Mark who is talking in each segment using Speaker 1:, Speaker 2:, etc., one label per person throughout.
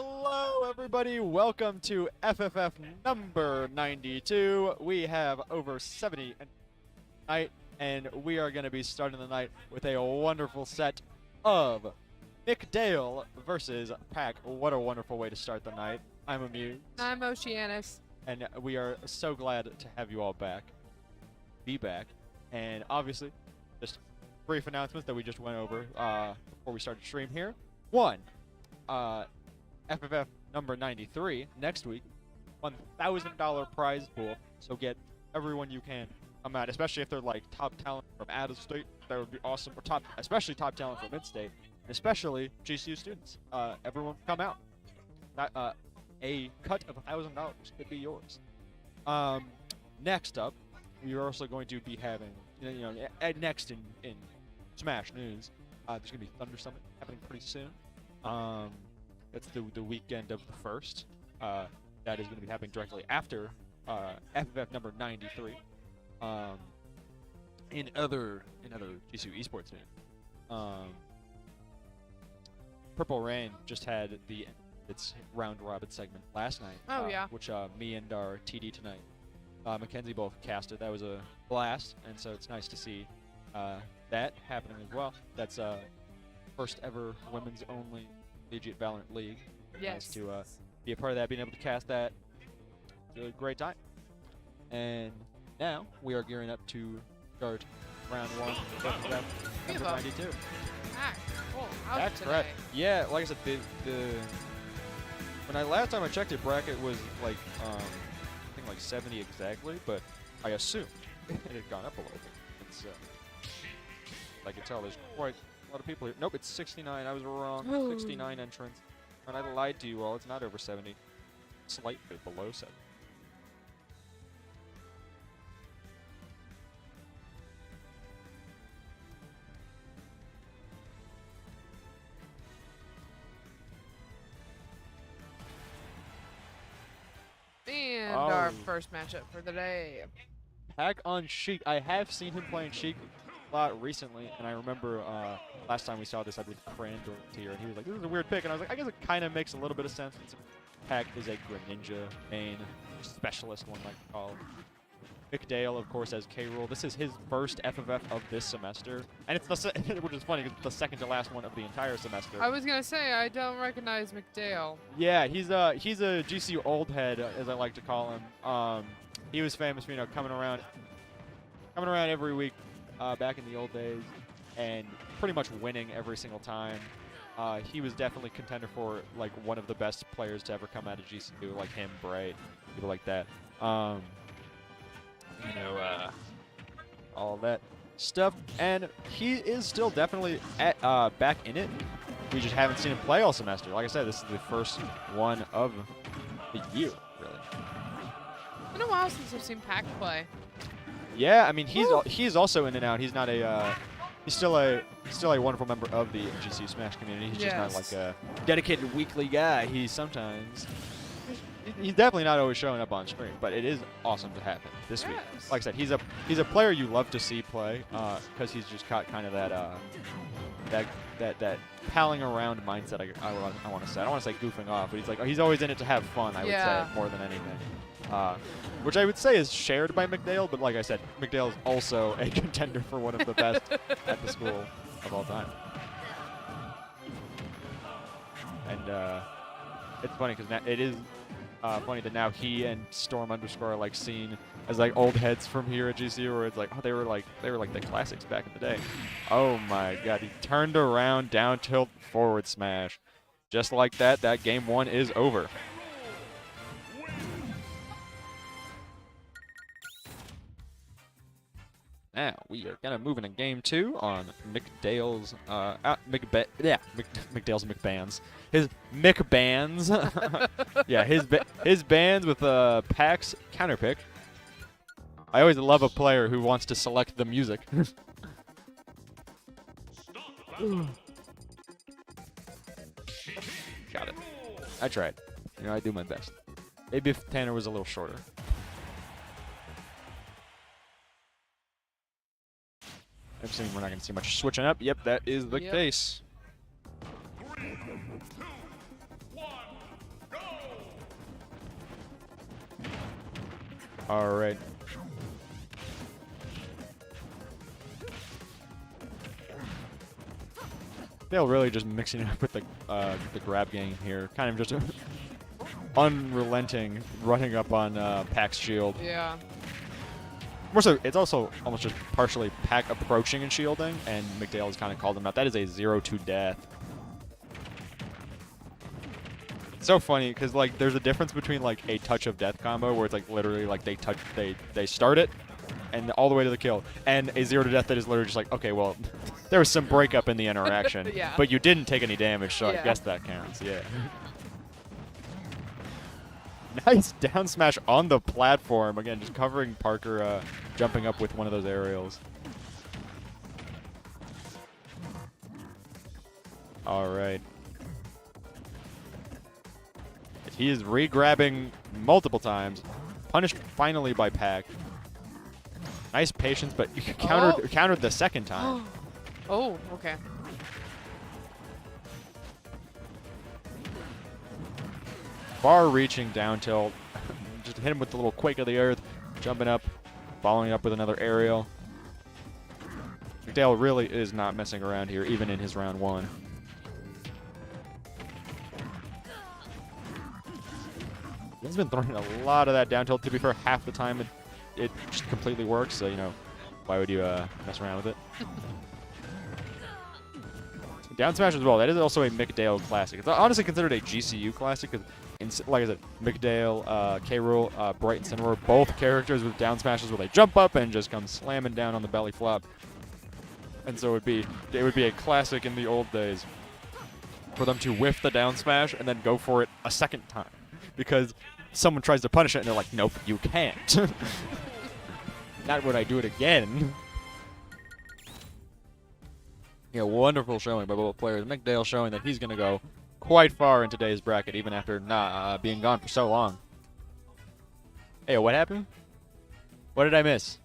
Speaker 1: Hello, everybody. Welcome to FFF number 92. We have over 70 tonight, and we are going to be starting the night with a wonderful set of McDale versus Pack. What a wonderful way to start the night. I'm Amused.
Speaker 2: I'm Oceanus.
Speaker 1: And we are so glad to have you all back. Be back. And obviously, just brief announcements that we just went over before we started stream here. One, FFF number 93 next week, $1,000 prize pool. So get everyone you can come out, especially if they're like top talent from out of state. That would be awesome. Or especially top talent from in-state, and especially GCU students. Everyone come out. A cut of $1,000 could be yours. Next up, we are also going to be having, next in Smash News, there's going to be Thunder Summit happening pretty soon. That's the weekend of the 1st. That is going to be happening directly after FFF number 93. In other GCU Esports news, Purple Rain just had its round robin segment last night.
Speaker 2: Oh, yeah.
Speaker 1: Which me and our TD tonight, Mackenzie, both casted. That was a blast, and so it's nice to see that happening as well. That's first ever women's only Collegiate Valorant League.
Speaker 2: Yes.
Speaker 1: Nice to be a part of that, being able to cast that. It's a great time. And now we are gearing up to start round one of number 92.
Speaker 2: Cool. How's it today?
Speaker 1: Right. Yeah, like I said, last time I checked it, bracket was like I think like 70 exactly, but I assumed it had gone up a little bit. It's I can tell there's quite a lot of people here. Nope, it's 69. I was wrong. 69 entrants. And I lied to you all. It's not over 70. Slightly below 70.
Speaker 2: And our first matchup for the day.
Speaker 1: Pack on Sheik. I have seen him playing Sheik a lot recently, and I remember last time we saw this, I believe Crandor here, and he was like, "This is a weird pick," and I was like, "I guess it kind of makes a little bit of sense." Pack is a Greninja main specialist, one might call. McDale, of course, as K-Rool. This is his first FFF of this semester, and it's which is funny because it's the second to last one of the entire semester.
Speaker 2: I was gonna say I don't recognize McDale.
Speaker 1: Yeah, he's a GCU old head, as I like to call him. He was famous for coming around every week back in the old days, and pretty much winning every single time. He was definitely contender for like one of the best players to ever come out of GCU, like him, Bray, people like that. All that stuff, and he is still definitely back in it. We just haven't seen him play all semester. Like I said, this is the first one of the year, really.
Speaker 2: It's been a while since I've seen Pack play.
Speaker 1: Yeah, I mean he's also in and out. He's not a he's still a wonderful member of the GCU Smash community. He's just not like a dedicated weekly guy. He's definitely not always showing up on stream, but it is awesome to have him this week. Like I said, he's a player you love to see play because he's just got kind of that palling around mindset. I want to say. I don't want to say goofing off, but he's always in it to have fun. I would say more than anything, which I would say is shared by McDale. But like I said, McDale is also a contender for one of the best at the school of all time. And it's funny because it is. Funny that now he and Storm _ are like seen as like old heads from here at GCU, where it's like, oh, they were like the classics back in the day. Oh my God, he turned around, down tilt, forward smash, just like that. That game one is over. Now we are gonna move into game two on McDale's McDale's McBands. His McBands. Yeah, his bands with Pack's counterpick. I always love a player who wants to select the music. Got it. I tried. I do my best. Maybe if Tanner was a little shorter. I'm assuming we're not going to see much switching up. Yep, that is the case. All right. They'll really just mixing it up with the grab gang here. Kind of just unrelenting, running up on Pack's shield.
Speaker 2: Yeah.
Speaker 1: More so, it's also almost just partially Pack approaching and shielding, and McDale has kind of called him out. That is a 0-2 death. It's so funny because like there's a difference between like a touch of death combo where it's like literally like they start it and all the way to the kill, and a 0 to death that is literally just like, okay, well, there was some breakup in the interaction,
Speaker 2: Yeah.
Speaker 1: but you didn't take any damage, so
Speaker 2: Yeah.
Speaker 1: I guess that counts. Yeah. Nice down smash on the platform. Again, just covering Parker, jumping up with one of those aerials. All right. He is re-grabbing multiple times. Punished finally by Pack. Nice patience, but countered the second time.
Speaker 2: Oh, okay.
Speaker 1: Far-reaching down tilt. Just hit him with the little quake of the earth. Jumping up, following up with another aerial. McDale really is not messing around here, even in his round one. He's been throwing a lot of that down tilt. To be fair, half the time it just completely works. So, you know, why would you mess around with it? Down smash as well. That is also a McDale classic. It's honestly considered a GCU classic because, like I said, McDale, K-Rool, Bright, and Cinnamon, both characters with down smashes where they jump up and just come slamming down on the belly flop. And so it would be a classic in the old days for them to whiff the down smash and then go for it a second time because someone tries to punish it and they're like, nope, you can't. Not would I do it again. Yeah, wonderful showing by both players. McDale showing that he's going to go quite far in today's bracket, even after not being gone for so long. Hey, what happened? What did I miss?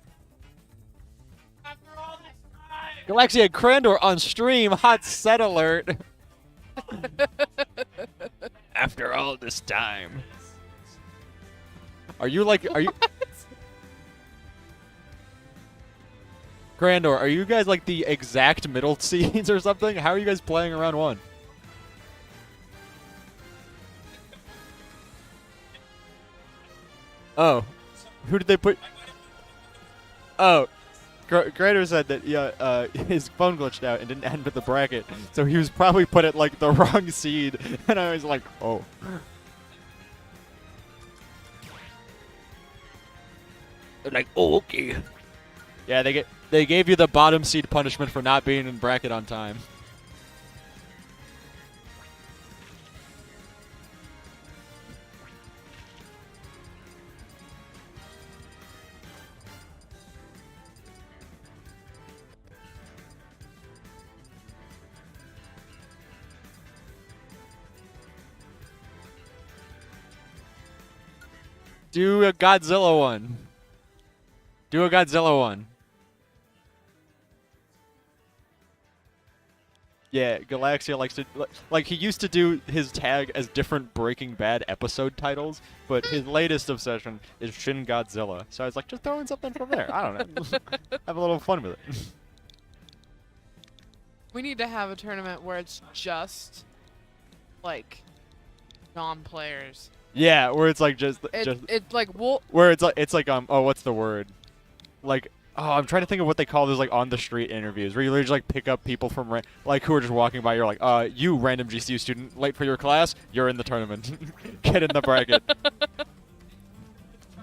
Speaker 1: Galaxia Crandor on stream. Hot set alert. After all this time. Are you... Grandor, are you guys like the exact middle seeds or something? How are you guys playing around one? Oh. Who did they put? Oh. Grandor said that his phone glitched out and didn't end with the bracket. So he was probably put at like the wrong seed. And I was like, oh. They're like, oh, okay. Yeah, they gave you the bottom seed punishment for not being in bracket on time. Do a Godzilla one. Do a Godzilla one. Yeah, Galaxia likes to... Like, he used to do his tag as different Breaking Bad episode titles, but his latest obsession is Shin Godzilla. So I was like, just throw in something from there. I don't know. Have a little fun with it.
Speaker 2: We need to have a tournament where it's just, like, non-players.
Speaker 1: Yeah, where it's like
Speaker 2: It's like
Speaker 1: where it's like oh, what's the word? Like, oh, I'm trying to think of what they call those like on the street interviews where you literally just like pick up people from like who are just walking by. You're like, you random GCU student late for your class, you're in the tournament. Get in the bracket.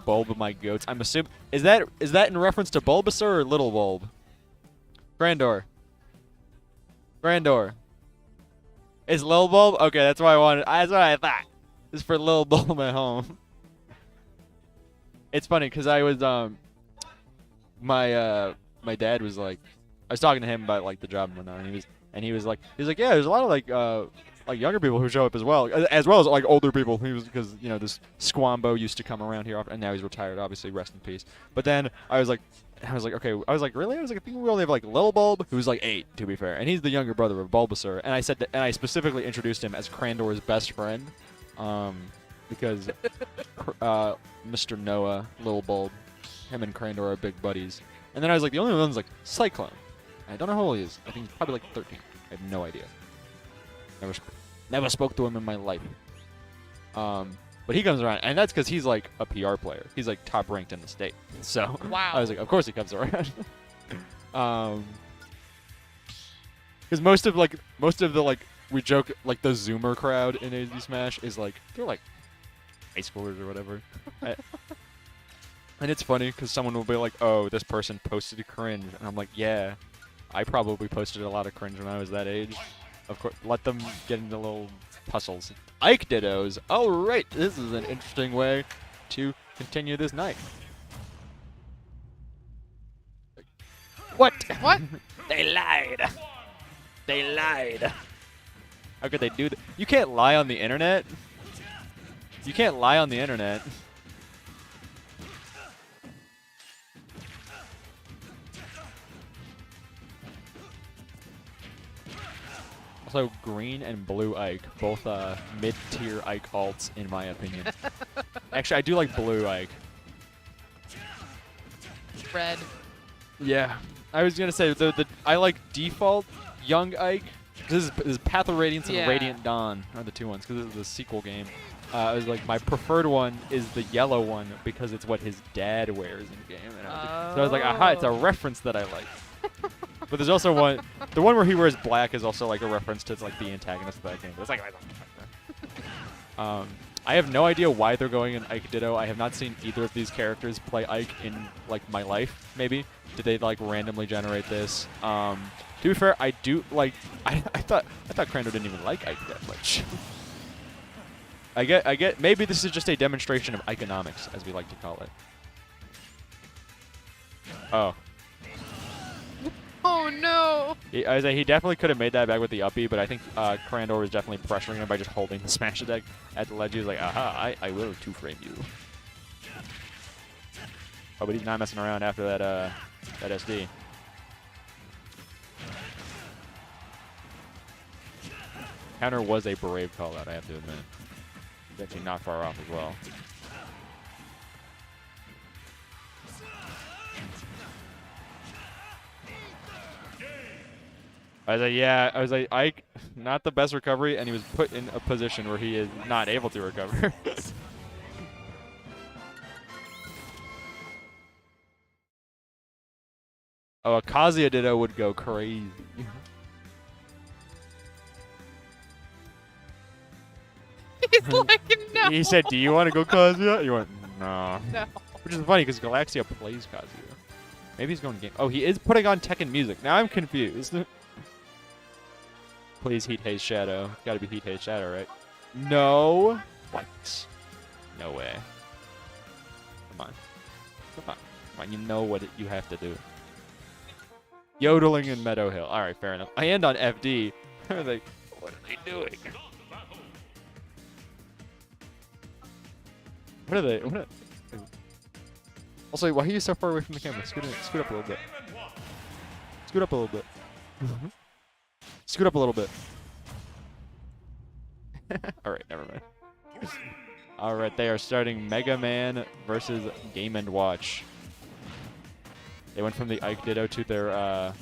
Speaker 1: Bulb of my goats. I'm assuming is that in reference to Bulbasaur or Little Bulb? Grandor. Is Lil Bulb? Okay, that's what I wanted. That's what I thought. This is for Lil Bulb at home. It's funny because I was my dad was like, I was talking to him about like the job and whatnot, and he was like, yeah, there's a lot of like younger people who show up as well as like older people. He was because you know this Squambo used to come around here often, and now he's retired, obviously, rest in peace. But then I was like, okay, really? I think we only have like Lil Bulb, who's like 8 to be fair, and he's the younger brother of Bulbasaur. And I said that, and I specifically introduced him as Crandor's best friend. Because Mr. Noah, Lil Bulb. Him and Crandor are big buddies. And then I was like, the only one's like Cyclone. I don't know how old he is. I think he's probably like 13. I have no idea. Never spoke to him in my life. But he comes around, and that's because he's like a PR player. He's like top ranked in the state. So
Speaker 2: Wow.
Speaker 1: I was like, of course he comes around. Because most of the like we joke like the Zoomer crowd in AZ Smash is like they're like high schoolers or whatever. And it's funny because someone will be like, "Oh, this person posted cringe," and I'm like, "Yeah, I probably posted a lot of cringe when I was that age." Of course, let them get into little tussles. Ike Dittos. All right, this is an interesting way to continue this night. What?
Speaker 2: What?
Speaker 1: They lied. They lied. How could they do that? You can't lie on the internet. You can't lie on the internet. Also, green and blue Ike, both mid-tier Ike alts, in my opinion. Actually, I do like blue Ike.
Speaker 2: Red.
Speaker 1: Yeah, I was gonna say I like default young Ike. This is Path of Radiance and Radiant Dawn are the two ones because this is the sequel game. I was like, my preferred one is the yellow one because it's what his dad wears in game. And so I was like, aha, it's a reference that I like. But there's also one, the one where he wears black is also like a reference to like the antagonist of that game. But it's like, I have no idea why they're going in Ike Ditto. I have not seen either of these characters play Ike in like my life. Maybe did they like randomly generate this? To be fair, I do like. I thought Crandor didn't even like Ike that much. I get. Maybe this is just a demonstration of economics, as we like to call it. Oh.
Speaker 2: Oh no!
Speaker 1: I was like, he definitely could have made that back with the uppie, but I think Crandor was definitely pressuring him by just holding the smash attack at the ledge. He was like, aha, I will two-frame you. Oh, but he's not messing around after that SD. Counter was a brave call-out, I have to admit. He's actually not far off as well. I was like, Ike, not the best recovery, and he was put in a position where he is not able to recover. Oh, a Kazuya Ditto would go crazy.
Speaker 2: He's like, no.
Speaker 1: He said, do you want to go Kazuya? You went, no.
Speaker 2: No.
Speaker 1: Which is funny, because Galaxia plays Kazuya. Maybe he's going game. Oh, he is putting on Tekken music. Now I'm confused. Please Heat Haze Shadow. Gotta be Heat Haze Shadow, right? No. What? No way. Come on. Come on. Come on. You know what you have to do. Yodeling in Meadow Hill. Alright, fair enough. I end on FD. They're like, what are they doing? What are they? Also, why are you so far away from the camera? Scoot up a little bit. Scoot up a little bit. Scoot up a little bit. Alright, never mind. Alright, they are starting Mega Man versus Game & Watch. They went from the Ike Ditto to their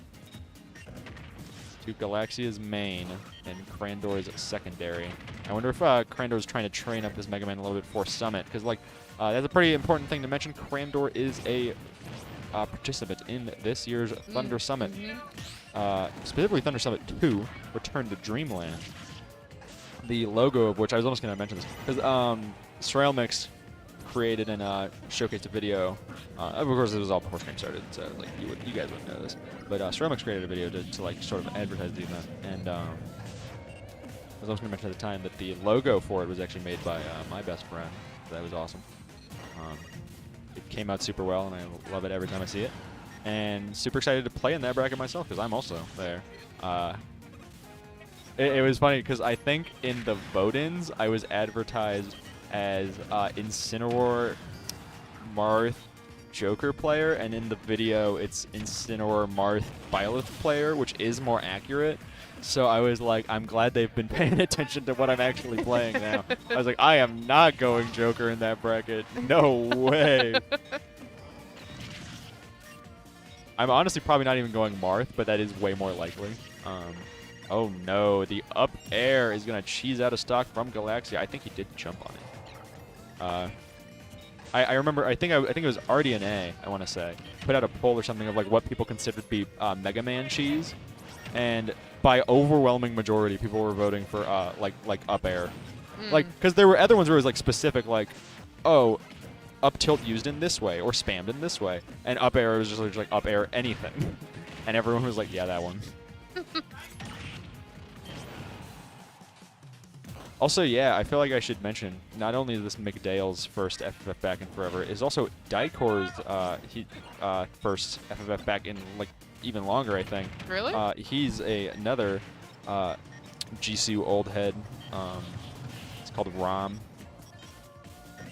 Speaker 1: to Galaxia's main and Crandor's secondary. I wonder if Crandor's trying to train up his Mega Man a little bit for Summit, because like that's a pretty important thing to mention. Crandor is a participant in this year's Thunder Summit. Specifically Thunder Summit 2, Return to Dreamland. The logo of which, I was almost going to mention this, because Srailmix created and showcased a video. Of course, it was all before stream started, so like you guys wouldn't know this. But Srailmix created a video to like sort of advertise the event, and I was also going to mention at the time that the logo for it was actually made by my best friend. So that was awesome. It came out super well, and I love it every time I see it. And super excited to play in that bracket myself, because I'm also there. It was funny, because I think in the vote-ins, I was advertised as Incineroar, Marth, Joker player, and in the video it's Incineroar Marth Byleth player, which is more accurate. So I was like, I'm glad they've been paying attention to what I'm actually playing now. I was like, I am not going Joker in that bracket. No way. I'm honestly probably not even going Marth, but that is way more likely. Oh no, the up air is gonna cheese out of stock from Galaxia. I think he did jump on it. I remember. I think it was RDNA. I want to say put out a poll or something of like what people considered to be Mega Man cheese, and by overwhelming majority, people were voting for like up air, like because there were other ones where it was like specific, like oh, up tilt used in this way or spammed in this way, and up air was just like up air anything, and everyone was like, yeah, that one. Also, yeah, I feel like I should mention, not only is this McDale's first FFF back in forever, is also Daikor's first FFF back in, like, even longer, I think.
Speaker 2: Really?
Speaker 1: He's another GCU old head. It's called Rom.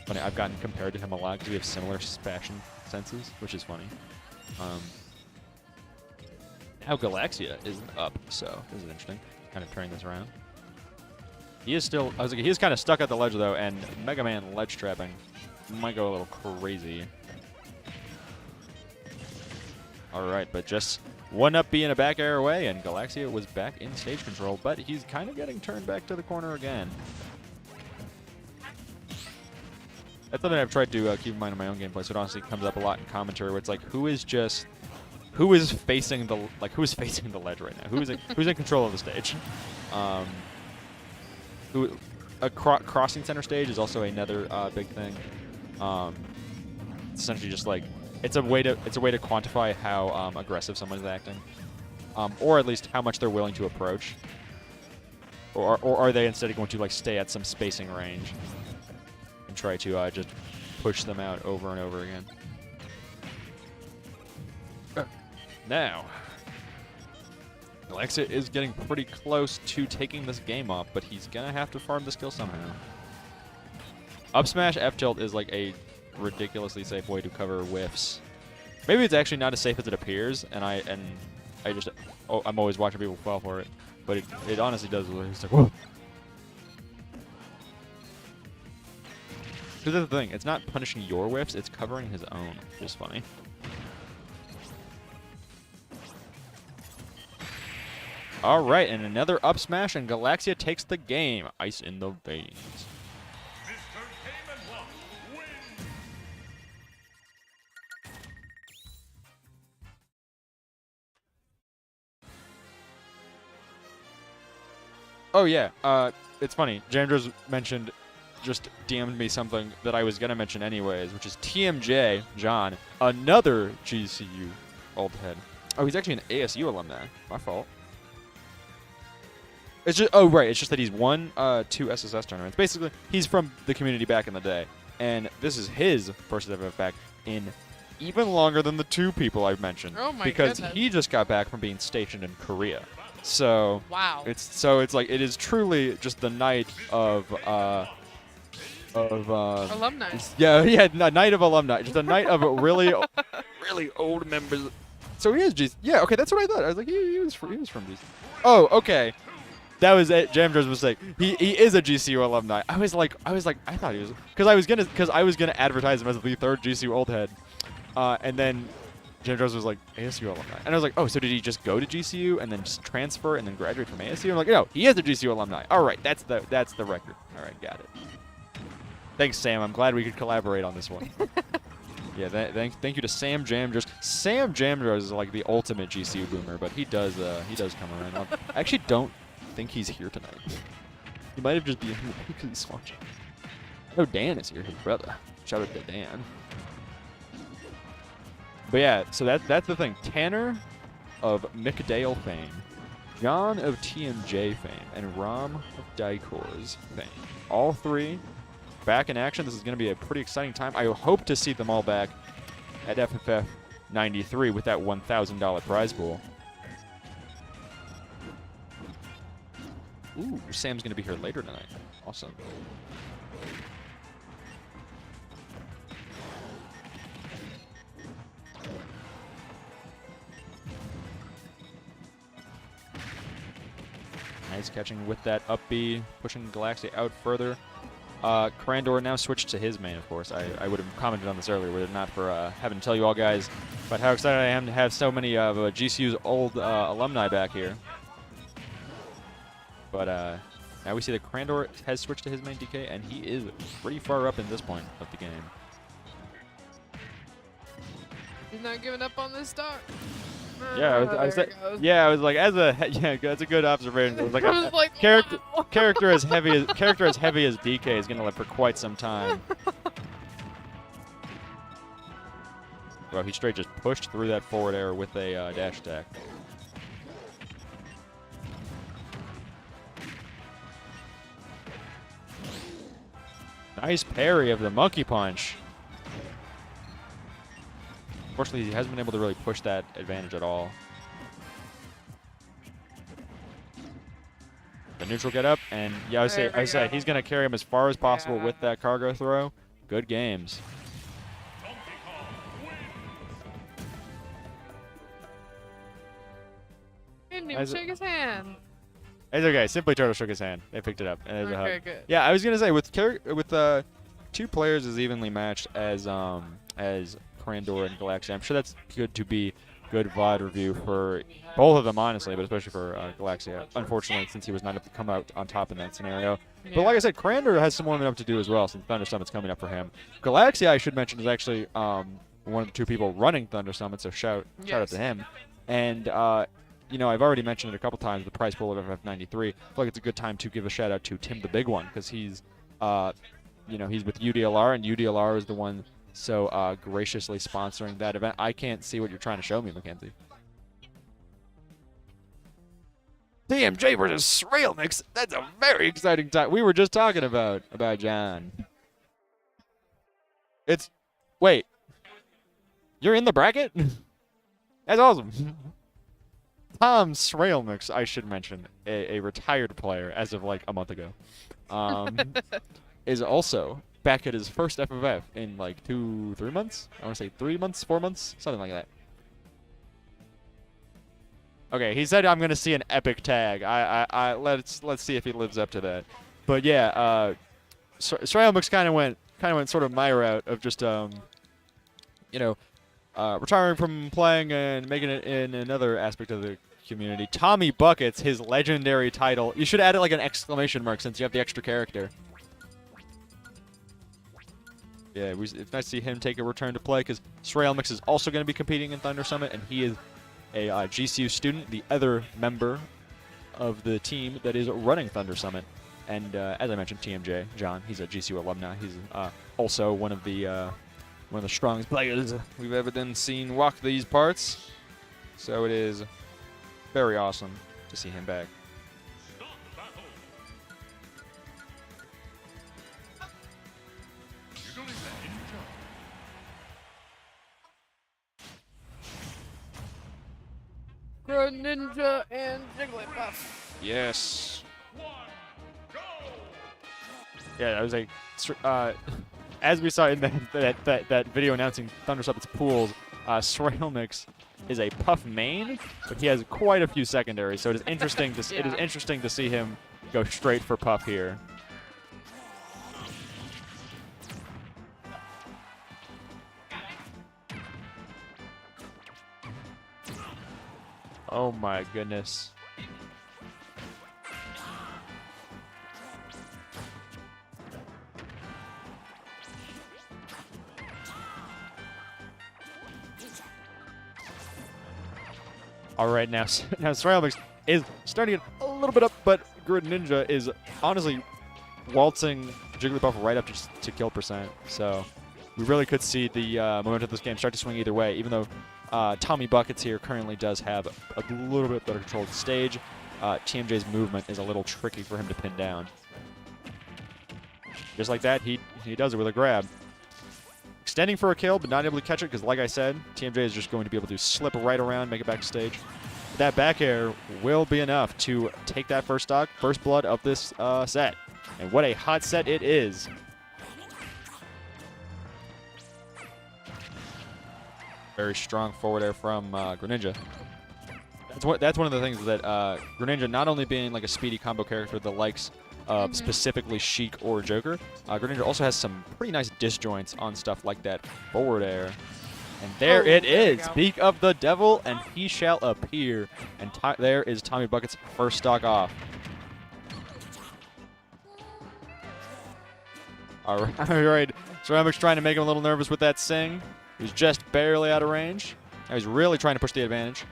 Speaker 1: Funny, I've gotten compared to him a lot because we have similar fashion senses, which is funny. Now Galaxia is up, so this is interesting. Kind of turning this around. He is still, I was like, he is kind of stuck at the ledge though, and Mega Man ledge trapping might go a little crazy. Alright, but just one up B and a back air away, and Galaxia was back in stage control, but he's kind of getting turned back to the corner again. That's something I've tried to keep in mind in my own gameplay, so it honestly comes up a lot in commentary where it's like, who is facing the ledge right now? Who's in control of the stage? Crossing center stage is also another big thing. It's essentially just like it's a way to quantify how aggressive someone's acting, or at least how much they're willing to approach, or are they instead going to like stay at some spacing range and try to just push them out over and over again. Now, Galaxia is getting pretty close to taking this game off, but he's going to have to farm the skill somehow. Up smash F tilt is like a ridiculously safe way to cover whiffs. Maybe it's actually not as safe as it appears, and I'm always watching people fall for it, but it honestly does. It's like, whoa. Because that's the thing, it's not punishing your whiffs, it's covering his own, which is funny. All right, and another up smash, and Galaxia takes the game. Ice in the veins. Oh yeah, it's funny. Jamdros mentioned, just DM'd me something that I was gonna mention anyways, which is TMJ John, another GCU old head. Oh, he's actually an ASU alumni. My fault. It's just, oh right, it's just that he's won 2 SSS tournaments. Basically, he's from the community back in the day, and this is his first FFF back in even longer than the 2 people I've mentioned.
Speaker 2: Oh my
Speaker 1: because
Speaker 2: goodness.
Speaker 1: he just got back from being stationed in Korea. So
Speaker 2: wow.
Speaker 1: It's like it is truly just the night of
Speaker 2: alumni.
Speaker 1: Yeah, night of alumni. Just a night of really really old members. So he is GC. Yeah, okay, that's what I thought. I was like, he was from GC. Oh, okay. That was Jamdros' mistake. He is a GCU alumni. I thought he was, because I was gonna advertise him as the 3rd GCU old head, and then Jamdros was like ASU alumni, and I was like, oh, so did he just go to GCU and then just transfer and then graduate from ASU? I'm like, no, he is a GCU alumni. All right, that's the record. All right, got it. Thanks, Sam. I'm glad we could collaborate on this one. Yeah, thank you to Sam Jamdros. Sam Jamdros is like the ultimate GCU boomer, but he does come around. I actually don't think he's here tonight. He might have just been here because he's watching. Oh, Dan is here, his brother. Shout out to Dan. But yeah, so that's the thing. Tanner of McDale fame, John of TMJ fame, and Rom of Daikor's fame. All 3 back in action. This is going to be a pretty exciting time. I hope to see them all back at FFF 93 with that $1,000 prize pool. Ooh, Sam's going to be here later tonight. Awesome. Nice catching with that up B, pushing Galaxy out further. Crandor now switched to his main, of course. I would have commented on this earlier were it not for having to tell you all guys about how excited I am to have so many of GCU's old alumni back here. But now we see that Crandor has switched to his main DK, and he is pretty far up in this point of the game.
Speaker 2: He's not giving up on this stock.
Speaker 1: Yeah, I was like, that's a good observation. It was like, character as heavy as DK is gonna live for quite some time. Well, he straight just pushed through that forward air with a dash attack. Nice parry of the monkey punch. Unfortunately, he hasn't been able to really push that advantage at all. The neutral get up, and yeah, I say he's going to carry him as far as possible with that cargo throw. Good games.
Speaker 2: Didn't even shake his hand.
Speaker 1: It's okay. Simply Turtle shook his hand. They picked it up. And
Speaker 2: Okay, good.
Speaker 1: Yeah, I was going to say with two players as evenly matched as Crandor and Galaxy, I'm sure that's good to be good VOD review for both of them, honestly, but especially for Galaxy, unfortunately, since he was not able to come out on top in that scenario. Yeah. But like I said, Crandor has some warming up to do as well, since Thunder Summit's coming up for him. Galaxy, I should mention, is actually one of the two people running Thunder Summit, so shout out to him. And, you know, I've already mentioned it a couple times, the prize pool of FF93. I feel like it's a good time to give a shout out to Tim the Big One, because he's, you know, he's with UDLR, and UDLR is the one so graciously sponsoring that event. I can't see what you're trying to show me, Mackenzie. TMJ versus Railmix. That's a very exciting time. We were just talking about John. Wait. You're in the bracket? That's awesome. Tom Srailmix, I should mention, a retired player as of like a month ago, is also back at his first FFF in like 2-3 months. I want to say 3 months, 4 months, something like that. Okay, he said I'm gonna see an epic tag. Let's see if he lives up to that. But yeah, Srailmix kind of went sort of my route of just you know, retiring from playing and making it in another aspect of the community. Tommy Buckets, his legendary title. You should add it like an exclamation mark since you have the extra character. Yeah, it's nice to see him take a return to play because Srailmix is also going to be competing in Thunder Summit, and he is a GCU student, the other member of the team that is running Thunder Summit. And as I mentioned, TMJ, John, he's a GCU alumni. He's also one of the strongest players we've ever seen walk these parts. So it is very awesome to see him back.
Speaker 2: Ninja and Jigglypuff.
Speaker 1: Yes. Yeah, that was as we saw in that video announcing Thunder Summit's pools, Srailmix is a Puff main, but he has quite a few secondaries, so it is interesting to see him go straight for Puff here. Oh my goodness. All right, now Srailmix is starting to get a little bit up, but Grid Ninja is honestly waltzing Jigglypuff right up to kill percent. So we really could see the momentum of this game start to swing either way, even though Tommy Buckets here currently does have a little bit better controlled stage. TMJ's movement is a little tricky for him to pin down. Just like that, he does it with a grab. Extending for a kill, but not able to catch it because, like I said, TMJ is just going to be able to slip right around, make it back stage. That back air will be enough to take that first stock, first blood of this set. And what a hot set it is. Very strong forward air from Greninja. That's one of the things that Greninja, not only being like a speedy combo character, the likes of specifically Sheik or Joker, Greninja also has some pretty nice disjoints on stuff like that forward air. And there it is. Speak of the devil, and he shall appear. And there is Tommy Bucket's first stock off. All right. Ceramic's trying to make him a little nervous with that Sing. He's just barely out of range. Now he's really trying to push the advantage.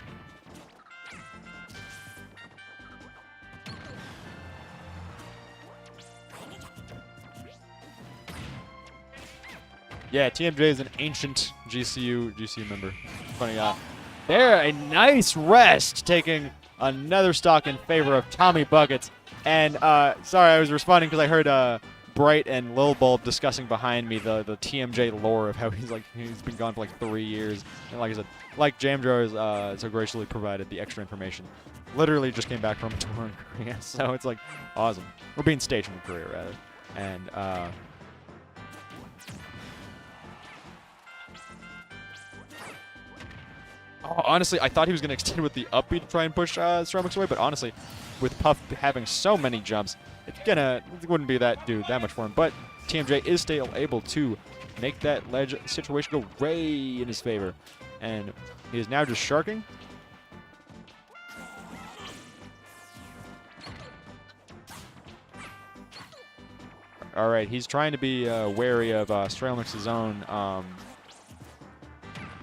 Speaker 1: Yeah, TMJ is an ancient GCU member. Funny, there, a nice rest, taking another stock in favor of Tommy Buckets. And sorry, I was responding because I heard Bright and Lil Bulb discussing behind me the TMJ lore of how he's been gone for like 3 years. And like I said, like Jamjar so graciously provided the extra information. Literally just came back from a tour in Korea, so it's like awesome. We're being stationed in Korea rather, and. Oh, honestly, I thought he was going to extend with the up B to try and push Ceramic's away, but honestly, with Puff having so many jumps, it wouldn't be that much for him. But TMJ is still able to make that ledge situation go way in his favor. And he is now just sharking. All right, he's trying to be wary of Ceramic's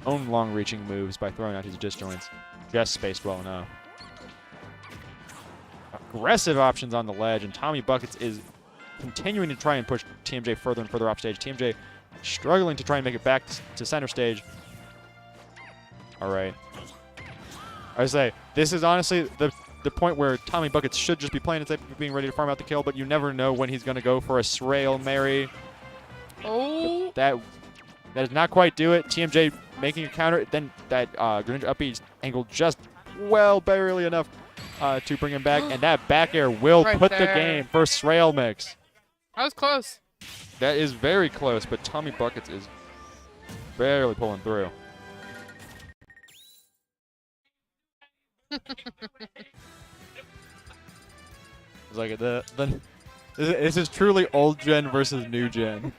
Speaker 1: own long-reaching moves by throwing out his disjoints. Just spaced well enough. Aggressive options on the ledge, and Tommy Buckets is continuing to try and push TMJ further and further off stage. TMJ struggling to try and make it back to center stage. All right. I say, this is honestly the point where Tommy Buckets should just be playing it safe, being ready to farm out the kill, but you never know when he's going to go for a Srail Mary.
Speaker 2: Oh!
Speaker 1: That does not quite do it. TMJ making a counter. Then that Greninja up B angled just barely enough to bring him back. And that back air will put the game for Srail Mix.
Speaker 2: That was close.
Speaker 1: That is very close, but Tommy Buckets is barely pulling through. It's like this is truly old gen versus new gen.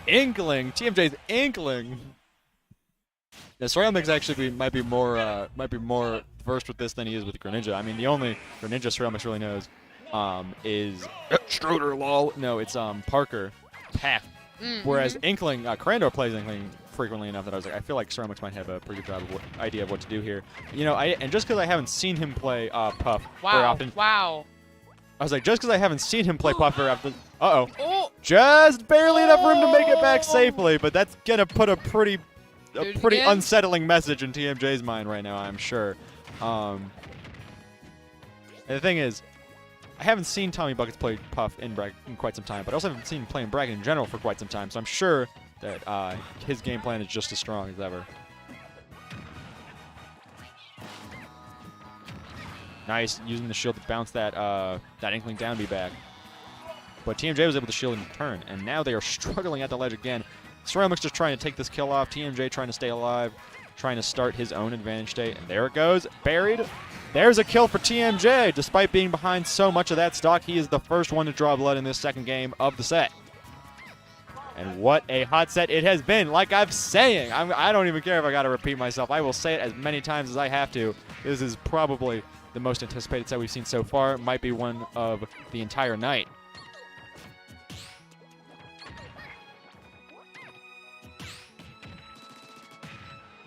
Speaker 1: Inkling, TMJ's Inkling. Yeah, Srail Mix actually might be more versed with this than he is with Greninja. I mean, the only Greninja Srail Mix really knows is Schroeder. Lol. No, it's Parker, Pack. Whereas Inkling, Crandor plays Inkling frequently enough that I was like, I feel like Srail Mix might have a pretty good job of idea of what to do here. You know, and just because I haven't seen him play Puff very often.
Speaker 2: Wow.
Speaker 1: I was like, just because I haven't seen him play Puff very often. Uh-oh. Just barely enough room to make it back safely, but that's gonna put a pretty unsettling message in TMJ's mind right now, I'm sure. And the thing is, I haven't seen Tommy Buckets play Puff in quite some time, but I also haven't seen him play in Bracket in general for quite some time, so I'm sure that his game plan is just as strong as ever. Nice, using the shield to bounce that Inkling down B back. But TMJ was able to shield in return, and now they are struggling at the ledge again. Ceramic's just trying to take this kill off. TMJ trying to stay alive, trying to start his own advantage state. And there it goes, buried. There's a kill for TMJ. Despite being behind so much of that stock, he is the first one to draw blood in this second game of the set. And what a hot set it has been. Like I'm saying, I don't even care if I got to repeat myself. I will say it as many times as I have to. This is probably the most anticipated set we've seen so far. It might be one of the entire night.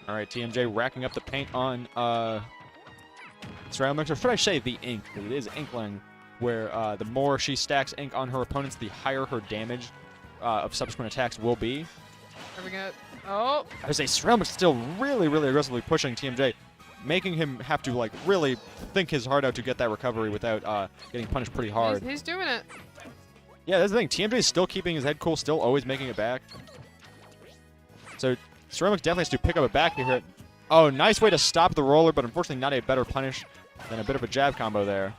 Speaker 1: All right, TMJ racking up the paint on Srail Mix, or should I say the ink? Because it is Inkling, where the more she stacks ink on her opponents, the higher her damage of subsequent attacks will be.
Speaker 2: Are we gonna? Oh!
Speaker 1: I would say Srail Mix still really aggressively pushing TMJ, making him have to like really think his heart out to get that recovery without getting punished pretty hard.
Speaker 2: He's doing it.
Speaker 1: Yeah, that's the thing. TMJ is still keeping his head cool, still always making it back. So Srail Mix definitely has to pick up a back here. Oh, nice way to stop the roller, but unfortunately not a better punish than a bit of a jab combo there.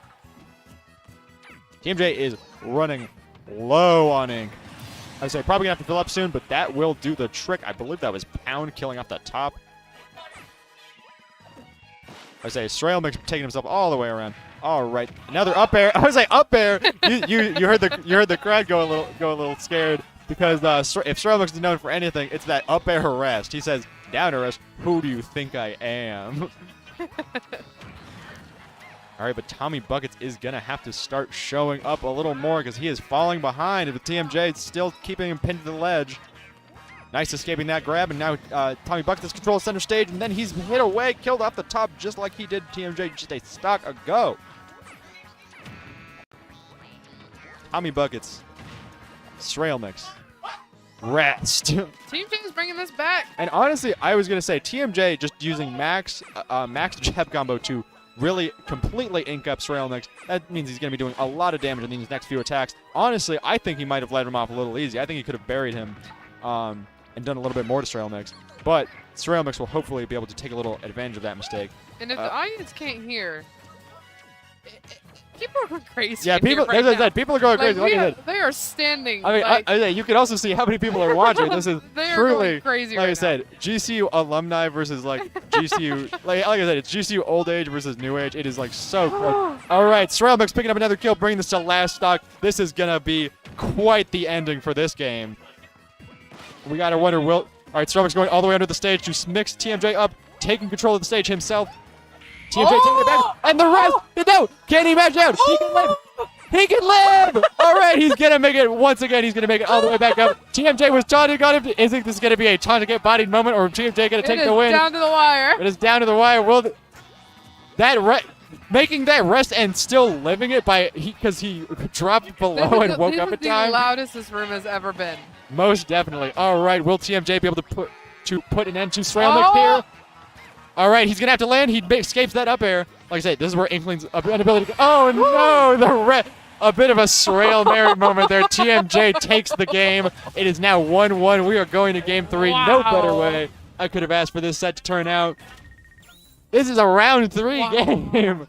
Speaker 1: TMJ is running low on ink. I would say probably going to have to fill up soon, but that will do the trick. I believe that was Pound killing off the top. I would say Strailmix taking himself all the way around. All right, another up air. I would say up air. you heard the crowd go a little scared because if Strailmix is known for anything, it's that up air arrest. He says down arrest. Who do you think I am? All right, but Tommy Buckets is going to have to start showing up a little more because he is falling behind. If the TMJ is still keeping him pinned to the ledge. Nice escaping that grab, and now Tommy Buckets controls center stage, and then he's hit away, killed off the top just like he did TMJ just a stock ago. Tommy Buckets, Strailmix, rest.
Speaker 2: TMJ is bringing this back.
Speaker 1: And honestly, I was going to say TMJ just using max jab combo to really completely ink up Strailmix. That means he's going to be doing a lot of damage in these next few attacks. Honestly, I think he might have let him off a little easy. I think he could have buried him and done a little bit more to Strailmix. But Strailmix will hopefully be able to take a little advantage of that mistake.
Speaker 2: And if the audience can't hear, people are going crazy.
Speaker 1: Yeah, people.
Speaker 2: Right
Speaker 1: as I said, people are going crazy. Like I said,
Speaker 2: they are standing.
Speaker 1: I mean, you can also see how many people are watching. This is truly,
Speaker 2: crazy
Speaker 1: like
Speaker 2: right
Speaker 1: I said, GCU alumni versus like GCU. like I said, it's GCU old age versus new age. It is like so close. All right, Strailmix picking up another kill, bringing this to last stock. This is gonna be quite the ending for this game. We gotta wonder, all right, Strailmix going all the way under the stage to mix TMJ up, taking control of the stage himself. TMJ taking it back, and the rest, no, can he match out? He can live. He can live. All right, he's gonna make it once again. He's gonna make it all the way back up. TMJ was taunting on him. Isn't this gonna be a taunt to get bodied moment, or TMJ gonna take the win?
Speaker 2: It is down to the wire.
Speaker 1: It is down to the wire. Will making that rest and still living it because he dropped below and woke up in time.
Speaker 2: This is the loudest this room has ever been.
Speaker 1: Most definitely. All right, will TMJ be able to put an end to Strailmix here? All right, he's gonna have to land. He escapes that up air. Like I say, this is where Inkling's inability to. Oh no, a bit of a Strail Mary moment there. TMJ takes the game. It is now 1-1. We are going to game 3.
Speaker 2: Wow.
Speaker 1: No better way I could have asked for this set to turn out. This is a round 3 game.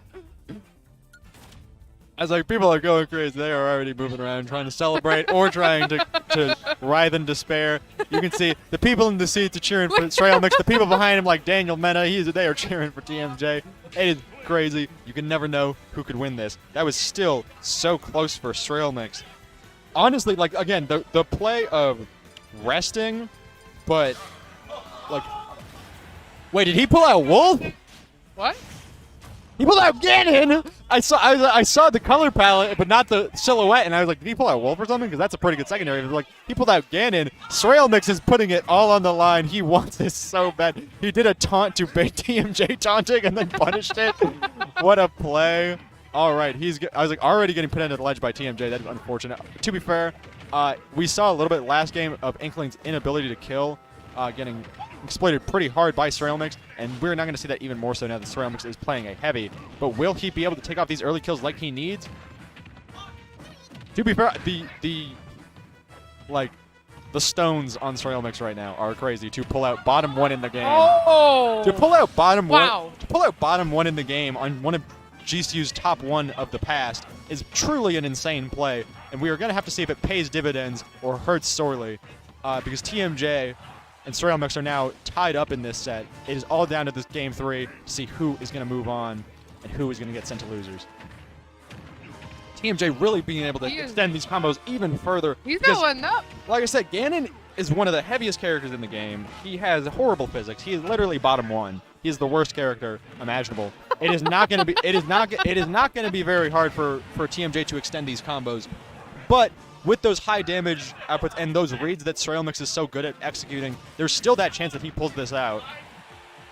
Speaker 1: I was like, people are going crazy. They are already moving around, trying to celebrate or trying to writhe in despair. You can see the people in the seats are cheering for Strailmix. The people behind him, like Daniel Mena, they are cheering for TMJ. It is crazy. You can never know who could win this. That was still so close for Strailmix. Honestly, like, again, the play of resting, but, like, wait, did he pull out Wolf?
Speaker 2: What?
Speaker 1: He pulled out Ganon! I saw the color palette, but not the silhouette, and I was like, did he pull out Wolf or something? Because that's a pretty good secondary. Like, he pulled out Ganon. Strailmix is putting it all on the line. He wants this so bad. He did a taunt to bait TMJ taunting and then punished it. What a play. All right, I was like already getting put into the ledge by TMJ. That's unfortunate. To be fair, we saw a little bit last game of Inkling's inability to kill, getting exploited pretty hard by Strailmix, and we're not going to see that even more so now that Strailmix is playing a heavy. But will he be able to take off these early kills like he needs? To be fair, the stones on Strailmix right now are crazy to pull out bottom 1 in the game.
Speaker 2: Oh!
Speaker 1: To pull out bottom
Speaker 2: wow.
Speaker 1: 1, to pull out bottom 1 in the game on one of GCU's top 1 of the past is truly an insane play, and we are going to have to see if it pays dividends or hurts sorely, because TMJ and Strailmix are now tied up in this set. It is all down to this game 3 to see who is going to move on and who is going to get sent to losers. TMJ really being able to extend these combos even further.
Speaker 2: He's not letting up. Like
Speaker 1: I said, Ganon is one of the heaviest characters in the game. He has horrible physics. He is literally bottom 1. He is the worst character imaginable. It is not going to be. It is not going to be very hard for TMJ to extend these combos, but with those high damage outputs and those reads that Strailmix is so good at executing, there's still that chance that he pulls this out.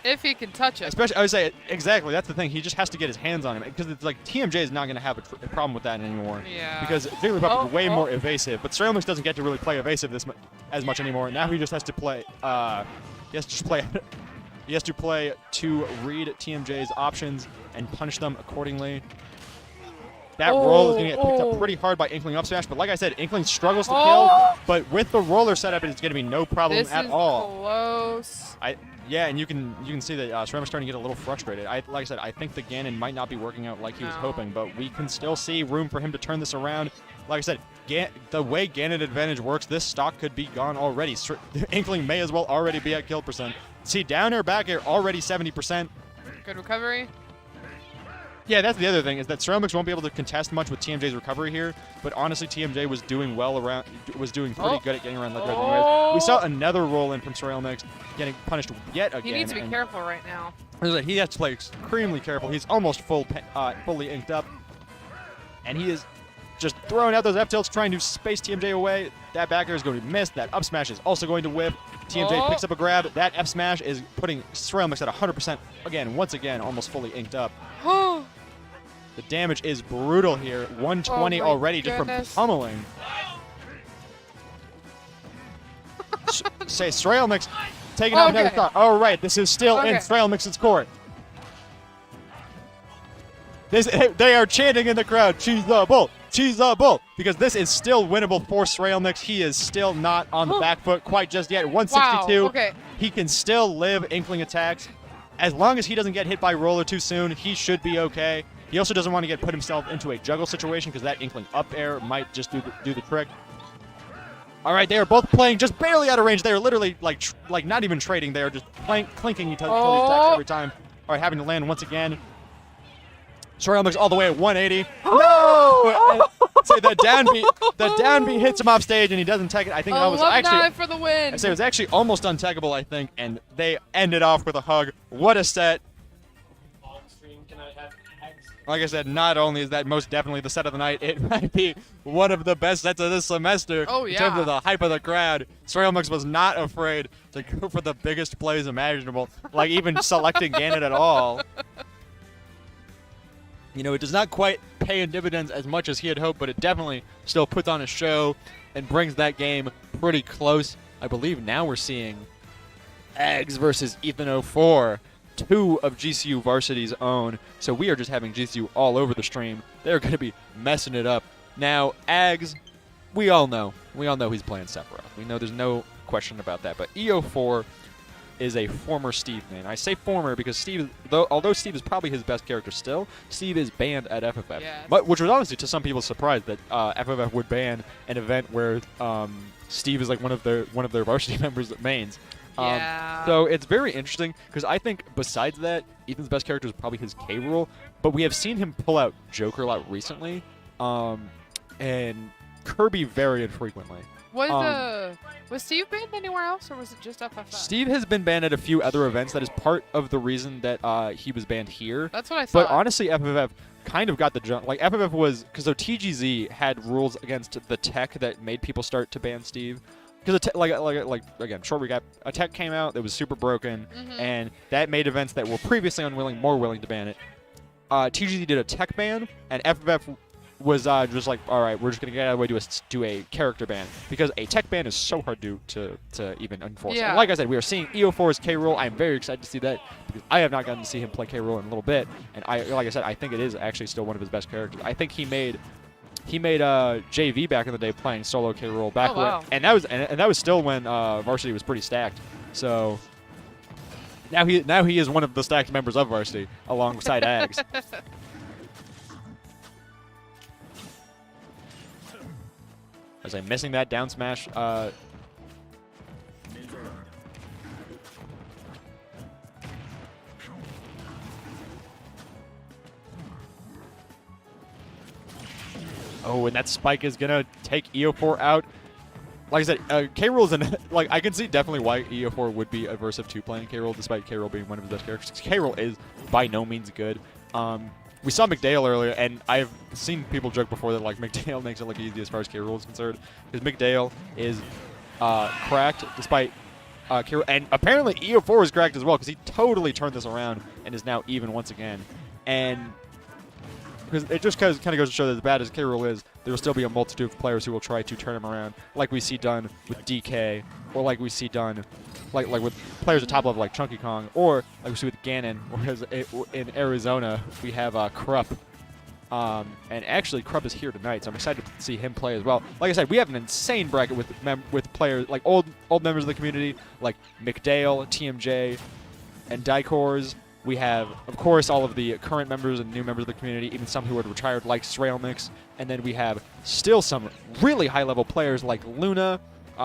Speaker 2: If he can touch it.
Speaker 1: Especially, I would say, exactly, that's the thing. He just has to get his hands on him. Because it's like, TMJ is not going to have a problem with that anymore.
Speaker 2: Yeah.
Speaker 1: Because Jigglypuff is way more evasive. But Strailmix doesn't get to really play evasive as much anymore. Now he just has to play, he has to play to read TMJ's options and punish them accordingly. That roll is going to get picked up pretty hard by Inkling up smash, but like I said, Inkling struggles to kill, but with the roller setup, it's going to be no problem at all.
Speaker 2: Close.
Speaker 1: Yeah, and you can see that Strailmix starting to get a little frustrated. Like I said, I think the Ganon might not be working out like he was hoping, but we can still see room for him to turn this around. Like I said, the way Ganon advantage works, this stock could be gone already. Inkling may as well already be at kill percent. See, down air, back air, already 70%.
Speaker 2: Good recovery.
Speaker 1: Yeah, that's the other thing, is that Ceramics won't be able to contest much with TMJ's recovery here, but honestly, TMJ was doing well around, was doing pretty good at getting around ledge anyways. We saw another roll in from Ceramics, getting punished yet again.
Speaker 2: He needs to be careful right now.
Speaker 1: He has to play extremely careful. He's almost fully inked up, and he is just throwing out those F tilts, trying to space TMJ away. That back air is going to miss. That up smash is also going to whip. TMJ picks up a grab. That F smash is putting Ceramics at 100%. Again, once again, almost fully inked up. The damage is brutal here. 120 already just from pummeling. Say Ceramics taking out another thought. All right, this is still in Ceramics' court. They are chanting in the crowd, "Cheese the bull, cheese the bull," because this is still winnable for Ceramics. He is still not on the back foot quite just yet. 162.
Speaker 2: Wow,
Speaker 1: He can still live Inkling attacks. As long as he doesn't get hit by roller too soon, he should be okay. He also doesn't want to put himself into a juggle situation because that Inkling up air might just do the trick. All right, they are both playing just barely out of range. They are literally like not even trading. They are just clinking each other's attacks every time. All right, having to land once again. Ceramics all the way at 180. No! Say the down B hits him off stage and he doesn't take it. I think that was actually
Speaker 2: for the win.
Speaker 1: I say it was actually almost untaggable, I think, and they ended off with a hug. What a set! Like I said, not only is that most definitely the set of the night, it might be one of the best sets of this semester in terms of the hype of the crowd. Ceramics was not afraid to go for the biggest plays imaginable, like even selecting Ganon at all. You know, it does not quite pay in dividends as much as he had hoped, but it definitely still puts on a show and brings that game pretty close. I believe now we're seeing Eggs versus Ethan04. 2 of GCU Varsity's own. So we are just having GCU all over the stream. They're going to be messing it up. Now, Ags, we all know he's playing Sephiroth. We know there's no question about that. But EO4 is a former Steve main. I say former because Steve, although Steve is probably his best character still, Steve is banned at FFF.
Speaker 2: Yes.
Speaker 1: But which was honestly to some people's surprise that FFF would ban an event where Steve is like one of their varsity members' mains. So it's very interesting because I think besides that, Ethan's best character is probably his K rule, but we have seen him pull out Joker a lot recently, and Kirby very infrequently.
Speaker 2: Was Steve banned anywhere else, or was it just FFF?
Speaker 1: Steve has been banned at a few other events. That is part of the reason that he was banned here.
Speaker 2: That's what I thought.
Speaker 1: But honestly, FFF kind of got the jump. Like FFF was, because though TGZ had rules against the tech that made people start to ban Steve. Because again, short recap, a tech came out that was super broken, and that made events that were previously unwilling more willing to ban it. TGZ did a tech ban, and FFF was just like, all right, we're just gonna get out of the way to do a character ban because a tech ban is so hard to even enforce.
Speaker 2: Yeah.
Speaker 1: And like I said, we are seeing EO4's K rule. I'm very excited to see that because I have not gotten to see him play K rule in a little bit, and like I said, I think it is actually still one of his best characters. I think he made JV back in the day playing solo K roll back when, and that was still when Varsity was pretty stacked. So now he is one of the stacked members of Varsity alongside Ags. As I'm missing that down smash. Oh, and that spike is gonna take EO4 out. Like I said, K roll is like I can see definitely why EO4 would be aversive to playing K roll, despite K roll being one of his best characters. K roll is by no means good. We saw McDale earlier, and I've seen people joke before that like McDale makes it look easy as far as K roll is concerned, because McDale is cracked despite K roll, and apparently EO4 is cracked as well because he totally turned this around and is now even once again. And because it just kind of goes to show that as bad as K roll is, there will still be a multitude of players who will try to turn him around, like we see done with DK, or like we see done like with players at top level like Chunky Kong, or like we see with Ganon, whereas in Arizona we have Krupp. And actually Krupp is here tonight, so I'm excited to see him play as well. Like I said, we have an insane bracket with players like old members of the community like McDale, TMJ, and Dykors. We have, of course, all of the current members and new members of the community, even some who had retired like Srailmix. And then we have still some really high-level players like Luna,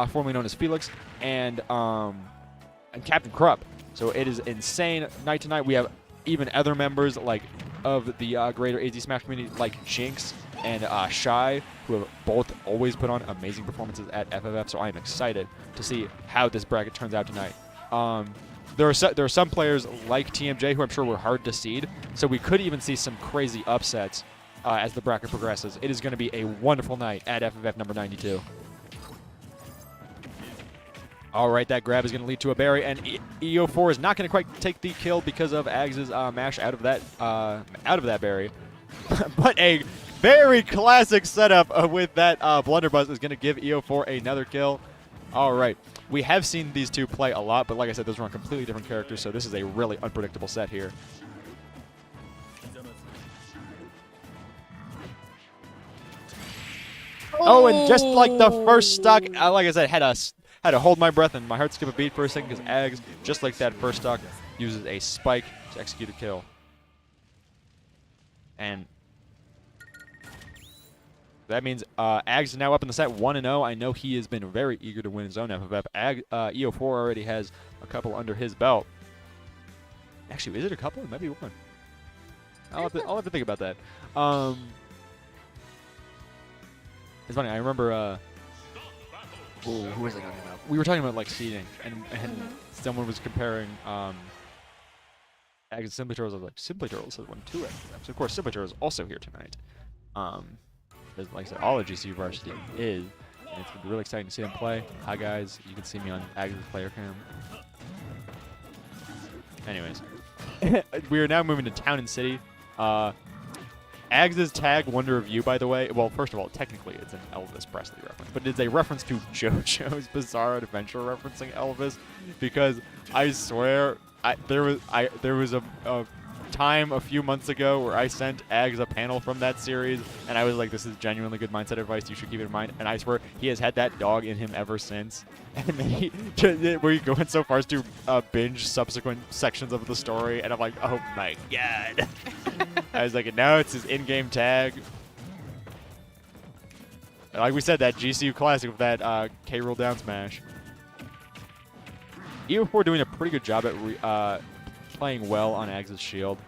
Speaker 1: formerly known as Felix, and Captain Krupp. So it is insane night to night. We have even other members like of the greater AZ Smash community like Jinx and Shy, who have both always put on amazing performances at FFF. So I am excited to see how this bracket turns out tonight. There are some players like TMJ who I'm sure were hard to seed, so we could even see some crazy upsets as the bracket progresses. It is going to be a wonderful night at FFF number 92. All right, that grab is going to lead to a berry, and EO4 is not going to quite take the kill because of Ags' mash out of that berry. But a very classic setup with that blunderbuss is going to give EO4 another kill. All right. We have seen these two play a lot, but like I said, those are on completely different characters, so this is a really unpredictable set here. Oh, and just like the first stock, like I said, had to hold my breath and my heart skip a beat for a second because Ags, just like that first stock, uses a spike to execute a kill. And that means Ags is now up in the set 1-0. I know he has been very eager to win his own FFF. EO4 already has a couple under his belt. Actually, is it a couple? It might be one. I'll have to think about that. It's funny. I remember. Who was I talking about? We were talking about like seeding, and someone was comparing Ags and Simply Turtles. I was like, Simply Turtles has won 2 FFFs. So of course, Simply Turtles is also here tonight. Because like I said, all of GCU Varsity is, and it's going to be really exciting to see them play. Hi guys, you can see me on Ags' player cam. Anyways, we are now moving to Town and City. Ags' tag, Wonder of You, by the way. Well, first of all, technically it's an Elvis Presley reference, but it's a reference to JoJo's Bizarre Adventure referencing Elvis, because I swear there was a time a few months ago where I sent Ags a panel from that series, and I was like, this is genuinely good mindset advice, you should keep it in mind. And I swear he has had that dog in him ever since. And then where you go in so far as to binge subsequent sections of the story, and I'm like, oh my god. I was like, now it's his in-game tag. And like we said, that GCU classic with that K-Roll down smash. EO4 doing a pretty good job at playing well on Ags' shield.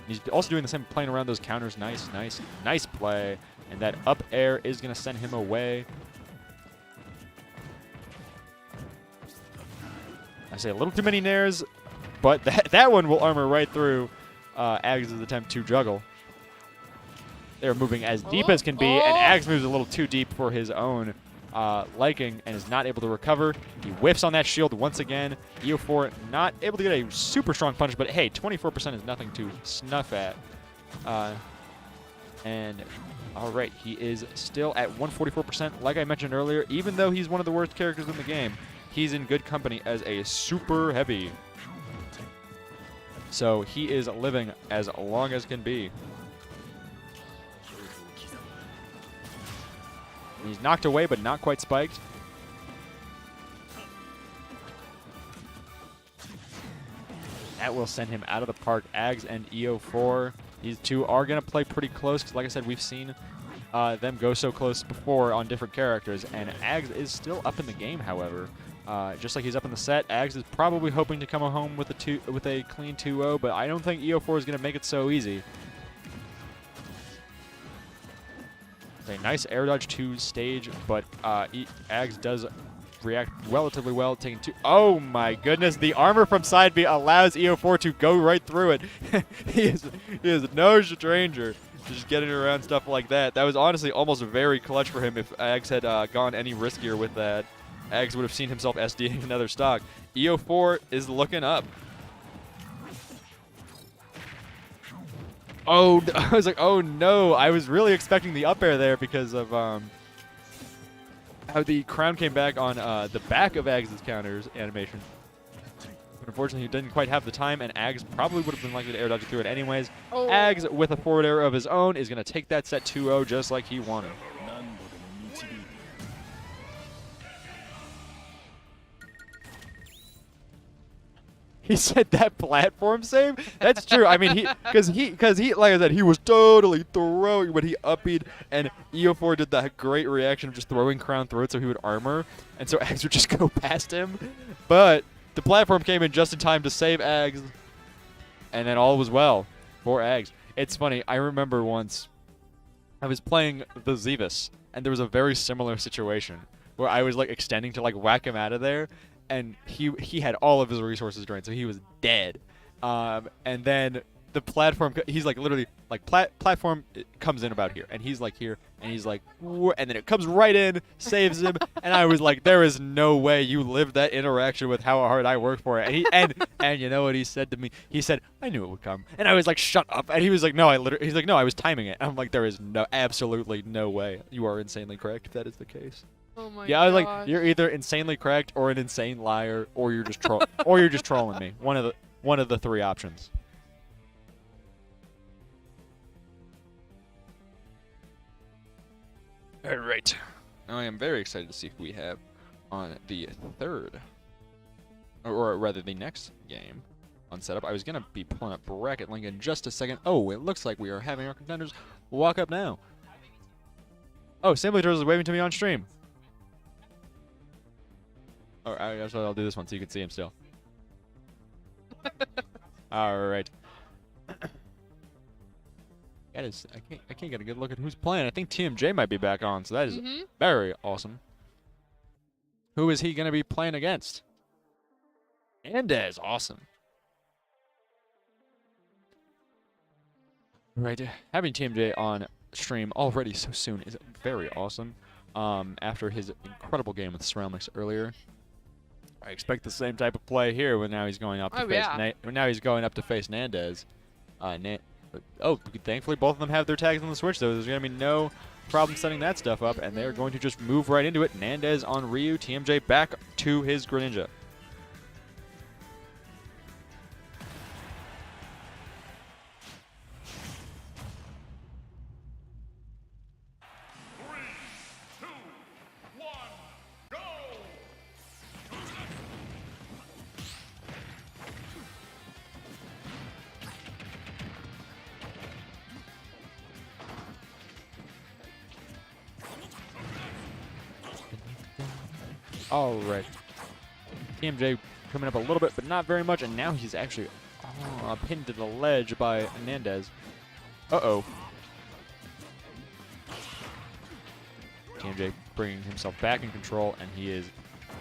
Speaker 1: He's also doing the same, playing around those counters. Nice play. And that up air is going to send him away. I say a little too many nairs, but that one will armor right through Ags' attempt to juggle. They're moving as deep as can be, and Ags moves a little too deep for his own liking and is not able to recover. He whiffs on that shield once again. EO4 not able to get a super strong punch, but hey, 24% is nothing to snuff at. And all right, he is still at 144%. Like I mentioned earlier, even though he's one of the worst characters in the game, he's in good company as a super heavy. So he is living as long as can be. He's knocked away, but not quite spiked. That will send him out of the park. Ags and EO4. These two are going to play pretty close, because like I said, we've seen them go so close before on different characters. And Ags is still up in the game, however. Just like he's up in the set, Ags is probably hoping to come home with a clean 2-0, but I don't think EO4 is going to make it so easy. A nice air dodge to stage, but Ags does react relatively well, taking 2. Oh my goodness, the armor from side B allows EO4 to go right through it. he is no stranger to just getting around stuff like that. That was honestly almost very clutch for him. If Ags had gone any riskier with that, Ags would have seen himself SDing another stock. EO4 is looking up. Oh, I was like, oh no. I was really expecting the up air there because of how the crown came back on the back of Ags' counters animation. But unfortunately, he didn't quite have the time, and Ags probably would have been likely to air dodge through it anyways. Oh. Ags, with a forward air of his own, is going to take that set 2-0 just like he wanted. he said that platform save. That's true. I mean, because he, like I said, he was totally throwing, but he upbeat, and EO4 did that great reaction of just throwing Crown Throat so he would armor, and so Ags would just go past him. But the platform came in just in time to save Ags, and then all was well for Ags. It's funny. I remember once I was playing the Xevis, and there was a very similar situation where I was like extending to like whack him out of there, and he had all of his resources drained, so he was dead. And then the platform, he's like literally like platform comes in about here, and he's like here, and he's like, and then it comes right in, saves him, and I was like, there is no way you lived that interaction with how hard I worked for it. And and you know what he said to me? He said, I knew it would come, and I was like, shut up. And he was like, no, he's like, no, I was timing it. I'm like, there is absolutely no way. You are insanely correct if that is the case.
Speaker 2: Oh my
Speaker 1: yeah, I was like,
Speaker 2: gosh.
Speaker 1: you're either insanely correct or an insane liar, or you're just or you're just trolling me. One of the three options. All right. I am very excited to see who we have on the third, or rather the next game on setup. I was gonna be pulling up bracket link in just a second. Oh, it looks like we are having our contenders walk up now. Oh, Simply Turtles is waving to me on stream. Oh, I guess I'll do this one so you can see him still. All right. I can't get a good look at who's playing. I think TMJ might be back on, so that is very awesome. Who is he going to be playing against? Andez, awesome. Right, having TMJ on stream already so soon is very awesome. After his incredible game with Ceramics earlier, I expect the same type of play here when now he's going up to now he's going up to face Nandez. Oh, thankfully both of them have their tags on the Switch, though. There's going to be no problem setting that stuff up, and they're going to just move right into it. Nandez on Ryu, TMJ back to his Greninja. All right. TMJ coming up a little bit, but not very much, and now he's actually pinned to the ledge by Nandez. Uh-oh. TMJ bringing himself back in control, and he is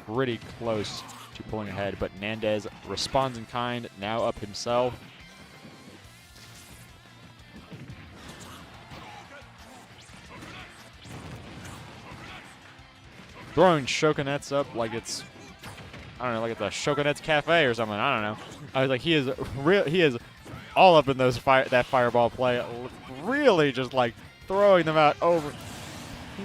Speaker 1: pretty close to pulling ahead, but Nandez responds in kind, now up himself. Throwing Shokunets up like it's, I don't know, like it's a Shokunets cafe or something. I don't know. I was like, he is all up in those that fireball play, really just like throwing them out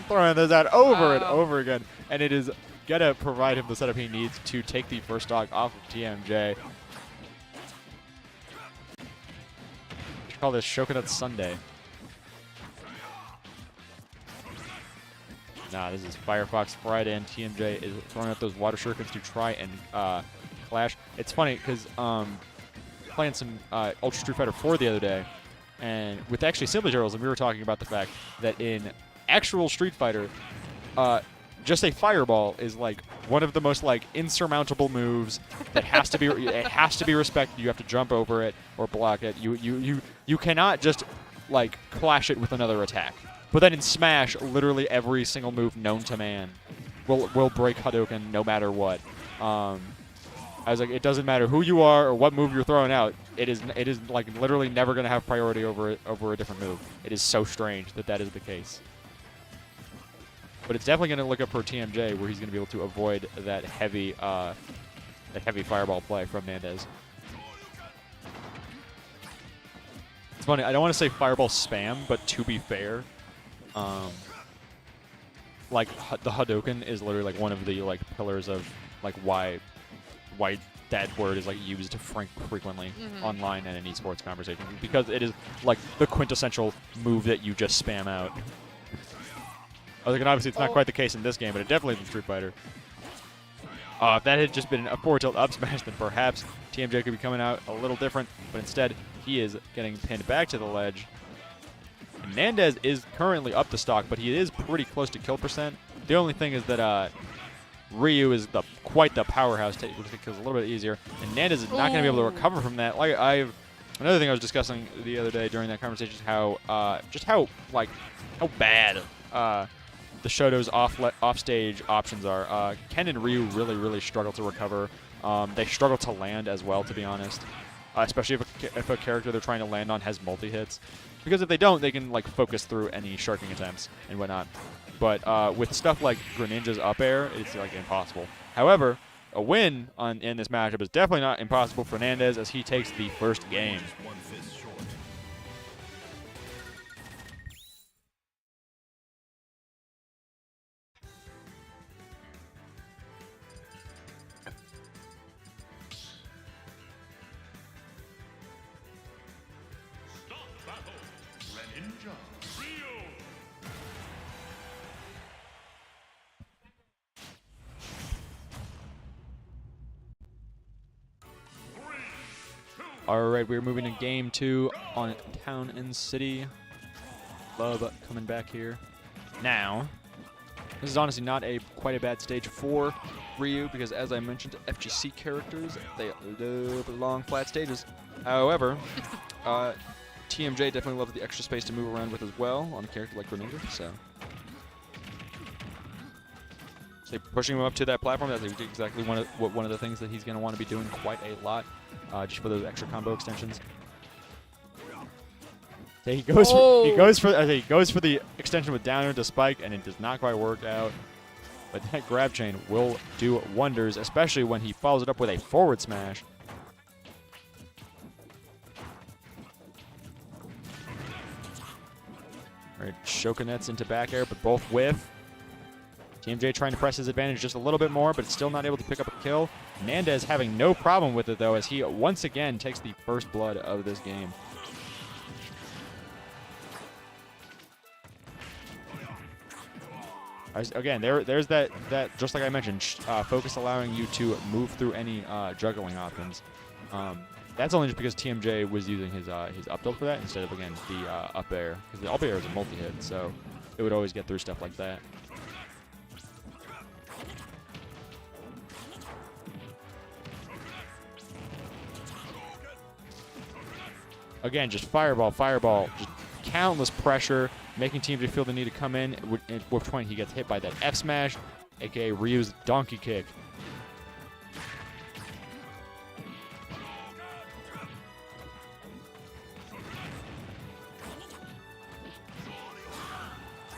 Speaker 1: throwing those out over and over again, and it is gonna provide him the setup he needs to take the first stock off of TMJ. We should call this Shokunet Sunday. Nah, this is Firefox Friday, and TMJ is throwing out those water shurikens to try and clash. It's funny because playing some Ultra Street Fighter 4 the other day, and with actually Simply Turtles, and we were talking about the fact that in actual Street Fighter, just a fireball is like one of the most like insurmountable moves that has to be it has to be respected. You have to jump over it or block it. You cannot just like clash it with another attack. But then in Smash, literally every single move known to man will break Hadouken no matter what. I was like, it doesn't matter who you are or what move you're throwing out. It is like literally never going to have priority over a different move. It is so strange that is the case. But it's definitely going to look up for TMJ, where he's going to be able to avoid that heavy fireball play from Nandez. It's funny. I don't want to say fireball spam, but to be fair, like the Hadouken is literally like one of the like pillars of like why that word is like used frequently online and in esports conversation, because it is like the quintessential move that you just spam out. I was like, and obviously it's not quite the case in this game, but it definitely is in Street Fighter. If that had just been a forward tilt up smash, then perhaps TMJ could be coming out a little different, but instead he is getting pinned back to the ledge. Hernandez is currently up the stock, but he is pretty close to kill percent. The only thing is that Ryu is quite the powerhouse, which makes it a little bit easier. And Hernandez is not going to be able to recover from that. Another thing I was discussing the other day during that conversation is how bad the Shoto's off-stage options are. Ken and Ryu really struggle to recover. They struggle to land as well, to be honest. Especially if a character they're trying to land on has multi-hits. Because if they don't, they can focus through any sharking attempts and whatnot. But with stuff like Greninja's up air, it's impossible. However, a win in this matchup is definitely not impossible for Hernandez as he takes the first game. All right, we're moving to game 2 on Town and City. Love coming back here. Now, this is honestly not quite a bad stage for Ryu because, as I mentioned, FGC characters, they love long, flat stages. However, TMJ definitely loves the extra space to move around with as well on a character like Greninja, so pushing him up to that platform, that's exactly one of the things that he's going to want to be doing quite a lot, just for those extra combo extensions. So he goes for the extension with downer to spike, and it does not quite work out. But that grab chain will do wonders, especially when he follows it up with a forward smash. All right, Shokunets into back air, but both whiff. TMJ trying to press his advantage just a little bit more, but still not able to pick up a kill. Hernandez having no problem with it, though, as he once again takes the first blood of this game. Again, there's that just like I mentioned, focus allowing you to move through any juggling options. That's only just because TMJ was using his up tilt for that instead of, again, the up air. Because the up air is a multi-hit, so it would always get through stuff like that. Again, just fireball, just countless pressure, making TMJ feel the need to come in, at which point he gets hit by that F smash, aka Ryu's donkey kick.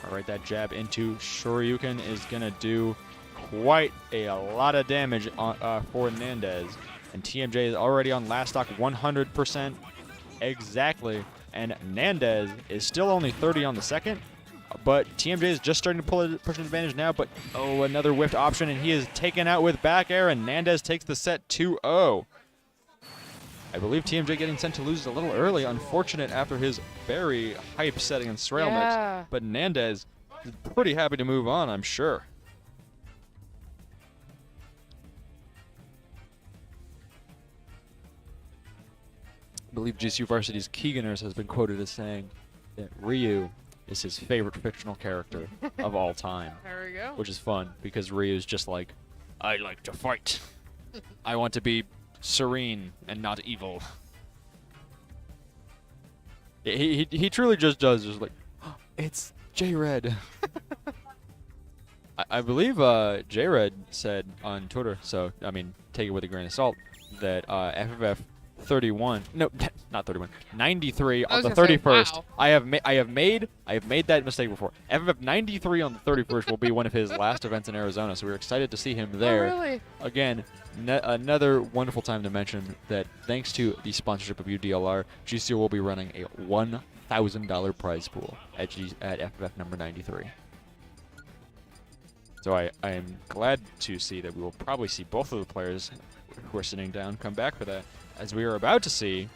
Speaker 1: All right, that jab into Shoryuken is going to do quite a lot of damage for Hernandez. And TMJ is already on last stock 100%. Exactly. And Hernandez is still only 30 on the second. But TMJ is just starting to push an advantage now. But, oh, another whiffed option. And he is taken out with back air. And Hernandez takes the set 2-0. I believe TMJ getting sent to lose a little early. Unfortunate after his very hype set against Srail
Speaker 2: Yeah.
Speaker 1: Mix. But Hernandez is pretty happy to move on, I'm sure. I believe GCU Varsity's Keeganers has been quoted as saying that Ryu is his favorite fictional character of all time.
Speaker 2: There we go.
Speaker 1: Which is fun, because Ryu's just like, I like to fight. I want to be serene and not evil. He truly just does, just like, oh, it's J-Red. I believe J-Red said on Twitter, so, I mean, take it with a grain of salt, that FFF 31, no, not 31, 93 on the 31st.
Speaker 2: Wow.
Speaker 1: I have made that mistake before. FFF 93 on the 31st will be one of his last events in Arizona, so we're excited to see him there.
Speaker 2: Oh, really?
Speaker 1: Again, another wonderful time to mention that thanks to the sponsorship of UDLR, GCU will be running a $1,000 prize pool at FFF number 93. So I am glad to see that we will probably see both of the players who are sitting down come back for that, as we are about to see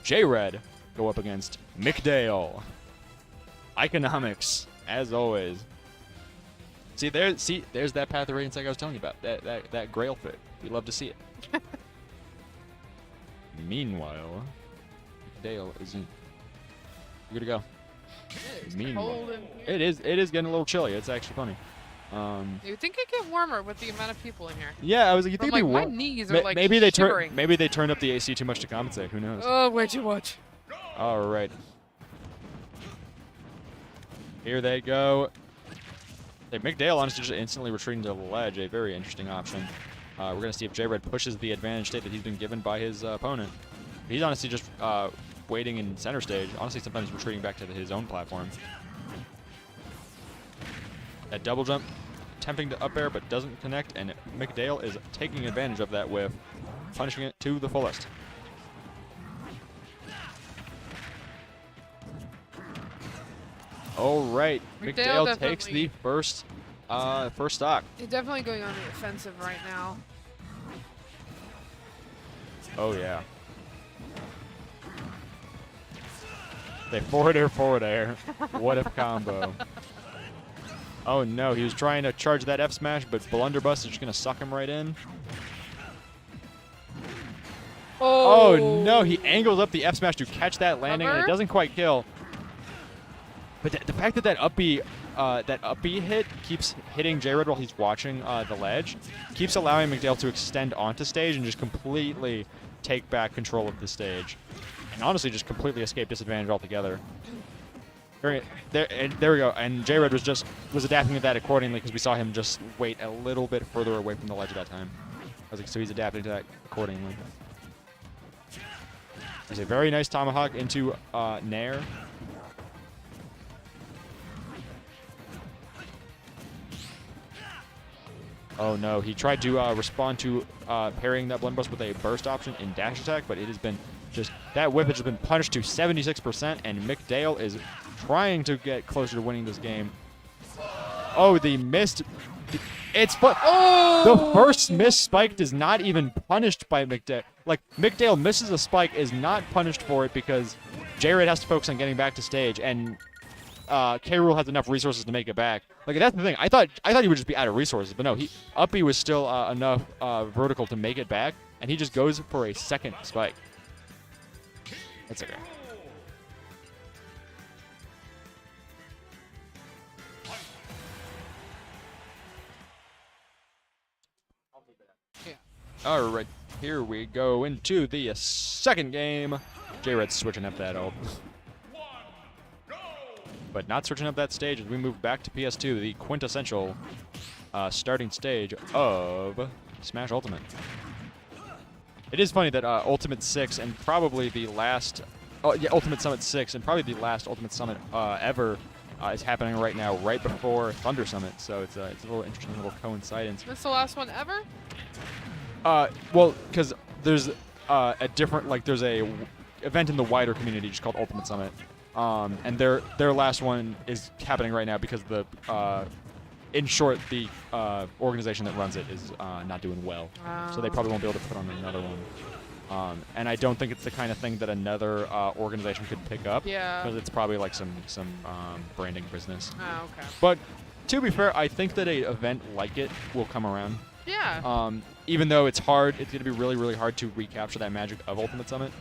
Speaker 1: J-Red go up against McDale. Economics, as always. There's that path of radiance like I was telling you about. That Grail fit. We love to see it. Meanwhile, Dale isn't. You're good to go.
Speaker 2: It's
Speaker 1: Meanwhile,
Speaker 2: cold in here.
Speaker 1: it is getting a little chilly. It's actually funny.
Speaker 2: You'd think it'd get warmer with the amount of people in here.
Speaker 1: Yeah, I was like, you
Speaker 2: I'm
Speaker 1: think it'd
Speaker 2: like,
Speaker 1: be
Speaker 2: my knees are like
Speaker 1: maybe they
Speaker 2: shivering.
Speaker 1: maybe they turned up the AC too much to compensate. Who knows?
Speaker 2: Oh, way too much.
Speaker 1: All right. Here they go. Hey, McDale honestly just instantly retreating to the ledge. A very interesting option. We're going to see if J-Red pushes the advantage state that he's been given by his opponent. He's honestly just waiting in center stage. Honestly, sometimes retreating back to his own platform. That double jump, attempting to up air, but doesn't connect, and McDale is taking advantage of that with punishing it to the fullest. All right, McDale takes the first stock.
Speaker 2: He's definitely going on the offensive right now.
Speaker 1: Oh yeah. They forward air. What if combo? Oh no, he was trying to charge that F smash, but Blunderbuss is just gonna suck him right in. Oh no, he angles up the F smash to catch that landing, and it doesn't quite kill. But the fact that that up B hit keeps hitting J-Red while he's watching the ledge, keeps allowing McDale to extend onto stage and just completely take back control of the stage. And honestly, just completely escape disadvantage altogether. There we go. And J-Red was adapting to that accordingly because we saw him just wait a little bit further away from the ledge at that time. I was like, so he's adapting to that accordingly. There's a very nice tomahawk into Nair. Oh no, he tried to respond to parrying that Blunderbuss with a burst option in dash attack, but it has been just, that whip has been punished to 76%, and McDale is trying to get closer to winning this game. Oh, the missed, the first missed spike is not even punished by McDale. Like, McDale misses a spike, is not punished for it because J-Red has to focus on getting back to stage, and K-Rool has enough resources to make it back. Like, that's the thing. I thought he would just be out of resources, but no, up B was still enough vertical to make it back, and he just goes for a second spike. That's okay.
Speaker 2: Yeah.
Speaker 1: All right, here we go into the second game. J-Red's switching up that ult. But not switching up that stage as we move back to PS2, the quintessential starting stage of Smash Ultimate. It is funny that Ultimate 6 and probably the last, Ultimate Summit 6 and probably the last Ultimate Summit ever is happening right now, right before Thunder Summit. So it's a little interesting little coincidence.
Speaker 2: This the last one ever?
Speaker 1: Well, because there's a different, like, there's a event in the wider community just called Ultimate Summit. And their last one is happening right now because the, in short, the organization that runs it is not doing well. So they probably won't be able to put on another one. And I don't think it's the kind of thing that another organization could pick up.
Speaker 2: Yeah.
Speaker 1: Because it's probably like some branding business.
Speaker 2: Oh, okay.
Speaker 1: But to be fair, I think that an event like it will come around.
Speaker 2: Yeah.
Speaker 1: Even though it's hard, it's going to be really, really hard to recapture that magic of Ultimate Summit.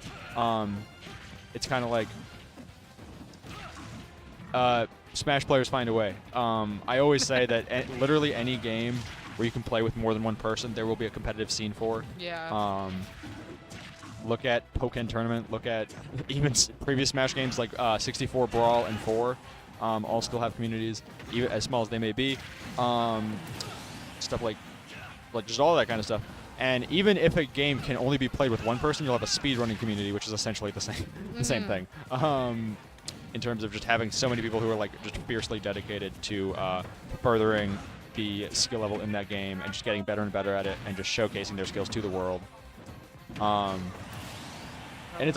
Speaker 1: It's kind of like Smash players find a way. I always say that literally any game where you can play with more than one person, there will be a competitive scene for.
Speaker 2: Yeah.
Speaker 1: Look at Pokken Tournament. Look at even previous Smash games like 64 Brawl and 4. All still have communities, even as small as they may be. Stuff like just all that kind of stuff. And even if a game can only be played with one person, you'll have a speedrunning community, which is essentially the same thing. In terms of just having so many people who are like just fiercely dedicated to furthering the skill level in that game and just getting better and better at it and just showcasing their skills to the world. And it's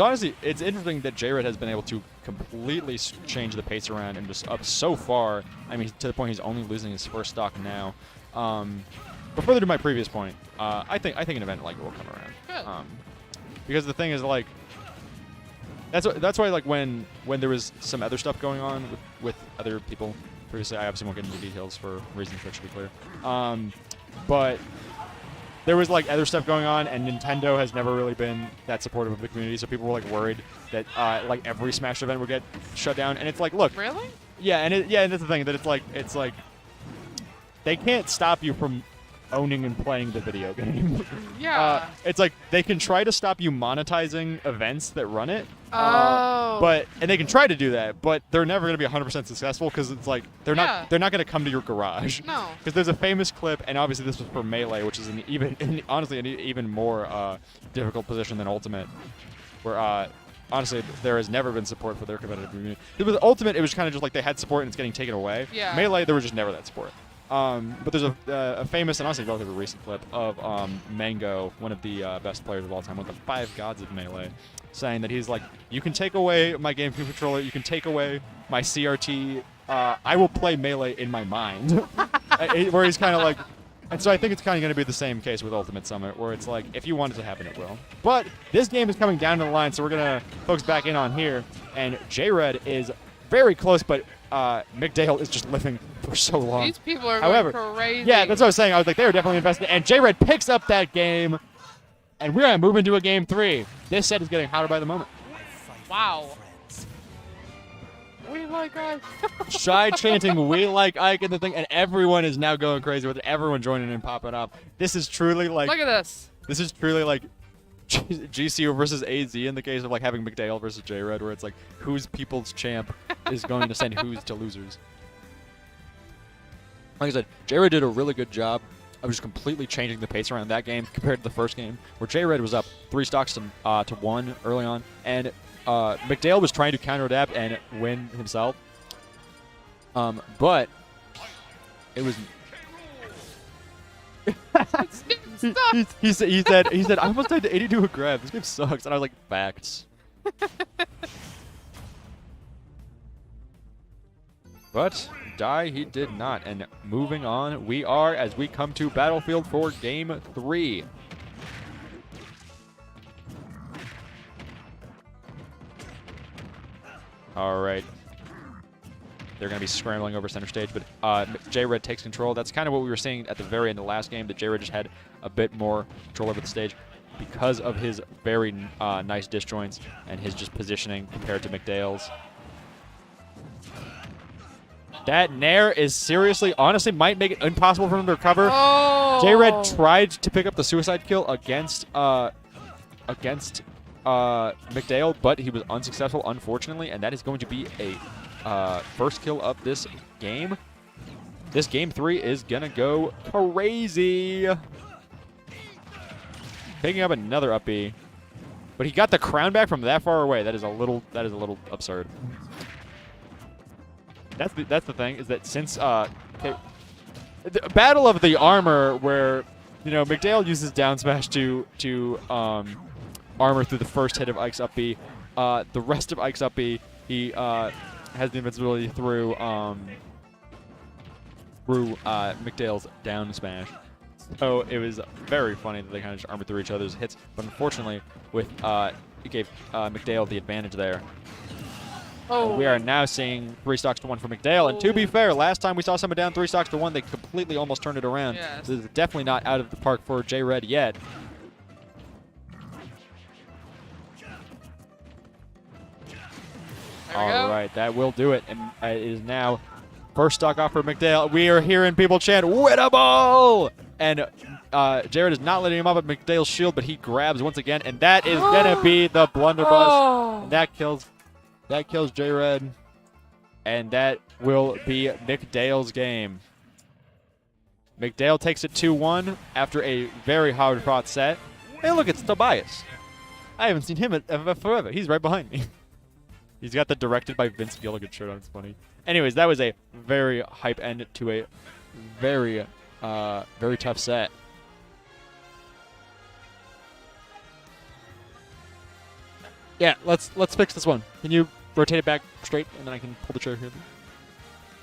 Speaker 1: interesting that J-Red has been able to completely change the pace around and just up so far. I mean, to the point he's only losing his first stock now. But further to my previous point, I think an event like it will come around.
Speaker 2: Good.
Speaker 1: Because the thing is, like, that's why, like, when there was some other stuff going on with other people previously, I obviously won't get into details for reasons that should be clear. But there was like other stuff going on, and Nintendo has never really been that supportive of the community. So people were like worried that like every Smash event would get shut down. And it's like, look,
Speaker 2: Really?
Speaker 1: yeah, and that's the thing that it's like they can't stop you from owning and playing the video game.
Speaker 2: Yeah.
Speaker 1: It's like they can try to stop you monetizing events that run it.
Speaker 2: Oh.
Speaker 1: And they can try to do that, but they're never going to be 100% successful because it's like they're
Speaker 2: Yeah.
Speaker 1: not going to come to your garage.
Speaker 2: No.
Speaker 1: Because there's a famous clip, and obviously this was for Melee, which is honestly an even more difficult position than Ultimate, where honestly there has never been support for their competitive community. With Ultimate, it was kind of just like they had support and it's getting taken away.
Speaker 2: Yeah.
Speaker 1: Melee, there was just never that support. But there's a famous and honestly relatively recent clip of Mango, one of the best players of all time, one of the 5 gods of Melee, saying that he's like, you can take away my GameCube controller, you can take away my CRT, I will play Melee in my mind. Where he's kind of like, and so I think it's kind of going to be the same case with Ultimate Summit, where it's like, if you want it to happen, it will. But this game is coming down to the line, so we're going to focus back in on here, and J-Red is very close, but McDale is just living for so long.
Speaker 2: These people are
Speaker 1: However,
Speaker 2: going crazy.
Speaker 1: yeah, that's what I was saying. I was like, they were definitely invested. And J-Red picks up that game, and we're going to move into a game 3. This set is getting hotter by the moment.
Speaker 2: Wow. We like Ike.
Speaker 1: Shy chanting, we like Ike and the thing, and everyone is now going crazy with it. Everyone joining and popping up. This is truly like...
Speaker 2: Look at this.
Speaker 1: This is truly like GCU versus AZ in the case of like having McDale versus J-Red, where it's like, whose people's champ is going to send who's to losers. Like I said, J-Red did a really good job of just completely changing the pace around that game compared to the first game, where J-Red was up 3 stocks to 1 early on, and McDale was trying to counter-adapt and win himself. But it was... he said, I almost died to 82 a grab. This game sucks. And I was like, facts. But die he did not. And moving on, we are as we come to Battlefield for Game 3. All right. They're going to be scrambling over center stage, but J-Red takes control. That's kind of what we were seeing at the very end of the last game, that J-Red just had a bit more control over the stage because of his very nice disjoints and his just positioning compared to McDale's. That Nair is seriously, honestly, might make it impossible for him to recover.
Speaker 2: Oh.
Speaker 1: J-Red tried to pick up the suicide kill against McDale, but he was unsuccessful, unfortunately, and that is going to be a first kill of this game. This game 3 is gonna go crazy. Picking up another up B, but he got the crown back from that far away. That is a little absurd. That's the thing, is that since the Battle of the Armor, where McDale uses down smash to armor through the first hit of Ike's up B, the rest of Ike's up B he has the invincibility through McDale's down smash. So it was very funny that they kind of just armored through each other's hits, but unfortunately, it gave McDale the advantage there.
Speaker 2: Oh.
Speaker 1: We are now seeing 3 stocks to 1 for McDale, and to be fair, last time we saw someone down 3 stocks to 1, they completely almost turned it around.
Speaker 2: Yes.
Speaker 1: So this is definitely not out of the park for J-Red yet. All right, that will do it. And it is now first stock off for McDale. We are hearing people chant, winnable! And Jared is not letting him off at McDale's shield, but he grabs once again, and that is going to be the blunderbuss.
Speaker 2: Oh.
Speaker 1: And that kills J-Red, and that will be McDale's game. McDale takes it 2-1 after a very hard-fought set. Hey, look, it's Tobias. I haven't seen him forever. He's right behind me. He's got the directed by Vince Gilligan shirt on. It's funny. Anyways, that was a very hype end to a very, very tough set. Yeah, let's fix this one. Can you rotate it back straight, and then I can pull the chair here?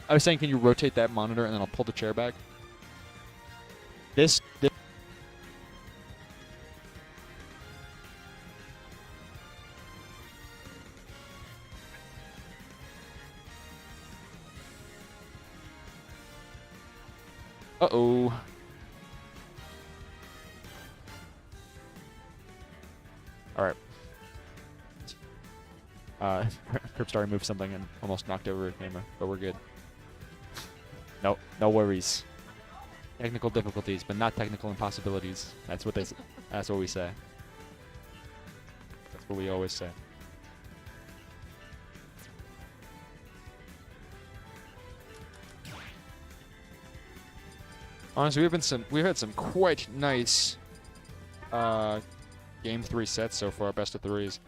Speaker 1: I was saying, can you rotate that monitor, and then I'll pull the chair back? This Uh-oh. All right. Cryptstar moved something and almost knocked over a camera, but we're good. No worries. Technical difficulties, but not technical impossibilities. That's what that's what we say. That's what we always say. Honestly, we've had some quite nice game 3 sets so far, best of 3s.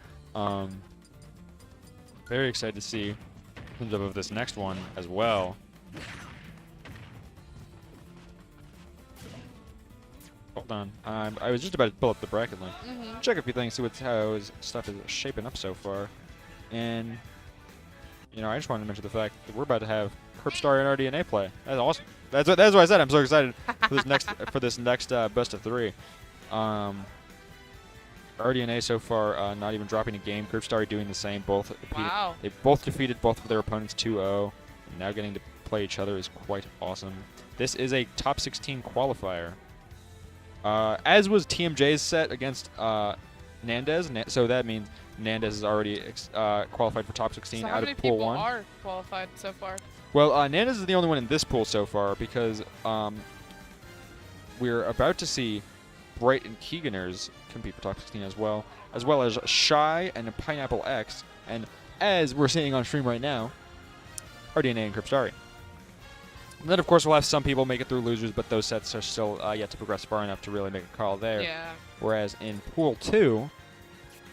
Speaker 1: Very excited to see in terms of this next one as well. Hold on. I was just about to pull up the bracket link. Check a few things, see how his stuff is shaping up so far. And, you know, I just wanted to mention the fact that we're about to have Rockstar and RDNA play. That's awesome. That's what I said. I'm so excited for this next best of 3. RDNA so far not even dropping a game. Rockstar doing the same. They both defeated both of their opponents 2-0. And now getting to play each other is quite awesome. This is a top 16 qualifier. As was TMJ's set against Nandez, so that means Nandez is already qualified for top 16
Speaker 2: so
Speaker 1: out of pool 1.
Speaker 2: How many people are qualified so far?
Speaker 1: Well, Nandez is the only one in this pool so far because we're about to see Bright and Keeganers compete for top 16 as well as Shy and Pineapple X, and as we're seeing on stream right now, RDNA and Cryptari. And then, of course, we'll have some people make it through losers, but those sets are still yet to progress far enough to really make a call there.
Speaker 2: Yeah.
Speaker 1: Whereas in Pool 2,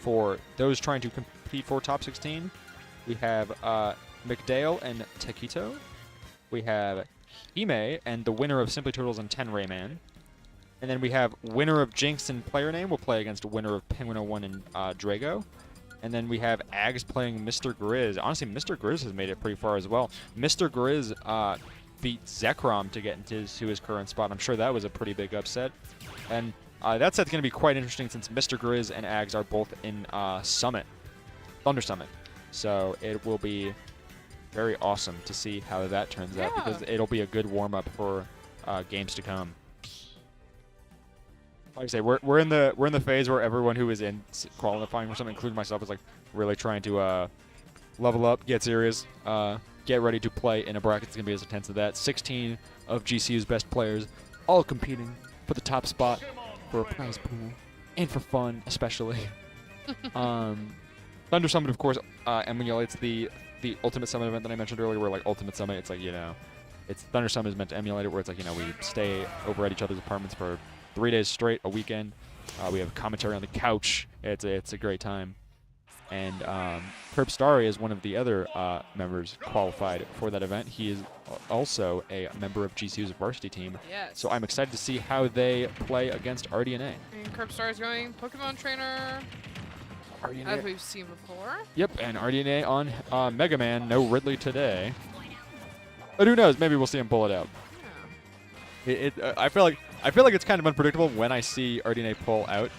Speaker 1: for those trying to compete for top 16, we have McDale and Taquito. We have Hime and the winner of Simply Turtles and 10 Rayman. And then we have winner of Jinx and Player Name will play against winner of Penguin 01 and Drago. And then we have Ags playing Mr. Grizz. Honestly, Mr. Grizz has made it pretty far as well. Mr. Grizz beat Zekrom to get into his current spot. I'm sure that was a pretty big upset. And that set's going to be quite interesting since Mr. Grizz and Ags are both in Summit, Thunder Summit. So it will be very awesome to see how that turns out because it'll be a good warm-up for games to come. Like I say, we're in the phase where everyone who is in qualifying for something, including myself, is like really trying to level up, get serious, get ready to play in a bracket that's gonna be as intense as that. 16 of GCU's best players, all competing for the top spot for a prize pool and for fun, especially. Thunder Summit, of course, emulates the Ultimate Summit event that I mentioned earlier, where like Ultimate Summit, it's like, you know, it's Thunder Summit is meant to emulate it, where it's like, you know, we stay over at each other's apartments for 3 days straight, a weekend. We have commentary on the couch. It's a great time. And Cryptari is one of the other members qualified for that event. He is also a member of GCU's varsity team.
Speaker 2: Yes.
Speaker 1: So I'm excited to see how they play against RDNA.
Speaker 2: And Cryptstar is going Pokemon Trainer,
Speaker 1: RDNA.
Speaker 2: as we've seen before.
Speaker 1: Yep, and RDNA on Mega Man. No Ridley today. But who knows? Maybe we'll see him pull it out.
Speaker 2: Yeah.
Speaker 1: I feel like it's kind of unpredictable when I see RDNA pull out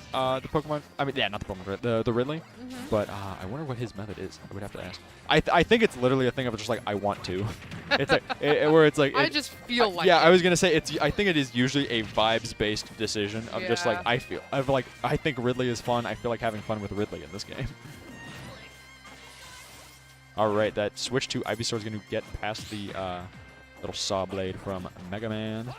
Speaker 1: the Pokemon. I mean, yeah, not the Pokemon, the Ridley. But I wonder what his method is. I would have to ask. I think it's literally a thing of just like I want to. It's like where it's like
Speaker 2: I just feel like.
Speaker 1: Yeah,
Speaker 2: it.
Speaker 1: I was gonna say I think it is usually a vibes-based decision of just like I think Ridley is fun. I feel like having fun with Ridley in this game. All right, that switch to Ivysaur is going to get past the little saw blade from Mega Man.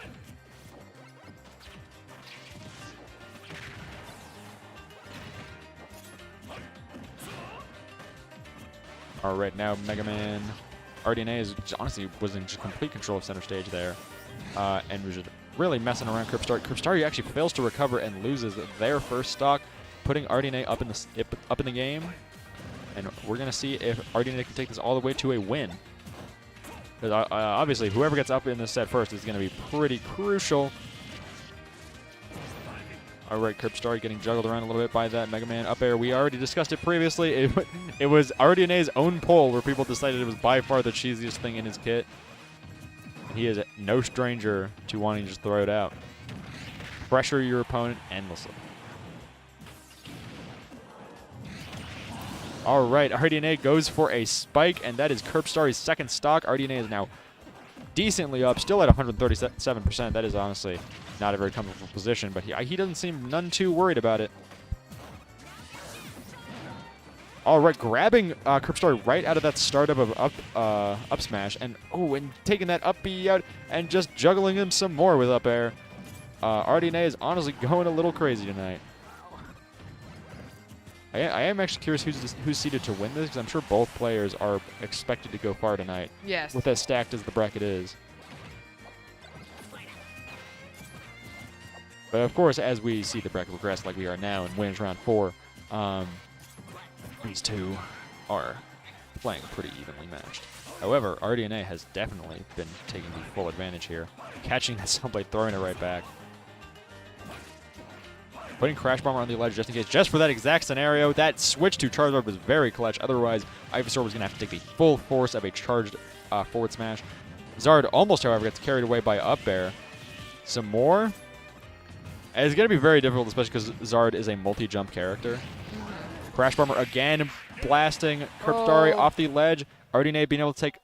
Speaker 1: All right, now Mega Man. RDNA is honestly was in just complete control of center stage there, and was just really messing around Cryptari. Cryptari actually fails to recover and loses their first stock, putting RDNA up in the game. And we're going to see if RDNA can take this all the way to a win. Because obviously, whoever gets up in this set first is going to be pretty crucial. All right, Cryptari getting juggled around a little bit by that Mega Man up air. We already discussed it previously. It was RDNA's own poll where people decided it was by far the cheesiest thing in his kit. He is no stranger to wanting to just throw it out. Pressure your opponent endlessly. All right, RDNA goes for a spike, and that is Cryptari's second stock. RDNA is now decently up, still at 137%. That is honestly not a very comfortable position, but he doesn't seem none too worried about it. All right, grabbing Curb Story right out of that startup of up smash, and taking that up B out and just juggling him some more with up air. RDNA is honestly going a little crazy tonight. I am actually curious who's seeded to win this, because I'm sure both players are expected to go far tonight.
Speaker 2: Yes.
Speaker 1: With as stacked as the bracket is. But of course, as we see the bracket progress like we are now and wins round 4, these two are playing pretty evenly matched. However, RDNA has definitely been taking the full advantage here, catching that soundblade, throwing it right back. Putting Crash Bomber on the ledge just in case, just for that exact scenario. That switch to Charizard was very clutch. Otherwise, Ivysaur was going to have to take the full force of a charged forward smash. Zard almost, however, gets carried away by up air. Some more. And it's going to be very difficult, especially because Zard is a multi-jump character. Crash Bomber again blasting Kerpstari off the ledge. RDNA being able to take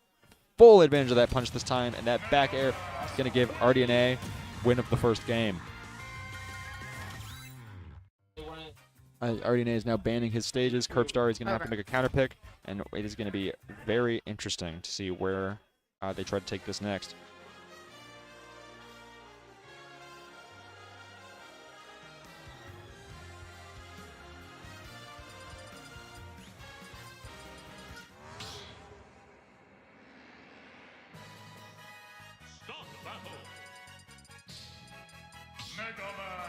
Speaker 1: full advantage of that punch this time, and that back air is going to give RDNA win of the first game. RDNA is now banning his stages. Kerpstari is going to have to make a counter pick, and it is going to be very interesting to see where they try to take this next.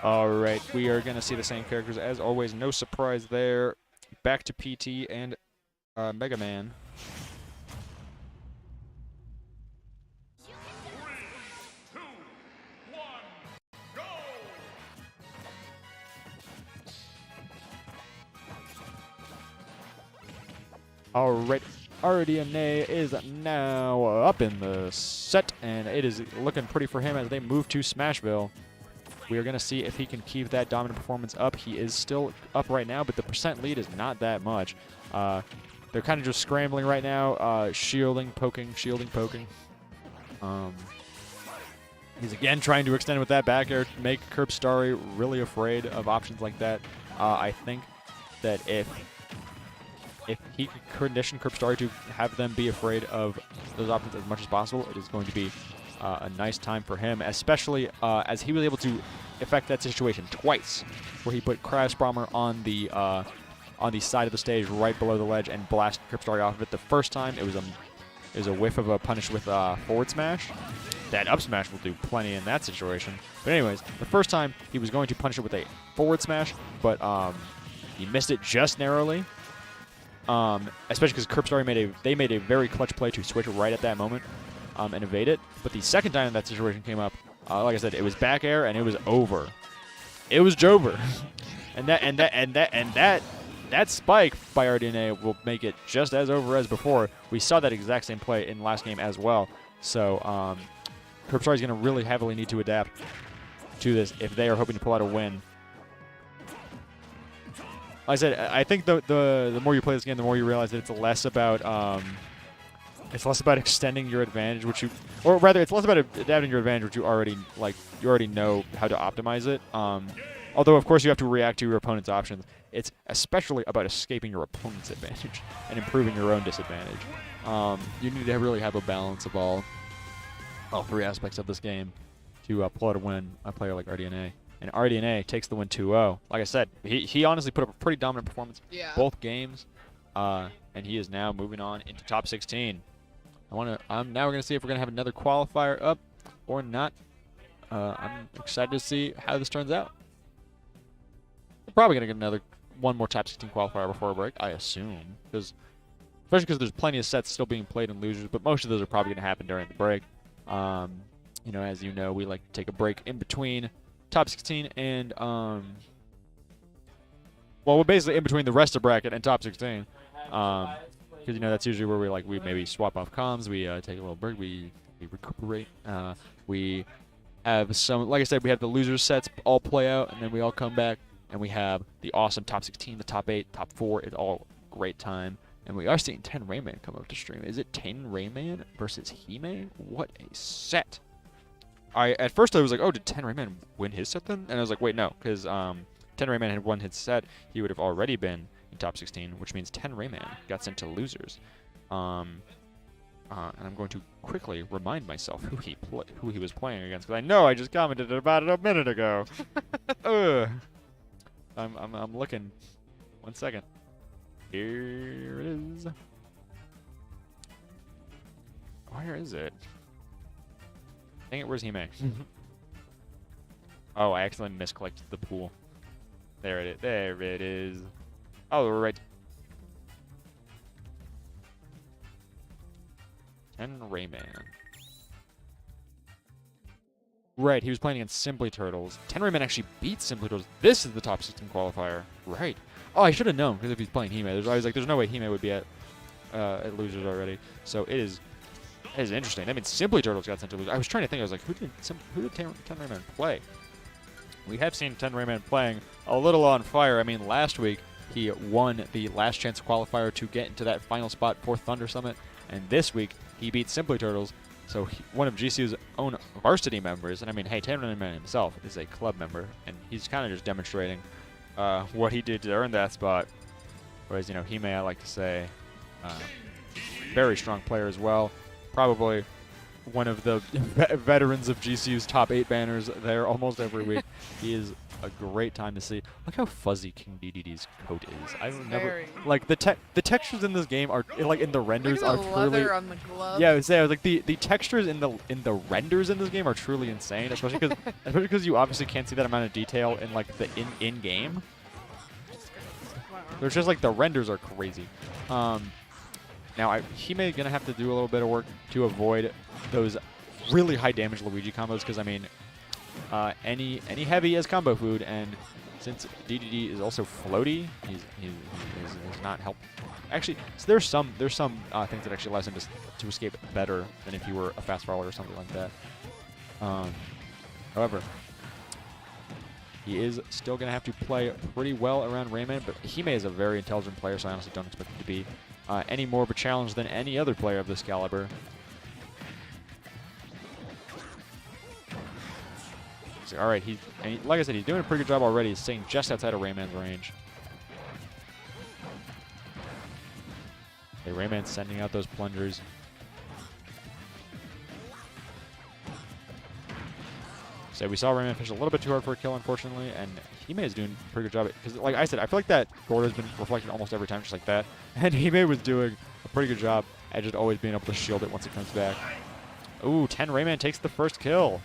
Speaker 1: All right, we are going to see the same characters as always. No surprise there. Back to PT and Mega Man.
Speaker 3: Three, two, one, go!
Speaker 1: All right, RDNA is now up in the set, and it is looking pretty for him as they move to Smashville. We are going to see if he can keep that dominant performance up. He is still up right now, but the percent lead is not that much. They're kind of just scrambling right now, shielding, poking. He's again trying to extend with that back air, make Kerpstari really afraid of options like that. I think that if he could condition Kerpstari to have them be afraid of those options as much as possible, it is going to be a nice time for him, especially as he was able to affect that situation twice, where he put Crash Bomber on the side of the stage right below the ledge and blasted Kerpstari off of it. The first time it was a whiff of a punish with forward smash. That up smash will do plenty in that situation. But anyways, the first time he was going to punish it with a forward smash, but he missed it just narrowly. Especially because Kerpstari made a very clutch play to switch right at that moment. And evade it. But the second time that situation came up, like I said, it was back air and it was over. It was Jover. and that spike by RDNA will make it just as over as before. We saw that exact same play in last game as well. So Kerpstari is going to really heavily need to adapt to this if they are hoping to pull out a win. Like I said, I think the more you play this game, the more you realize that it's less about extending your advantage, or rather, it's less about adapting your advantage, which you already know how to optimize it. Although, of course, you have to react to your opponent's options. It's especially about escaping your opponent's advantage and improving your own disadvantage. You need to really have a balance of all three aspects of this game to pull out a win. A player like RDNA. And RDNA takes the win 2-0. Like I said, he honestly put up a pretty dominant performance both games, and he is now moving on into top 16. Now we're going to see if we're going to have another qualifier up or not. I'm excited to see how this turns out. We're probably going to get one more top 16 qualifier before a break, I assume, especially because there's plenty of sets still being played in losers, but most of those are probably going to happen during the break. As you know, we like to take a break in between top 16 and we're basically in between the rest of bracket and top 16. Because that's usually where we maybe swap off comms, we take a little break, we recuperate, we have some, like I said, we have the loser sets all play out, and then we all come back, and we have the awesome top 16, the top 8, top 4. It's all great time, and we are seeing 10 Rayman come up to stream. Is it 10 Rayman versus He-Man? What a set! At first I was like, oh, did 10 Rayman win his set then? And I was like, wait, no, because 10 Rayman had won his set, he would have already been in top 16, which means 10 Rayman got sent to losers. And I'm going to quickly remind myself who he was playing against, because I know I just commented about it a minute ago. Ugh. I'm looking. 1 second. Here it is. Where is it? Dang it, where's Hime? Oh, I accidentally misclicked the pool. There it is. There it is. Oh, we're right. 10 Rayman. Right, he was playing against Simply Turtles. 10 Rayman actually beat Simply Turtles. This is the top 16 qualifier. Right. Oh, I should have known, because if he's playing Hime, I was like, there's no way Hime would be at losers already. So it is interesting. That means Simply Turtles got sent to losers. I was trying to think, I was like, who did 10 Rayman play? We have seen 10 Rayman playing a little on fire. I mean, last week, he won the last chance qualifier to get into that final spot for Thunder Summit. And this week, he beat Simply Turtles. So one of GCU's own varsity members, and I mean, hey, 10 Rayman himself is a club member, and he's kind of just demonstrating what he did to earn that spot. Whereas, you know, Hime, I like to say, very strong player as well. Probably one of the veterans of GCU's top 8 banners there almost every week. He is a great time to see. Look how fuzzy King DDD's coat is. I remember, like, the textures in this game are, like, in the renders
Speaker 2: Look
Speaker 1: are
Speaker 2: at the
Speaker 1: truly.
Speaker 2: leather on the glove.
Speaker 1: Yeah, I was like the textures in the renders in this game are truly insane, especially because you obviously can't see that amount of detail in like the in game. There's just like the renders are crazy. Now Hime gonna have to do a little bit of work to avoid those really high damage Luigi combos, because I mean, any heavy is combo food, and since DDD is also floaty, he's not help. Actually, so there's some things that actually allows him to escape better than if you were a fast follower or something like that. However, he is still gonna have to play pretty well around Rayman, but Hime is a very intelligent player, so I honestly don't expect him to be any more of a challenge than any other player of this caliber. So, all right, like I said, he's doing a pretty good job already. He's staying just outside of Rayman's range. Okay, Rayman's sending out those plungers. So we saw Rayman fish a little bit too hard for a kill, unfortunately, and Hime is doing a pretty good job. Because, like I said, I feel like that Gordo's been reflected almost every time, just like that. And Hime was doing a pretty good job at just always being able to shield it once it comes back. Ooh, 10 Rayman takes the first kill.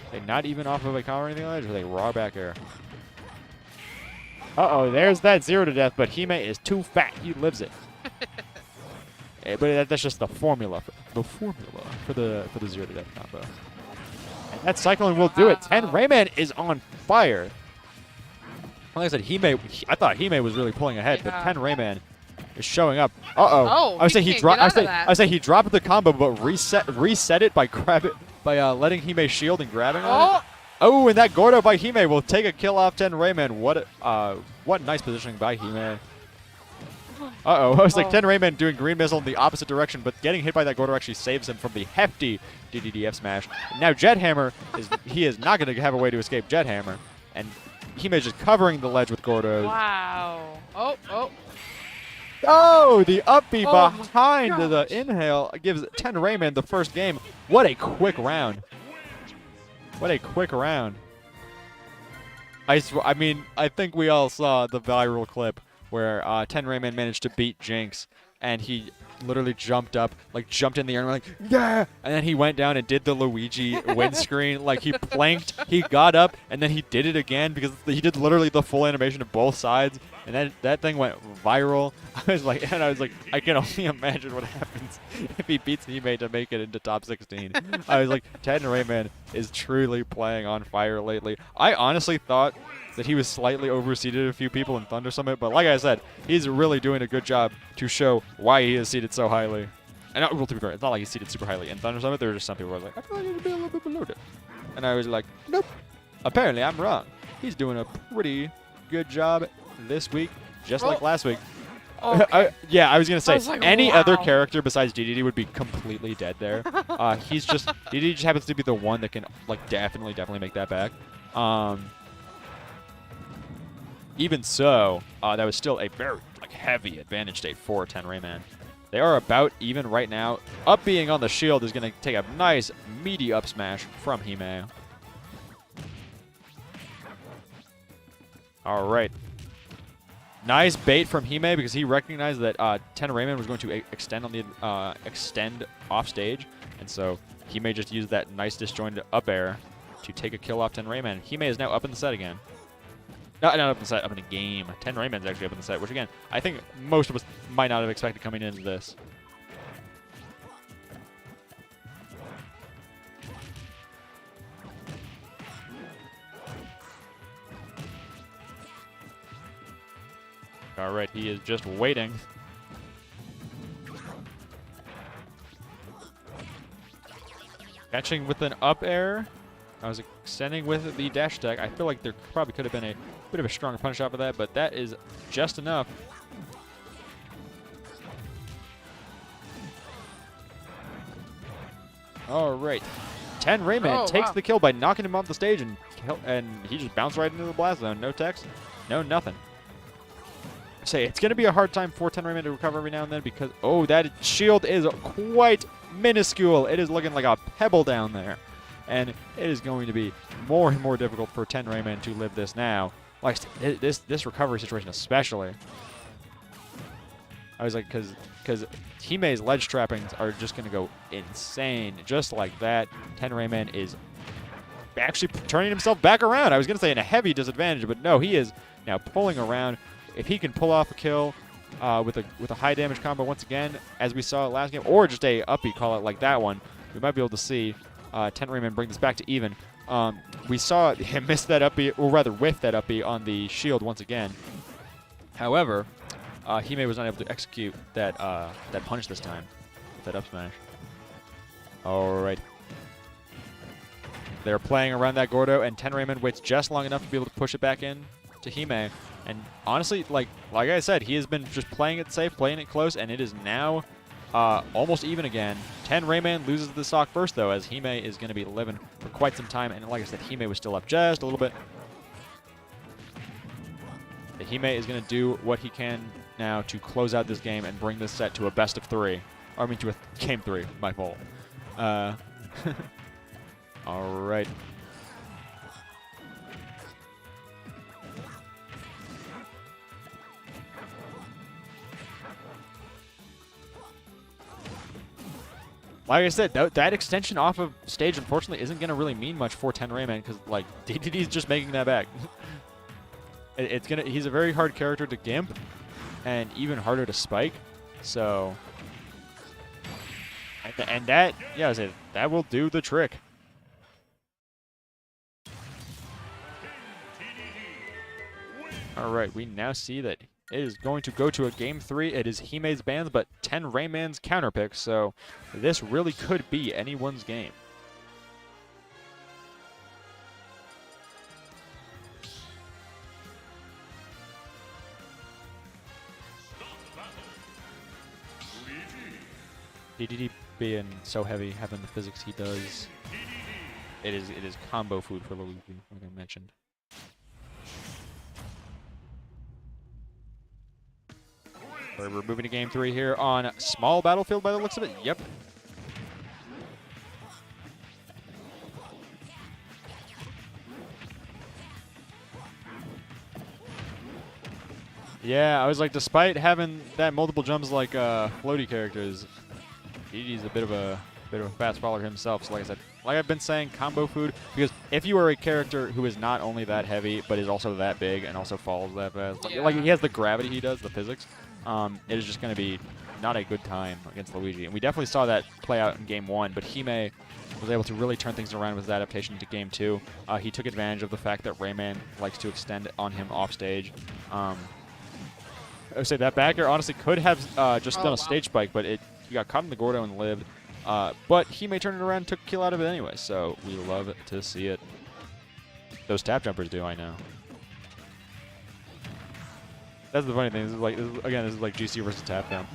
Speaker 1: Okay, not even off of a counter or anything like that, just a raw back air. Uh-oh, there's that 0 to death, but Hime is too fat. He lives it. But that's just the formula. The formula for the 0 to death combo. And that cycling will do it. 10 Rayman is on fire. Like I said, I thought Hime was really pulling ahead, but 10 Rayman is showing up. Uh-oh. I would say he dropped. I say he dropped the combo, but reset it by letting Hime shield and grabbing on it. Oh, and that Gordo by Hime will take a kill off 10 Rayman. What nice positioning by Hime. Uh-oh. I was like 10 Rayman doing green missile in the opposite direction, but getting hit by that Gordo actually saves him from the hefty DDDF smash. Now Jet Hammer is not going to have a way to escape Jet Hammer, and Hime is just covering the ledge with Gordos.
Speaker 2: Wow.
Speaker 1: Oh, the up B behind the inhale gives 10 Rayman the first game. What a quick round. What a quick round. I mean, I think we all saw the viral clip where 10 Rayman managed to beat Jinx, and he literally jumped in the air and went like, yeah! And then he went down and did the Luigi windscreen. Like, he planked, he got up, and then he did it again because he did literally the full animation of both sides, and that thing went viral. I was like, I can only imagine what happens if he beats Hime to make it into top 16. I was like, 10 Rayman is truly playing on fire lately. I honestly thought that he was slightly overseeded a few people in Thunder Summit, but like I said, he's really doing a good job to show why he is seeded so highly. And well, to be fair, it's not like he's seeded super highly in Thunder Summit. There were just some people who were like, I feel like he would be a little bit below it. And I was like, nope. Apparently, I'm wrong. He's doing a pretty good job this week, just like last week.
Speaker 2: Okay.
Speaker 1: Yeah, I was going to say,
Speaker 2: like,
Speaker 1: any
Speaker 2: wow.
Speaker 1: other character besides DDD would be completely dead there. DDD just happens to be the one that can, like, definitely make that back. even so, that was still a very heavy advantage state for 10 Rayman. They are about even right now. Up being on the shield is going to take a nice meaty up smash from Hime. All right. Nice bait from Hime because he recognized that 10 Rayman was going to extend on the extend off stage, and so Hime just used that nice disjointed up air to take a kill off 10 Rayman. Hime is now up in the set again. Not up in the set, up in the game. 10 Rayman's actually up in the set, which again, I think most of us might not have expected coming into this. All right, he is just waiting. Catching with an up air. I was extending with the dash attack. I feel like there probably could have been a bit of a stronger punish off of that, but that is just enough. All right. 10 Rayman takes the kill by knocking him off the stage, and he just bounced right into the blast zone. No text, no nothing. Say it's going to be a hard time for 10 Rayman to recover every now and then because, oh, that shield is quite minuscule. It is looking like a pebble down there. And it is going to be more and more difficult for 10 Rayman to live this now. Like this recovery situation especially. I was like, because Hime's ledge trappings are just going to go insane. Just like that, 10 Rayman is actually turning himself back around. I was going to say in a heavy disadvantage, but no, he is now pulling around. If he can pull off a kill with a high damage combo once again, as we saw last game, or just a uppy call it like that one, we might be able to see 10 Rayman bring this back to even. We saw him miss that uppy, or rather whiff that uppy on the shield once again. However, Hime was not able to execute that that punish this time with that up smash. All right. They're playing around that Gordo, and 10 Rayman waits just long enough to be able to push it back in to Hime. And honestly, like I said, he has been just playing it safe, playing it close, and it is now almost even again. 10 Rayman loses the stock first, though, as Hime is going to be living for quite some time. And like I said, Hime was still up just a little bit. Hime is going to do what he can now to close out this game and bring this set to a best of 3. Or, I mean, to a game 3, my fault. All right. Like I said, that extension off of stage, unfortunately, isn't going to really mean much for 10 Rayman because, like, DDD's just making that back. He's a very hard character to gimp and even harder to spike. So, and that, yeah, I said that will do the trick. All right, we now see that it is going to go to a game 3. It is Hime's bans, but 10 Rayman's counter pick. So this really could be anyone's game. DDD being so heavy, having the physics he does, it is combo food for Luigi, like I mentioned. We're moving to game 3 here on small battlefield by the looks of it. Yep. Yeah, I was like, despite having that multiple jumps like floaty characters, DD's a bit of a fast faller himself. So like I said, like I've been saying, combo food, because if you are a character who is not only that heavy but is also that big and also falls that fast, like he has the gravity he does, the physics. It is just going to be not a good time against Luigi. And we definitely saw that play out in Game 1, but Hime was able to really turn things around with his adaptation to Game 2. He took advantage of the fact that Rayman likes to extend on him off stage. I would say that back air honestly could have just done a stage spike, but he got caught in the Gordo and lived. But Hime turned it around and took a kill out of it anyway, so we love to see it. Those tap jumpers do, I know. That's the funny thing. This is like GC versus Tap Down.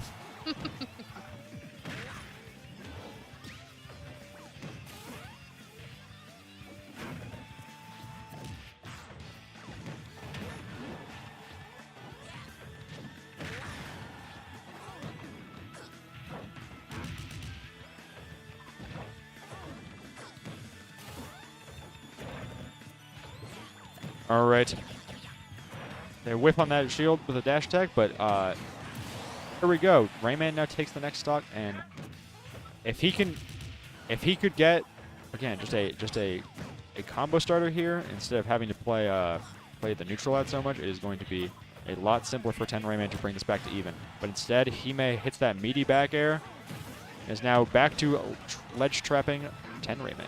Speaker 1: All right. They whiff on that shield with a dash attack, but here we go. Rayman now takes the next stock, and if he could get again just a combo starter here instead of having to play the neutral out so much, it is going to be a lot simpler for 10 Rayman to bring this back to even. But instead, Hime hits that meaty back air, and is now back to ledge trapping 10 Rayman.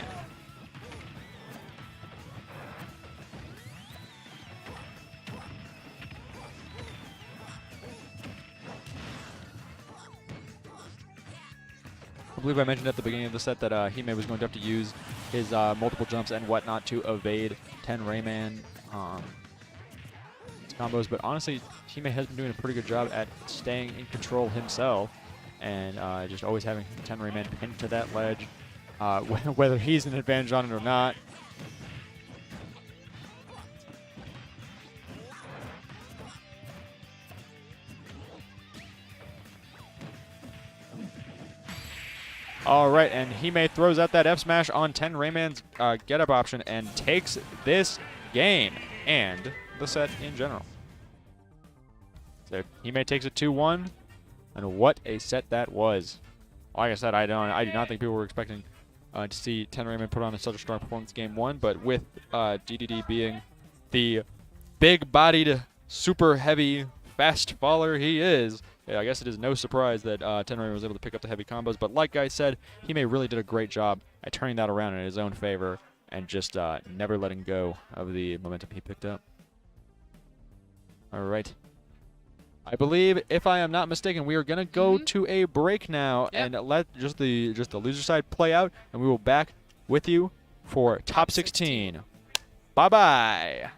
Speaker 1: I believe I mentioned at the beginning of the set that Hime was going to have to use his multiple jumps and whatnot to evade 10 Rayman combos, but honestly, Hime has been doing a pretty good job at staying in control himself and just always having 10 Rayman pinned to that ledge, whether he's an advantage on it or not. All right, and Hime throws out that F smash on 10 Rayman's get up option and takes this game and the set in general. So Hime takes it 2-1, and what a set that was. Like I said, I do not think people were expecting to see 10 Rayman put on such a strong performance game 1, but with DDD being the big-bodied, super heavy, fast faller he is, yeah, I guess it is no surprise that 10 Rayman was able to pick up the heavy combos. But like I said, Hime really did a great job at turning that around in his own favor and just never letting go of the momentum he picked up. All right. I believe, if I am not mistaken, we are going to go to a break now and let just the loser side play out, and we will back with you for top 16. Bye-bye.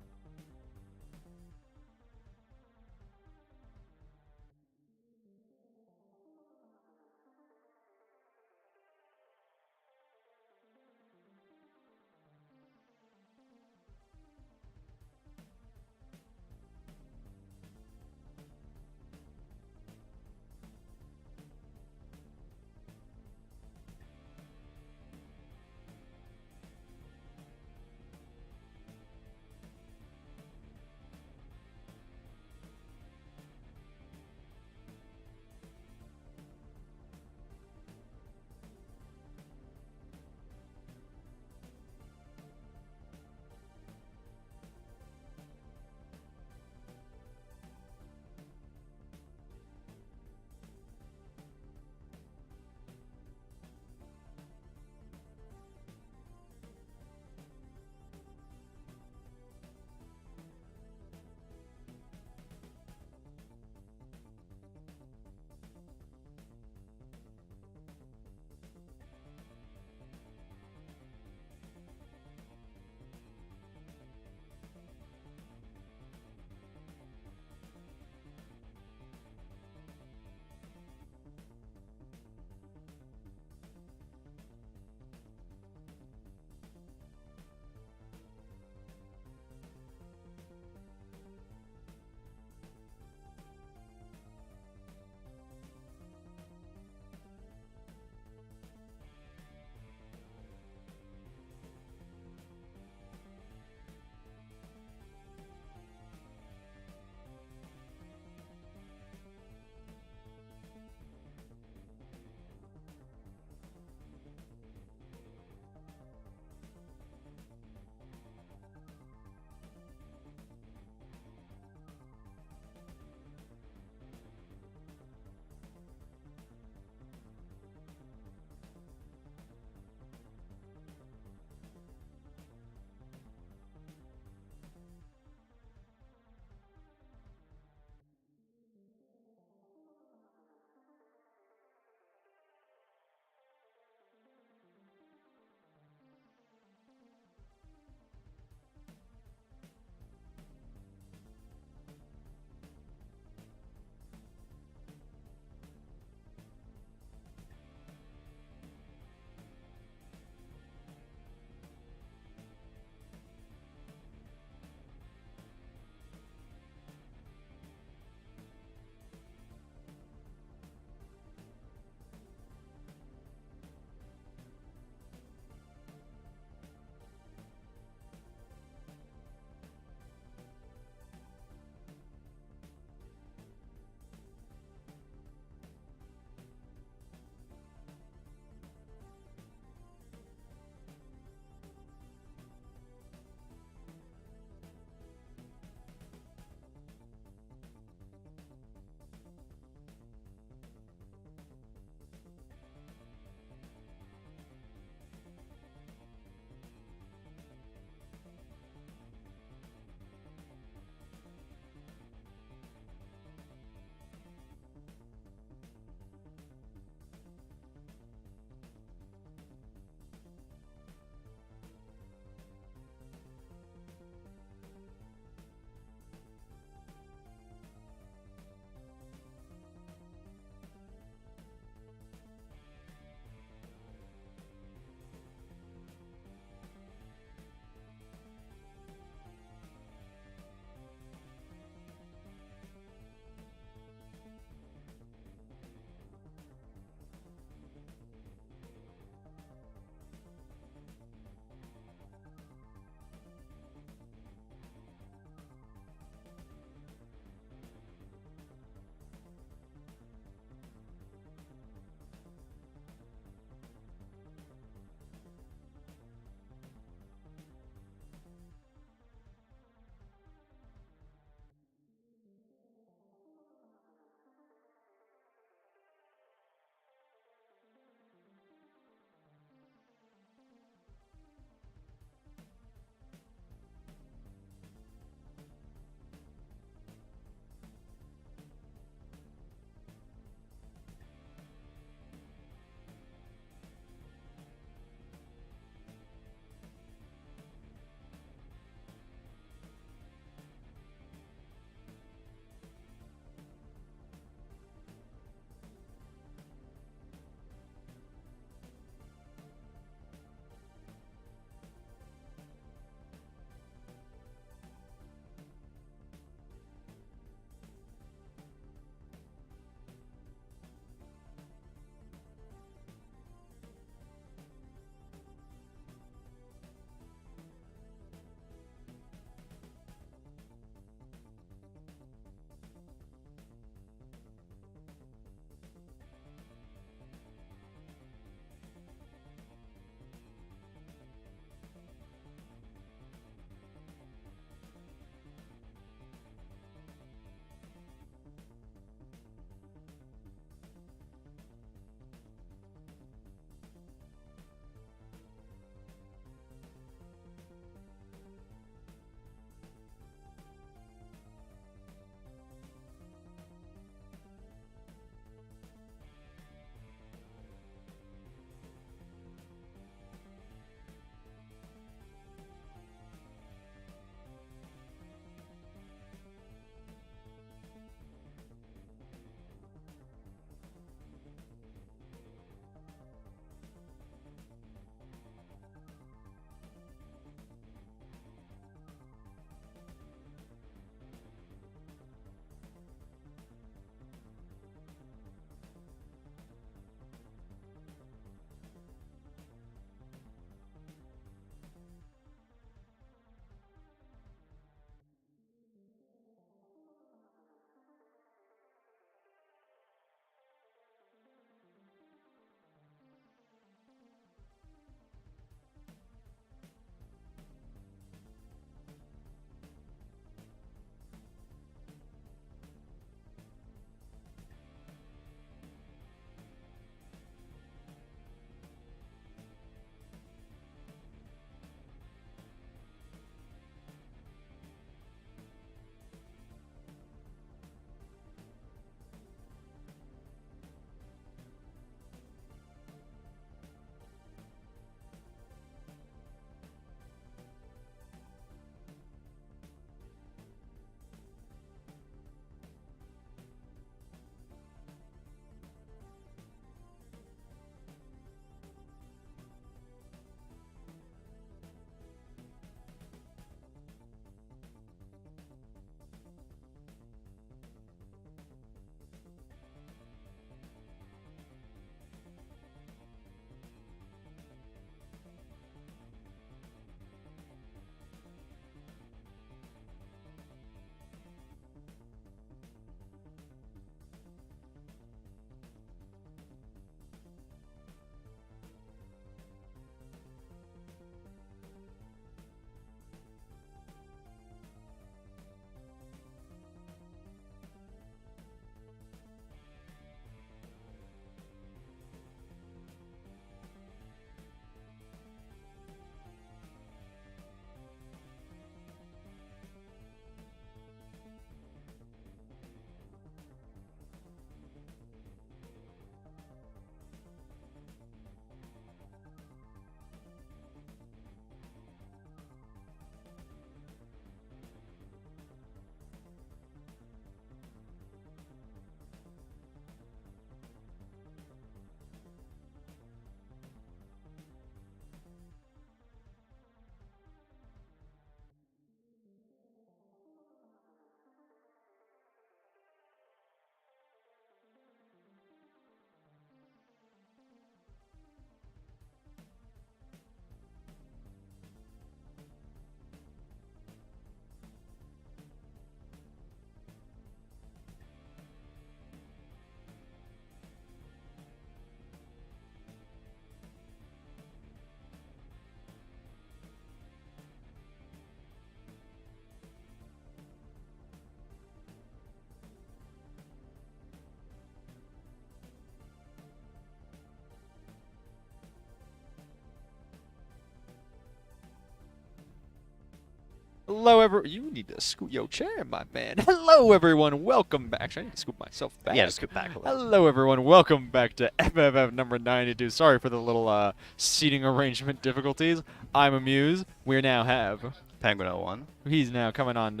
Speaker 1: Hello, you need to scoot your chair, my man. Hello, everyone. Welcome back. Actually, I need to scoot myself back.
Speaker 4: Yeah, just scoot back a little.
Speaker 1: Hello, everyone. Welcome back to FFF number 92. Sorry for the little seating arrangement difficulties. I'm Amuse. We now have...
Speaker 4: Penguin 01.
Speaker 1: He's now coming on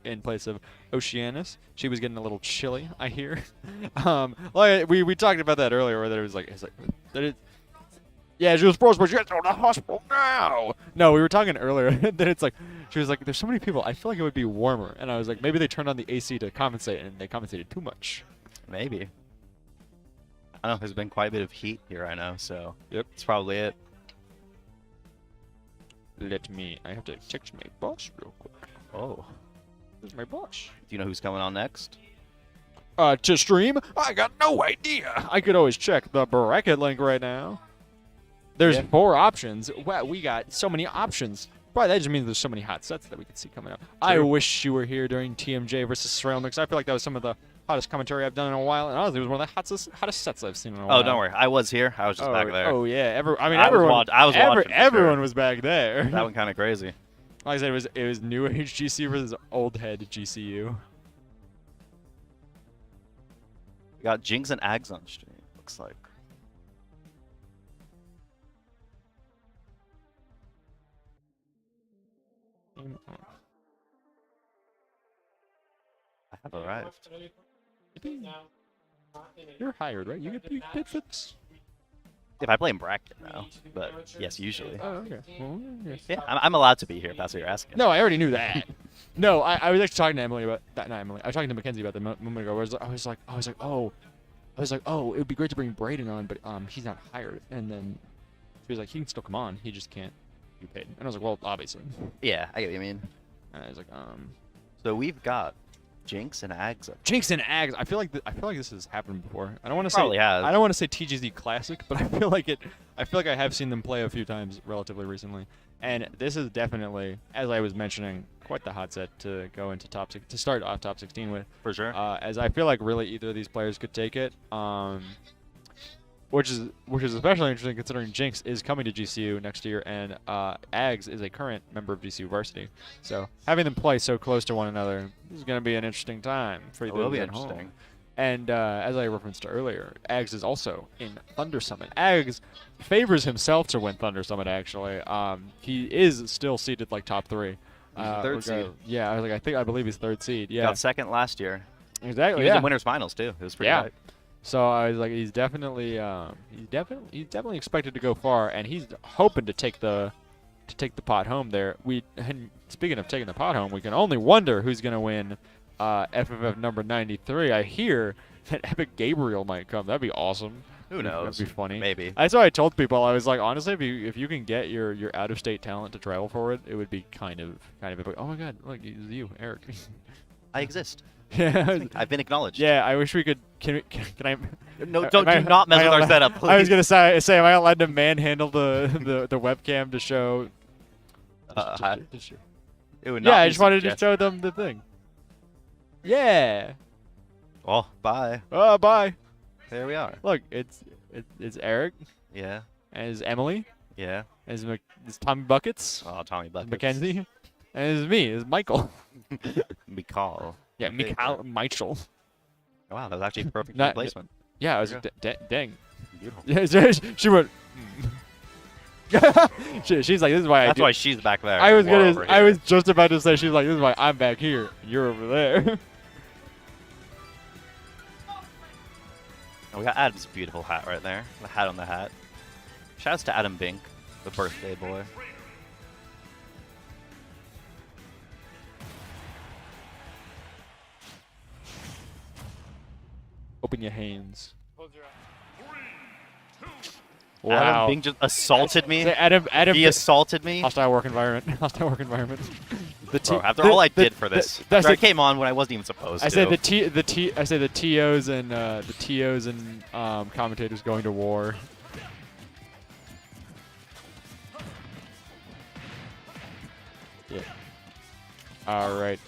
Speaker 1: in place of Oceanus. She was getting a little chilly, I hear. Like we talked about that earlier, where yeah, she was supposed to go to the hospital now. No, we were talking earlier that it's like she was like, there's so many people. I feel like it would be warmer, and I was like, maybe they turned on the AC to compensate, and they compensated too much.
Speaker 4: Maybe. I don't know. There's been quite a bit of heat here, I know. So
Speaker 1: Yep.
Speaker 4: that's probably it.
Speaker 1: I have to text my boss real quick.
Speaker 4: Oh.
Speaker 1: Who's my boss?
Speaker 4: Do you know who's coming on next?
Speaker 1: To stream? I got no idea. I could always check the bracket link right now. There's 4 options. Wow, we got so many options. Probably that just means there's so many hot sets that we can see coming up. I wish you were here during TMJ versus Srail Mix. I feel like that was some of the hottest commentary I've done in a while, and honestly, it was one of the hottest sets I've seen in a while.
Speaker 4: Oh, don't worry. I was here. I was just back there.
Speaker 1: Oh yeah,
Speaker 4: I was watching.
Speaker 1: Everyone was back there.
Speaker 4: That one kind of crazy.
Speaker 1: Like I said, it was new age GCU versus old head GCU.
Speaker 4: We got Jinx and Ags on stream. Looks like. I have arrived.
Speaker 1: You're hired, right? You get paid for this?
Speaker 4: If I play in bracket now, but yes, usually.
Speaker 1: Oh, okay. Well, yes.
Speaker 4: Yeah, I'm allowed to be here if that's what you're asking.
Speaker 1: No, I already knew that. No, I was actually talking to Emily about that. Not Emily. I was talking to Mackenzie about that a moment ago. Where I was like, oh, it would be great to bring Braden on, but he's not hired. And then she was like, he can still come on. He just can't be paid. And I was like, well, obviously.
Speaker 4: Yeah, I get what you mean.
Speaker 1: And I was like,
Speaker 4: So we've got Jinx and Ags up.
Speaker 1: Jinx and Ags. I feel like this has happened before. I don't want to say
Speaker 4: Probably has.
Speaker 1: I don't want to say TGZ Classic, but I feel like I have seen them play a few times relatively recently. And this is definitely, as I was mentioning, quite the hot set to go into to start off top 16 with.
Speaker 4: For sure.
Speaker 1: As I feel like really either of these players could take it. Which is especially interesting considering Jinx is coming to GCU next year, and Ags is a current member of GCU varsity. So having them play so close to one another is going to be an interesting time for
Speaker 4: It will be
Speaker 1: at
Speaker 4: interesting.
Speaker 1: home. And as I referenced earlier, Ags is also in Thunder Summit. Ags favors himself to win Thunder Summit. Actually, he is still seeded like top 3.
Speaker 4: Third seed.
Speaker 1: Yeah, I believe he's 3rd seed. Yeah,
Speaker 4: Got second last year.
Speaker 1: exactly.
Speaker 4: He was
Speaker 1: Yeah.
Speaker 4: in winners finals too. It was pretty
Speaker 1: Yeah.
Speaker 4: hype.
Speaker 1: So I was like, he's definitely expected to go far, and he's hoping to take the pot home there. And speaking of taking the pot home, we can only wonder who's gonna win FFF number 93. I hear that Epic Gabriel might come. That'd be awesome.
Speaker 4: Who knows?
Speaker 1: That'd be funny.
Speaker 4: Maybe.
Speaker 1: That's why I told people. I was like, honestly, if you can get your out of state talent to travel for it, it would be kind of epic. Oh my God, look, it's you, Eric.
Speaker 4: I exist.
Speaker 1: Yeah.
Speaker 4: I've been acknowledged.
Speaker 1: Yeah, I wish we could. Can I?
Speaker 4: No,
Speaker 1: do
Speaker 4: not mess with our setup, please.
Speaker 1: I was gonna say, am I allowed to manhandle the webcam to show?
Speaker 4: It would not
Speaker 1: Yeah, I
Speaker 4: be
Speaker 1: just wanted to
Speaker 4: suggested.
Speaker 1: show them the thing. Yeah.
Speaker 4: Oh, bye.
Speaker 1: Oh, bye.
Speaker 4: There we are.
Speaker 1: Look, it's Eric,
Speaker 4: Yeah.
Speaker 1: and it's Emily,
Speaker 4: Yeah.
Speaker 1: and it's Tommy Buckets,
Speaker 4: Oh, Tommy Buckets.
Speaker 1: Mackenzie, and it's me, it's Michael.
Speaker 4: Mikal.
Speaker 1: Yeah,
Speaker 4: Okay,
Speaker 1: Michael.
Speaker 4: Oh, wow, that was actually a perfect
Speaker 1: Not-
Speaker 4: replacement.
Speaker 1: Yeah, I was
Speaker 4: There
Speaker 1: dang.
Speaker 4: Beautiful.
Speaker 1: Yeah, she went. She's like, this is why
Speaker 4: That's why she's back there.
Speaker 1: I was
Speaker 4: We're over
Speaker 1: I
Speaker 4: here.
Speaker 1: was just about to say, she's like, this is why I'm back here. You're over there.
Speaker 4: Oh, we got Adam's beautiful hat right there. The hat on the hat. Shouts to Adam Bink, the birthday boy.
Speaker 1: Open your hands.
Speaker 4: Adam Bink just assaulted me.
Speaker 1: Say Adam,
Speaker 4: He assaulted me.
Speaker 1: hostile work environment. Hostile work environment.
Speaker 4: Bro, after all I did for this,
Speaker 1: that's
Speaker 4: after I
Speaker 1: the-
Speaker 4: came on when I wasn't even supposed
Speaker 1: I
Speaker 4: to.
Speaker 1: said the TOs and commentators going to war. Yeah. All right.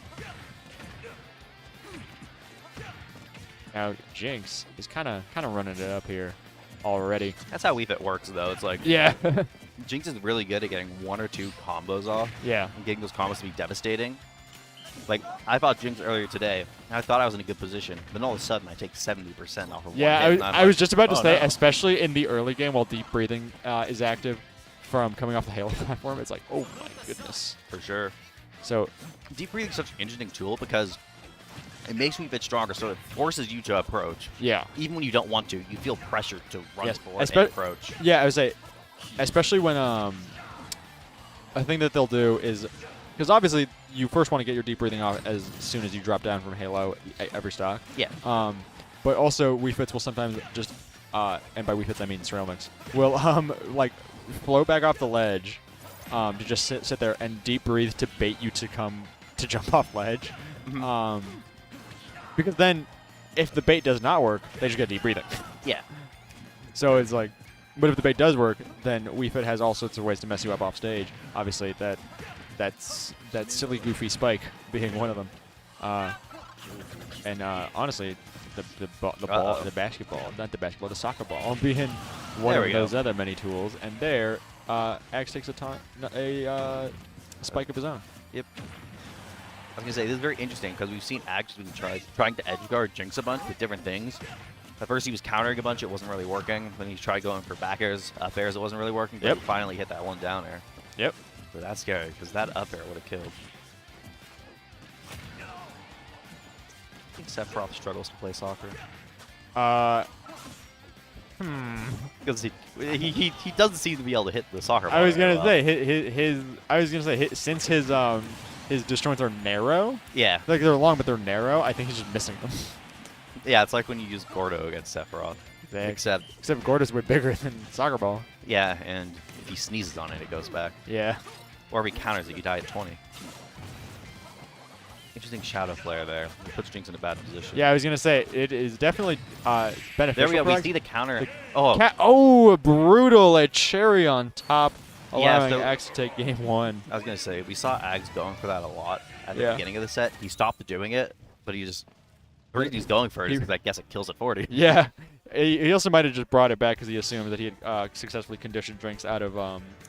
Speaker 1: Now Jinx is kind of running it up here already.
Speaker 4: That's how Weave It works, though. It's like
Speaker 1: Yeah.
Speaker 4: Jinx is really good at getting 1 or 2 combos off
Speaker 1: Yeah.
Speaker 4: and getting those combos to be devastating. Like, I fought Jinx earlier today, and I thought I was in a good position. Then all of a sudden, I take 70% off of
Speaker 1: Yeah,
Speaker 4: one hit, and I'm
Speaker 1: I was
Speaker 4: like,
Speaker 1: just about to
Speaker 4: "Oh,
Speaker 1: say,
Speaker 4: no."
Speaker 1: especially in the early game while deep breathing is active from coming off the Halo platform, it's like, oh my goodness.
Speaker 4: For sure.
Speaker 1: So,
Speaker 4: Deep breathing is such an interesting tool because it makes me a bit stronger, so it forces you to approach.
Speaker 1: yeah.
Speaker 4: Even when you don't want to, you feel pressured to run
Speaker 1: Yes,
Speaker 4: forward and
Speaker 1: espe-
Speaker 4: approach.
Speaker 1: Yeah, I would say, especially when a thing that they'll do is, because obviously you first want to get your deep breathing off as soon as you drop down from Halo every stock.
Speaker 4: Yeah.
Speaker 1: But also Wii Fits will sometimes just, and by Wii Fits I mean ceramics, will like float back off the ledge, to just sit there and deep breathe to bait you to jump off ledge. Because then, if the bait does not work, they just get deep breathing.
Speaker 4: Yeah.
Speaker 1: So it's like, but if the bait does work, then Wii Fit has all sorts of ways to mess you up off stage. Obviously, that's that silly goofy spike being one of them. And honestly, the basketball, not the basketball, the soccer ball being one
Speaker 4: There
Speaker 1: of
Speaker 4: we go.
Speaker 1: those other many tools. And there, Axe takes a spike of his own.
Speaker 4: Yep. I was going to say, this is very interesting because we've seen Axe trying to edge guard Jinx a bunch with different things. At first he was countering a bunch, it wasn't really working. Then he tried going for back airs, up airs, it wasn't really working. But
Speaker 1: Yep.
Speaker 4: he finally hit that one down air.
Speaker 1: Yep.
Speaker 4: So that's scary because that up air would have killed. I think Sephiroth struggles to play soccer. Because he doesn't seem to be able to hit the soccer ball.
Speaker 1: I was
Speaker 4: very
Speaker 1: gonna
Speaker 4: well.
Speaker 1: say since his disjoints are narrow,
Speaker 4: Yeah.
Speaker 1: like they're long but they're narrow, I think he's just missing them.
Speaker 4: Yeah, it's like when you use Gordo against Sephiroth. Except,
Speaker 1: Except Gordo's way bigger than soccer ball.
Speaker 4: yeah, and if he sneezes on it, it goes back.
Speaker 1: Yeah.
Speaker 4: Or if he counters it, you die at 20. Interesting shadow flare there. It puts Jinx in a bad position.
Speaker 1: Yeah, I was gonna say it is definitely beneficial.
Speaker 4: There we go.
Speaker 1: for
Speaker 4: We
Speaker 1: Axe.
Speaker 4: see the counter.
Speaker 1: The
Speaker 4: Oh,
Speaker 1: brutal! A cherry on top,
Speaker 4: Yeah,
Speaker 1: allowing
Speaker 4: so-
Speaker 1: Axe to take game one.
Speaker 4: I was going to say, we saw Ags going for that a lot at the
Speaker 1: Yeah.
Speaker 4: beginning of the set. He stopped doing it, but the reason he's going for it is because I guess it kills at 40.
Speaker 1: Yeah. He also might have just brought it back because he assumed that he had successfully conditioned Drinks out of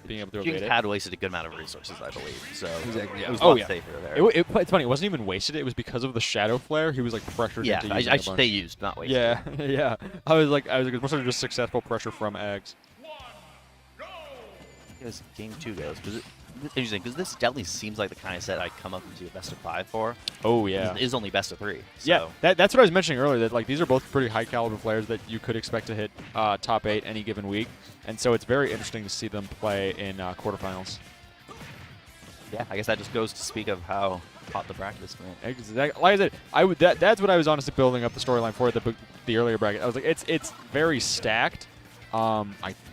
Speaker 1: being able to
Speaker 4: Jinx
Speaker 1: evade it.
Speaker 4: had wasted a good amount of resources, I believe. So it was a
Speaker 1: Oh,
Speaker 4: lot
Speaker 1: yeah.
Speaker 4: safer there.
Speaker 1: It's funny. It wasn't even wasted. It was because of the shadow flare. He was like pressured
Speaker 4: Yeah,
Speaker 1: into
Speaker 4: I
Speaker 1: using a
Speaker 4: should
Speaker 1: bunch.
Speaker 4: say used, not wasted.
Speaker 1: Yeah, yeah. I was like, it must have just successful pressure from Axe.
Speaker 4: As game 2 goes, because interesting, because this definitely seems like the kind of set I'd come up into a best of 5 for.
Speaker 1: Oh yeah.
Speaker 4: It is only best of 3. So.
Speaker 1: Yeah, that's what I was mentioning earlier. That like these are both pretty high caliber players that you could expect to hit top 8 any given week, and so it's very interesting to see them play in quarterfinals.
Speaker 4: Yeah, I guess that just goes to speak of how hot the bracket is, man.
Speaker 1: Exactly. Like I said, that's what I was honestly building up the storyline for the earlier bracket. I was like, it's very stacked.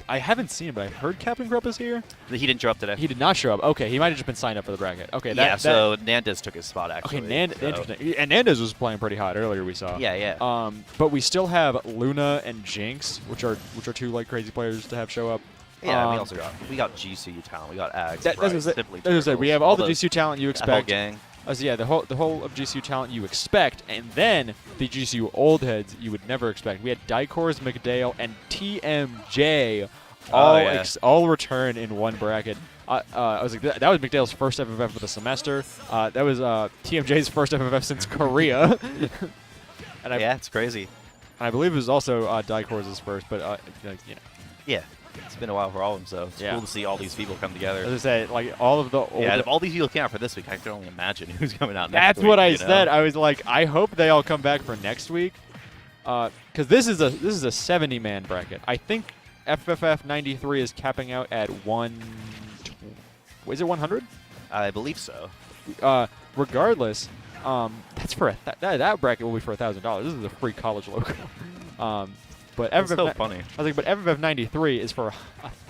Speaker 1: I haven't seen him, but I heard Captain Grupp is here.
Speaker 4: He didn't show up today.
Speaker 1: He did not show up. Okay, he might have just been signed up for the bracket. Okay,
Speaker 4: Yeah, so Nandez took his spot, actually.
Speaker 1: Okay,
Speaker 4: so.
Speaker 1: interesting. And Nandez was playing pretty hot earlier. We saw.
Speaker 4: Yeah, yeah.
Speaker 1: But we still have Luna and Jinx, which are two like crazy players to have show up.
Speaker 4: Yeah, we also got GCU talent. We got Ags.
Speaker 1: That's
Speaker 4: Bryce,
Speaker 1: what I
Speaker 4: Simply
Speaker 1: said. We
Speaker 4: Turtles,
Speaker 1: have all the
Speaker 4: those-
Speaker 1: GCU talent you
Speaker 4: that whole
Speaker 1: expect.
Speaker 4: gang.
Speaker 1: So yeah, the whole of GCU talent you expect, and then the GCU old heads you would never expect. We had Dicors, McDale, and TMJ all return in one bracket. I was like, that was McDale's first FFF of the semester. That was TMJ's first FFF since Korea. And
Speaker 4: Yeah, it's crazy.
Speaker 1: I believe it was also Dicors' first, but you know.
Speaker 4: Yeah, it's been a while for all of them, so it's
Speaker 1: Yeah.
Speaker 4: cool to see all these people come together.
Speaker 1: As I say, like all of the old.
Speaker 4: Yeah, if all these people came out for this week, I can only imagine who's coming out next
Speaker 1: That's
Speaker 4: week.
Speaker 1: what I
Speaker 4: you know?
Speaker 1: said. I was like, I hope they all come back for next week, because this is a 70-man bracket. I think FFF 93 is capping out at is it 100?
Speaker 4: I believe so.
Speaker 1: Regardless, that's for that bracket will be for $1,000. This is a free college logo. But
Speaker 4: It's
Speaker 1: FFF,
Speaker 4: so funny.
Speaker 1: I was like, but FFF 93 is for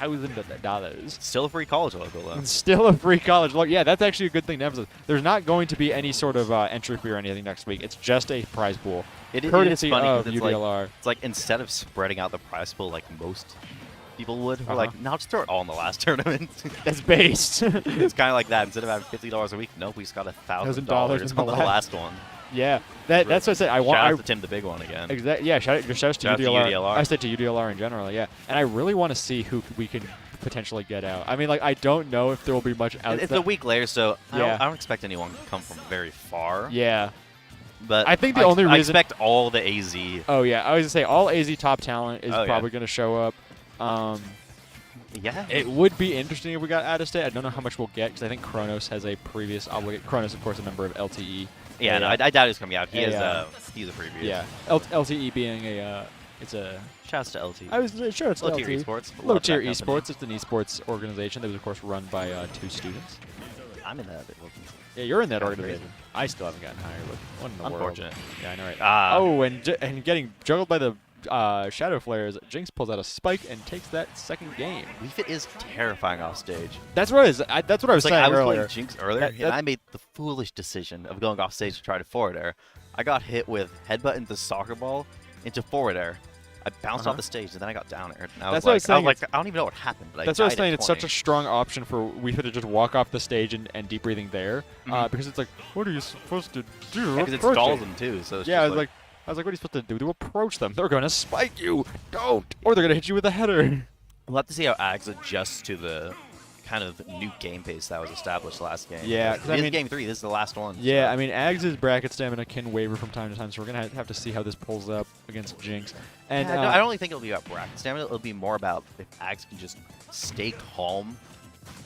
Speaker 1: $1,000.
Speaker 4: Still a free college logo, though.
Speaker 1: And still a free college logo. Yeah, that's actually a good thing to emphasize. There's not going to be any sort of entry fee or anything next week. It's just a prize pool.
Speaker 4: It is
Speaker 1: courtesy
Speaker 4: funny
Speaker 1: of
Speaker 4: 'cause
Speaker 1: UDLR.
Speaker 4: it's like instead of spreading out the prize pool like most people would, we're
Speaker 1: Uh-huh.
Speaker 4: like, now just throw it all in the last tournament.
Speaker 1: That's based.
Speaker 4: It's kind of like that. Instead of having $50 a week, nope, we just got $1,000
Speaker 1: in
Speaker 4: on
Speaker 1: the
Speaker 4: the last one.
Speaker 1: Yeah, that's what I said. I want.
Speaker 4: Shout out to Tim, the big one again.
Speaker 1: Yeah, shout out to
Speaker 4: Shout out to
Speaker 1: UDLR.
Speaker 4: UDLR.
Speaker 1: I said to UDLR in general, yeah. And I really want to see who we can potentially get out. I mean, like, I don't know if there will be much out.
Speaker 4: It's a week later, so
Speaker 1: Yeah.
Speaker 4: I don't expect anyone to come from very far.
Speaker 1: Yeah.
Speaker 4: But
Speaker 1: I think the only
Speaker 4: I
Speaker 1: reason.
Speaker 4: expect all the AZ.
Speaker 1: Oh yeah, I was gonna say all AZ top talent is
Speaker 4: Oh, yeah.
Speaker 1: probably gonna show up.
Speaker 4: Yeah.
Speaker 1: It would be interesting if we got out of state. I don't know how much we'll get because I think Kronos has a previous obligation. Kronos, of course, a member of LTE.
Speaker 4: Yeah, no, I doubt he's coming out. He is
Speaker 1: Yeah.
Speaker 4: he's a previous.
Speaker 1: Yeah, LTE being a it's a.
Speaker 4: Shouts to LT.
Speaker 1: I was sure it's
Speaker 4: Low tier
Speaker 1: LTE.
Speaker 4: esports.
Speaker 1: Low
Speaker 4: Love
Speaker 1: tier
Speaker 4: that company.
Speaker 1: esports. It's an esports organization that was, of course, run by 2 students.
Speaker 4: I'm in that.
Speaker 1: Yeah, you're in that
Speaker 4: Kinda
Speaker 1: organization.
Speaker 4: crazy.
Speaker 1: I still haven't gotten hired. But what in the world?
Speaker 4: Unfortunate.
Speaker 1: Yeah, I know, right?
Speaker 4: Ah.
Speaker 1: Oh, and getting juggled by the Shadow Flares, Jinx pulls out a spike and takes that second game.
Speaker 4: Leaf It is terrifying off stage.
Speaker 1: That's what it is. That's what I was
Speaker 4: It's like
Speaker 1: saying
Speaker 4: I was
Speaker 1: earlier.
Speaker 4: playing Jinx earlier,
Speaker 1: That-
Speaker 4: and I made the foolish decision of going off stage to try to forward air. I got hit with headbutt into soccer ball into forward air. I bounced off the stage, and then I got down air. And I
Speaker 1: That's
Speaker 4: was
Speaker 1: what I
Speaker 4: like,
Speaker 1: was saying,
Speaker 4: I don't even know what happened. But
Speaker 1: That's
Speaker 4: I
Speaker 1: what I was
Speaker 4: died at
Speaker 1: saying. It's such a
Speaker 4: 20.
Speaker 1: strong option for Wii Fit to just walk off the stage and deep breathing there,
Speaker 4: Mhm.
Speaker 1: because it's like, what are you supposed to do?
Speaker 4: Because it
Speaker 1: Approach
Speaker 4: stalls them too. So it's
Speaker 1: Yeah, I
Speaker 4: just
Speaker 1: was like, what are you supposed to do to approach them? They're going to spike you. Don't, or they're going to hit you with a header.
Speaker 4: we'll have to see how Ags adjusts to the kind of new game pace that was established last game.
Speaker 1: Yeah, 'cause
Speaker 4: this
Speaker 1: I
Speaker 4: is
Speaker 1: mean-
Speaker 4: game 3. This is the last one.
Speaker 1: Yeah,
Speaker 4: so.
Speaker 1: I mean, Ags' bracket stamina can waver from time to time, so we're gonna have to see how this pulls up against Jinx. And
Speaker 4: Yeah, no, I don't really think it'll be about bracket stamina. It'll be more about if Ags can just stay calm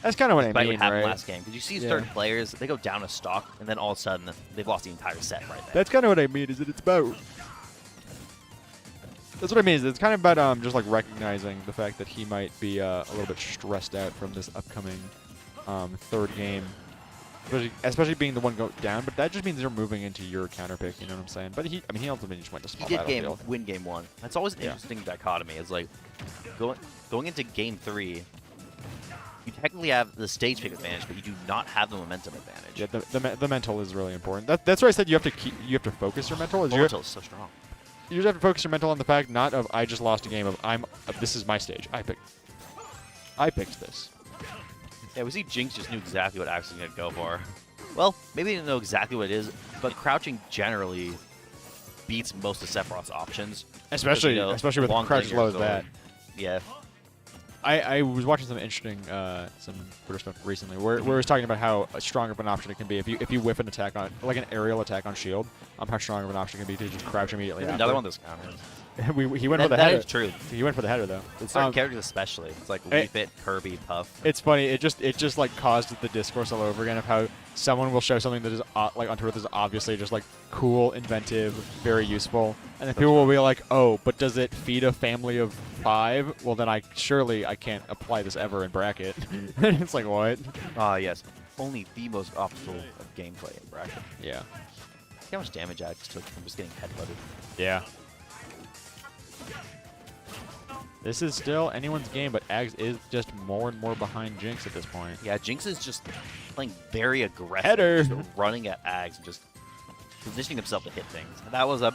Speaker 1: that's kind of what I
Speaker 4: despite
Speaker 1: mean,
Speaker 4: what happened
Speaker 1: right?
Speaker 4: last game. Because you see
Speaker 1: Yeah.
Speaker 4: certain players, they go down a stock, and then all of a sudden, they've lost the entire set right there.
Speaker 1: That's kind of what I mean. Is that it's about. That's what I mean. Is it's kind of about just like recognizing the fact that he might be a little bit stressed out from this upcoming third game, especially being the one go down. But that just means you're moving into your counter pick. You know what I'm saying? But he ultimately just went to
Speaker 4: He
Speaker 1: small
Speaker 4: did
Speaker 1: battlefield.
Speaker 4: win game 1. That's always an
Speaker 1: Yeah.
Speaker 4: interesting dichotomy. It's like going into game 3, you technically have the stage pick advantage, but you do not have the momentum advantage.
Speaker 1: Yeah, the mental is really important. That's why I said you have to focus your mental.
Speaker 4: Mental is so strong.
Speaker 1: You just have to focus your mental on the fact not of I just lost a game of this is my stage. I picked this.
Speaker 4: Yeah, we see Jinx just knew exactly what Axe was going to go for. Well, maybe they didn't know exactly what it is, but crouching generally beats most of Sephiroth's options.
Speaker 1: Especially
Speaker 4: you know,
Speaker 1: with
Speaker 4: long
Speaker 1: crouch as low as
Speaker 4: lingers
Speaker 1: that.
Speaker 4: Yeah.
Speaker 1: I was watching some interesting some Twitter stuff recently where it was talking about how strong of an option it can be if you whiff an attack on like an aerial attack on shield, how strong of an option it can be to just crouch immediately.
Speaker 4: There's
Speaker 1: after.
Speaker 4: another one that's countered.
Speaker 1: He went for the
Speaker 4: That
Speaker 1: header.
Speaker 4: is true.
Speaker 1: He went for the header though.
Speaker 4: With certain characters especially. It's like Wii Fit, Kirby, Puff.
Speaker 1: It's funny. It just like caused the discourse all over again of how someone will show something that is like on Twitter that is obviously just like cool, inventive, very useful, and then people will be like, "Oh, but does it feed a family of 5? Well, then I can't apply this ever in bracket." It's like what?
Speaker 4: Yes. Only the most optimal of gameplay in bracket.
Speaker 1: Yeah.
Speaker 4: See how much damage I just took from just getting headbutted.
Speaker 1: Yeah. This is still anyone's game, but Ags is just more and more behind Jinx at this point.
Speaker 4: Yeah, Jinx is just playing very aggressive,
Speaker 1: Header.
Speaker 4: just running at Ags and just positioning himself to hit things. And that was a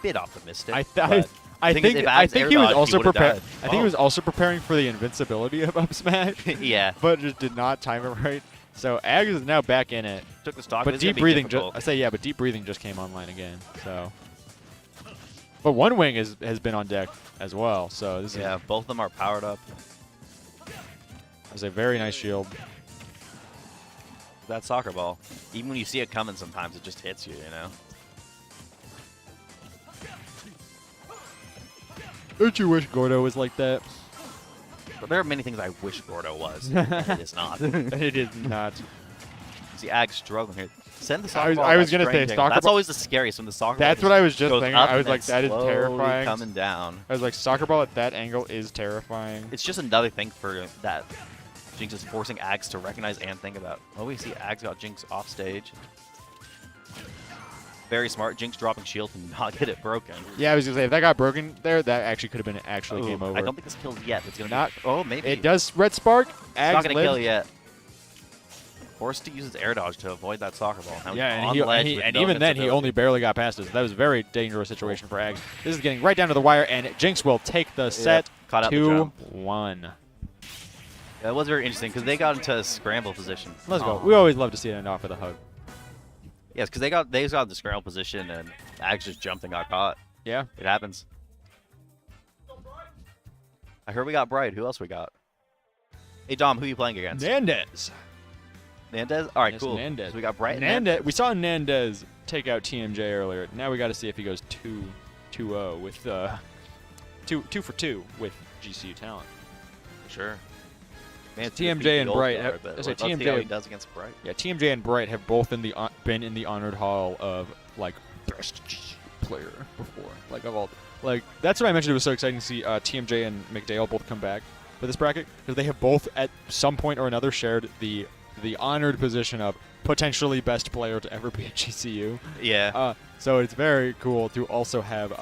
Speaker 4: bit optimistic.
Speaker 1: I
Speaker 4: but
Speaker 1: think
Speaker 4: if Ags air
Speaker 1: he was
Speaker 4: dodged,
Speaker 1: also
Speaker 4: would've
Speaker 1: preparing.
Speaker 4: died.
Speaker 1: I think he was also preparing for the invincibility of up smash,
Speaker 4: Yeah.
Speaker 1: but just did not time it right. So Ags is now back in it.
Speaker 4: Took the stock,
Speaker 1: But
Speaker 4: it's gonna
Speaker 1: deep
Speaker 4: be
Speaker 1: breathing
Speaker 4: difficult.
Speaker 1: but deep breathing just came online again. So, but One Wing has been on deck as well. So this
Speaker 4: Yeah, both of them are powered up.
Speaker 1: is a very nice shield.
Speaker 4: That soccer ball, even when you see it coming, sometimes it just hits you. You know.
Speaker 1: Don't you wish Gordo was like that?
Speaker 4: But there are many things I wish Gordo was. And it is not.
Speaker 1: It is not.
Speaker 4: See Ag struggling here. Send the
Speaker 1: I
Speaker 4: soccer
Speaker 1: was-
Speaker 4: ball.
Speaker 1: I
Speaker 4: at
Speaker 1: was
Speaker 4: that
Speaker 1: gonna say,
Speaker 4: string angle.
Speaker 1: soccer
Speaker 4: That's
Speaker 1: ball-
Speaker 4: always the scariest when the soccer
Speaker 1: That's
Speaker 4: ball
Speaker 1: what I was just
Speaker 4: goes
Speaker 1: thinking.
Speaker 4: up
Speaker 1: I was
Speaker 4: and
Speaker 1: like,
Speaker 4: then
Speaker 1: that is
Speaker 4: slowly
Speaker 1: terrifying.
Speaker 4: coming down.
Speaker 1: I was like, soccer ball at that angle is terrifying.
Speaker 4: It's just another thing for that. Jinx is forcing Ags to recognize and think about. Oh, we see Ags got Jinx off stage. Very smart. Jinx dropping shield to not get it broken.
Speaker 1: Yeah, I was gonna say if that got broken there, that actually could have been actually
Speaker 4: Ooh,
Speaker 1: game over.
Speaker 4: I don't think it's killed yet. It's gonna
Speaker 1: Not-
Speaker 4: be. Oh, maybe.
Speaker 1: It does red spark.
Speaker 4: It's
Speaker 1: Ags
Speaker 4: not gonna
Speaker 1: lived.
Speaker 4: kill yet. Forced to use his air dodge to avoid that soccer ball. Now he's
Speaker 1: Yeah,
Speaker 4: on ledge with
Speaker 1: and
Speaker 4: no
Speaker 1: even then he
Speaker 4: invincibility.
Speaker 1: only barely got past it. So that was a very dangerous situation for Ags. This is getting right down to the wire, and Jinx will take the set
Speaker 4: Caught out the jump.
Speaker 1: 2-1.
Speaker 4: Yeah, it was very interesting because they got into a scramble position.
Speaker 1: Let's go.
Speaker 4: Oh.
Speaker 1: We always love to see it end off with a hug.
Speaker 4: Yes, because they got the scramble position and Ags just jumped and got caught.
Speaker 1: Yeah.
Speaker 4: It happens. I heard we got Bright. Who else we got? Hey Dom, who are you playing against?
Speaker 1: Nandez.
Speaker 4: Nandez? All right,
Speaker 1: Yes,
Speaker 4: cool.
Speaker 1: Nandez.
Speaker 4: So we got Bright and
Speaker 1: Nandez. We saw Nandez take out TMJ earlier. Now we got to see if he goes 2-0 with 2 for 2 with GCU talent.
Speaker 4: Sure. Man,
Speaker 1: TMJ and Bright.
Speaker 4: Let's
Speaker 1: say
Speaker 4: see
Speaker 1: TMJ
Speaker 4: how he does against Bright.
Speaker 1: Yeah, TMJ and Bright have both been in the honored hall of like best player before. Like of all, like that's what I mentioned. It was so exciting to see TMJ and McDale both come back for this bracket because they have both at some point or another shared the honored position of potentially best player to ever be at GCU.
Speaker 4: Yeah.
Speaker 1: So it's very cool to also have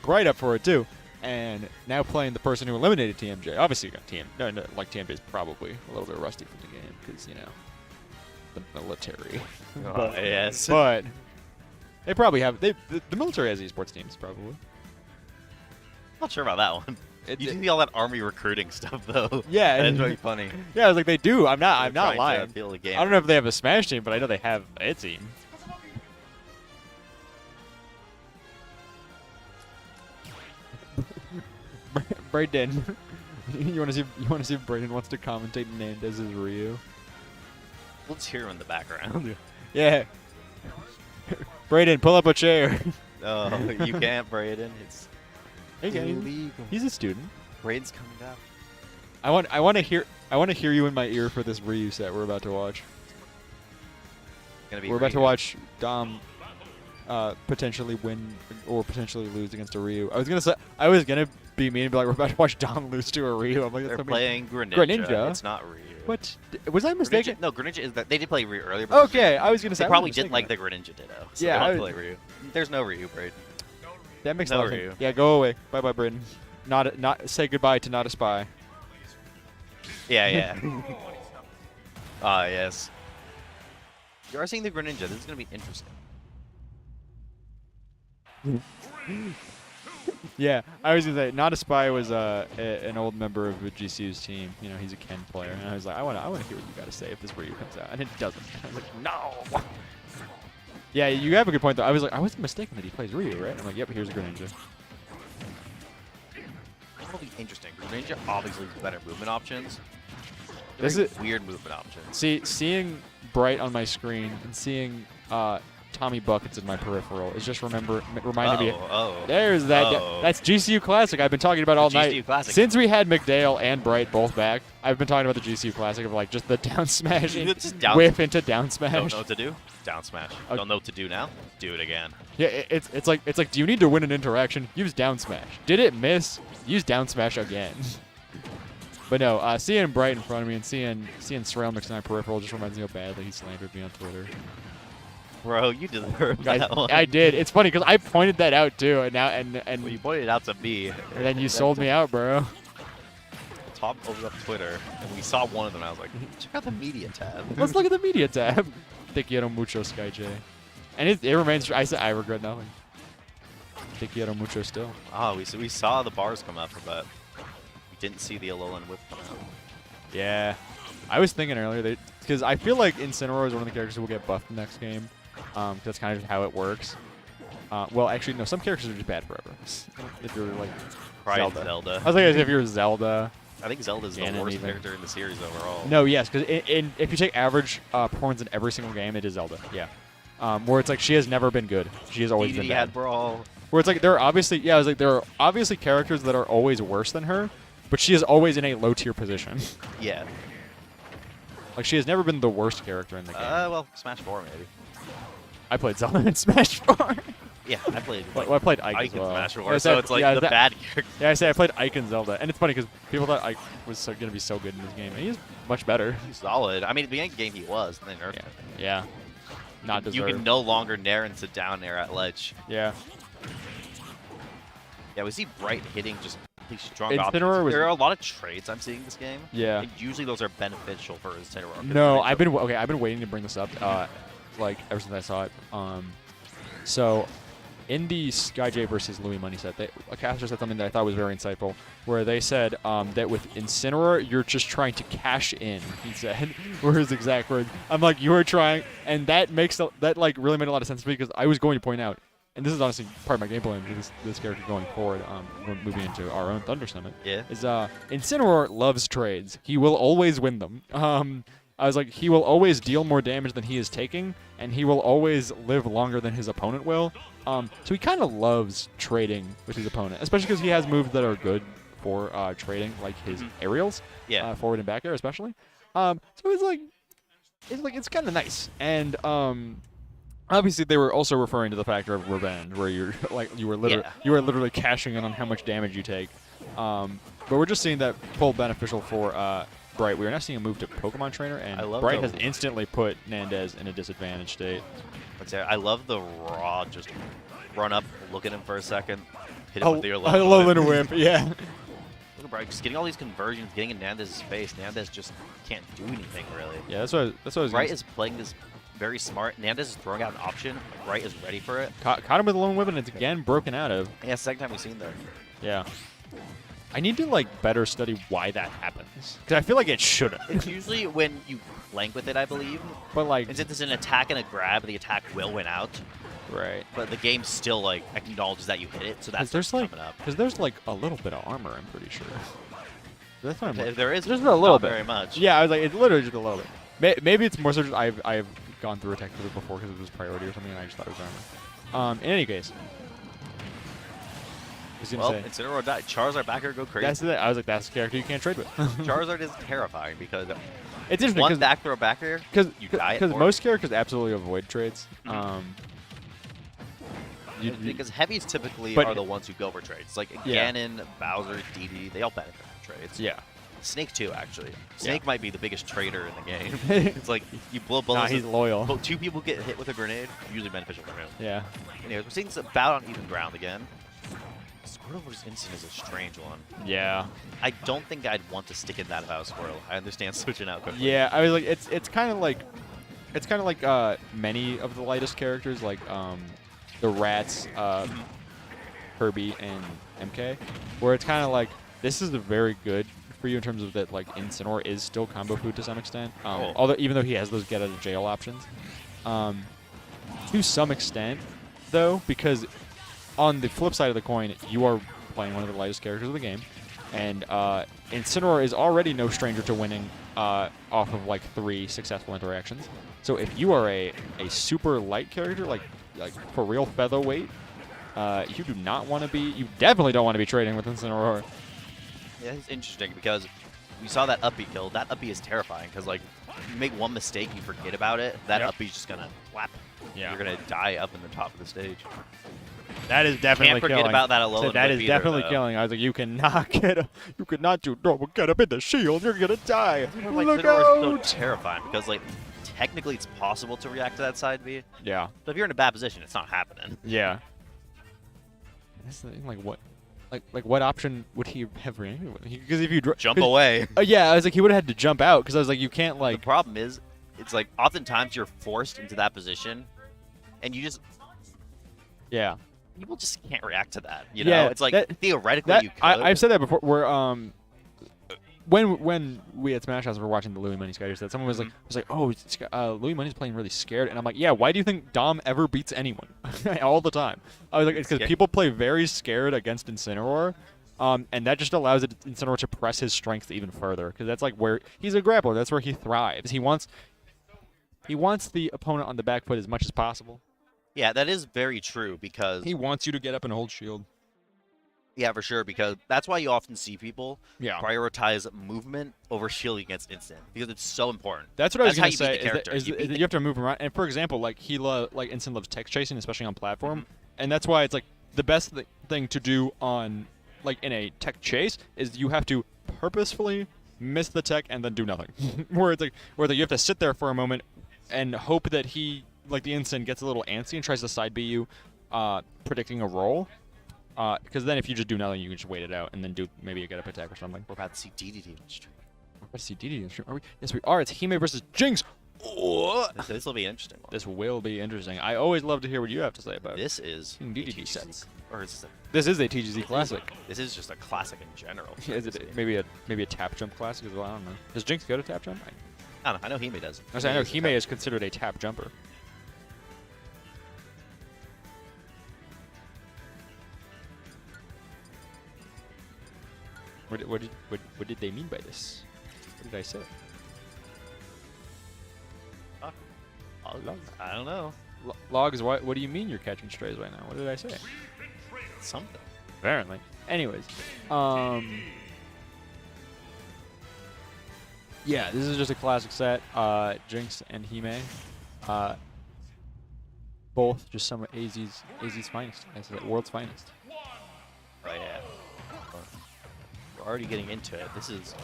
Speaker 1: Bright up for it too. And now playing the person who eliminated TMJ. Obviously, you got like TMJ is probably a little bit rusty from the game because the military.
Speaker 4: Yes.
Speaker 1: But they probably have the military has esports teams probably.
Speaker 4: Not sure about that one. You see all that army recruiting stuff though.
Speaker 1: Yeah,
Speaker 4: That's really funny.
Speaker 1: Yeah, I was like they do. I'm not
Speaker 4: Trying to
Speaker 1: lying.
Speaker 4: field a game.
Speaker 1: I don't know if they have a Smash team, but I know they have a team. Brayden, you want to see if Brayden wants to commentate Nandez's Ryu?
Speaker 4: Let's hear him in the background.
Speaker 1: Yeah. Brayden, pull up a chair.
Speaker 4: Oh, you can't, Braden. It's
Speaker 1: Hey, guys.
Speaker 4: illegal.
Speaker 1: He's a student.
Speaker 4: Braden's coming down.
Speaker 1: I want to hear you in my ear for this Ryu set we're about to watch.
Speaker 4: Gonna be
Speaker 1: We're about to
Speaker 4: Ryu.
Speaker 1: watch Dom potentially win or potentially lose against a Ryu. I was gonna be mean and be like, we're about to watch Dom lose to a Ryu. I'm like,
Speaker 4: They're
Speaker 1: that's so mean.
Speaker 4: playing Greninja.
Speaker 1: Greninja?
Speaker 4: It's not Ryu.
Speaker 1: What? Was I mistaken?
Speaker 4: Greninja, no, Greninja is that they did play Ryu earlier. But
Speaker 1: Okay, I was gonna say
Speaker 4: they
Speaker 1: I was
Speaker 4: probably
Speaker 1: mistaken
Speaker 4: didn't like
Speaker 1: that.
Speaker 4: the Greninja Ditto. So
Speaker 1: Yeah,
Speaker 4: they
Speaker 1: I
Speaker 4: don't
Speaker 1: was-
Speaker 4: play Ryu. There's no Ryu, Braden.
Speaker 1: That makes
Speaker 4: No
Speaker 1: no sense.
Speaker 4: Ryu.
Speaker 1: Yeah, go away. Bye, bye, Brayden. Not say goodbye to not a spy.
Speaker 4: Yeah, yeah. Ah, yes. You are seeing the Greninja. This is gonna be interesting.
Speaker 1: Yeah, I was gonna say not a spy was an old member of GCU's team. You know, he's a Ken player, and I was like, I wanna hear what you gotta say if this Ryu comes out, and it doesn't. I was like, no. Yeah, you have a good point though. I was like, I wasn't mistaken that he plays Ryu, right? I'm like, yep, here's Greninja.
Speaker 4: That'll be interesting. Greninja obviously has better movement options.
Speaker 1: This
Speaker 4: Very
Speaker 1: is-
Speaker 4: weird movement options.
Speaker 1: Seeing Bright on my screen and seeing Tommy Buckets in my peripheral is just reminded me. There's that.
Speaker 4: Uh-oh.
Speaker 1: That's GCU Classic. I've been talking about all
Speaker 4: The
Speaker 1: night.
Speaker 4: GCU Classic.
Speaker 1: Since we had McDale and Bright both back, I've been talking about the GCU Classic of like just the down smash,
Speaker 4: Just down-
Speaker 1: whiff into down smash.
Speaker 4: Don't know what to do? Down smash.
Speaker 1: Okay.
Speaker 4: Don't know what to do now? Do it again.
Speaker 1: Yeah, it's like do you need to win an interaction? Use down smash. Did it miss? Use down smash again. But no, seeing Bright in front of me and seeing Ceramics in my peripheral just reminds me how badly he slandered me on Twitter.
Speaker 4: Bro, you deserve
Speaker 1: Guys,
Speaker 4: that one.
Speaker 1: I did. It's funny because I pointed that out too, and now and
Speaker 4: Well, you pointed it out to me.
Speaker 1: and then you sold me out, bro.
Speaker 4: Tom opened up Twitter, and we saw one of them. I was like, check out the media tab.
Speaker 1: Let's look at the media tab. Te quiero mucho, Sky J. And it remains. I regret nothing. Te quiero mucho still.
Speaker 4: Oh, we saw the bars come up, but we didn't see the Alolan Whip come out.
Speaker 1: Yeah. I was thinking earlier because I feel like Incineroar is one of the characters who will get buffed next game. That's kind of how it works. Well, actually, no. Some characters are just bad forever. If you're like
Speaker 4: Probably
Speaker 1: Zelda.
Speaker 4: Zelda.
Speaker 1: I was thinking if you're Zelda.
Speaker 4: I think Zelda's the
Speaker 1: Ganon
Speaker 4: worst
Speaker 1: even.
Speaker 4: character in the series overall.
Speaker 1: No, yes, because if you take average performance in every single game, it is Zelda. Yeah. Where it's like she has never been good. She has always been
Speaker 4: DDD
Speaker 1: bad.
Speaker 4: had Brawl.
Speaker 1: Where it's like there are obviously there are obviously characters that are always worse than her, but she is always in a low tier position.
Speaker 4: Yeah.
Speaker 1: Like she has never been the worst character in the game.
Speaker 4: Well, Smash 4 maybe.
Speaker 1: I played Zelda in Smash 4.
Speaker 4: Yeah, I played.
Speaker 1: Well, I played Ike
Speaker 4: Ike
Speaker 1: as
Speaker 4: in
Speaker 1: well.
Speaker 4: Smash
Speaker 1: Yeah,
Speaker 4: 4,
Speaker 1: I
Speaker 4: so
Speaker 1: said-
Speaker 4: it's like
Speaker 1: yeah,
Speaker 4: the
Speaker 1: that-
Speaker 4: bad character.
Speaker 1: Yeah, I say I played Ike and Zelda, and it's funny because people thought Ike was going to be so good in this game, and he's much better.
Speaker 4: He's solid. I mean, at the beginning of the game he was, and then nerfed
Speaker 1: Yeah,
Speaker 4: him.
Speaker 1: yeah. Not
Speaker 4: You
Speaker 1: deserved.
Speaker 4: can no longer nair into down air at ledge.
Speaker 1: Yeah.
Speaker 4: Yeah, we see Bright hitting just these strong
Speaker 1: Incineroar
Speaker 4: options.
Speaker 1: was-
Speaker 4: There are a lot of trades I'm seeing this game.
Speaker 1: Yeah.
Speaker 4: And usually those are beneficial for Incineroar. 'cause
Speaker 1: No,
Speaker 4: Incineroar-
Speaker 1: I've been waiting to bring this up, like ever since I saw it. So in the Sky J versus Louis Money set, a caster said something that I thought was very insightful, where they said that with Incineroar, you're just trying to cash in. He said, were his exact words. I'm like, you are trying, and that makes that like really made a lot of sense to me because I was going to point out and this is honestly part of my game plan with this character going forward, when moving into our own Thunder Summit.
Speaker 4: Yeah.
Speaker 1: Is Incineroar loves trades. He will always win them. I was like, he will always deal more damage than he is taking, and he will always live longer than his opponent will. So he kind of loves trading with his opponent, especially because he has moves that are good for trading, like his aerials,
Speaker 4: Yeah.
Speaker 1: forward and back air especially. So it's kind of nice. And obviously they were also referring to the factor of revenge, where you're like you were literally cashing in on how much damage you take. But we're just seeing that pull beneficial for Bright. We are now seeing a move to Pokemon Trainer, and Bright has instantly put Nandez in a disadvantaged state.
Speaker 4: I love the raw, just run up, look at him for a second, hit him with your left
Speaker 1: I love
Speaker 4: whip.
Speaker 1: Little Whip, yeah.
Speaker 4: Look at Bright, just getting all these conversions, getting in Nandez's face. Nandez just can't do anything, really.
Speaker 1: Yeah, that's what I was
Speaker 4: Bright is playing this very smart. Nandez is throwing out an option. Bright is ready for it.
Speaker 1: caught him with a lone whip, and it's again broken out of.
Speaker 4: Yeah, second time we've seen that.
Speaker 1: Yeah. I need to better study why that happens, because I feel like it shouldn't.
Speaker 4: It's usually when you flank with it, I believe.
Speaker 1: But
Speaker 4: And since it's an attack and a grab, the attack will win out.
Speaker 1: right.
Speaker 4: But the game still acknowledges that you hit it, so that's
Speaker 1: There's
Speaker 4: coming up.
Speaker 1: because there's a little bit of armor. I'm pretty sure. That's what I'm
Speaker 4: If there is,
Speaker 1: Just a little
Speaker 4: not
Speaker 1: bit.
Speaker 4: very much.
Speaker 1: Yeah, I was like, it's literally just a little bit. Maybe it's more so just I've gone through a tech with it before because it was priority or something, and I just thought it was armor. In any case, I was
Speaker 4: Well,
Speaker 1: gonna say,
Speaker 4: Incineroar died. Charizard backer go crazy.
Speaker 1: that's it. I was like, that's the character you can't trade with.
Speaker 4: Charizard is terrifying because
Speaker 1: It's interesting
Speaker 4: one back throw backer, you die it
Speaker 1: because
Speaker 4: for
Speaker 1: most characters absolutely avoid trades.
Speaker 4: because heavies typically
Speaker 1: but-
Speaker 4: are the ones who go for trades. Like
Speaker 1: Yeah.
Speaker 4: Ganon, Bowser, DD, they all benefit from trades.
Speaker 1: Yeah.
Speaker 4: Snake too, actually. Snake might be the biggest trader in the game.
Speaker 1: Nah,
Speaker 4: It's like you blow bullets.
Speaker 1: he's loyal.
Speaker 4: But two people get hit with a grenade, usually beneficial for him.
Speaker 1: Yeah.
Speaker 4: Anyways, we're seeing some bout on even ground again. Squirtle versus Instant is a strange one.
Speaker 1: Yeah.
Speaker 4: I don't think I'd want to stick in that if I was Squirtle. I understand switching out quickly.
Speaker 1: Yeah, I was like, it's kind of like many of the lightest characters, like the Rats, Kirby, and MK, where it's kind of like this is very good for you in terms of that Incineroar is still combo food to some extent. Although even though he has those get out of jail options, to some extent though, because on the flip side of the coin, you are playing one of the lightest characters of the game, and Incineroar is already no stranger to winning off of 3 successful interactions. So if you are a super light character, like for real featherweight, you definitely don't want to be trading with Incineroar.
Speaker 4: Yeah, it's interesting because we saw that uppy kill. That uppy is terrifying because you make one mistake, you forget about it. That uppy's just gonna whap.
Speaker 1: Yeah.
Speaker 4: You're gonna die up in the top of the stage.
Speaker 1: That is definitely
Speaker 4: Can't forget
Speaker 1: killing.
Speaker 4: about that alone.
Speaker 1: So that is definitely killing. I was like, you cannot get up in the shield. You're gonna die. Look
Speaker 4: Incineroar is so
Speaker 1: out!
Speaker 4: terrifying because technically it's possible to react to that side B.
Speaker 1: Yeah.
Speaker 4: But if you're in a bad position, it's not happening.
Speaker 1: Yeah. That's the thing, what option would he have reacted with? Because if you
Speaker 4: Jump away.
Speaker 1: Yeah, I was like, he would have had to jump out because I was like, you can't
Speaker 4: The problem is, it's oftentimes you're forced into that position, and you just
Speaker 1: Yeah.
Speaker 4: people just can't react to that. You
Speaker 1: Yeah,
Speaker 4: know, it's theoretically
Speaker 1: That
Speaker 4: you could.
Speaker 1: I've said that before. Where when we at Smash House were watching the Louis Money Sky set, someone was like, oh, Louis Money's playing really scared, and I'm like, yeah, why do you think Dom ever beats anyone all the time? I was like, it's because people play very scared against Incineroar, and that just allows Incineroar to press his strength even further, because that's where he's a grappler. That's where he thrives. He wants the opponent on the back foot as much as possible.
Speaker 4: Yeah, that is very true because
Speaker 1: He wants you to get up and hold shield.
Speaker 4: yeah, for sure, because that's why you often see people
Speaker 1: Yeah.
Speaker 4: prioritize movement over shielding against instant because it's so important.
Speaker 1: That's what I was
Speaker 4: That's how
Speaker 1: gonna
Speaker 4: you beat
Speaker 1: say.
Speaker 4: the character.
Speaker 1: Is
Speaker 4: You
Speaker 1: that
Speaker 4: beat
Speaker 1: you have to move around. And for example, Instant loves text chasing, especially on platform, and that's why it's the best thing to do on in a tech chase is you have to purposefully miss the tech and then do nothing. where you have to sit there for a moment and hope that he the instant gets a little antsy and tries to side B you, predicting a roll. Because then if you just do nothing, you can just wait it out and then do maybe a get up attack or something.
Speaker 4: We're about to see DDD on stream.
Speaker 1: We're about to see DD in stream. Are we? Yes, we are. It's Hime versus Jinx. Oh,
Speaker 4: This will be an interesting one.
Speaker 1: this will be interesting. I always love to hear what you have to say about it.
Speaker 4: This is
Speaker 1: DDD
Speaker 4: a TGZ
Speaker 1: sets.
Speaker 4: Or is
Speaker 1: This is a TGZ classic.
Speaker 4: this is just a classic in general.
Speaker 1: Is it maybe a tap jump classic as well? I don't know. Does Jinx go to tap jump?
Speaker 4: I don't know. I know Hime does.
Speaker 1: I know Hime is considered a tap jumper. What did they mean by this? What did I say?
Speaker 4: I don't know.
Speaker 1: Logs, what do you mean you're catching strays right now? What did I say?
Speaker 4: Something.
Speaker 1: Apparently. Anyways, yeah, this is just a classic set. Jinx and Hime, both just some of AZ's finest. I said world's finest.
Speaker 4: Oh yeah. We're already getting into it. This is.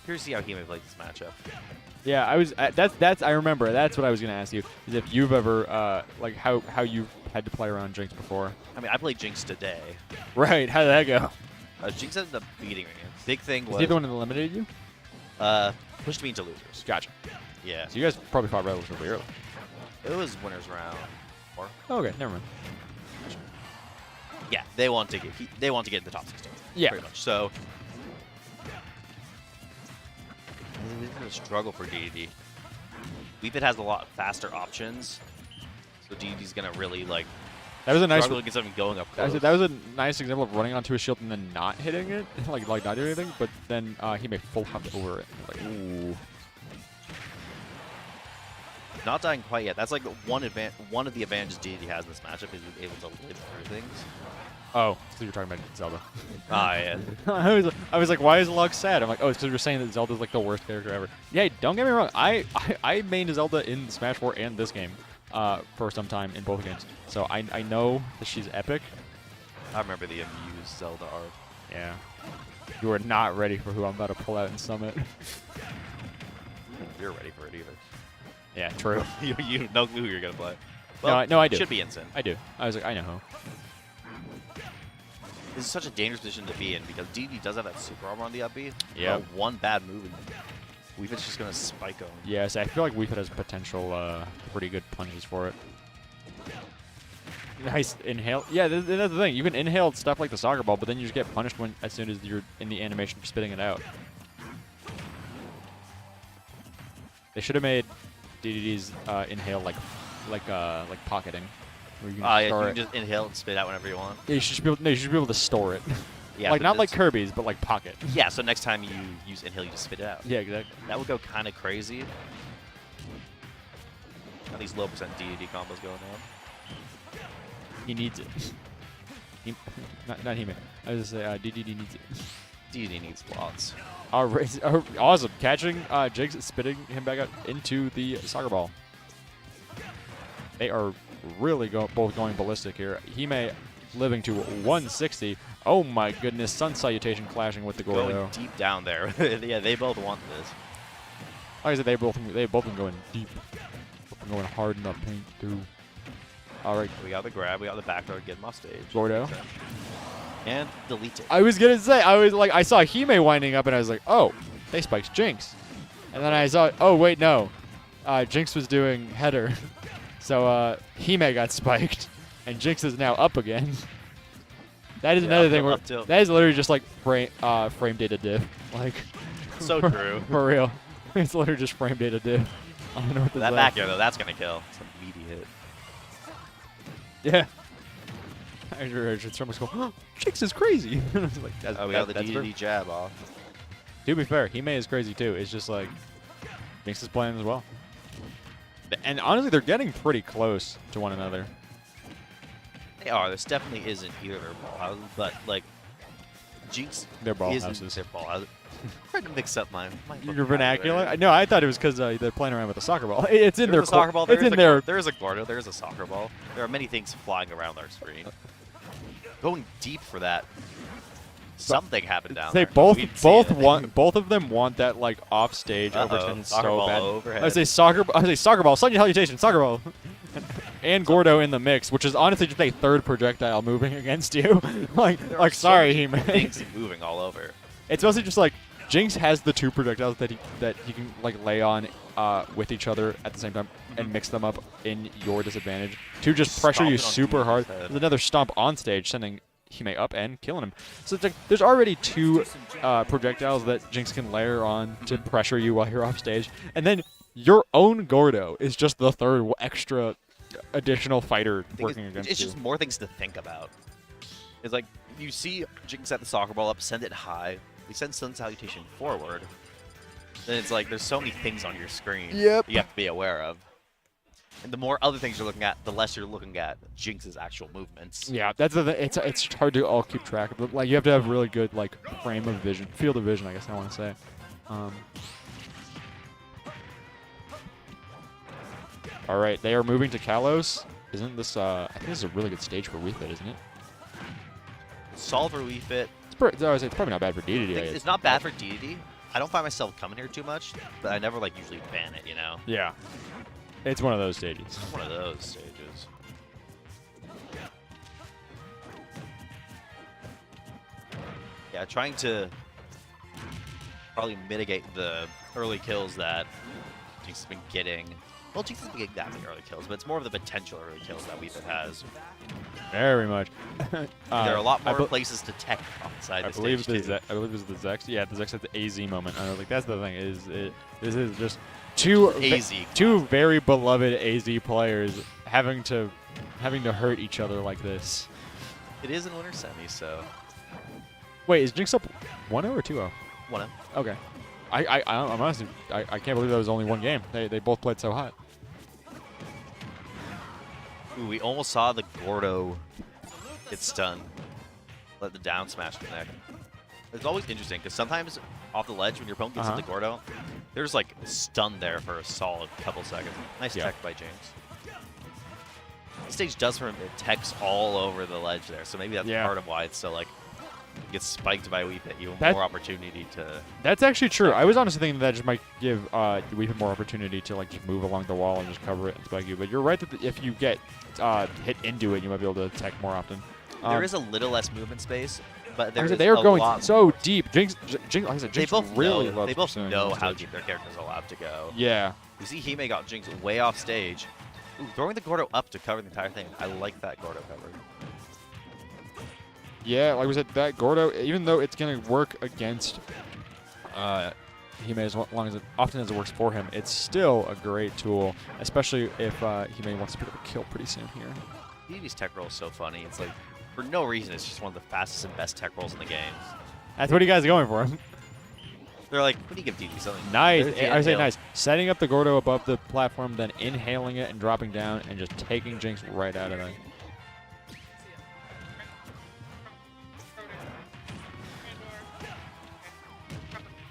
Speaker 4: Curious to see how Hime played this matchup.
Speaker 1: Yeah, I was. That's. I remember. That's what I was gonna ask you. Is if you've ever like how you've had to play around Jinx before.
Speaker 4: I mean, I played Jinx today.
Speaker 1: Right. How did that go?
Speaker 4: Jinx ended up beating me. Big thing
Speaker 1: Was
Speaker 4: was.
Speaker 1: he the one that eliminated you?
Speaker 4: Pushed me into losers.
Speaker 1: Gotcha.
Speaker 4: Yeah.
Speaker 1: So you guys probably fought relatively early.
Speaker 4: It was winners round 4.
Speaker 1: Oh, okay, never mind.
Speaker 4: Yeah, they want to get in the top 16.
Speaker 1: Yeah.
Speaker 4: Pretty much. So. This is a struggle for DDD. Weepit has a lot faster options, so DDD's gonna really like.
Speaker 1: That was a nice.
Speaker 4: Struggle to get something going up close.
Speaker 1: That was a nice example of running onto a shield and then not hitting it, like not doing anything. But then he may full hop over it. Like, ooh.
Speaker 4: Not dying quite yet. That's like one of the advantages DDD has in this matchup is he's able to live through things.
Speaker 1: Oh, so you're talking about Zelda.
Speaker 4: Ah, yeah.
Speaker 1: I was like, why is Log sad? I'm like, oh, it's because you're saying that Zelda's like the worst character ever. Yeah, don't get me wrong. I mained Zelda in Smash 4 and this game for some time in both games. So I know that she's epic.
Speaker 4: I remember the amused Zelda art.
Speaker 1: Yeah. You are not ready for who I'm about to pull out in Summit.
Speaker 4: You're ready for it either.
Speaker 1: Yeah, true.
Speaker 4: you know who you're gonna play. Well,
Speaker 1: no, I do.
Speaker 4: Should be Instant.
Speaker 1: I do. I was like, I know who.
Speaker 4: This is such a dangerous position to be in because DD does have that super armor on the up B.
Speaker 1: Yeah.
Speaker 4: One bad move and Weepit's just gonna spike him.
Speaker 1: Yes, I feel like Weepit has potential, pretty good punches for it. Nice inhale. Yeah, that's the thing. You can inhale stuff like the soccer ball, but then you just get punished as soon as you're in the animation for spitting it out. They should have made DDD's inhale like pocketing.
Speaker 4: Yeah, you can just inhale and spit out whenever you want.
Speaker 1: Yeah, you should be able to store it.
Speaker 4: Yeah,
Speaker 1: like not like Kirby's, but like pocket.
Speaker 4: Yeah, so next time you use inhale, you just spit it out.
Speaker 1: Yeah, exactly.
Speaker 4: That would go kind of crazy. Got these low percent DDD combos going on.
Speaker 1: He needs it. Not He-Man. I was gonna say DDD needs it.
Speaker 4: DDD needs lots.
Speaker 1: Awesome. Catching Jigs, spitting him back out into the soccer ball. They are really both going ballistic here. Hime living to 160. Oh my goodness. Sun Salutation clashing with the Gordo.
Speaker 4: Going deep down there. Yeah, they both want this.
Speaker 1: Like I said, they both been going deep. Both been going hard in the paint too. All right.
Speaker 4: We got the grab. We got the back throw. Get him off stage.
Speaker 1: Gordo.
Speaker 4: And delete it.
Speaker 1: I was gonna say, I saw Hime winding up and I was like, oh, they spiked Jinx. And then I saw, oh wait, no. Jinx was doing header. So Hime got spiked. And Jinx is now up again. That is another thing where that is literally just like frame data diff. Like
Speaker 4: so true.
Speaker 1: For real. It's literally just frame data diff. I don't know what
Speaker 4: that back air though, that's gonna kill. Some meaty hit.
Speaker 1: Yeah. I heard someone go, oh, Jinx is crazy. Like,
Speaker 4: we got the DDD jab off.
Speaker 1: To be fair, Hime is crazy too. It's just like Jinx is playing as well. And honestly, they're getting pretty close to one another.
Speaker 4: They are. This definitely isn't either their ball houses, but like Jinx
Speaker 1: their ball
Speaker 4: isn't
Speaker 1: houses.
Speaker 4: Their ball houses. I'm trying to mix up my
Speaker 1: your vernacular. No, I thought it was because they're playing around with a soccer ball. It's in their
Speaker 4: soccer ball.
Speaker 1: It's in their.
Speaker 4: There is a Gordo. There is a soccer ball. There are many things flying around our screen. Going deep for that. Something happened down there.
Speaker 1: Both of them want that like off stage overextend so bad.
Speaker 4: Overhead.
Speaker 1: I say soccer ball, sudden salutation, soccer ball. And Gordo in the mix, which is honestly just a third projectile moving against you. like sorry, He-Man.
Speaker 4: Things moving all over.
Speaker 1: It's mostly just like Jinx has the two projectiles that he can like lay on with each other at the same time and mix them up in your disadvantage to just pressure you super hard. There's another stomp on stage, sending Hime up and killing him. So it's like there's already two projectiles that Jinx can layer on to pressure you while you're off stage, and then your own Gordo is just the third extra additional fighter working against you.
Speaker 4: It's just more things to think about. It's like you see Jinx set the soccer ball up, send it high. We send Sun Salutation forward. Then it's like there's so many things on your screen
Speaker 1: Yep.
Speaker 4: you have to be aware of. And the more other things you're looking at, the less you're looking at Jinx's actual movements.
Speaker 1: Yeah, that's the thing. It's hard to all keep track of. But, like, you have to have really good like frame of vision, field of vision, I guess I want to say. All right, they are moving to Kalos. Isn't this? I think this is a really good stage for Wii Fit, isn't it?
Speaker 4: Solve or Wii Fit.
Speaker 1: It's probably not bad for DDD.
Speaker 4: It's not bad for DDD. I don't find myself coming here too much, but I never like usually ban it, you know?
Speaker 1: Yeah. It's one of those stages.
Speaker 4: It's one of those stages. Yeah, trying to probably mitigate the early kills that Jinx has been getting. Well, Jinx has been getting that many early kills, but it's more of the potential early kills that Wii Fit has.
Speaker 1: Very much.
Speaker 4: There are a lot more places to tech outside the stage, too.
Speaker 1: I believe it was the Zex. Yeah, the Zex at the AZ moment. I was like, that's the thing. This is just two very beloved AZ players having to hurt each other like this.
Speaker 4: It is in winter semi, so
Speaker 1: Wait, is Jinx up 1-0 or 2-0?
Speaker 4: 1-0.
Speaker 1: Okay. I'm honestly, I can't believe that was only one game. They both played so hot.
Speaker 4: Ooh, we almost saw the Gordo get stunned. Let the down smash connect. It's always interesting because sometimes off the ledge when your opponent gets into Gordo, there's like a stun there for a solid couple seconds. Nice tech by Jinx. This stage does from it techs all over the ledge there, so maybe that's part of why it's so like gets spiked by Wii Fit, even more opportunity to. That's
Speaker 1: actually true. I was honestly thinking that just might give Wii Fit more opportunity to like just move along the wall and just cover it and spike you. But you're right that if you get hit into it, you might be able to attack more often.
Speaker 4: There is a little less movement space, but they
Speaker 1: are going so deep. Jinx, like I said, Jinx really loves.
Speaker 4: They both know how deep their characters are allowed to go.
Speaker 1: Yeah.
Speaker 4: You see, Hime got Jinx way off stage. Ooh, throwing the Gordo up to cover the entire thing. I like that Gordo cover.
Speaker 1: Yeah, like we said, that Gordo, even though it's going to work against Hime as often as it works for him, it's still a great tool, especially if Hime wants to pick up a kill pretty soon here.
Speaker 4: DD's tech roll is so funny. It's like, for no reason, it's just one of the fastest and best tech rolls in the game.
Speaker 1: That's what you guys are going for.
Speaker 4: They're like, what do you give DD? Something
Speaker 1: nice. I say nice. Setting up the Gordo above the platform, then inhaling it and dropping down, and just taking Jinx right out of it.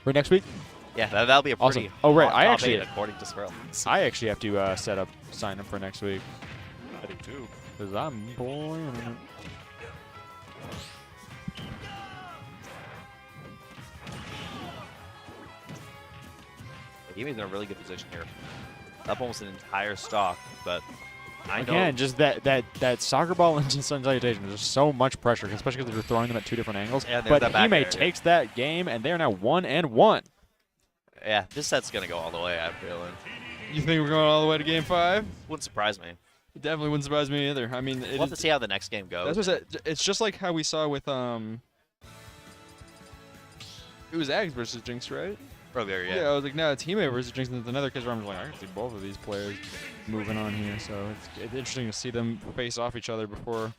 Speaker 1: For next week?
Speaker 4: Yeah, that'll be a pretty
Speaker 1: awesome. Oh, right.
Speaker 4: according to Swirl.
Speaker 1: I actually have to sign up for next week. I do too. Because I'm playing it.
Speaker 4: Hime's in a really good position here. Up almost an entire stock, but
Speaker 1: again, just that soccer ball into Sun Salutation. There's just so much pressure, especially because they're throwing them at two different angles.
Speaker 4: Yeah,
Speaker 1: but Hime takes that game, and they are now 1-1.
Speaker 4: Yeah, this set's gonna go all the way, I'm feeling.
Speaker 5: You think we're going all the way to Game 5?
Speaker 4: Wouldn't surprise me.
Speaker 5: It definitely wouldn't surprise me either. I mean,
Speaker 4: we'll have to see how the next game goes.
Speaker 5: That's what it's just like how we saw with it was Ags versus Jinx, right?
Speaker 4: Earlier, yeah.
Speaker 5: Yeah, I was like, no, it's Hime versus Jinx, and it's another case where I'm like, I can see both of these players moving on here, so it's interesting to see them face off each other before.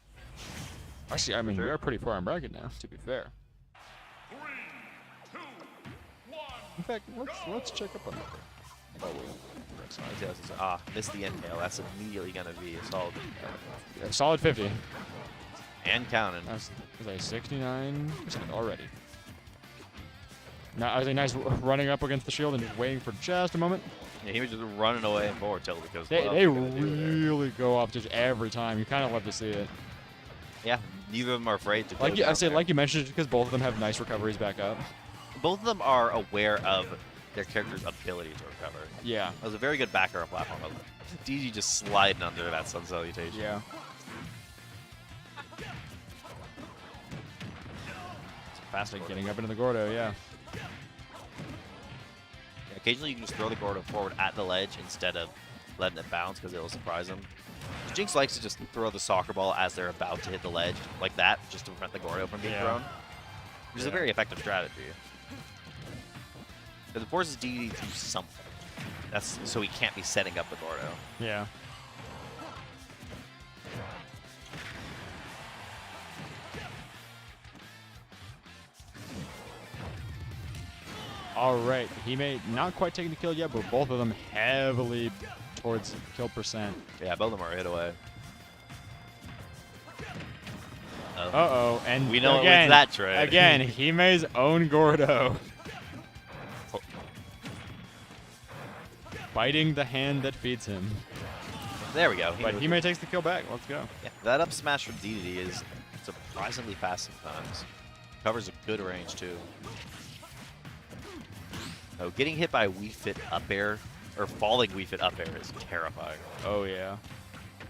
Speaker 5: Actually, I mean, we are pretty far in bracket now, to be fair.
Speaker 3: 3, 2, 1.
Speaker 5: In fact, let's check up on that.
Speaker 4: Missed the inhale. That's immediately gonna be a solid.
Speaker 1: A solid 50.
Speaker 4: And counting.
Speaker 1: That's like 69% already. Now, I was nice running up against the shield and just waiting for just a moment.
Speaker 4: Yeah, he was just running away and forward tilt because
Speaker 1: they really go up just every time. You kind of love to see it.
Speaker 4: Yeah, neither of them are afraid to.
Speaker 1: Like like you mentioned, because both of them have nice recoveries back up.
Speaker 4: Both of them are aware of their character's ability to recover.
Speaker 1: Yeah,
Speaker 4: that was a very good back air platform. DG just sliding under that Sun Salutation.
Speaker 1: Yeah.
Speaker 4: Fast
Speaker 1: getting up into the Gordo, yeah.
Speaker 4: Occasionally you can just throw the Gordo forward at the ledge instead of letting it bounce because it'll surprise them. Jinx likes to just throw the soccer ball as they're about to hit the ledge like that, just to prevent the Gordo from being thrown. Which is a very effective strategy. Because it forces DD to do something. That's so he can't be setting up the Gordo.
Speaker 1: Yeah.
Speaker 5: All right, he may not quite taking the kill yet, but both of them heavily towards kill percent.
Speaker 4: Yeah, both of them are hit away.
Speaker 5: Uh-oh, and
Speaker 4: We know
Speaker 5: again,
Speaker 4: it was that trade.
Speaker 5: Again, Hime's own Gordo. Biting the hand that feeds him.
Speaker 4: There we go.
Speaker 5: But Hime takes the kill back. Let's go.
Speaker 4: Yeah, that up smash from DDD is surprisingly fast sometimes. Covers a good range too. Oh, getting hit by Wii Fit up air, or falling Wii Fit up air is terrifying.
Speaker 5: Oh, yeah.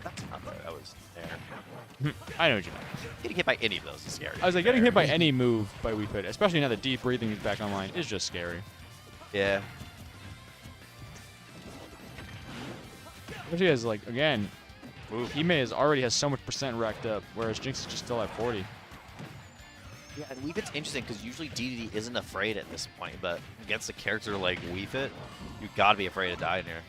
Speaker 4: That's not there. That was there.
Speaker 5: I know what you mean.
Speaker 4: Getting hit by any of those is scary.
Speaker 5: I was like, getting hit by any move by Wii Fit, especially now that deep breathing is back online, is just scary.
Speaker 4: Yeah.
Speaker 5: Especially as, like, again, Hime already has so much percent racked up, whereas Jinx is just still at 40.
Speaker 4: Yeah, and Wii Fit's interesting because usually DDD isn't afraid at this point, but against a character like Wii Fit, you gotta be afraid of dying here.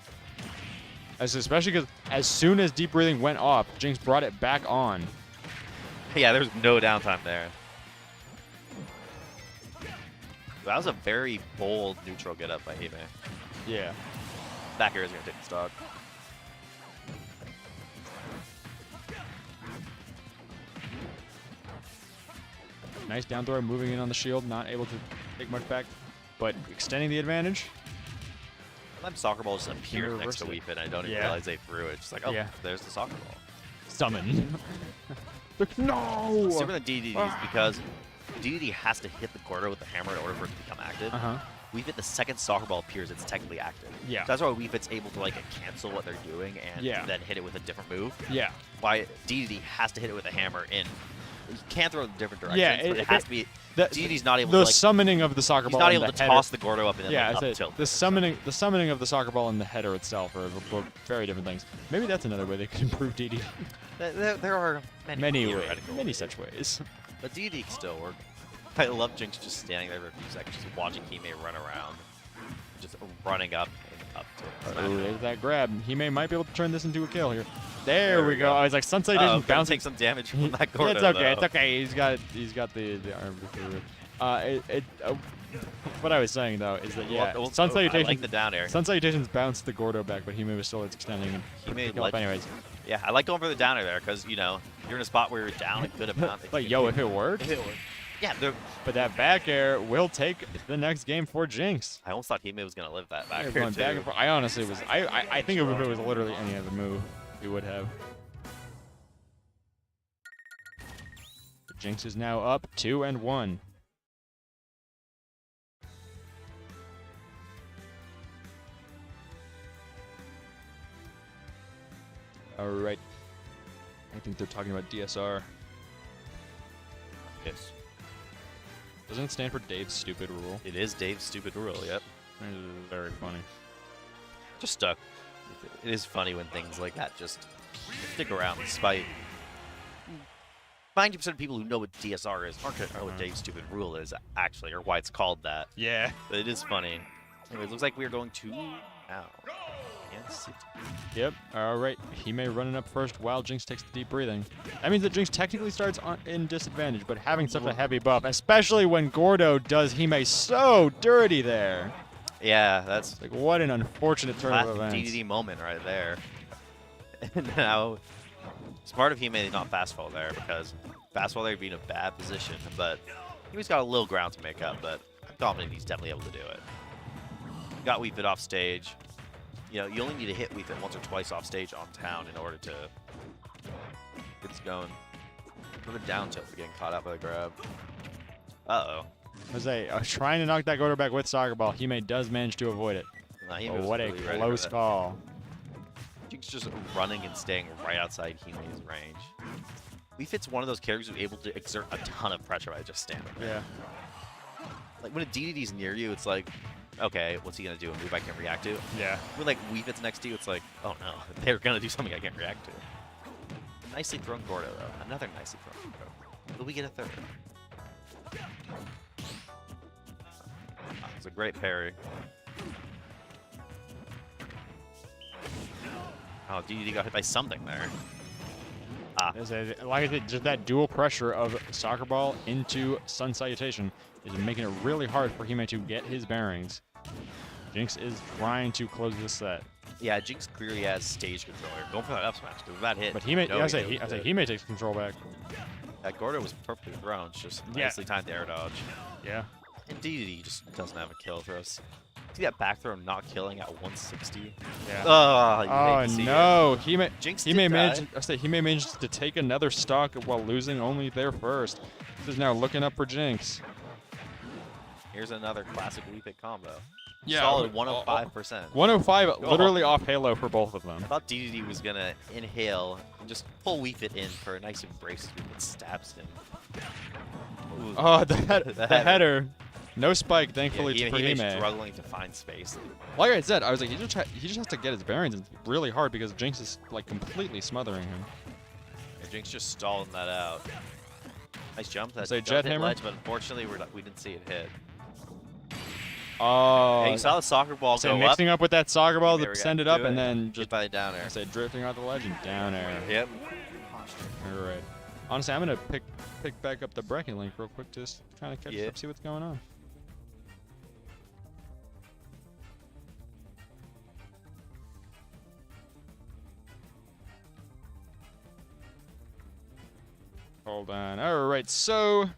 Speaker 5: Especially because as soon as deep breathing went off, Jinx brought it back on.
Speaker 4: Yeah, there's no downtime there. That was a very bold neutral get up by Hime.
Speaker 5: Yeah.
Speaker 4: Back air is gonna take the stock.
Speaker 5: Nice down throw, moving in on the shield, not able to take much back, but extending the advantage.
Speaker 4: Sometimes soccer ball just appears next to
Speaker 5: reverse
Speaker 4: Wii Fit, and I don't even
Speaker 5: Yeah.
Speaker 4: realize they threw it. It's just like, oh,
Speaker 5: Yeah.
Speaker 4: there's the soccer ball.
Speaker 5: Summon. No!
Speaker 4: Super than DDD is because DDD has to hit the quarter with the hammer in order for it to become active.
Speaker 5: Uh-huh.
Speaker 4: Wii Fit, the second soccer ball appears, it's technically active.
Speaker 5: Yeah.
Speaker 4: That's why Wii Fit's able to like cancel what they're doing and
Speaker 5: Yeah.
Speaker 4: then hit it with a different move.
Speaker 5: Yeah.
Speaker 4: Why DDD has to hit it with a hammer in. You can throw it in different directions,
Speaker 5: Yeah,
Speaker 4: but it has to be.
Speaker 5: The,
Speaker 4: DDD's not able
Speaker 5: the
Speaker 4: to like.
Speaker 5: summoning of the soccer
Speaker 4: He's
Speaker 5: ball
Speaker 4: not
Speaker 5: and
Speaker 4: able
Speaker 5: the
Speaker 4: to
Speaker 5: header-
Speaker 4: toss the Gordo up and then
Speaker 5: Yeah,
Speaker 4: like,
Speaker 5: I
Speaker 4: up
Speaker 5: say
Speaker 4: tilt.
Speaker 5: the summoning of the soccer ball and the header itself are very different things. Maybe that's another way they could improve DD.
Speaker 4: There are many
Speaker 5: ways,
Speaker 4: theoretical
Speaker 5: many
Speaker 4: ways.
Speaker 5: such ways.
Speaker 4: But DD can still work. I love Jinx just standing there for a few seconds, just watching Hime run around, just running up and up to.
Speaker 5: Oh, there's that grab. Hime might be able to turn this into a kill here. There we go. I was like, Sun Salutation
Speaker 4: Gonna
Speaker 5: bouncing.
Speaker 4: take some damage from that Gordo.
Speaker 5: It's okay.
Speaker 4: though.
Speaker 5: It's okay. He's got the arm through it. What I was saying though is that yeah,
Speaker 4: Well,
Speaker 5: Sun
Speaker 4: I
Speaker 5: Salutations.
Speaker 4: like the down air.
Speaker 5: Sun Salutations bounced the Gordo back, but Hime was still extending and
Speaker 4: Hime
Speaker 5: picked it up
Speaker 4: like-
Speaker 5: anyways.
Speaker 4: Yeah, I like going for the down air there because you know you're in a spot where you're down a good amount.
Speaker 5: But yo, if it worked,
Speaker 4: Yeah,
Speaker 5: but that back air will take the next game for Jinx.
Speaker 4: I almost thought Hime was gonna live that back
Speaker 5: They're
Speaker 4: here
Speaker 5: going
Speaker 4: too.
Speaker 5: back and forth. I honestly was. I think if it was literally any other move, he would have. Jinx is now up 2-1. All right. I think they're talking about DSR.
Speaker 4: Yes,
Speaker 5: Doesn't it stand for Dave's stupid rule?
Speaker 4: it is Dave's stupid rule. Yep.
Speaker 5: That is very funny.
Speaker 4: Just stuck. It is funny when things like that just stick around despite 90% of people who know what DSR is aren't going to know what Dave's stupid rule is actually, or why it's called that.
Speaker 5: Yeah.
Speaker 4: But it is funny. Anyways, looks like we are going to now. Yes.
Speaker 5: Yep. All right. Hime running up first while Jinx takes the deep breathing. That means that Jinx technically starts in disadvantage, but having such a heavy buff, especially when Gordo does Hime so dirty there.
Speaker 4: Yeah, that's
Speaker 5: Like, what an unfortunate turn of
Speaker 4: classic
Speaker 5: events.
Speaker 4: DDD moment right there. And now, smart of Hime not fast fall there because fast fall there would be in a bad position, but he's got a little ground to make up, but I'm confident he's definitely able to do it. Got Wii Fit off stage. You know, you only need to hit Wii Fit once or twice off stage on town in order to get this going. Another down tilt for getting caught out by the grab. Uh-oh.
Speaker 5: I was trying to knock that Gordo back with soccer ball. Hime does manage to avoid it.
Speaker 4: Nah, Hime
Speaker 5: Oh,
Speaker 4: was
Speaker 5: what a
Speaker 4: really ready for
Speaker 5: close
Speaker 4: that.
Speaker 5: call.
Speaker 4: Jinx just running and staying right outside Hime's range. Wii Fit's one of those characters who's able to exert a ton of pressure by just standing there.
Speaker 5: Yeah.
Speaker 4: Like when a DDD's near you, it's like, okay, what's he gonna do? A move I can't react to?
Speaker 5: Yeah.
Speaker 4: When like Wii Fit's next to you, it's like, oh no, they're gonna do something I can't react to. Nicely thrown Gordo though. Another nicely thrown Gordo. Will we get a third? It's a great parry. Oh, DDD got hit by something there.
Speaker 5: Like I said, just that dual pressure of soccer ball into Sun Salutation is making it really hard for Hime to get his bearings. Jinx is trying to close this set.
Speaker 4: Yeah, Jinx clearly has stage control here. Going for that up smash, because that hit.
Speaker 5: But Hime, I say Hime takes control back.
Speaker 4: That Gordo was perfectly thrown. It's just
Speaker 5: Yeah.
Speaker 4: nicely timed air dodge.
Speaker 5: Yeah.
Speaker 4: And DDD just doesn't have a kill throws. See that back throw not killing at 160?
Speaker 5: Yeah.
Speaker 4: Oh, you hate
Speaker 5: Oh
Speaker 4: to see
Speaker 5: no!
Speaker 4: it. Jinx
Speaker 5: Hime
Speaker 4: did
Speaker 5: managed.
Speaker 4: die.
Speaker 5: I say Hime managed to take another stock while losing only there first. This is now looking up for Jinx.
Speaker 4: Here's another classic Leap It combo.
Speaker 5: Yeah,
Speaker 4: Solid 105%.
Speaker 5: 105, literally off Halo for both of them.
Speaker 4: I thought DDD was gonna inhale and just pull Weave It in for a nice embrace sweep that stabs him. Ooh,
Speaker 5: Oh, the header. No spike, thankfully,
Speaker 4: yeah,
Speaker 5: for
Speaker 4: he
Speaker 5: Hime.
Speaker 4: was struggling to find space.
Speaker 5: Like I said, I was like, he just has to get his bearings. It's really hard because Jinx is like completely smothering him.
Speaker 4: Yeah, Jinx just stalling that out. Nice jump. That
Speaker 5: Say
Speaker 4: does
Speaker 5: jet
Speaker 4: hit
Speaker 5: hammer?
Speaker 4: ledge, but unfortunately we didn't see it hit.
Speaker 5: Oh,
Speaker 4: Yeah, you saw the soccer ball
Speaker 5: so
Speaker 4: go
Speaker 5: mixing up with that soccer ball
Speaker 4: There
Speaker 5: to
Speaker 4: we go.
Speaker 5: send it
Speaker 4: Do
Speaker 5: up
Speaker 4: it.
Speaker 5: and then
Speaker 4: Hit
Speaker 5: just
Speaker 4: by the down air.
Speaker 5: say drifting off the ledge and down air.
Speaker 4: Yep.
Speaker 5: All right. Honestly, I'm gonna pick back up the bracket link real quick, just kind of catch
Speaker 4: Yeah.
Speaker 5: up, see what's going on. Hold on. All right. So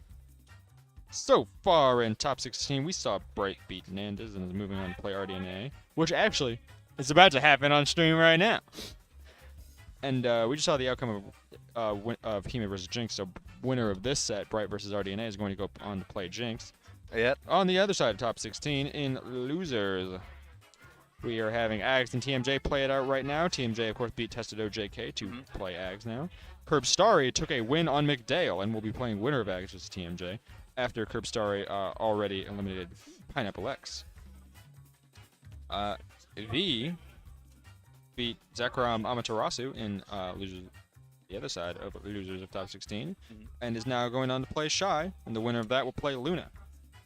Speaker 5: far in top 16, we saw Bright beat Nandas and is moving on to play RDNA, which actually is about to happen on stream right now. And we just saw the outcome of Hime versus Jinx. So winner of this set, Bright versus RDNA, is going to go on to play Jinx.
Speaker 4: Yep.
Speaker 5: On the other side of top 16, in losers, we are having Ags and TMJ play it out right now. TMJ, of course, beat Testado JK to play Ags now. Curb Starry took a win on McDale and will be playing winner of Ags versus TMJ after Curb Starry already eliminated Pineapple X. V beat Zekrom Amaterasu in losers, the other side of losers of top 16, and is now going on to play Shy, and the winner of that will play Luna,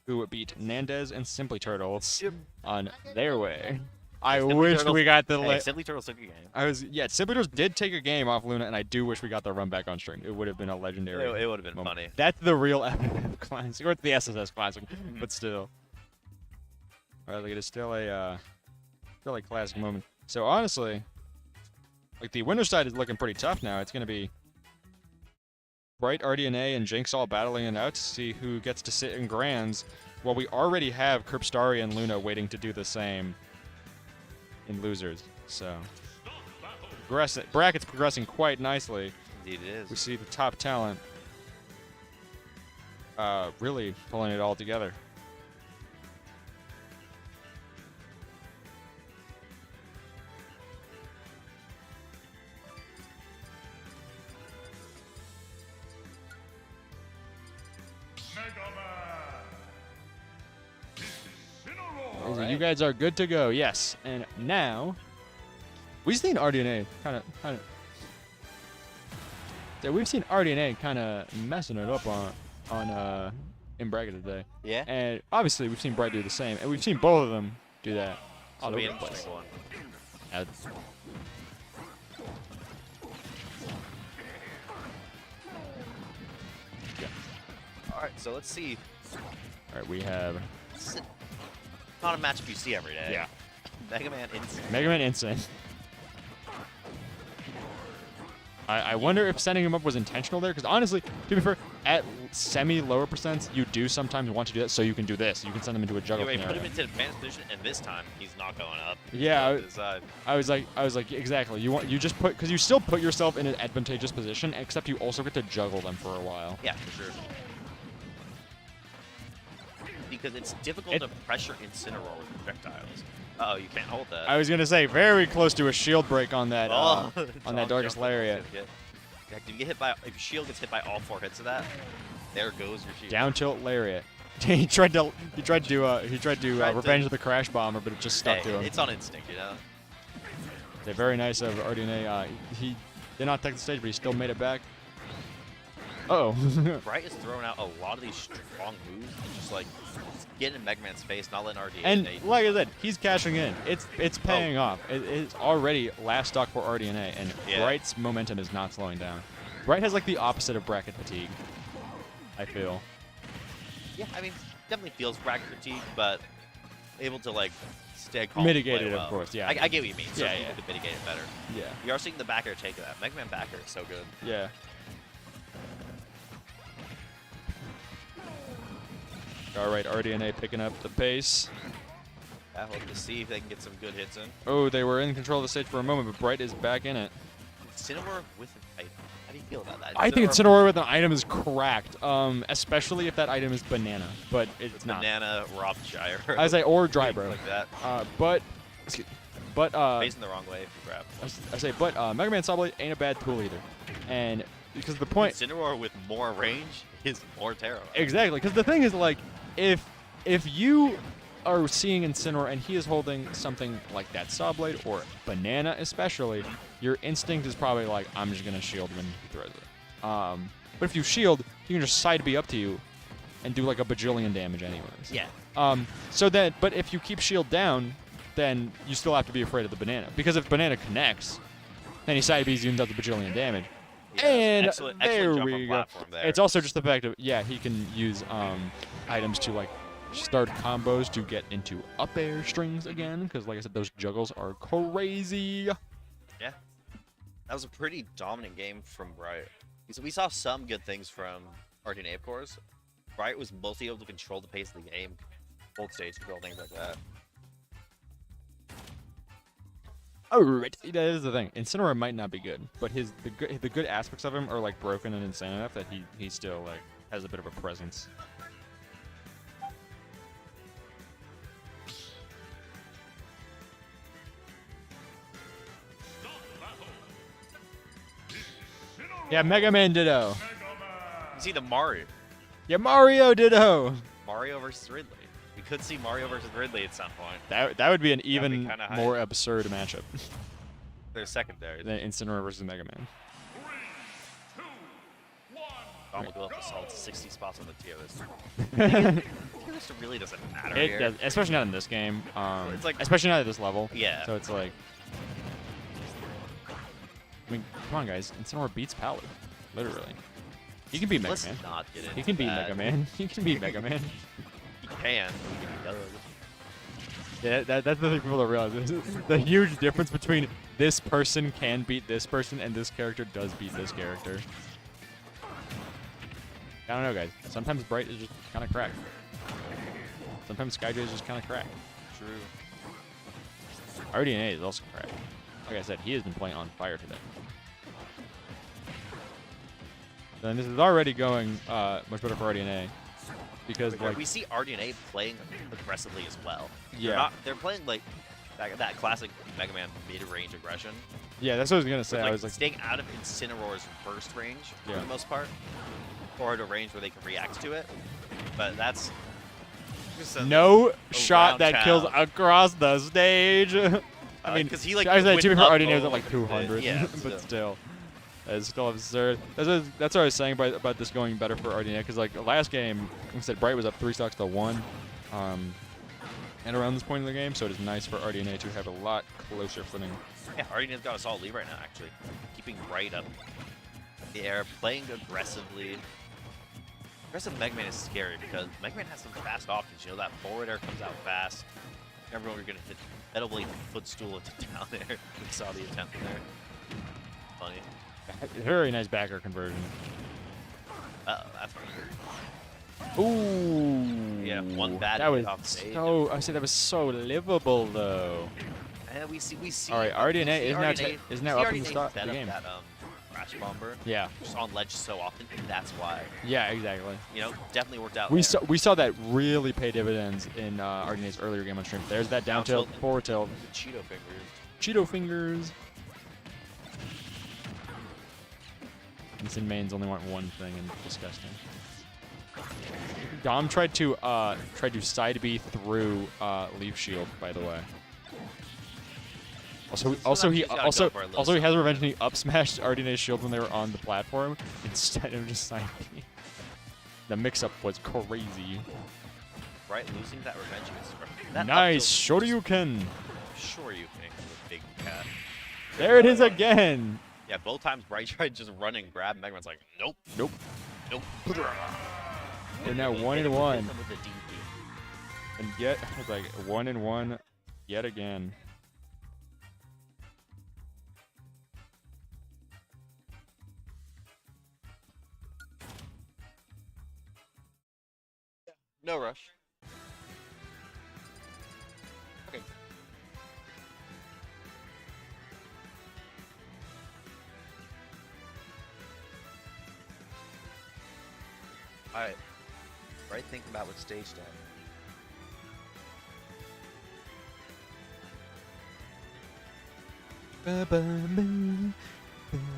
Speaker 5: who beat Nandez and Simply Turtles on their way. I
Speaker 4: Simply
Speaker 5: wish
Speaker 4: Turtles-
Speaker 5: we got the.
Speaker 4: Hey, Simply Turtles took a game.
Speaker 5: Simply Turtles did take a game off Luna, and I do wish we got the run back on stream. It would have been a legendary.
Speaker 4: It would have been
Speaker 5: moment.
Speaker 4: funny.
Speaker 5: That's the real FFF classic, or it's the SSS classic, but still. All right, like it is still a really classic moment. So honestly, like the winner side is looking pretty tough now. It's gonna be Bright, RDNA, and Jinx all battling it out to see who gets to sit in grands. While we already have Kirpstari and Luna waiting to do the same in losers. So bracket's progressing quite nicely.
Speaker 4: Indeed it
Speaker 5: We
Speaker 4: is.
Speaker 5: see the top talent really pulling it all together.
Speaker 3: Mega Man. Incineroar.
Speaker 5: So you guys are good to go. Yes. And now we've seen RDNA kind of yeah, we've seen RDNA kind of messing it up on in bracket today.
Speaker 4: Yeah.
Speaker 5: And obviously we've seen Bright do the same, and we've seen both of them do that all
Speaker 4: It'll be
Speaker 5: over
Speaker 4: an
Speaker 5: the place.
Speaker 4: interesting one.
Speaker 5: Uh,
Speaker 4: All right, so let's see.
Speaker 5: all right, we have
Speaker 4: This is not a matchup you see every day.
Speaker 5: yeah,
Speaker 4: Mega Man Insane.
Speaker 5: Mega Man Insane. I wonder if setting him up was intentional there, because honestly, to be fair, at semi-lower percents, you do sometimes want to do that so you can do this. You can send them into a juggle
Speaker 4: Anyway, put him
Speaker 5: scenario.
Speaker 4: into advanced position, and this time he's not going up.
Speaker 5: Yeah,
Speaker 4: He's going to the side.
Speaker 5: I was like, exactly. You just put, because you still put yourself in an advantageous position, except you also get to juggle them for a while.
Speaker 4: Yeah, for sure. Because it's difficult to pressure Incineroar with projectiles. Oh, you can't hold that.
Speaker 5: I was gonna say very close to a shield break on that
Speaker 4: it's
Speaker 5: on that
Speaker 4: all
Speaker 5: Darkest
Speaker 4: jump
Speaker 5: Lariat.
Speaker 4: certificate. Yeah, if you get hit by, if your shield gets hit by all 4 hits of that, there goes your shield.
Speaker 5: Down tilt Lariat. he tried to Revenge of the Crash Bomber, but it just stuck
Speaker 4: Hey,
Speaker 5: to him.
Speaker 4: it's on instinct, you know.
Speaker 5: They're very nice of RDNA. He did not take the stage, but he still made it back. Uh-oh.
Speaker 4: Bright is throwing out a lot of these strong moves, and just like getting in Mega Man's face, not letting RDA.
Speaker 5: And
Speaker 4: innate.
Speaker 5: like I said, he's cashing in. It's paying off. It's already last stock for RDNA, and
Speaker 4: Yeah.
Speaker 5: Bright's momentum is not slowing down. Bright has like the opposite of bracket fatigue, I feel.
Speaker 4: Yeah, I mean, definitely feels bracket fatigue, but able to like stay calm.
Speaker 5: Mitigate
Speaker 4: play
Speaker 5: it,
Speaker 4: well.
Speaker 5: of course. Yeah.
Speaker 4: I get what you mean. So
Speaker 5: Yeah,
Speaker 4: you
Speaker 5: yeah.
Speaker 4: could mitigate it better.
Speaker 5: Yeah.
Speaker 4: We are seeing the backer take that. Mega Man backer is so good.
Speaker 5: Yeah. All right, RDNA picking up the pace.
Speaker 4: I hope to see if they can get some good hits in.
Speaker 5: Oh, they were in control of the stage for a moment, but Bright is back in it.
Speaker 4: Incineroar with an item. How do you feel about that?
Speaker 5: I think Incineroar with an item is cracked, especially if that item is banana, but it's not.
Speaker 4: Banana, Rothshire.
Speaker 5: I say or dry bro.
Speaker 4: Like that.
Speaker 5: But
Speaker 4: Facing the wrong way if you grab.
Speaker 5: I say Mega Man Saw Blade ain't a bad tool either, and because the point
Speaker 4: Incineroar with more range is more terrible.
Speaker 5: exactly because the thing is like if you are seeing Incineroar and he is holding something like that Saw Blade or banana especially, your instinct is probably like, I'm just going to shield when he throws it. But if you shield, you can just side B up to you and do like a bajillion damage anyways.
Speaker 4: Yeah.
Speaker 5: But if you keep shield down, then you still have to be afraid of the banana. Because if banana connects, then he side B zooms out the bajillion damage.
Speaker 4: Yes,
Speaker 5: And
Speaker 4: excellent
Speaker 5: there
Speaker 4: jump
Speaker 5: we
Speaker 4: on
Speaker 5: go.
Speaker 4: platform there.
Speaker 5: It's also just the fact of, yeah, he can use items to like start combos to get into up air strings again. Because like I said, those juggles are crazy.
Speaker 4: Yeah. That was a pretty dominant game from Bright. We saw some good things from RDNA, of course. Bright was mostly able to control the pace of the game, hold stage control, things like that.
Speaker 5: Alright, that is the thing. Incineroar might not be good, but the good aspects of him are like broken and insane enough that he still like has a bit of a presence. Yeah, Mega Man Ditto.
Speaker 4: You see the Mario.
Speaker 5: Yeah, Mario Ditto.
Speaker 4: Mario versus Ridley. We could see Mario versus Ridley at some point.
Speaker 5: That would be an even
Speaker 4: kinda hype.
Speaker 5: more absurd matchup
Speaker 4: They're secondary.
Speaker 5: than Incineroar versus Mega Man.
Speaker 3: 3, 2, 1.
Speaker 4: Dom will go up assault 60 spots on the tier list. Tier list really doesn't matter
Speaker 5: It
Speaker 4: here.
Speaker 5: does, especially not in this game.
Speaker 4: It's like-
Speaker 5: especially not at this level.
Speaker 4: Yeah.
Speaker 5: So it's like, I mean, come on, guys. Incineroar beats Pally, literally. He can beat Mega
Speaker 4: Let's
Speaker 5: Man.
Speaker 4: not get into
Speaker 5: He can beat
Speaker 4: that.
Speaker 5: Mega Man. He can beat Mega Man.
Speaker 4: He can. He does.
Speaker 5: Yeah, that's the thing people don't realize. The huge difference between this person can beat this person and this character does beat this character. I don't know, guys. Sometimes Bright is just kind of cracked. Sometimes Skydray is just kind of cracked.
Speaker 4: True.
Speaker 5: RDNA is also cracked. Like I said, he has been playing on fire today. And this is already going much better for RDNA because like
Speaker 4: we see RDNA playing aggressively as well.
Speaker 5: Yeah.
Speaker 4: They're playing like that classic Mega Man mid-range aggression.
Speaker 5: yeah, that's what I was gonna say.
Speaker 4: Like,
Speaker 5: I was like,
Speaker 4: staying out of Incineroar's burst range
Speaker 5: Yeah.
Speaker 4: for the most part, or at a range where they can react to it. But that's just a,
Speaker 5: no shot
Speaker 4: round
Speaker 5: that kills
Speaker 4: challenge.
Speaker 5: across the stage. I mean,
Speaker 4: 'cause he, like,
Speaker 5: I was
Speaker 4: went
Speaker 5: to be fair,
Speaker 4: up
Speaker 5: RDNA was
Speaker 4: a
Speaker 5: at like
Speaker 4: little bit.
Speaker 5: 200,
Speaker 4: Yeah,
Speaker 5: but
Speaker 4: still.
Speaker 5: still. It's still absurd. That's what I was saying about this going better for RDNA, because like the last game, like I said, Bright was up 3 stocks to 1, and around this point in the game, so it is nice for RDNA to have a lot closer footing.
Speaker 4: Yeah, RDNA's got a solid lead right now, actually. Keeping Bright up in the air, playing aggressively. Aggressive Mega Man is scary because Mega Man has some fast options. You know, that forward air comes out fast. Never know you're going to hit Metal Blade footstool into down there. We saw the attempt there. Funny.
Speaker 5: Very nice backer conversion.
Speaker 4: Uh-oh, that's weird.
Speaker 5: Ooh.
Speaker 4: Yeah, one bad
Speaker 5: That
Speaker 4: hit
Speaker 5: was
Speaker 4: off stage.
Speaker 5: so. I said that was so livable though.
Speaker 4: And we see.
Speaker 5: All right, RDNA is now is now
Speaker 4: see
Speaker 5: up in the
Speaker 4: RDNA
Speaker 5: start
Speaker 4: set
Speaker 5: of the
Speaker 4: up
Speaker 5: game.
Speaker 4: That crash bomber
Speaker 5: Yeah.
Speaker 4: just on ledge so often, and that's why.
Speaker 5: Yeah, exactly.
Speaker 4: You know, definitely worked out.
Speaker 5: We
Speaker 4: there.
Speaker 5: saw that really pay dividends in RDNA's earlier game on stream. There's that down tilt,
Speaker 4: tilt.
Speaker 5: forward tilt,
Speaker 4: The Cheeto fingers.
Speaker 5: Cheeto fingers. Instant mains only want one thing, and disgusting. Dom tried to side B through Leaf Shield, by the way. Also he has revenge and he up smashed RDNA's shield when they were on the platform instead of just side B. The mix-up was crazy.
Speaker 4: Right, losing that revenge is that
Speaker 5: Nice,
Speaker 4: uptilt-
Speaker 5: Shoryuken.
Speaker 4: Sure you can, the big cat.
Speaker 5: There it is again.
Speaker 4: Yeah, both times Bright tried just run and grab. Megaman's like, nope,
Speaker 5: Nope.
Speaker 4: nope.
Speaker 5: They're now
Speaker 4: Hit
Speaker 5: 1
Speaker 4: him
Speaker 5: and
Speaker 4: with
Speaker 5: 1,
Speaker 4: the DP.
Speaker 5: and yet it's like 1 and 1 yet again.
Speaker 4: No rush. Okay. Alright. Right, think about what stage that.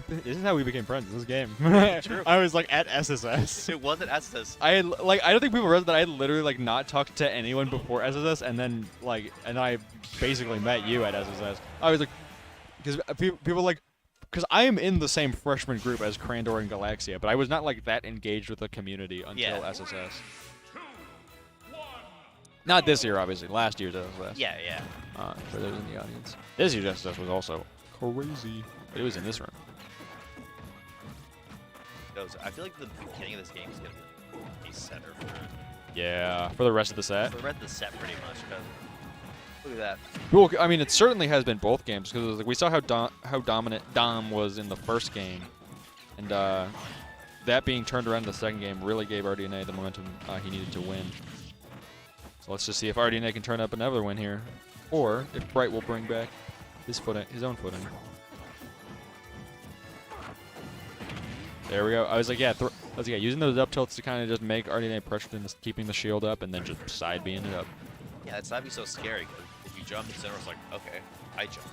Speaker 5: This is how we became friends in this game.
Speaker 4: True.
Speaker 5: I was like at SSS.
Speaker 4: It wasn't SS.
Speaker 5: I don't think people realize that I had literally like not talked to anyone before SSS, and then I basically met you at SSS. I was like, because people like, because I am in the same freshman group as Crandor and Galaxia, but I was not like that engaged with the community until
Speaker 4: Yeah.
Speaker 5: SSS. Not this year, obviously. Last year's SSS.
Speaker 4: Yeah, yeah.
Speaker 5: For those in the audience. This year's SSS was also crazy. But it was in this room.
Speaker 4: I feel like the beginning of this game is going to be a setter for
Speaker 5: Yeah, for the rest of the set.
Speaker 4: the rest of the set pretty much. Cause look at that.
Speaker 5: Well, I mean, it certainly has been both games because like, we saw how dominant Dom was in the first game, and that being turned around in the second game really gave RDNA the momentum he needed to win. So let's just see if RDNA can turn up another win here, or if Bright will bring back his own footing. There we go. I was like, yeah, using those up tilts to kind of just make RDNA pressured and keeping the shield up, and then just side being it up.
Speaker 4: Yeah, that's not be so scary because if you jump in center, it's like, okay, I jump.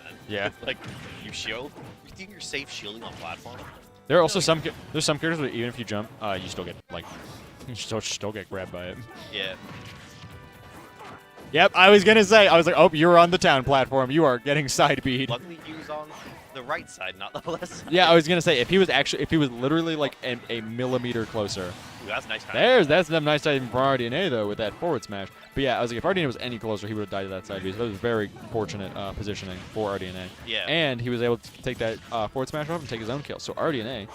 Speaker 4: Then.
Speaker 5: Yeah.
Speaker 4: Like, you shield. You think you're safe shielding on platform?
Speaker 5: There are also there's some characters where even if you jump, you still get like, you still get grabbed by it.
Speaker 4: Yeah.
Speaker 5: Yep, I was gonna say, I was like, oh, you're on the town platform. You are getting side beat.
Speaker 4: Luckily, he was on the right side, not the left side.
Speaker 5: Yeah, I was gonna say if he was literally like a millimeter closer.
Speaker 4: Ooh, that's nice.
Speaker 5: That's a nice timing from RDNA though with that forward smash. But yeah, I was like, if RDNA was any closer, he would have died to that side beat. So that was very fortunate positioning for RDNA.
Speaker 4: Yeah.
Speaker 5: And he was able to take that forward smash off and take his own kill. So RDNA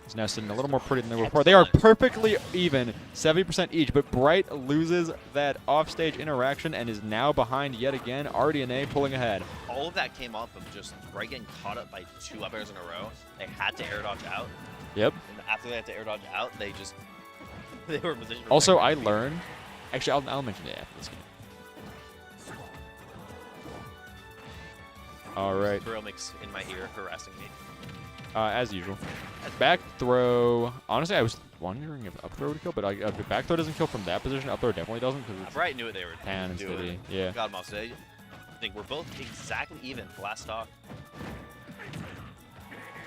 Speaker 5: is now sitting a little more pretty than they were before. They are perfectly even, 70% each, but Bright loses that offstage interaction and is now behind yet again. RDNA pulling ahead.
Speaker 4: All of that came off of just Bright getting caught up by 2 up airs in a row. They had to air dodge out.
Speaker 5: Yep.
Speaker 4: And after they had to air dodge out, they were in position for
Speaker 5: Also, I
Speaker 4: second.
Speaker 5: learned, actually, I'll mention it after this game. All right.
Speaker 4: Thrill mix in my ear harassing me.
Speaker 5: As usual. Back throw. Honestly, I was wondering if up throw would kill, but if back throw doesn't kill from that position, up throw definitely doesn't because it's
Speaker 4: Bright knew what they were
Speaker 5: tan and
Speaker 4: doing.
Speaker 5: steady. Yeah.
Speaker 4: Got him off stage. I think we're both exactly even for last stock.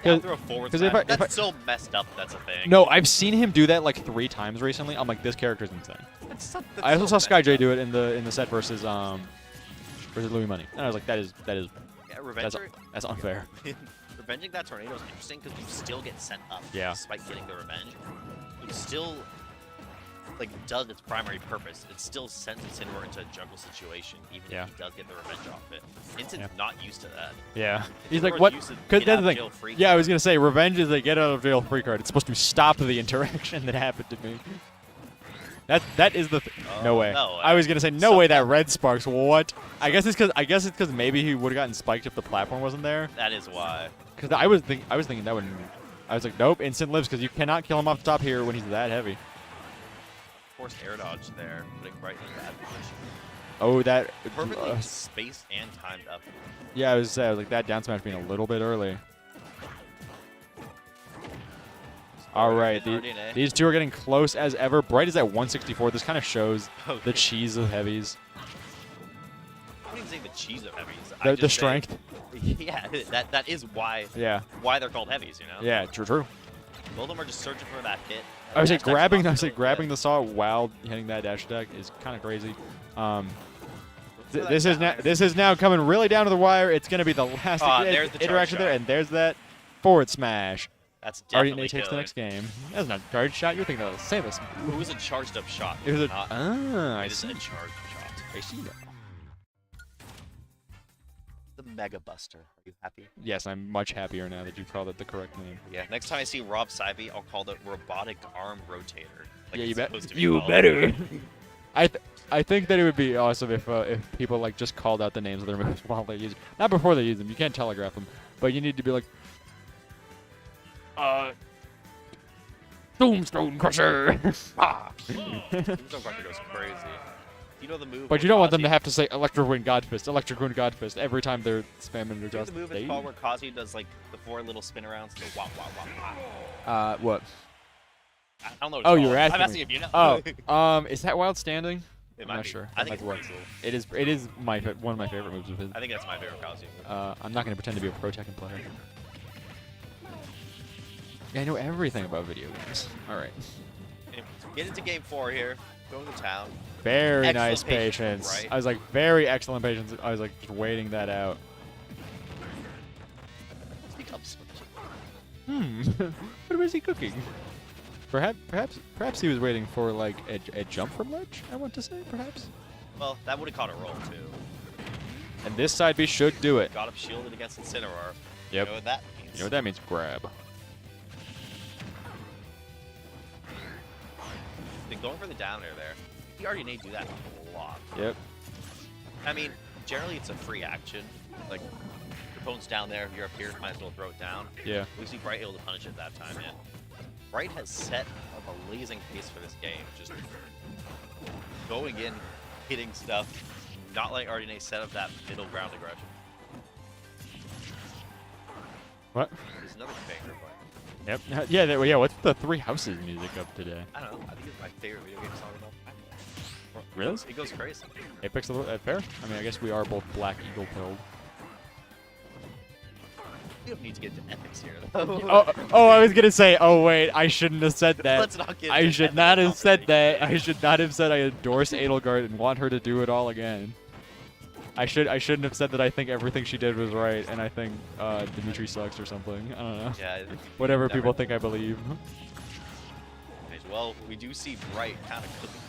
Speaker 4: Down throw forward
Speaker 5: if
Speaker 4: smash.
Speaker 5: I-
Speaker 4: That's so messed up. That's a thing.
Speaker 5: No, I've seen him do that like 3 times recently. I'm like, this character's insane.
Speaker 4: That's
Speaker 5: I also
Speaker 4: so
Speaker 5: saw
Speaker 4: messed
Speaker 5: SkyJ
Speaker 4: up.
Speaker 5: do it in the set versus Louis Money, and I was like, that is
Speaker 4: Yeah, Revenger.
Speaker 5: that's unfair.
Speaker 4: Revenging that tornado is interesting because you still get sent up.
Speaker 5: Yeah.
Speaker 4: Despite getting the revenge, it still like does its primary purpose. It still sends Incineroar into a juggle situation, even
Speaker 5: Yeah.
Speaker 4: if he does get the revenge off it. Incin's
Speaker 5: Yeah.
Speaker 4: not used to that.
Speaker 5: Yeah. He's like,
Speaker 4: Incineroar's
Speaker 5: what?
Speaker 4: used to
Speaker 5: Because
Speaker 4: get
Speaker 5: that's
Speaker 4: out
Speaker 5: the
Speaker 4: of
Speaker 5: thing.
Speaker 4: jail free
Speaker 5: Yeah, I was gonna say, revenge is a get out of jail free card. It's supposed to stop the interaction that happened to me. That is the no way.
Speaker 4: no,
Speaker 5: I was gonna say no way that
Speaker 4: sometimes-
Speaker 5: red sparks. What? I guess it's because maybe he would have gotten spiked if the platform wasn't there.
Speaker 4: That is why.
Speaker 5: Because I was thinking that would. I was like, nope, instant lives because you cannot kill him off the top here when he's that heavy.
Speaker 4: Forced air dodge there, putting Bright in a bad position.
Speaker 5: Oh, that.
Speaker 4: Perfectly spaced and timed up.
Speaker 5: Yeah, I was like that down smash being a little bit early. All right,
Speaker 4: RDNA.
Speaker 5: these two are getting close as ever. Bright is at 164. This kind of shows
Speaker 4: Okay.
Speaker 5: the cheese of heavies.
Speaker 4: I wouldn't even say the cheese of heavies.
Speaker 5: The strength.
Speaker 4: Yeah, that is why
Speaker 5: Yeah.
Speaker 4: they're called heavies, you know?
Speaker 5: Yeah, true.
Speaker 4: Both of them are just searching for that hit.
Speaker 5: I was like
Speaker 4: Dash attack's
Speaker 5: grabbing
Speaker 4: not
Speaker 5: the saw while hitting that dash attack is kind of crazy.
Speaker 4: for that
Speaker 5: This is now coming really down to the wire. It's gonna be the last
Speaker 4: there's the charge
Speaker 5: interaction there,
Speaker 4: shot.
Speaker 5: and there's that forward smash.
Speaker 4: That's definitely
Speaker 5: RDNA takes the
Speaker 4: killing.
Speaker 5: next game. That's not a charge shot. You're thinking of Samus.
Speaker 4: It was a charged up shot.
Speaker 5: It was a
Speaker 4: not,
Speaker 5: I
Speaker 4: it is
Speaker 5: see.
Speaker 4: a charged shot.
Speaker 5: I see that.
Speaker 4: the Mega Buster. Are you happy?
Speaker 5: Yes, I'm much happier now that you called it the correct name.
Speaker 4: Yeah. Next time I see Rob Sybie, I'll call it Robotic Arm Rotator. Like
Speaker 5: Yeah,
Speaker 4: it's
Speaker 5: you bet.
Speaker 4: supposed to be
Speaker 5: You
Speaker 4: called.
Speaker 5: better. I think that it would be awesome if people like just called out the names of their moves while they use, not before they use them. You can't telegraph them, but you need to be like, Tombstone Crusher.
Speaker 4: Tombstone Crusher goes crazy. You know the move.
Speaker 5: But you don't want them to have to say Electric Wind Godfist, Electric Wind Godfist every time they're spamming their
Speaker 4: You know the move in Fall where Kazi does like the 4 little spin arounds? Go wah wah wah wah.
Speaker 5: What?
Speaker 4: I don't know. What
Speaker 5: Oh,
Speaker 4: it's
Speaker 5: you were
Speaker 4: called.
Speaker 5: asking
Speaker 4: I'm asking
Speaker 5: me.
Speaker 4: if you know.
Speaker 5: Oh, is that Wild Standing?
Speaker 4: It
Speaker 5: I'm
Speaker 4: might
Speaker 5: not
Speaker 4: be.
Speaker 5: sure.
Speaker 4: I
Speaker 5: That
Speaker 4: think
Speaker 5: might
Speaker 4: it's
Speaker 5: work.
Speaker 4: Wurzel.
Speaker 5: It is one of my favorite moves of his.
Speaker 4: I think that's my favorite Kazi move.
Speaker 5: I'm not gonna pretend to be a pro Tekken player. Yeah, I know everything about video games. All right.
Speaker 4: Anyway, get into game 4 here. Go to town.
Speaker 5: Very
Speaker 4: Excellent
Speaker 5: nice
Speaker 4: patience,
Speaker 5: patience.
Speaker 4: right?
Speaker 5: I was like, very excellent patience. I was like, just waiting that out.
Speaker 4: Becomes
Speaker 5: What was he cooking? Perhaps he was waiting for like a jump from ledge. I want to say, perhaps.
Speaker 4: well, that would have caught a roll too.
Speaker 5: And this side B should do it.
Speaker 4: Got him shielded against Incineroar.
Speaker 5: Yep.
Speaker 4: You know what that means?
Speaker 5: You know what that means? Grab.
Speaker 4: Been going for the down air there. You already need to do that a lot.
Speaker 5: Yep.
Speaker 4: I mean, generally it's a free action. Like, your opponent's down there, you're up here, might as well throw it down.
Speaker 5: Yeah.
Speaker 4: We see Bright able to punish it that time, and Bright has set a blazing pace for this game. Just going in, hitting stuff, not letting RDNA set up that middle ground aggression.
Speaker 5: What?
Speaker 4: There's another banger play.
Speaker 5: Yep. Yeah. Yeah. What's the Three Houses music up today?
Speaker 4: I don't know. I think it's my favorite video game song of all time.
Speaker 5: Really?
Speaker 4: It goes crazy.
Speaker 5: Apex a little fair? I mean, I guess we are both Black Eagle pilled.
Speaker 4: We don't need to get into ethics here, though.
Speaker 5: Oh, I was gonna say. Oh wait, I shouldn't have said that.
Speaker 4: Let's not get
Speaker 5: I
Speaker 4: into
Speaker 5: should not
Speaker 4: ethical
Speaker 5: have said that.
Speaker 4: conversation.
Speaker 5: I should not have said I endorse Edelgard and want her to do it all again. I shouldn't have said that I think everything she did was right and I think Dimitri sucks or something. I don't know.
Speaker 4: Yeah.
Speaker 5: Whatever
Speaker 4: never-
Speaker 5: people think I believe.
Speaker 4: Well, we do see Bright kind of cooking.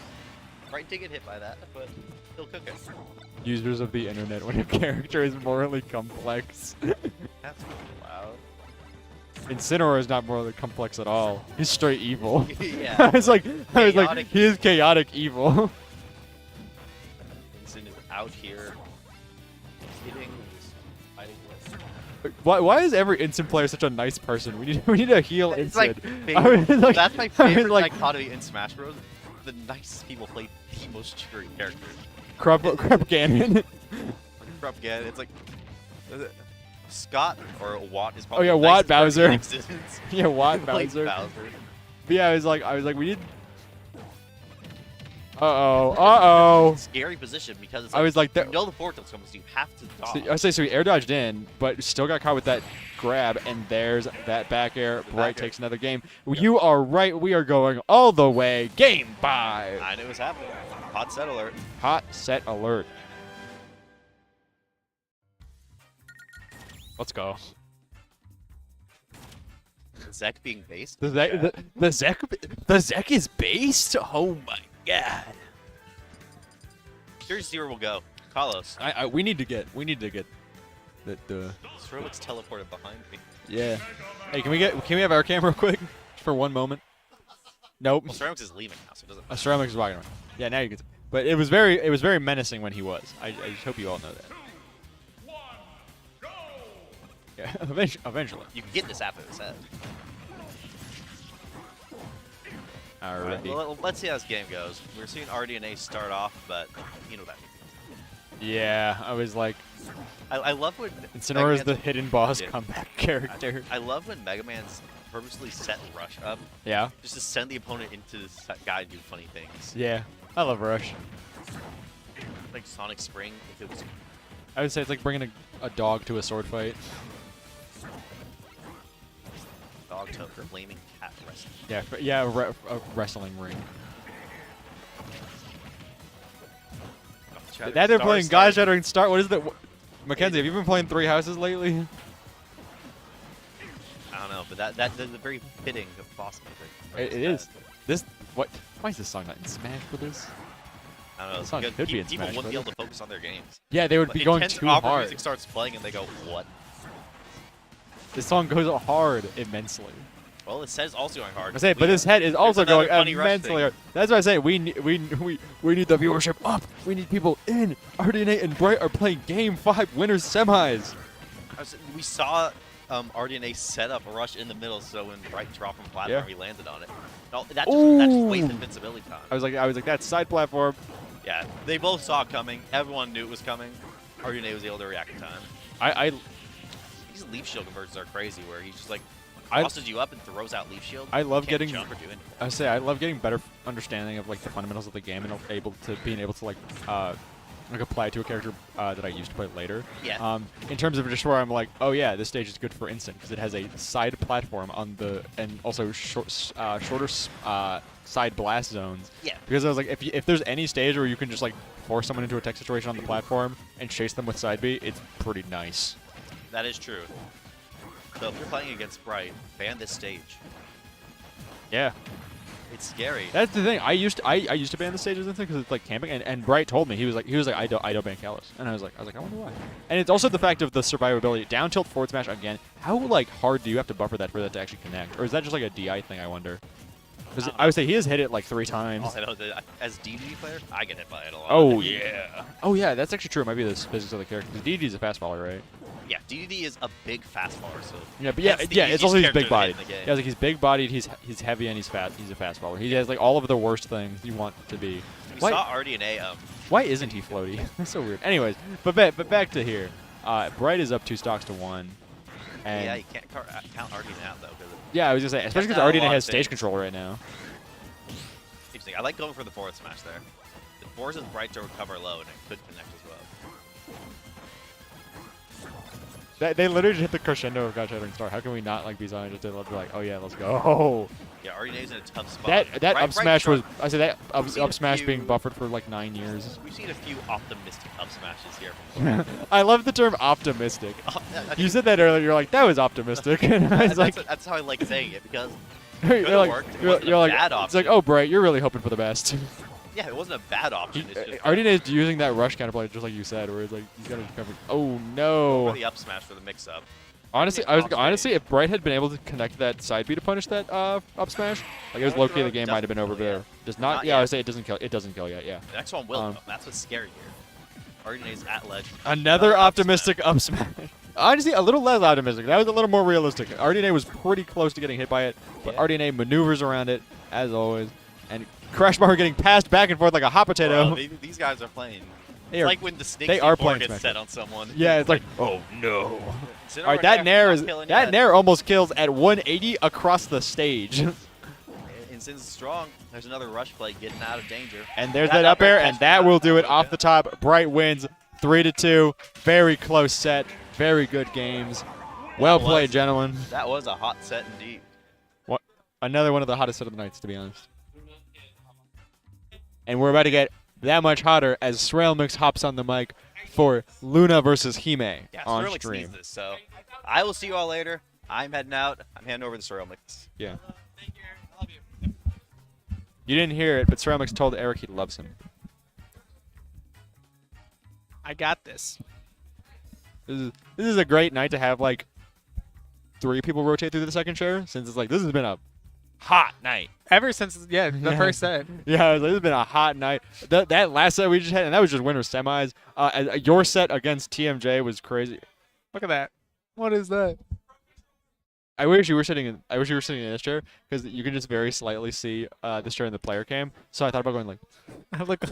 Speaker 4: Bright did get hit by that, but still cooking.
Speaker 5: Users of the internet when a character is morally complex.
Speaker 4: That's loud.
Speaker 5: Incineroar is not morally complex at all. He's straight evil.
Speaker 4: Yeah.
Speaker 5: I was like,
Speaker 4: Chaotic.
Speaker 5: he is chaotic evil.
Speaker 4: Vincent is out here hitting, fighting with.
Speaker 5: Why is every Instant player such a nice person? We need to heal
Speaker 4: It's like,
Speaker 5: Instant. I was like-
Speaker 4: that's my
Speaker 5: I was
Speaker 4: favorite
Speaker 5: like,
Speaker 4: dichotomy in Smash Bros. The nicest people play the most cheery characters.
Speaker 5: Crub Canyon.
Speaker 4: Corrupt again. It's like Scott or Watt is probably
Speaker 5: yeah,
Speaker 4: the
Speaker 5: Watt
Speaker 4: nicest person
Speaker 5: Bowser.
Speaker 4: in existence.
Speaker 5: Yeah, Watt
Speaker 4: Like
Speaker 5: Bowser.
Speaker 4: Bowser.
Speaker 5: But yeah, I was like, we need. Uh-oh.
Speaker 4: Scary position because it's
Speaker 5: I was like,
Speaker 4: you
Speaker 5: that-
Speaker 4: know the portal's coming, so you have to dodge.
Speaker 5: So he air dodged in, but still got caught with that grab, and there's that back air.
Speaker 4: The
Speaker 5: Bright
Speaker 4: back air.
Speaker 5: takes another game. You are right. We are going all the way. Game 5.
Speaker 4: I knew it was happening. Hot set alert.
Speaker 5: Hot set alert. Let's go.
Speaker 4: Zek being based.
Speaker 5: The Zek is based. Oh my god.
Speaker 4: Here's where we'll go. Carlos.
Speaker 5: We need to get the
Speaker 4: Sherlock's teleported behind me.
Speaker 5: yeah. Hey, can we have our camera quick for one moment? Nope.
Speaker 4: Well, Ceramics is leaving now, so it doesn't.
Speaker 5: Ceramics is walking around. Yeah, now you can. But it was very menacing when he was. I just hope you all know that.
Speaker 3: One, go!
Speaker 5: Yeah, eventually.
Speaker 4: You can get this after this head.
Speaker 5: Alrighty.
Speaker 4: Well, let's see how this game goes. We're seeing RDNA start off, but you know that.
Speaker 5: Yeah, I was like,
Speaker 4: I love when
Speaker 5: Incineroar is
Speaker 4: Mega
Speaker 5: the
Speaker 4: Man's-
Speaker 5: hidden boss
Speaker 4: Yeah.
Speaker 5: comeback character.
Speaker 4: I love when Mega Man's purposely set Rush up
Speaker 5: Yeah.
Speaker 4: just to send the opponent into this guy and do funny things.
Speaker 5: Yeah. I love Rush.
Speaker 4: Like Sonic Spring, if it was
Speaker 5: I would say it's like bringing a dog to a sword fight.
Speaker 4: dog to a flaming cat wrestling.
Speaker 5: Yeah, a wrestling ring. Now they're playing God Shattering Star. What is that? Mackenzie, have you been playing Three Houses lately?
Speaker 4: I don't know, but that's very fitting of boss music.
Speaker 5: It is. This what? Why is this song not in Smash Brothers?
Speaker 4: I don't know.
Speaker 5: Song
Speaker 4: Because
Speaker 5: could be in
Speaker 4: people
Speaker 5: Smash,
Speaker 4: wouldn't be
Speaker 5: but-
Speaker 4: able to focus on their games.
Speaker 5: Yeah, they would
Speaker 4: But
Speaker 5: be going
Speaker 4: intense
Speaker 5: too
Speaker 4: opera
Speaker 5: hard.
Speaker 4: music starts playing and they go, what?
Speaker 5: This song goes hard immensely.
Speaker 4: Well, it says also going hard.
Speaker 5: I say, but his head is also
Speaker 4: another
Speaker 5: going
Speaker 4: funny rush
Speaker 5: immensely
Speaker 4: thing.
Speaker 5: hard. That's why I say we need the viewership up. We need people in. RDNA and Bright are playing Game 5 winners semis.
Speaker 4: We saw RDNA set up a rush in the middle, so when Bright dropped from platform,
Speaker 5: Yeah.
Speaker 4: he landed on it. No, that just
Speaker 5: Ooh.
Speaker 4: wasted invincibility time.
Speaker 5: I was like that side platform.
Speaker 4: Yeah, they both saw it coming. Everyone knew it was coming. RDNA was able to react in time. These leaf shield conversions are crazy, where he just like crosses you up and throws out leaf shield.
Speaker 5: I love
Speaker 4: Can't
Speaker 5: getting.
Speaker 4: jump or do anything.
Speaker 5: I love getting better understanding of like the fundamentals of the game and being able to like apply it to a character that I used to play later.
Speaker 4: Yeah.
Speaker 5: In terms of just where I'm like, oh yeah, this stage is good for instant because it has a side platform on the and also shorter side blast zones.
Speaker 4: Yeah.
Speaker 5: Because I was like, if there's any stage where you can just like force someone into a tech situation on the platform and chase them with side B, it's pretty nice.
Speaker 4: That is true. So if you're playing against Bright, ban this stage.
Speaker 5: Yeah.
Speaker 4: It's scary.
Speaker 5: That's the thing. I used to ban the stages and things because it's like camping. And Bright told me he was like I don't ban Kalos, and I was like I wonder why. And it's also the fact of the survivability. Down tilt forward smash again. How like hard do you have to buffer that for that to actually connect, or is that just like a DI thing? I wonder. Because I would say he has hit it like 3 times.
Speaker 4: Oh, I know that as DD player, I get hit by it a lot.
Speaker 5: Oh yeah. Oh yeah, that's actually true. It might be the physics of the character. Because DD is a fast faller, right?
Speaker 4: Yeah, DDD is a big fast faller, so
Speaker 5: Yeah, but yeah,
Speaker 4: that's the
Speaker 5: yeah. It's
Speaker 4: easiest
Speaker 5: also he's
Speaker 4: character
Speaker 5: big
Speaker 4: to hit
Speaker 5: bodied.
Speaker 4: in the game.
Speaker 5: Yeah, like he's big bodied. He's heavy and he's fast. He's a fast faller. He has like all of the worst things you want to be.
Speaker 4: We
Speaker 5: Why-
Speaker 4: saw RDNA.
Speaker 5: Why isn't he floaty? That's so weird. Anyways, but back to here. Bright is up 2 stocks to 1. And
Speaker 4: Yeah, you can't count RDNA out though, because
Speaker 5: yeah, I was gonna say, especially
Speaker 4: That's
Speaker 5: because
Speaker 4: not a
Speaker 5: RDNA
Speaker 4: lot
Speaker 5: has
Speaker 4: of
Speaker 5: stage
Speaker 4: things.
Speaker 5: control right now.
Speaker 4: interesting. I like going for the forward smash there. It forces Bright to recover low, and it could connect as well.
Speaker 5: They literally just hit the crescendo of God Shattering Star. How can we not like be Zion just to be like, oh yeah, let's go.
Speaker 4: Yeah, RDNA's in a tough spot.
Speaker 5: That
Speaker 4: Bright
Speaker 5: up smash was
Speaker 4: struck-
Speaker 5: I said that
Speaker 4: We've seen a
Speaker 5: up smash being
Speaker 4: few-
Speaker 5: buffered for like 9 years.
Speaker 4: We've seen a few optimistic up smashes here from
Speaker 5: I love the term optimistic. You said that earlier. You're like, that was optimistic. And I was like,
Speaker 4: that's how I like saying it, because
Speaker 5: you're
Speaker 4: could've
Speaker 5: like,
Speaker 4: worked. It
Speaker 5: you're,
Speaker 4: wasn't a
Speaker 5: you're like,
Speaker 4: bad
Speaker 5: it's like,
Speaker 4: option.
Speaker 5: oh, Bright, you're really hoping for the best.
Speaker 4: yeah, it wasn't a bad option. It's just
Speaker 5: RDNA is using that rush counterplay just like you said, where it's like he's got to cover. Oh
Speaker 4: for
Speaker 5: no!
Speaker 4: the up smash for the mix-up.
Speaker 5: Honestly, honestly, if Bright had been able to connect that side B to punish that up smash, like it was low key, the game might have been over there. Does not.
Speaker 4: Not
Speaker 5: Yeah, I
Speaker 4: yet.
Speaker 5: would say it doesn't kill. It doesn't kill yet. Yeah.
Speaker 4: The next one will.
Speaker 5: Um,
Speaker 4: though. That's what's scary here. RDNA's at ledge.
Speaker 5: Another
Speaker 4: up
Speaker 5: optimistic up smash. Honestly, a little less optimistic. That was a little more realistic. RDNA was pretty close to getting hit by it, but
Speaker 4: Yeah.
Speaker 5: RDNA maneuvers around it as always, and Crash Bar getting passed back and forth like a hot potato.
Speaker 4: Bro, these guys are playing.
Speaker 5: They
Speaker 4: It's
Speaker 5: are-
Speaker 4: like when the snake
Speaker 5: they are
Speaker 4: C4
Speaker 5: playing
Speaker 4: gets
Speaker 5: Smash
Speaker 4: set
Speaker 5: Bros.
Speaker 4: on someone.
Speaker 5: Yeah, it's like, oh no.
Speaker 4: Sit
Speaker 5: All right,
Speaker 4: over
Speaker 5: that
Speaker 4: there,
Speaker 5: nair
Speaker 4: not
Speaker 5: is
Speaker 4: killing
Speaker 5: that
Speaker 4: yet.
Speaker 5: nair almost kills at 180 across the stage.
Speaker 4: And since it's strong, there's another rush play getting out of danger.
Speaker 5: And there's that up air, and that will do it off the top. Bright wins 3-2. Very close set. Very good games. Well
Speaker 4: That
Speaker 5: played,
Speaker 4: was-
Speaker 5: gentlemen.
Speaker 4: That was a hot set indeed.
Speaker 5: Another one of the hottest set of the nights, to be honest. And we're about to get that much hotter as Srail Mix hops on the mic for Luna versus Hime
Speaker 4: Yeah,
Speaker 5: on
Speaker 4: Cyrilix
Speaker 5: stream.
Speaker 4: needs this, so I will see you all later. I'm heading out. I'm handing over the Cyrilix Mix.
Speaker 5: Yeah. You didn't hear it, but Srail Mix told Eric he loves him.
Speaker 6: I got this.
Speaker 5: This is a great night to have like 3 people rotate through the second share, since it's like this has been a hot night.
Speaker 6: Ever since, the first set.
Speaker 5: Yeah, I was like, this has been a hot night. That last set we just had, and that was just winter semis. Your set against TMJ was crazy.
Speaker 6: Look at that. What is that?
Speaker 5: I wish you were sitting in this chair because you can just very slightly see this chair in the player cam. So I thought about going like,
Speaker 6: Look,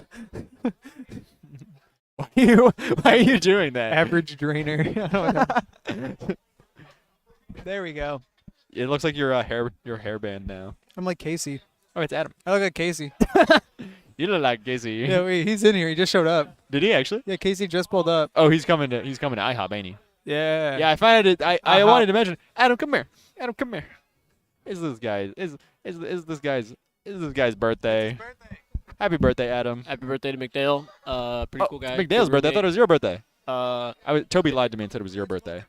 Speaker 5: why are you doing that?
Speaker 6: average drainer. I don't know. There we go.
Speaker 5: It looks like your hairband now.
Speaker 6: I'm like Casey.
Speaker 5: Oh, it's Adam.
Speaker 6: I look like Casey.
Speaker 5: You look like Casey.
Speaker 6: Yeah, wait, he's in here. He just showed up.
Speaker 5: Did he actually?
Speaker 6: Yeah, Casey just pulled up.
Speaker 5: Oh, he's coming to IHOP, ain't he?
Speaker 6: Yeah.
Speaker 5: Yeah, I find it. I
Speaker 6: Uh-huh.
Speaker 5: wanted to mention Adam. Come here. Adam, come here. Is this guy's birthday? Happy birthday, Adam.
Speaker 7: Happy birthday to McDale. Pretty cool guy.
Speaker 5: It's McDale's
Speaker 7: Good
Speaker 5: birthday. I thought it was your birthday.
Speaker 7: roommate.
Speaker 5: Toby lied to me and said it was your birthday.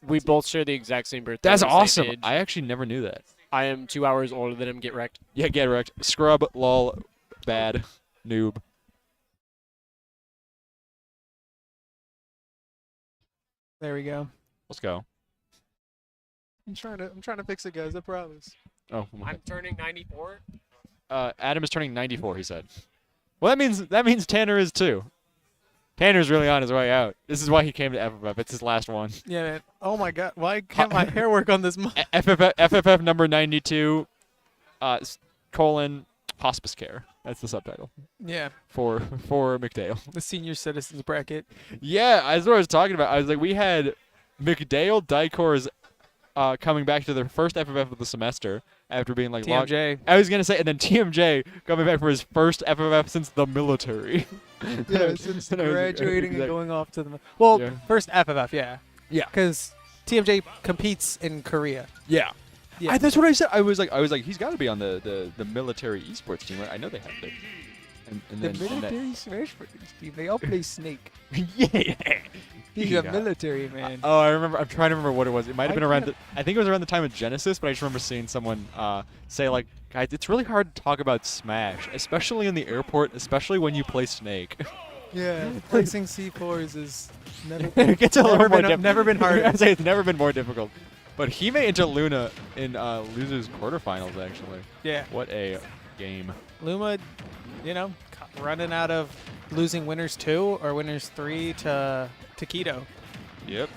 Speaker 7: We both share the exact same birthday.
Speaker 5: That's
Speaker 7: same
Speaker 5: awesome.
Speaker 7: age.
Speaker 5: I actually never knew that.
Speaker 7: I am 2 hours older than him. Get wrecked.
Speaker 5: Yeah, get wrecked. Scrub, lol, bad, noob.
Speaker 6: There we go.
Speaker 5: Let's go.
Speaker 6: I'm trying to fix it, guys. I promise.
Speaker 5: Oh,
Speaker 7: I'm turning 94.
Speaker 5: Adam is turning 94. He said. Well, that means Tanner is too. Tanner's really on his way out. This is why he came to FFF. It's his last one.
Speaker 6: Yeah, man. Oh my God. Why can't my hair work on this mic?
Speaker 5: FFF number 92, colon hospice care. That's the subtitle
Speaker 6: Yeah,
Speaker 5: for McDale.
Speaker 6: the senior citizens bracket.
Speaker 5: Yeah, that's what I was talking about. I was like, we had McDale Dicors coming back to their first FFF of the semester after being like
Speaker 6: TMJ.
Speaker 5: I was gonna say, and then TMJ coming back for his first FFF since the military.
Speaker 6: Yeah, since
Speaker 5: And I was like,
Speaker 6: graduating and
Speaker 5: exact-
Speaker 6: going off to the. Well,
Speaker 5: Yeah.
Speaker 6: first FFF, yeah.
Speaker 5: Yeah.
Speaker 6: Because TMJ competes in Korea.
Speaker 5: Yeah.
Speaker 6: Yeah.
Speaker 5: That's what I said. I was like, he's got to be on the military esports team, right? I know they have to. And
Speaker 6: The
Speaker 5: then and that-
Speaker 6: military Smash Brothers team, they all play Snake.
Speaker 5: yeah.
Speaker 6: He's
Speaker 5: Yeah.
Speaker 6: a military man.
Speaker 5: Oh, I remember. I'm trying to remember what it was. It might have
Speaker 6: I
Speaker 5: been around.
Speaker 6: can't-
Speaker 5: I think it was around the time of Genesis, but I just remember seeing someone say like, "Guys, it's really hard to talk about Smash, especially in the airport, especially when you play Snake."
Speaker 6: Yeah, placing C4s is never,
Speaker 5: It gets a little
Speaker 6: never
Speaker 5: more
Speaker 6: been,
Speaker 5: diff-
Speaker 6: never been harder.
Speaker 5: I'd say it's never been more difficult. But Hime into Luna in losers quarterfinals. Actually,
Speaker 6: Yeah,
Speaker 5: what a game.
Speaker 6: Luma, running out of losing winners 2 or winners 3 to Taquito.
Speaker 5: Yep.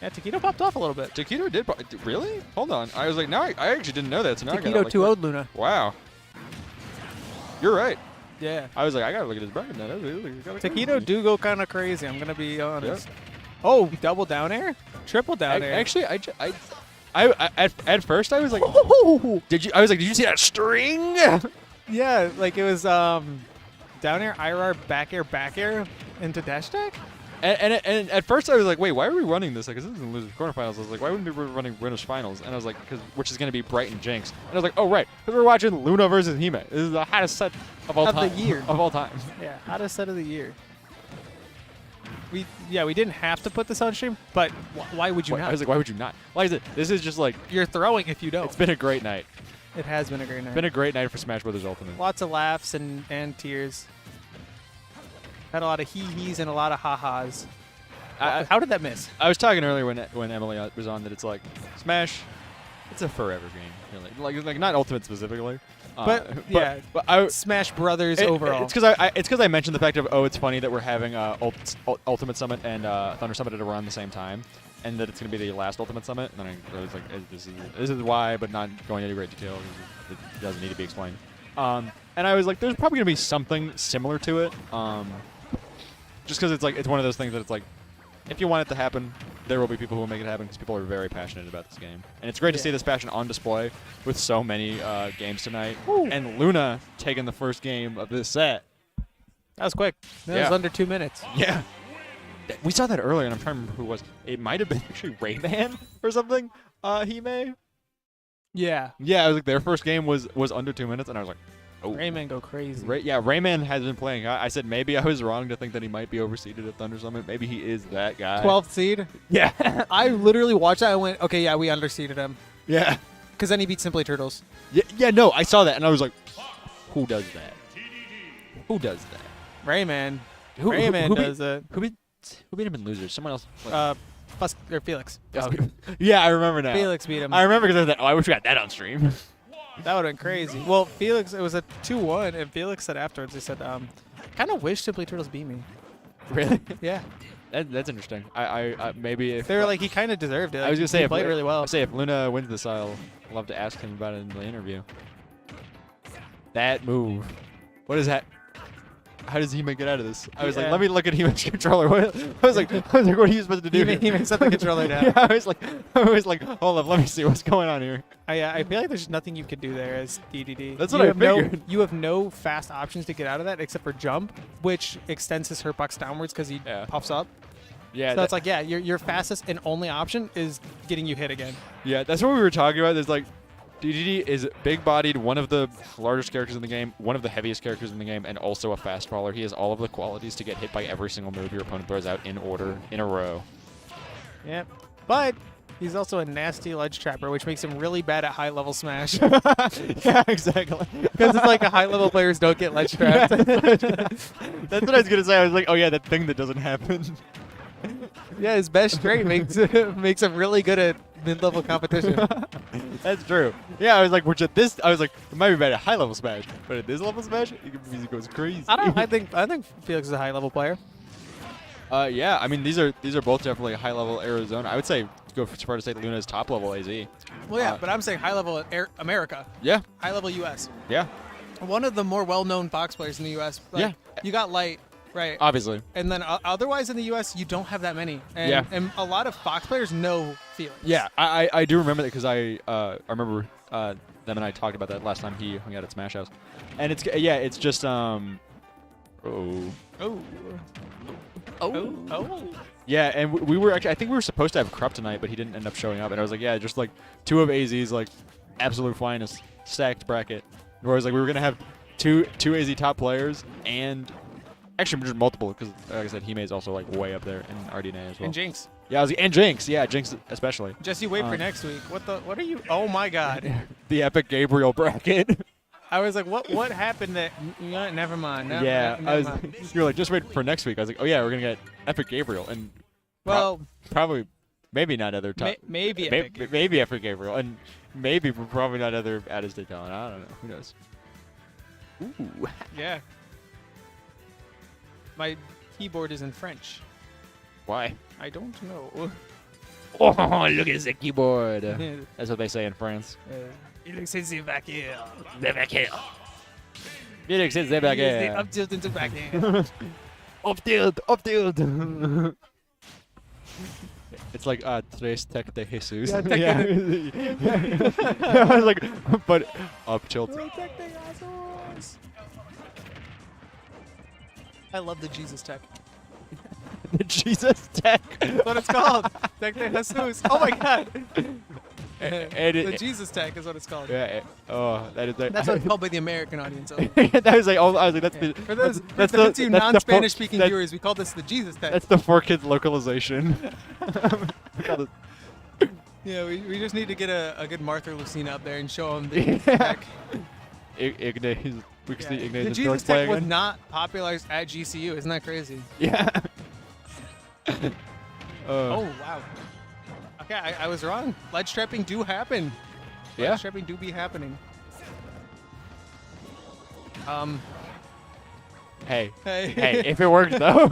Speaker 6: Yeah, Taquito popped off a little bit.
Speaker 5: Taquito did. Really? Hold on. I was like, I actually didn't know that. So now I
Speaker 6: Taquito
Speaker 5: gotta, like,
Speaker 6: 2-0'd Luna.
Speaker 5: Wow. You're right.
Speaker 6: Yeah.
Speaker 5: I was like, I gotta look at his bracket now. That was kinda
Speaker 6: Taquito
Speaker 5: crazy.
Speaker 6: do go kind of crazy, I'm going to be honest. Oh, double down air? Triple down air.
Speaker 5: Actually, at first I was like, did you? I was like, did you see that string?
Speaker 6: Yeah, like it was down air, IRR, back air into dash attack?
Speaker 5: And at first I was like, wait, why are we running this? Like, this isn't losers quarterfinals. I was like, why wouldn't we be running winners finals? And I was like, which is going to be Bright and Jinx. And I was like, oh right, because we're watching Luna versus Hime. This is the hottest set of all
Speaker 6: Of the
Speaker 5: time.
Speaker 6: year.
Speaker 5: Of all time.
Speaker 6: Yeah, hottest set of the year. We didn't have to put this on stream, but why would you
Speaker 5: I
Speaker 6: not?
Speaker 5: was like, why would you not? Like I said, this is just like,
Speaker 6: You're throwing if you don't.
Speaker 5: it's been a great night.
Speaker 6: It has been a great night.
Speaker 5: It's been a great night for Smash Brothers Ultimate.
Speaker 6: Lots of laughs and tears. Had a lot of hee-hees and a lot of ha-has. How did that miss?
Speaker 5: I was talking earlier when Emily was on that it's like Smash, it's a forever game, really. Like not Ultimate specifically,
Speaker 6: But, yeah,
Speaker 5: But I
Speaker 6: Smash Brothers overall.
Speaker 5: It's because I mentioned the fact of it's funny that we're having Ultimate Summit and Thunder Summit at around the same time, and that it's gonna be the last Ultimate Summit. And then I was like, this is why, but not going into great detail. It doesn't need to be explained. And I was like, there's probably gonna be something similar to it. Just because it's one of those things that it's like, if you want it to happen, there will be people who will make it happen because people are very passionate about this game. And it's great to see this passion on display with so many games tonight. And Luna taking the first game of this set.
Speaker 6: That was quick. That
Speaker 5: Yeah.
Speaker 6: was under 2 minutes.
Speaker 5: Yeah. We saw that earlier, and I'm trying to remember who it was. It might have been actually Rayman or something. Hime.
Speaker 6: Yeah.
Speaker 5: Yeah, I was like, their first game was under 2 minutes, and I was like, oh.
Speaker 6: Rayman go crazy.
Speaker 5: Rayman has been playing. I said maybe I was wrong to think that he might be overseeded at Thunder Summit. Maybe he is that guy.
Speaker 6: 12th seed.
Speaker 5: Yeah.
Speaker 6: I literally watched that and went, okay, yeah, we underseeded him.
Speaker 5: Yeah.
Speaker 6: Because then he beat Simply Turtles.
Speaker 5: Yeah, no, I saw that, and I was like, who does that? Who does that?
Speaker 6: Rayman.
Speaker 5: Who
Speaker 6: Rayman
Speaker 5: beat-
Speaker 6: does it.
Speaker 5: Who beat him in losers? Someone else.
Speaker 6: Felix.
Speaker 5: Yeah, I remember now.
Speaker 6: Felix beat him.
Speaker 5: I remember because I was like, oh, I wish we got that on stream.
Speaker 6: That would have been crazy. Well, Felix, it was a 2-1, and Felix said afterwards, he said, kind of wish Simply Turtles beat me.
Speaker 5: Really?
Speaker 6: Yeah.
Speaker 5: That's interesting. I maybe if
Speaker 6: They were like, he kind of deserved it.
Speaker 5: I was gonna say
Speaker 6: he
Speaker 5: if
Speaker 6: played really well.
Speaker 5: I'll say if Luna wins this, I'll love to ask him about it in the interview. That move. What is that? How does Hime get out of this? I was like,
Speaker 6: Yeah.
Speaker 5: let me look at Hime's controller. I was like, what are you supposed to do?
Speaker 6: He may set the controller down.
Speaker 5: Yeah, I was like, hold up, let me see what's going on here.
Speaker 6: I feel like there's nothing you can do there as DDD.
Speaker 5: That's
Speaker 6: You
Speaker 5: what I
Speaker 6: have no-
Speaker 5: figured.
Speaker 6: You have no fast options to get out of that except for jump, which extends his hurt box downwards because he
Speaker 5: Yeah.
Speaker 6: pops up.
Speaker 5: Yeah,
Speaker 6: So it's like, yeah, your fastest and only option is getting you hit again.
Speaker 5: yeah, that's what we were talking about. There's like, DDD is big-bodied, one of the largest characters in the game, one of the heaviest characters in the game, and also a fast faller. He has all of the qualities to get hit by every single move your opponent throws out in order, in a row.
Speaker 6: Yep. But he's also a nasty ledge trapper, which makes him really bad at high-level Smash.
Speaker 5: Yeah, exactly.
Speaker 6: Because it's like high-level players don't get ledge trapped.
Speaker 5: That's what I was going to say. I was like, oh yeah, that thing that doesn't happen.
Speaker 6: Yeah, his best trait makes makes him really good at mid-level competition.
Speaker 5: That's true. Yeah, I was like, which at this, I was like, it might be bad at high level Smash, but at this level Smash, he goes crazy.
Speaker 6: I don't. I think Felix is a high-level player.
Speaker 5: Yeah, I mean these are both definitely high level Arizona. I would say go as far to say Luna's top level AZ.
Speaker 6: Well, yeah, but I'm saying high-level America,
Speaker 5: Yeah,
Speaker 6: high-level U.S.
Speaker 5: yeah,
Speaker 6: One of the more well-known box players in the U.S. Like,
Speaker 5: Yeah.
Speaker 6: You got Light, right?
Speaker 5: obviously.
Speaker 6: And then otherwise in the U.S., you don't have that many. And,
Speaker 5: Yeah.
Speaker 6: and a lot of Fox players know Felix.
Speaker 5: Yeah, I do remember that because I remember them and I talked about that last time he hung out at Smash House, and it's just
Speaker 6: Oh.
Speaker 5: yeah, and we were actually I think we were supposed to have Krupp tonight, but he didn't end up showing up, and I was like, yeah, just like two of AZ's like absolute finest stacked bracket, whereas like we were gonna have two AZ top players and actually just multiple because like I said, Hime is also like way up there in RDNA as well.
Speaker 6: And Jinx.
Speaker 5: Yeah, and Jinx, yeah, Jinx especially.
Speaker 6: Just you wait for next week. What are you? Oh my God.
Speaker 5: The epic Gabriel bracket.
Speaker 6: I was like, what happened that? Never mind.
Speaker 5: Yeah, you were like, just wait for next week. I was like, oh yeah, we're gonna get Epic Gabriel, and
Speaker 6: Well,
Speaker 5: probably, maybe not other top,
Speaker 6: maybe Epic.
Speaker 5: maybe Epic Gabriel, and maybe probably not other out-of-state talent. I don't know. Who knows? Ooh.
Speaker 6: Yeah. My keyboard is in French.
Speaker 5: Why?
Speaker 6: I don't know.
Speaker 5: Oh, look at the keyboard. That's what they say in France.
Speaker 6: Felix is back here.
Speaker 5: Felix is back here.
Speaker 6: Up tilt into back here.
Speaker 5: Up tilt. It's like Tres Tech de Jesus.
Speaker 6: Yeah, Tech
Speaker 5: Yeah. I was like, but up tilt.
Speaker 6: I love the Jesus Tech.
Speaker 5: The Jesus Tech.
Speaker 6: That's what it's called. Tech de Jesus. Oh my God. The
Speaker 5: it-
Speaker 6: Jesus Tech is what it's called.
Speaker 5: Yeah. Oh, that is.
Speaker 6: That's what it's called by the American audience.
Speaker 5: That was like. I was like, that's the.
Speaker 6: For those
Speaker 5: that's
Speaker 6: for the two
Speaker 5: that's
Speaker 6: non-Spanish speaking
Speaker 5: that-
Speaker 6: viewers, we call this the Jesus Tech.
Speaker 5: That's the 4Kids localization.
Speaker 6: Yeah, we just need to get a good Martha Lucina up there and show him the Jesus
Speaker 5: Yeah.
Speaker 6: Tech.
Speaker 5: Ignace. We can see
Speaker 6: Yeah.
Speaker 5: Ignace
Speaker 6: The
Speaker 5: and
Speaker 6: Jesus
Speaker 5: Felix
Speaker 6: Tech
Speaker 5: playing
Speaker 6: was
Speaker 5: again.
Speaker 6: not popularized at GCU. Isn't that crazy?
Speaker 5: Yeah.
Speaker 6: Oh, wow. Okay, I was wrong. Ledge trapping do happen.
Speaker 5: Yeah.
Speaker 6: Ledge trapping do be happening.
Speaker 5: Hey.
Speaker 6: Hey.
Speaker 5: Hey, if it works though.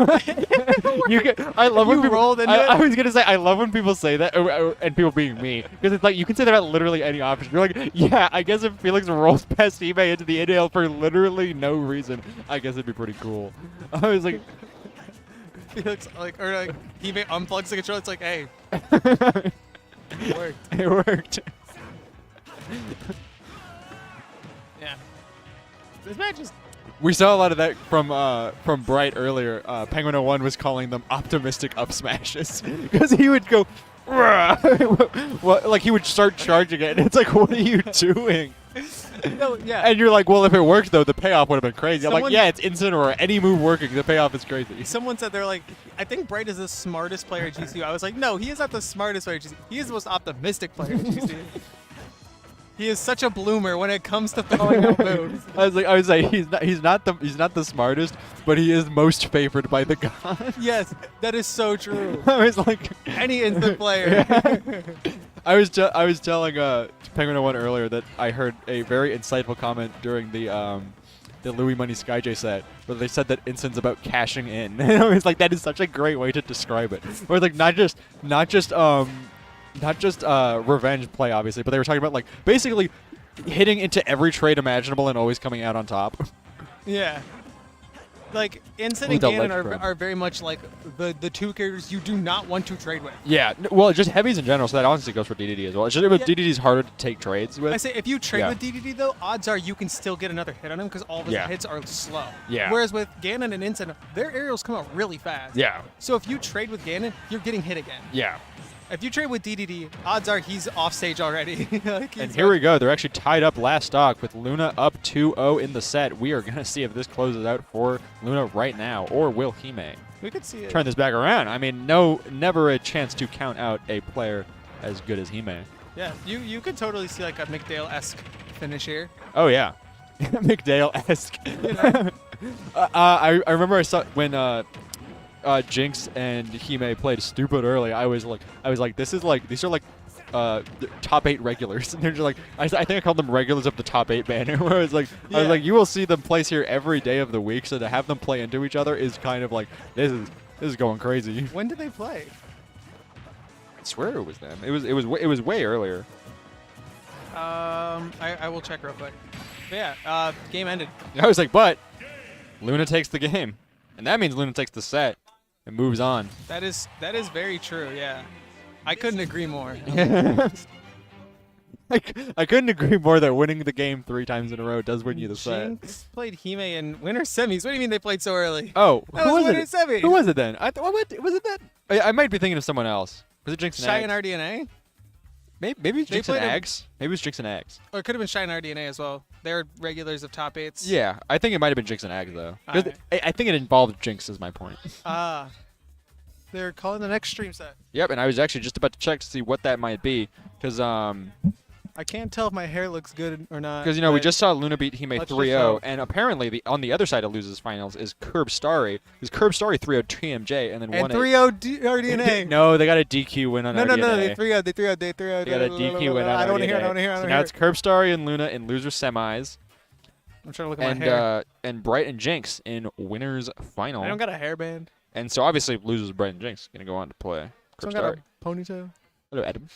Speaker 5: You can, I love when
Speaker 6: You
Speaker 5: people.
Speaker 6: rolled into
Speaker 5: I
Speaker 6: it?
Speaker 5: was gonna say I love when people say that, and people being me, because it's like you can say that about literally any option. You're like, yeah, I guess if Felix rolls past eBay into the inhale for literally no reason, I guess it'd be pretty cool. I was like,
Speaker 6: Felix, he unplugs the controller. It's like, hey, it worked.
Speaker 5: it worked.
Speaker 6: Yeah. This match is.
Speaker 5: We saw a lot of that from Bright earlier. Penguin 01 was calling them optimistic up smashes because he would go, what, like he would start charging it, and it's like, what are you doing?
Speaker 6: No, yeah.
Speaker 5: And you're like, well, if it worked though, the payoff would have been crazy. I'm like,
Speaker 6: Someone-
Speaker 5: yeah, it's instant or any move working, the payoff is crazy.
Speaker 6: Someone said they're like, I think Bright is the smartest player at GCU. I was like, no, he is not the smartest player at GCU. He is the most optimistic player at GCU. He is such a bloomer when it comes to throwing out moves.
Speaker 5: I was like, he's not the smartest, but he is most favored by the gods.
Speaker 6: Yes, that is so true.
Speaker 5: I was like,
Speaker 6: Any instant player.
Speaker 5: I was telling Penguin 01 earlier that I heard a very insightful comment during the Louis Money Skyj set where they said that Instin's about cashing in. And I was like, that is such a great way to describe it. Where like not just revenge play obviously, but they were talking about like basically hitting into every trade imaginable and always coming out on top.
Speaker 6: Yeah. Like, Instant
Speaker 5: With
Speaker 6: and
Speaker 5: the
Speaker 6: Ganon
Speaker 5: ledge grab.
Speaker 6: are very much like the two characters you do not want to trade with.
Speaker 5: Yeah, well, just heavies in general, so that honestly goes for DDD as well. It's just
Speaker 6: Yeah.
Speaker 5: DDD's harder to take trades with.
Speaker 6: I say if you trade
Speaker 5: Yeah.
Speaker 6: with DDD though, odds are you can still get another hit on him because all of his
Speaker 5: Yeah.
Speaker 6: hits are slow.
Speaker 5: Yeah.
Speaker 6: Whereas with Ganon and Instant, their aerials come out really fast.
Speaker 5: Yeah,
Speaker 6: So if you trade with Ganon, you're getting hit again.
Speaker 5: yeah.
Speaker 6: If you trade with DDD, odds are he's off stage already. Like,
Speaker 5: And here we go. They're actually tied up last stock with Luna up 2-0 in the set. We are going to see if this closes out for Luna right now, or will Hime
Speaker 6: We could see it.
Speaker 5: turn this back around? I mean, never a chance to count out a player as good as Hime.
Speaker 6: Yeah, you could totally see like a McDale-esque finish here.
Speaker 5: Oh, yeah. McDale-esque. I remember I saw when Jinx and Hime played stupid early, I was like, these are like the top 8 regulars, and they're just like, I think I called them regulars of the top 8 banner. Where I was like, you will see them place here every day of the week, so to have them play into each other is kind of like this is going crazy.
Speaker 6: When did they play?
Speaker 5: I swear it was them. It was way earlier.
Speaker 6: I will check real quick. But yeah, game ended.
Speaker 5: I was like, but Luna takes the game, and that means Luna takes the set and moves on.
Speaker 6: That is very true. Yeah, I couldn't agree more.
Speaker 5: I couldn't agree more that winning the game 3 times in a row does win you the set.
Speaker 6: Jinx played Hime in winter semis. What do you mean they played so early?
Speaker 5: Oh,
Speaker 6: That
Speaker 5: who
Speaker 6: was
Speaker 5: was
Speaker 6: winter
Speaker 5: it?
Speaker 6: semis.
Speaker 5: Who was it then? Was it that? I might be thinking of someone else. Was it Jinx and
Speaker 6: Shy and
Speaker 5: Ags?
Speaker 6: RDNA?
Speaker 5: Maybe it's
Speaker 6: They
Speaker 5: Jinx and
Speaker 6: played a-
Speaker 5: Ags. Maybe it was Jinx and Ags.
Speaker 6: Or it could have been Shy and RDNA as well. They're regulars of top 8s.
Speaker 5: Yeah, I think it might have been Jinx and Ags though. 'Cause
Speaker 6: Alright.
Speaker 5: I think it involved Jinx is my point.
Speaker 6: Ah. They're calling the next stream set.
Speaker 5: Yep, and I was actually just about to check to see what that might be, because
Speaker 6: I can't tell if my hair looks good or not.
Speaker 5: we
Speaker 6: but
Speaker 5: just saw Luna beat Hime
Speaker 6: Let's just
Speaker 5: 3-0,
Speaker 6: hope.
Speaker 5: and apparently on the other side of loses finals is Curb Starry, because Curb Starry 3-0 TMJ and then
Speaker 6: And
Speaker 5: won
Speaker 6: 3-0 RDNA.
Speaker 5: No, they got a DQ win on
Speaker 6: No,
Speaker 5: RDNA.
Speaker 6: they 3-0. They 3-0. They 3-0.
Speaker 5: They got a DQ win on
Speaker 6: I don't want to hear it. I
Speaker 5: RDNA.
Speaker 6: don't want to hear it. I
Speaker 5: So
Speaker 6: don't
Speaker 5: now
Speaker 6: hear
Speaker 5: it's
Speaker 6: it.
Speaker 5: Curb Starry and Luna in loser semis,
Speaker 6: I'm trying to look at my hair.
Speaker 5: and Bright and Jinx in winners final.
Speaker 6: I don't got a hairband.
Speaker 5: And so obviously losers Bright and Jinx gonna go on to play Curb
Speaker 6: Someone got
Speaker 5: Starry.
Speaker 6: a ponytail?
Speaker 5: Hello, Adam.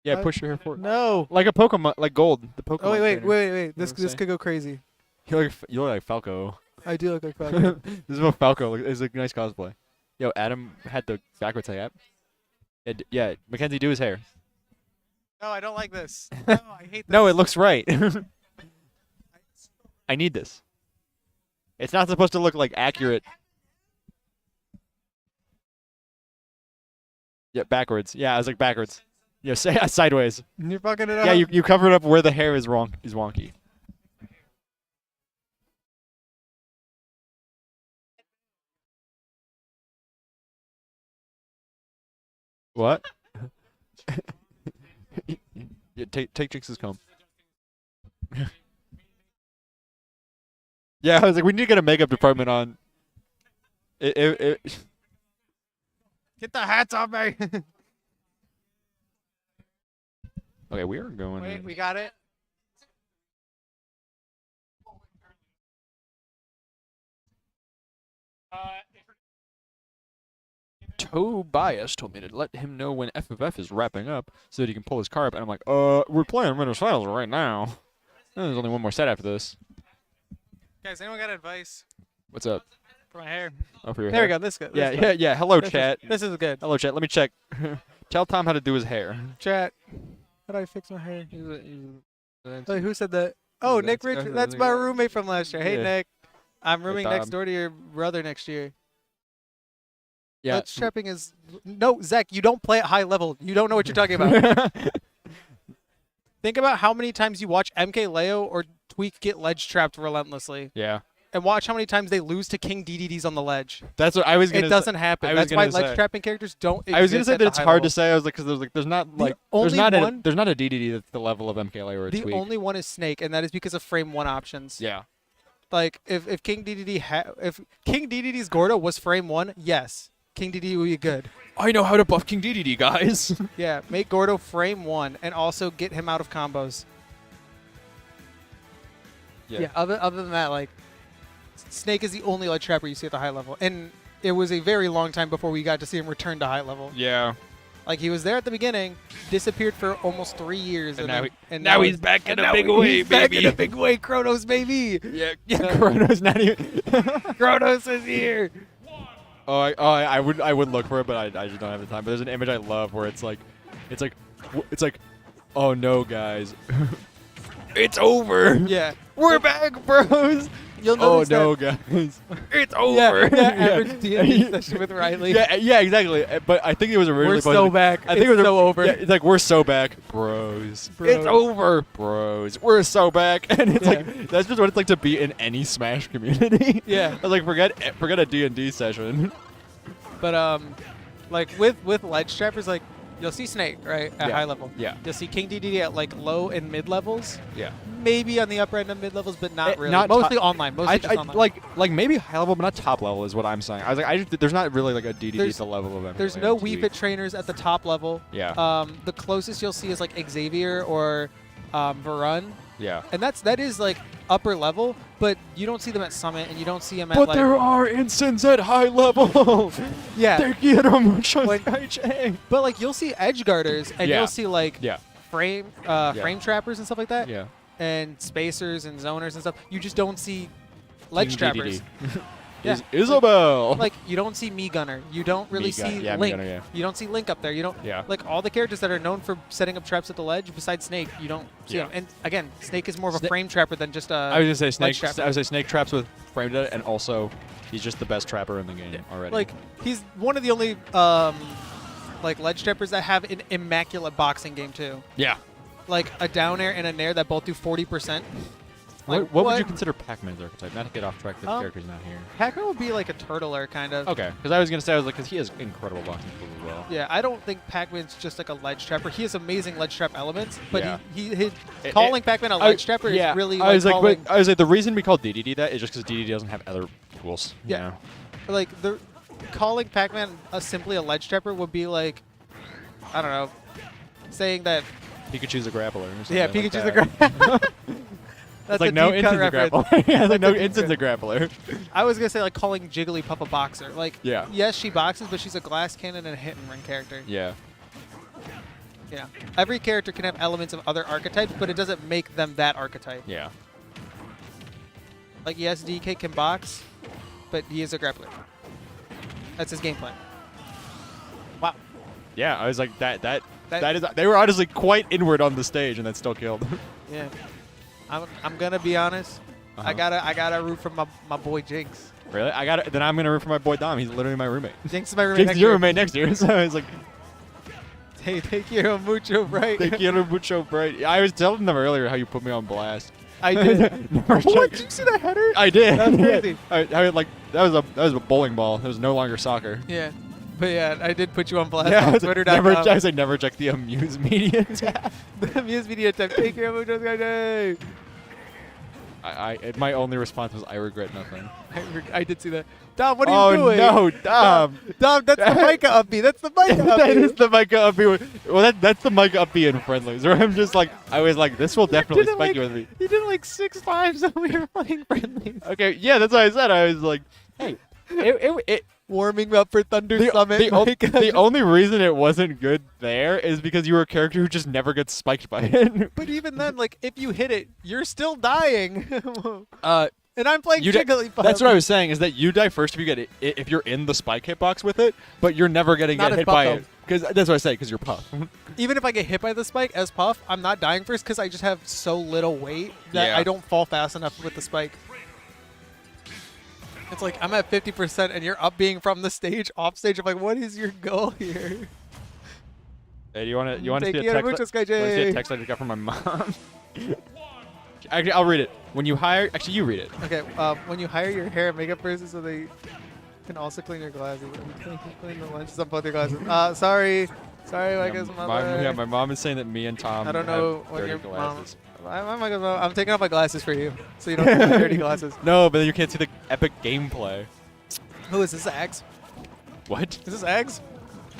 Speaker 5: Yeah,
Speaker 6: I-
Speaker 5: push your hair forward.
Speaker 6: No.
Speaker 5: Like a Pokemon, like Gold, the Pokemon.
Speaker 6: Oh, wait.
Speaker 5: trainer.
Speaker 6: This
Speaker 5: what I'm saying?
Speaker 6: could go crazy.
Speaker 5: You look like Falco.
Speaker 6: I do look like Falco.
Speaker 5: This is what Falco looks. It's a nice cosplay. Yo, Adam had the backwards hat. Yeah, Mackenzie, do his hair.
Speaker 6: No, I don't like this. No, I hate this.
Speaker 5: No, it looks right. I need this. It's not supposed to look like accurate. Yeah, backwards. Yeah, I was like backwards. Yeah, sideways.
Speaker 6: You're fucking it up.
Speaker 5: Yeah, you covered up where the hair is wonky. What? Yeah, take Jinx's comb. Yeah, I was like, we need to get a makeup department on. It
Speaker 6: Get the hats off me.
Speaker 5: Okay, we are going.
Speaker 6: Wait, we got it.
Speaker 5: Tobias told me to let him know when FFF is wrapping up so that he can pull his car up, and I'm like, we're playing winners finals right now. There's only one more set after this.
Speaker 6: Guys, anyone got advice
Speaker 5: What's up?
Speaker 6: for my hair?
Speaker 5: Oh, for your
Speaker 6: There
Speaker 5: hair.
Speaker 6: we go. This good.
Speaker 5: Yeah. Hello,
Speaker 6: This is-
Speaker 5: chat.
Speaker 6: This is good.
Speaker 5: Hello, chat. Let me check. Tell Tom how to do his hair.
Speaker 6: Chat. How do I fix my hair? Wait, who said that? Oh, Nick Richard. That's my roommate from last year. Hey,
Speaker 5: Yeah.
Speaker 6: Nick. I'm rooming next
Speaker 5: Tom.
Speaker 6: door to your brother next year.
Speaker 5: Yeah.
Speaker 6: Ledge trapping is no, Zach. You don't play at high level. You don't know what you're talking about. Think about how many times you watch MKLeo or Tweak get ledge trapped relentlessly,
Speaker 5: Yeah.
Speaker 6: and watch how many times they lose to King DDDs on the ledge.
Speaker 5: That's what I was gonna.
Speaker 6: It doesn't happen.
Speaker 5: I was
Speaker 6: That's why
Speaker 5: gonna
Speaker 6: ledge
Speaker 5: say.
Speaker 6: trapping characters don't.
Speaker 5: I was gonna
Speaker 6: exist
Speaker 5: say
Speaker 6: at
Speaker 5: that
Speaker 6: the
Speaker 5: it's
Speaker 6: high
Speaker 5: hard
Speaker 6: level.
Speaker 5: to say. I was like, because there's not
Speaker 6: The
Speaker 5: there's
Speaker 6: only
Speaker 5: not
Speaker 6: one-
Speaker 5: there's not a DDD that's the level of MKLA or a
Speaker 6: The
Speaker 5: Tweak.
Speaker 6: only one is Snake, and that is because of frame 1 options.
Speaker 5: Yeah.
Speaker 6: Like if King DDD if King DDD's Gordo was frame 1, yes, King DDD would be good.
Speaker 5: I know how to buff King DDD, guys.
Speaker 6: Yeah, make Gordo frame 1 and also get him out of combos. Yeah. Other than that, like Snake is the only ledge trapper you see at the high level, and it was a very long time before we got to see him return to high level.
Speaker 5: Yeah.
Speaker 6: Like he was there at the beginning, disappeared for almost 3 years,
Speaker 5: And
Speaker 6: and,
Speaker 5: now
Speaker 6: then,
Speaker 5: now he's back in a big way,
Speaker 6: he's back
Speaker 5: baby.
Speaker 6: in a big way, Kronos, baby.
Speaker 5: Yeah. Chrono's not even.
Speaker 6: Kronos is here.
Speaker 5: I would look for it, but I just don't have the time. But there's an image I love where it's like, oh no, guys, it's over.
Speaker 6: Yeah,
Speaker 5: We're back, bros.
Speaker 6: you'll
Speaker 5: Oh
Speaker 6: notice
Speaker 5: no, guys, it's
Speaker 6: that.
Speaker 5: over.
Speaker 6: Yeah, average D&D session with Riley.
Speaker 5: Yeah, exactly. But I think it was originally.
Speaker 6: We're
Speaker 5: supposed
Speaker 6: so
Speaker 5: to be-
Speaker 6: back.
Speaker 5: I think
Speaker 6: It's
Speaker 5: it was
Speaker 6: so over.
Speaker 5: Yeah, it's like we're so back, bros.
Speaker 6: Bros.
Speaker 5: It's over, bros. We're so back, and it's
Speaker 6: Yeah.
Speaker 5: like that's just what it's like to be in any Smash community.
Speaker 6: Yeah.
Speaker 5: I was like, forget a D&D session.
Speaker 6: But like with ledge trappers, like you'll see Snake right at
Speaker 5: Yeah.
Speaker 6: high level.
Speaker 5: Yeah.
Speaker 6: You'll see King DDD at like low and mid levels.
Speaker 5: Yeah.
Speaker 6: maybe on the upper end of mid levels, but not really.
Speaker 5: not
Speaker 6: Mostly
Speaker 5: top-
Speaker 6: online. Mostly just online.
Speaker 5: like maybe high level, but not top level is what I'm saying. I was like, there's not really like a DDD at the level of
Speaker 6: There's
Speaker 5: Emily
Speaker 6: no
Speaker 5: and
Speaker 6: Wii Fit trainers at the top level.
Speaker 5: Yeah.
Speaker 6: The closest you'll see is like Xavier or Varun,
Speaker 5: Yeah.
Speaker 6: and that is like upper level, but you don't see them at Summit, and you don't see them at
Speaker 5: But
Speaker 6: like
Speaker 5: there are instances at high level.
Speaker 6: yeah.
Speaker 5: They get them
Speaker 6: Like- But like you'll see edge guarders, and
Speaker 5: Yeah.
Speaker 6: you'll see like
Speaker 5: Yeah.
Speaker 6: frame trappers and stuff like that,
Speaker 5: Yeah.
Speaker 6: and spacers and zoners and stuff. You just don't see ledge
Speaker 5: King
Speaker 6: trappers.
Speaker 5: DDD.
Speaker 6: Yeah.
Speaker 5: Isabel.
Speaker 6: Like you don't see Me Gunner. You don't really
Speaker 5: Me Gun-
Speaker 6: see
Speaker 5: yeah, Me
Speaker 6: Link.
Speaker 5: Gunner, yeah.
Speaker 6: You don't see Link up there. You don't.
Speaker 5: Yeah.
Speaker 6: Like all the characters that are known for setting up traps at the ledge, besides Snake, you don't see
Speaker 5: Yeah.
Speaker 6: them. And again, Snake is more of a
Speaker 5: Sna-
Speaker 6: frame trapper than just a.
Speaker 5: I was gonna say snake.
Speaker 6: trapper.
Speaker 5: I would say snake traps with framed it, and also he's just the best trapper in the game already.
Speaker 6: Like he's one of the only like ledge trappers that have an immaculate boxing game too.
Speaker 5: yeah.
Speaker 6: Like a down air and a nair that both do 40%. Like,
Speaker 5: What would you consider Pac-Man's archetype? Not to get off track, the character's not here.
Speaker 6: Pac-Man would be like a turtler kind of.
Speaker 5: Okay, because I was gonna say because he has incredible boxing skills as well.
Speaker 6: Yeah, I don't think Pac-Man's just like a ledge trapper. He has amazing ledge trap elements, but
Speaker 5: Yeah.
Speaker 6: his
Speaker 5: It-
Speaker 6: calling Pac-Man a ledge trapper
Speaker 5: yeah,
Speaker 6: is really
Speaker 5: I was like,
Speaker 6: calling,
Speaker 5: but I was like, the reason we call DDD that is just because DDD doesn't have other tools. you
Speaker 6: Yeah.
Speaker 5: know?
Speaker 6: like the calling Pac-Man simply a ledge trapper would be like, I don't know, saying that
Speaker 5: Pikachu's a grappler. Or something
Speaker 6: yeah,
Speaker 5: like
Speaker 6: Pikachu's a
Speaker 5: that.
Speaker 6: That's
Speaker 5: It's like
Speaker 6: a
Speaker 5: no
Speaker 6: deep cut
Speaker 5: instant's a
Speaker 6: reference.
Speaker 5: grappler. yeah, like no
Speaker 6: That's a deep
Speaker 5: instant's a grappler.
Speaker 6: I was gonna say like calling Jigglypuff a boxer. Like,
Speaker 5: Yeah.
Speaker 6: yes, she boxes, but she's a glass cannon and a hit and run character.
Speaker 5: Yeah.
Speaker 6: Yeah, every character can have elements of other archetypes, but it doesn't make them that archetype.
Speaker 5: Yeah.
Speaker 6: Like, yes, DK can box, but he is a grappler. That's his game plan. Wow.
Speaker 5: Yeah, I was like that is they were honestly quite inward on the stage and then still killed.
Speaker 6: Yeah. I'm gonna be honest.
Speaker 5: Uh-huh.
Speaker 6: I gotta root for my boy Jinx.
Speaker 5: Really? Then I'm gonna root for my boy Dom. He's literally my roommate.
Speaker 6: Jinx is my roommate.
Speaker 5: Jinx
Speaker 6: next
Speaker 5: is your
Speaker 6: year.
Speaker 5: roommate next year. So I was like,
Speaker 6: Hey, take care of mucho, right?
Speaker 5: te quiero mucho, bright. Yeah, I was telling them earlier how you put me on blast.
Speaker 6: I did.
Speaker 5: Never
Speaker 6: What?
Speaker 5: checked.
Speaker 6: Did you see the header?
Speaker 5: I did.
Speaker 6: That's
Speaker 5: Yeah.
Speaker 6: crazy.
Speaker 5: I like that was a bowling ball. It was no longer soccer.
Speaker 6: Yeah. But yeah, I did put you on blast
Speaker 5: Yeah, I
Speaker 6: on
Speaker 5: was like,
Speaker 6: Twitter.com.
Speaker 5: I was like, never check the Amuse Media tab.
Speaker 6: The Muse Media tab. Take care of mucho, guys.
Speaker 5: My only response was, I regret nothing.
Speaker 6: I did see that. Dom, what are you doing?
Speaker 5: Oh no, Dom.
Speaker 6: Dom, that's the Micah upbeat. That's the Micah upbeat.
Speaker 5: That is the Micah upbeat. Well, that's the Micah upbeat in friendlies. Where I'm just like, I was like, this will definitely
Speaker 6: did it
Speaker 5: spike
Speaker 6: like-
Speaker 5: you with me.
Speaker 6: You did it like 6 times when we were playing friendlies.
Speaker 5: Okay, yeah, that's what I said. I was like, hey, it
Speaker 6: Warming up for Thunder Summit. Micah.
Speaker 5: the only reason it wasn't good there is because you were a character who just never gets spiked by it.
Speaker 6: But even then, like, if you hit it, you're still dying.
Speaker 5: And
Speaker 6: I'm playing Jigglypuff.
Speaker 5: That's what I was saying, is that you die first if you get it, if you're in the spike hitbox with it, but you're never going to
Speaker 6: Not
Speaker 5: get
Speaker 6: as
Speaker 5: hit
Speaker 6: Puff,
Speaker 5: by
Speaker 6: though.
Speaker 5: it. Because that's what I say, because you're Puff.
Speaker 6: Even if I get hit by the spike as Puff, I'm not dying first because I just have so little weight that
Speaker 5: Yeah.
Speaker 6: I don't fall fast enough with the spike. It's like I'm at 50% and you're up being from the stage, off stage. I'm like, what is your goal here?
Speaker 5: Hey, you want to
Speaker 6: Take
Speaker 5: see a
Speaker 6: care of
Speaker 5: text?
Speaker 6: mucho, Sky
Speaker 5: You want to see
Speaker 6: J.
Speaker 5: a text I just got from my mom? Actually, I'll read it. When you hire, actually, you read it.
Speaker 6: Okay, when you hire your hair and makeup person so they can also clean your glasses. Clean the lenses on both your glasses. Sorry, Micah's mother.
Speaker 5: My mom is saying that me and Tom
Speaker 6: I don't know
Speaker 5: have
Speaker 6: what
Speaker 5: dirty
Speaker 6: your
Speaker 5: glasses.
Speaker 6: I'm taking off my glasses for you, so you don't have dirty glasses.
Speaker 5: No, but then you can't see the epic gameplay.
Speaker 6: Who is this, Axe?
Speaker 5: What?
Speaker 6: Is this Axe?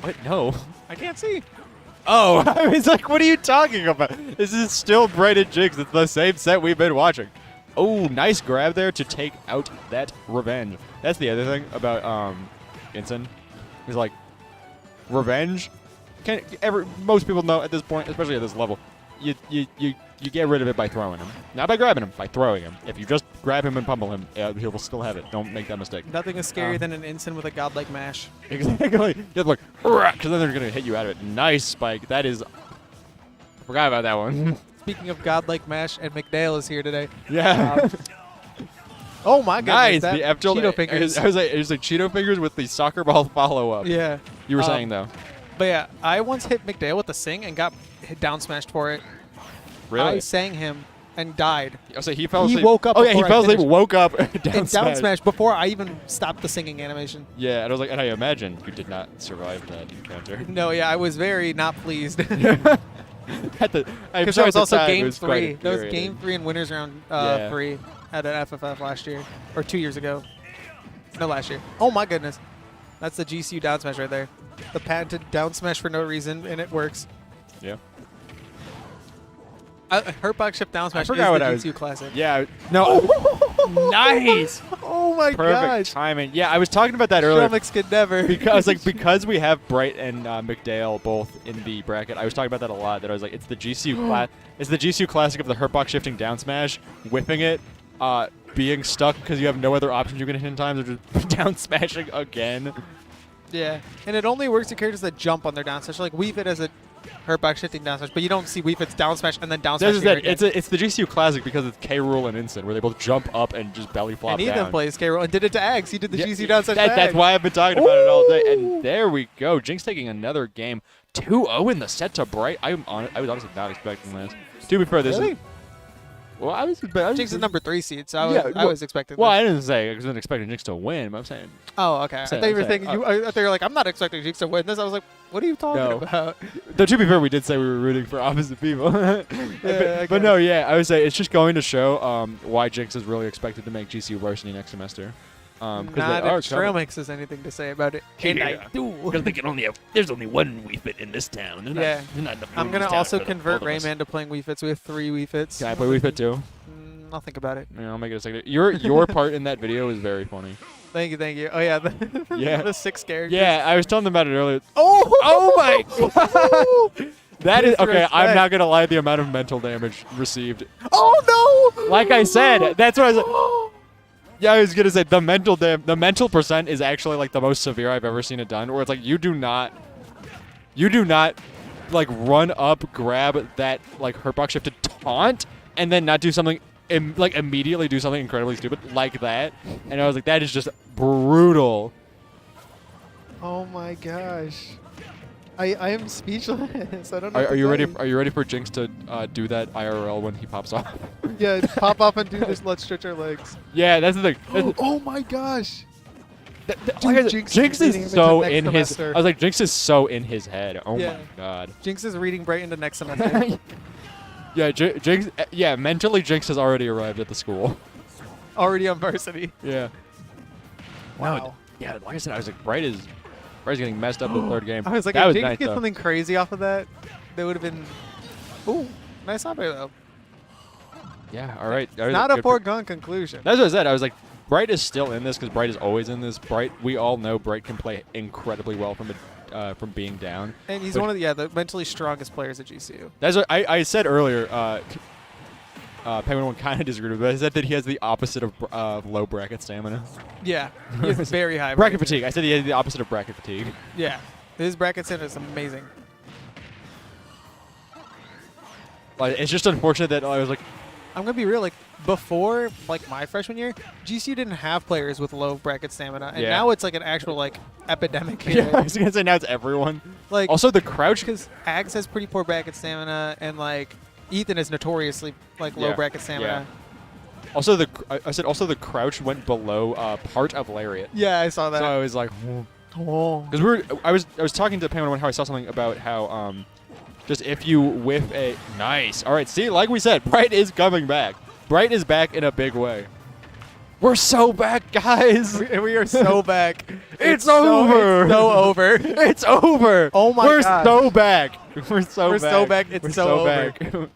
Speaker 5: What? No.
Speaker 6: I can't see.
Speaker 5: Oh, I was like, what are you talking about? This is still Bright and Jigs. It's the same set we've been watching. Oh, nice grab there to take out that revenge. That's the other thing about Inson. He's like, revenge. Most people know at this point, especially at this level, you get rid of it by throwing him, not by grabbing him, by throwing him. If you just grab him and pummel him, he will still have it. Don't make that mistake.
Speaker 6: Nothing is scarier than an instant with a godlike mash.
Speaker 5: Exactly. Just like, because then they're gonna hit you out of it. Nice spike. That is. I forgot about that one.
Speaker 6: Speaking of godlike mash, and McDale is here today.
Speaker 5: Yeah.
Speaker 6: Oh my goodness!
Speaker 5: Nice.
Speaker 6: That
Speaker 5: The F tilt.
Speaker 6: Cheeto fingers.
Speaker 5: It was like Cheeto fingers with the soccer ball follow up.
Speaker 6: Yeah.
Speaker 5: You were saying though.
Speaker 6: But yeah, I once hit McDale with the sing and got down smashed for it.
Speaker 5: Really?
Speaker 6: I sang him and died.
Speaker 5: Oh, so he fell
Speaker 6: He
Speaker 5: asleep.
Speaker 6: woke up
Speaker 5: Oh yeah, he
Speaker 6: before I
Speaker 5: fell asleep,
Speaker 6: finished.
Speaker 5: woke up, down
Speaker 6: And down
Speaker 5: smash.
Speaker 6: smash before I even stopped the singing animation.
Speaker 5: Yeah, and I was like, and I imagine you did not survive that encounter.
Speaker 6: No, yeah, I was very not pleased. Because that was also game 3. That was game 3 and winners round
Speaker 5: Yeah.
Speaker 6: 3 at an FFF last year. Or 2 years ago. No, last year. Oh my goodness. That's the GCU down smash right there. The patented down smash for no reason, and it works.
Speaker 5: Yeah.
Speaker 6: Hurtbox Shift down smash is the
Speaker 5: forgot what I was-
Speaker 6: GCU classic.
Speaker 5: Yeah. No.
Speaker 6: Nice! Oh my
Speaker 5: Perfect
Speaker 6: gosh.
Speaker 5: timing. Yeah, I was talking about that earlier.
Speaker 6: Strumix could never.
Speaker 5: because we have Bright and McDale both in the bracket. I was talking about that a lot. That I was like, it's the GCU classic of the hurtbox shifting down smash, whipping it, being stuck because you have no other options you can hit in times, or just down smashing again.
Speaker 6: Yeah, and it only works to characters that jump on their down smash. Like Wii Fit as a hurtbox shifting down smash, but you don't see Wii Fit's down smash and then down smash.
Speaker 5: It's the GCU classic because it's K. Rool and Instant, where they both jump up and just belly flop
Speaker 6: And
Speaker 5: down.
Speaker 6: Ethan plays K. Rool and did it to Ags. He did the
Speaker 5: Yeah,
Speaker 6: GCU down smash.
Speaker 5: That's why I've been talking about it all day. And there we go. Jinx taking another game. 2-0 in the set to Bright. I was honestly not expecting this. To be fair, this
Speaker 6: Really?
Speaker 5: is. Well, I was
Speaker 6: Jinx is number 3 seed, so I
Speaker 5: Yeah,
Speaker 6: was expecting.
Speaker 5: Well,
Speaker 6: this.
Speaker 5: I didn't say I wasn't expecting Jinx to win, but I'm saying.
Speaker 6: Oh, okay. I
Speaker 5: saying-
Speaker 6: thought you were
Speaker 5: I'm saying,
Speaker 6: thinking. I thought you were like, I'm not expecting Jinx to win this. I was like, what are you talking
Speaker 5: No.
Speaker 6: about?
Speaker 5: Though to be fair, we did say we were rooting for opposite people.
Speaker 6: I
Speaker 5: but no, yeah, I would say it's just going to show why Jinx is really expected to make GCU varsity next semester.
Speaker 6: Not
Speaker 5: they are
Speaker 6: if Stromix has anything to say about it. And I do.
Speaker 8: Because they can only have. There's only one Wii Fit in this town. There's
Speaker 6: Yeah.
Speaker 8: Not, there's not enough
Speaker 6: I'm
Speaker 8: room in
Speaker 6: gonna
Speaker 8: this town
Speaker 6: also
Speaker 8: for
Speaker 6: convert
Speaker 8: both of us.
Speaker 6: Rayman to playing Wii Fits. We have 3 Wii Fits.
Speaker 5: Can I play Wii Fit too?
Speaker 6: I'll think about it.
Speaker 5: Yeah, I'll make it a second. Your part in that video is very funny.
Speaker 6: Thank you. Oh yeah, the,
Speaker 5: Yeah.
Speaker 6: the 6 characters.
Speaker 5: Yeah, I was telling them about it earlier.
Speaker 6: Oh!
Speaker 5: Oh my god! That is okay. I'm
Speaker 6: Disrespect.
Speaker 5: not gonna lie. The amount of mental damage received.
Speaker 6: Oh no!
Speaker 5: Like I said, that's what I was. Like, yeah, I was gonna say the mental percent is actually like the most severe I've ever seen it done. Where it's like you do not like run up, grab that like hurtbox shifted taunt, and then not do something. Like immediately do something incredibly stupid like that, and I was like, that is just brutal.
Speaker 6: Oh my gosh. I am speechless. I don't know.
Speaker 5: Are
Speaker 6: what
Speaker 5: you
Speaker 6: to
Speaker 5: ready?
Speaker 6: say.
Speaker 5: Are you ready for Jinx to do that IRL when he pops off?
Speaker 6: Yeah, pop up and do this. Let's stretch our legs.
Speaker 5: Yeah, that's the thing. That's
Speaker 6: Oh my gosh.
Speaker 5: like I said,
Speaker 6: Jinx
Speaker 5: Jinx
Speaker 6: is leading
Speaker 5: is
Speaker 6: him
Speaker 5: so
Speaker 6: into
Speaker 5: in
Speaker 6: next
Speaker 5: his.
Speaker 6: semester.
Speaker 5: I was like, Jinx is so in his head. Oh
Speaker 6: Yeah.
Speaker 5: my god.
Speaker 6: Jinx is reading Bright into next semester.
Speaker 5: Yeah, Jinx. Yeah, mentally, Jinx has already arrived at the school.
Speaker 6: Already on varsity.
Speaker 5: Yeah.
Speaker 6: Wow.
Speaker 5: Yeah, like I said, I was like, Bright's getting messed up in the third game.
Speaker 6: I was like,
Speaker 5: that
Speaker 6: if
Speaker 5: was
Speaker 6: Jinx
Speaker 5: nice
Speaker 6: gets
Speaker 5: though.
Speaker 6: something crazy off of that, that would have been. Ooh, nice up there though.
Speaker 5: Yeah. All right. All right,
Speaker 6: Not a
Speaker 5: good for-
Speaker 6: foregone conclusion.
Speaker 5: That's what I said. I was like, Bright is still in this because Bright is always in this. Bright, we all know Bright can play incredibly well from being down.
Speaker 6: And he's
Speaker 5: But-
Speaker 6: one of the mentally strongest players at GCU.
Speaker 5: That's what I said earlier. Penguin one kind of disagreed with me, but I said that he has the opposite of low bracket stamina.
Speaker 6: Yeah, he is very high.
Speaker 5: Bracket fatigue. I said he has the opposite of bracket fatigue.
Speaker 6: Yeah, his bracket center is amazing.
Speaker 5: Like, it's just unfortunate that I was like,
Speaker 6: I'm gonna be real. Like before, like my freshman year, GCU didn't have players with low bracket stamina, and
Speaker 5: Yeah.
Speaker 6: now it's like an actual like epidemic.
Speaker 5: yeah, I was gonna say now it's everyone.
Speaker 6: Like
Speaker 5: Also, the crouch.
Speaker 6: because Ags has pretty poor bracket stamina, and like Ethan is notoriously like low
Speaker 5: Yeah,
Speaker 6: bracket stamina.
Speaker 5: Also, I said also the crouch went below part of Lariat.
Speaker 6: Yeah, I saw that.
Speaker 5: So I was like,
Speaker 6: Oh.
Speaker 5: because I was talking to Penguin one how I saw something about how just if you whiff a nice. All right, see, like we said, Bright is coming back. Bright is back in a big way. We're so back, guys.
Speaker 6: We are so back.
Speaker 5: It's over.
Speaker 6: It's so over.
Speaker 5: It's over.
Speaker 6: Oh my
Speaker 5: We're
Speaker 6: God.
Speaker 5: so back. We're so
Speaker 6: We're
Speaker 5: back.
Speaker 6: so back. It's
Speaker 5: We're
Speaker 6: so over.
Speaker 5: back.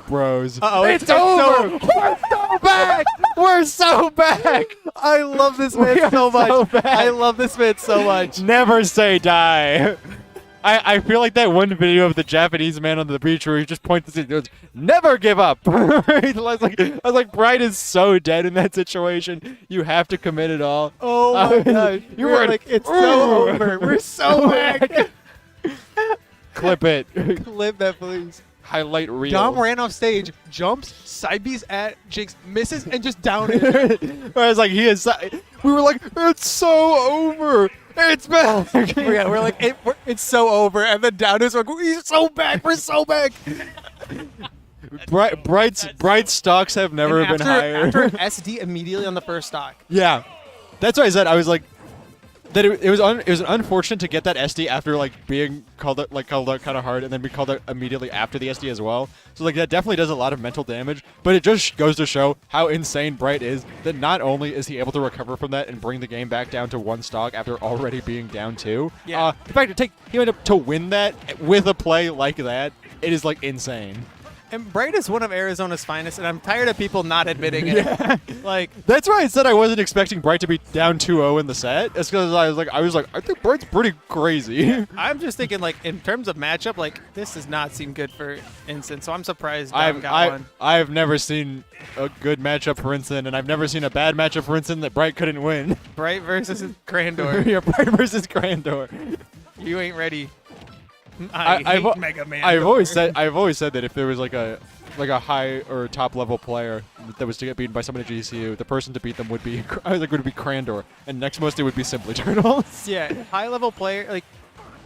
Speaker 5: Bros.
Speaker 6: Uh-oh,
Speaker 5: It's
Speaker 6: it's so-
Speaker 5: over. We're so back. We're so back.
Speaker 6: I love this
Speaker 5: We
Speaker 6: man
Speaker 5: are
Speaker 6: so much.
Speaker 5: so back.
Speaker 6: I love this man so much.
Speaker 5: Never say die. I feel like that one video of the Japanese man on the beach where he just points and goes, "Never give up." I was like, Bright is so dead in that situation. You have to commit it all.
Speaker 6: Oh my god.
Speaker 5: You
Speaker 6: We're
Speaker 5: were
Speaker 6: like, it's so over. We're so back.
Speaker 5: Clip it.
Speaker 6: Clip that, please.
Speaker 5: Highlight reel.
Speaker 6: Dom ran off stage, jumps, side B's at Jinx, misses, and just down it.
Speaker 5: I was like, he is. We were like, it's so over. It's back.
Speaker 6: We're like, it's so over. And then down is like, he's so back. We're so back.
Speaker 5: Bright stocks have never
Speaker 6: And
Speaker 5: been higher.
Speaker 6: After SD immediately on the first stock.
Speaker 5: Yeah, that's what I said. I was like, that it was unfortunate to get that SD after like being called out kind of hard, and then be called out immediately after the SD as well. So like that definitely does a lot of mental damage. But it just goes to show how insane Bright is. That not only is he able to recover from that and bring the game back down to 1 stock after already being down 2.
Speaker 6: Yeah.
Speaker 5: The fact that he ended up to win that with a play like that, it is like insane.
Speaker 6: And Bright is one of Arizona's finest, and I'm tired of people not admitting it. Like,
Speaker 5: That's why I said I wasn't expecting Bright to be down 2-0 in the set. It's because I was like, I think Bright's pretty crazy.
Speaker 6: I'm just thinking, like, in terms of matchup, like, this does not seem good for Instant, so I'm surprised Dom got one.
Speaker 5: I've never seen a good matchup for Instant, and I've never seen a bad matchup for Instant that Bright couldn't win.
Speaker 6: Bright versus Grandor.
Speaker 5: Yeah, Bright versus Grandor.
Speaker 6: You ain't ready.
Speaker 5: I've
Speaker 6: hate Mega Man.
Speaker 5: I've always said that if there was like a high or top level player that was to get beaten by someone at GCU, the person to beat them would be Crandor, and next most it would be Simply Turtles.
Speaker 6: Yeah, high level player, like,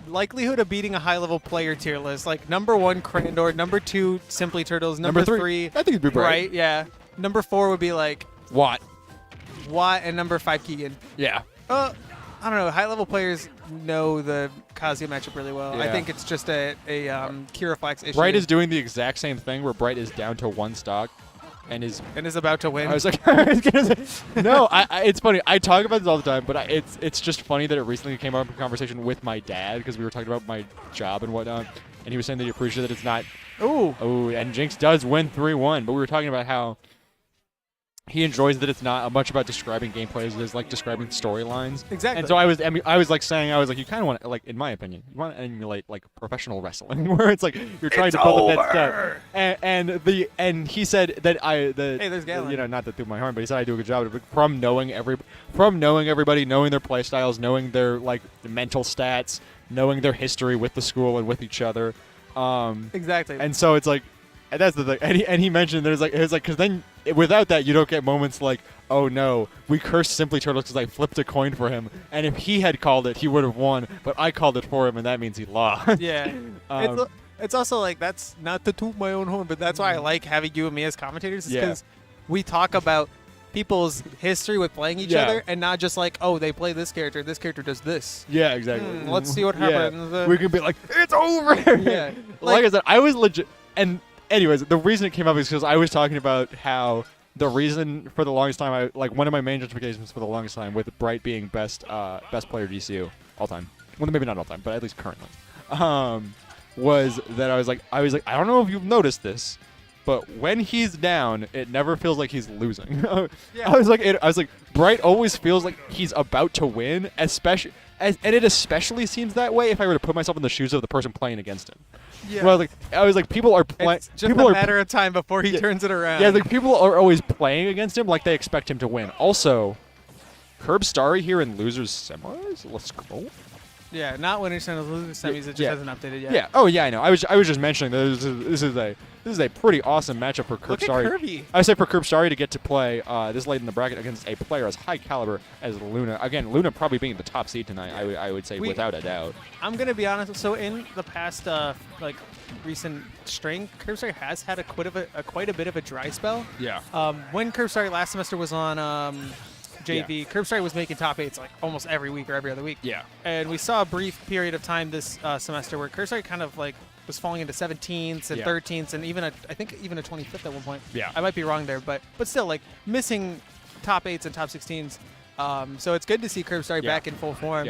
Speaker 6: likelihood of beating a high level player tier list, like number 1 Crandor, number 2 Simply Turtles, number 3
Speaker 5: I think it'd be Bright.
Speaker 6: Bright, yeah. Number 4 would be like
Speaker 5: Watt.
Speaker 6: and number 5 Keegan.
Speaker 5: Yeah.
Speaker 6: I don't know. High level players know the Kazuya matchup really well. I
Speaker 5: Yeah.
Speaker 6: think it's just a Kiraflex issue.
Speaker 5: Bright is doing the exact same thing where Bright is down to 1 stock and is
Speaker 6: about to win.
Speaker 5: I was like, I was gonna say, no, it's funny. I talk about this all the time, but it's just funny that it recently came up in conversation with my dad because we were talking about my job and whatnot, and he was saying that he appreciated that it's not. Oh, and Jinx does win 3-1, but we were talking about how he enjoys that it's not much about describing gameplay as it is like describing storylines.
Speaker 6: Exactly.
Speaker 5: And so I was like you kind of want to, like, in my opinion, you want to emulate like professional wrestling where it's like you're trying to build up that stuff. And he said that hey,
Speaker 6: there's Galen.
Speaker 5: Not to toot my horn, but he said I do a good job of it from knowing everybody, knowing their play styles, knowing their like mental stats, knowing their history with the school and with each other.
Speaker 6: Exactly.
Speaker 5: And so it's like, and that's the thing. And he mentioned there's like, it's like, because then without that, you don't get moments like, oh no, we cursed Simply Turtles because I flipped a coin for him. And if he had called it, he would have won. But I called it for him, and that means he lost.
Speaker 6: Yeah. It's also like, that's not to toot my own horn, but that's why I like having you and me as commentators, is because we talk about people's history with playing each other, and not just like, oh, they play this character does this.
Speaker 5: Yeah, exactly.
Speaker 6: Let's see what happens.
Speaker 5: We could be like, it's over.
Speaker 6: Yeah.
Speaker 5: Like I said, I was legit. And anyways, the reason it came up is because I was talking about how the reason for the longest time, one of my main justifications for the longest time with Bright being best player DCU all time. Well, maybe not all time, but at least currently. Was that I was like, I don't know if you've noticed this, but when he's down, it never feels like he's losing. I was like, Bright always feels like he's about to win, and it especially seems that way if I were to put myself in the shoes of the person playing against him. Yeah. Well, I was like, people are playing.
Speaker 6: It's just a matter of time before he turns it around.
Speaker 5: Yeah, like people are always playing against him like they expect him to win. Also, Herb Starry here in losers semis. Let's go.
Speaker 6: Yeah, not winners and losers semis. It just hasn't updated yet.
Speaker 5: Yeah. Oh yeah, I know. I was just mentioning that this is a pretty awesome matchup for Herb Starry.
Speaker 6: Look at Kirby.
Speaker 5: I say for Herb Starry to get to play this late in the bracket against a player as high caliber as Luna. Again, Luna probably being the top seed tonight. I would say without a doubt. I'm
Speaker 6: gonna be honest. So in the past recent string, Herb Starry has had quite a bit of a dry spell.
Speaker 5: Yeah.
Speaker 6: When Herb Starry last semester was on JV, Herb Starry was making top 8s like almost every week or every other week.
Speaker 5: Yeah.
Speaker 6: And we saw a brief period of time this semester where Herb Starry kind of like was falling into 17th and 13th and even I think even a 25th at one point.
Speaker 5: Yeah.
Speaker 6: I might be wrong there, but still like missing top 8s and top 16s. So it's good to see Herb Starry back in full form,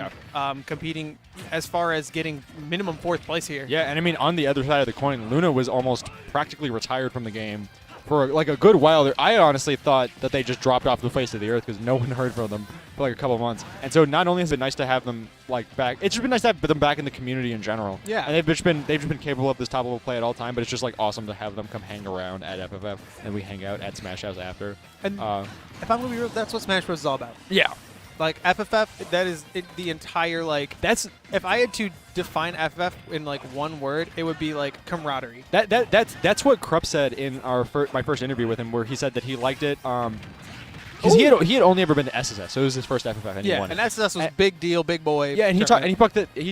Speaker 6: competing as far as getting minimum 4th place here.
Speaker 5: Yeah, and I mean, on the other side of the coin, Luna was almost practically retired from the game for like a good while there. I honestly thought that they just dropped off the face of the earth because no one heard from them for like a couple of months. And so not only has it been nice to have them like back, it's just been nice to have them back in the community in general.
Speaker 6: Yeah.
Speaker 5: And they've just been capable of this top level play at all time. But it's just like awesome to have them come hang around at FFF and we hang out at Smash House after.
Speaker 6: And if I'm gonna be real, that's what Smash Bros is all about.
Speaker 5: Yeah.
Speaker 6: Like FFF, that is the entire like. That's if I had to define FFF in like one word, it would be like camaraderie.
Speaker 5: That's what Krupp said in my first interview with him, where he said that he liked it. Because he had only ever been to SSS, so it was his first FFF, and he won.
Speaker 6: And SSS was big deal, big boy.
Speaker 5: Yeah, and he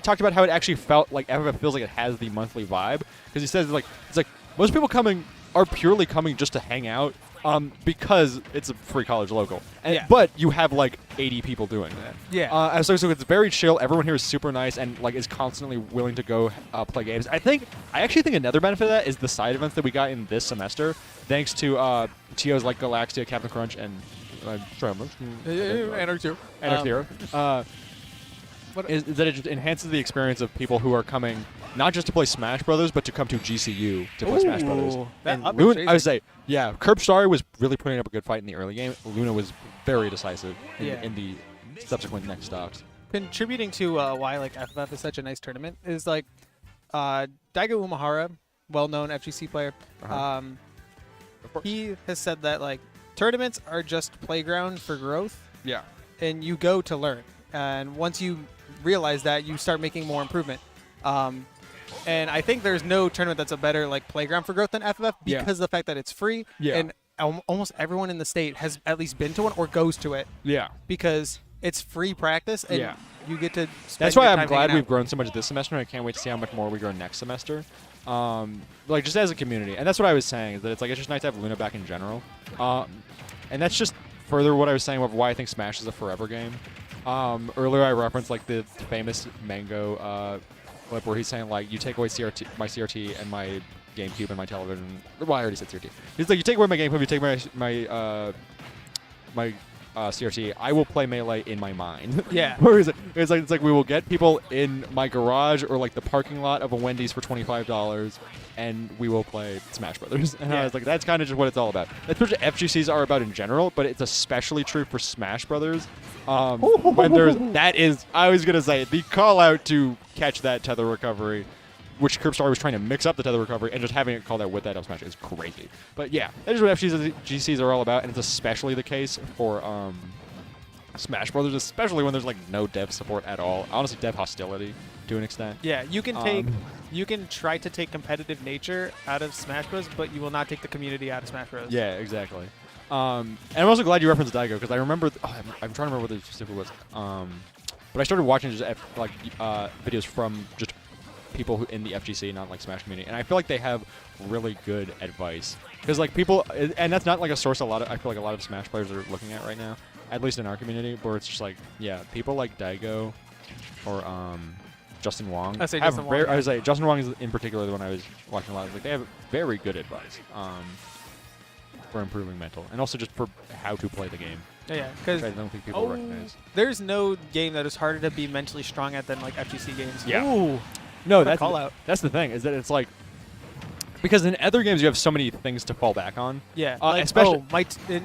Speaker 5: talked about how it actually felt like FFF feels like it has the monthly vibe. Because he says it's like most people are purely coming just to hang out because it's a free college local. And,
Speaker 6: Yeah.
Speaker 5: But you have like 80 people doing that.
Speaker 6: Yeah.
Speaker 5: And so it's very chill. Everyone here is super nice and like is constantly willing to go play games. I actually think another benefit of that is the side events that we got in this semester, thanks to TOs like Galaxia, Captain Crunch, and
Speaker 6: Anarch Zero.
Speaker 5: Anarch Zero. Is that it just enhances the experience of people who are coming not just to play Smash Brothers, but to come to GCU to play Smash Brothers.
Speaker 6: That
Speaker 5: And
Speaker 6: upper
Speaker 5: Luna, I would
Speaker 6: chasing.
Speaker 5: say, yeah, Curbstar was really putting up a good fight in the early game. Luna was very decisive
Speaker 6: Yeah.
Speaker 5: in the subsequent next stops.
Speaker 6: Contributing to why like FFF is such a nice tournament is like Daigo Umehara, well-known FGC player.
Speaker 5: Uh-huh.
Speaker 6: He has said that like tournaments are just playground for growth,
Speaker 5: Yeah.
Speaker 6: and you go to learn. And once you realize that, you start making more improvement. And I think there's no tournament that's a better like playground for growth than FFF
Speaker 5: Yeah.
Speaker 6: because of the fact that it's free,
Speaker 5: Yeah.
Speaker 6: and almost everyone in the state has at least been to one or goes to it
Speaker 5: Yeah.
Speaker 6: because it's free practice and
Speaker 5: Yeah.
Speaker 6: you get to. Spend
Speaker 5: That's why
Speaker 6: your
Speaker 5: I'm
Speaker 6: time
Speaker 5: glad
Speaker 6: hanging
Speaker 5: we've
Speaker 6: out.
Speaker 5: grown so much this semester, and I can't wait to see how much more we grow next semester. Like just as a community, and that's what I was saying is that it's just nice to have Luna back in general, and that's just further what I was saying of why I think Smash is a forever game. Earlier I referenced like the famous Mango clip where he's saying like you take away my CRT and my GameCube and my television. Well, I already said CRT. He's like you take away my GameCube, you take my CRT, I will play Melee in my mind.
Speaker 6: Yeah.
Speaker 5: Where it's like we will get people in my garage or like the parking lot of a Wendy's for $25, and we will play Smash Brothers. And I was like, that's kind of just what it's all about. That's what FGCs are about in general, but it's especially true for Smash Brothers. When I was gonna say the call out to catch that tether recovery, which Curbstar was trying to mix up the tether recovery, and just having it called out with that up smash is crazy. But yeah, that is what FGCs are all about, and it's especially the case for Smash Brothers, especially when there's like no dev support at all. Honestly, dev hostility to an extent.
Speaker 6: Yeah, you can try to take competitive nature out of Smash Bros, but you will not take the community out of Smash Bros.
Speaker 5: Yeah, exactly. And I'm also glad you referenced Daigo because I remember. I'm trying to remember what the specific was. But I started watching just videos from just people who in the FGC, not like Smash community, and I feel like they have really good advice because like people, and that's not like a source I feel like a lot of Smash players are looking at right now, at least in our community, where it's just like people like Daigo or Justin Wong.
Speaker 6: I say Justin Wong,
Speaker 5: I was like Justin Wong is in particular the one I was watching a lot. Like they have very good advice for improving mental and also just for how to play the game.
Speaker 6: Yeah,
Speaker 5: Which
Speaker 6: because
Speaker 5: I don't think people recognize.
Speaker 6: there's no game that is harder to be mentally strong at than like FGC games.
Speaker 5: Yeah.
Speaker 6: Ooh.
Speaker 5: No,
Speaker 6: Good call out.
Speaker 5: That's the thing is that it's like because in other games you have so many things to fall back on.
Speaker 6: Yeah,
Speaker 5: especially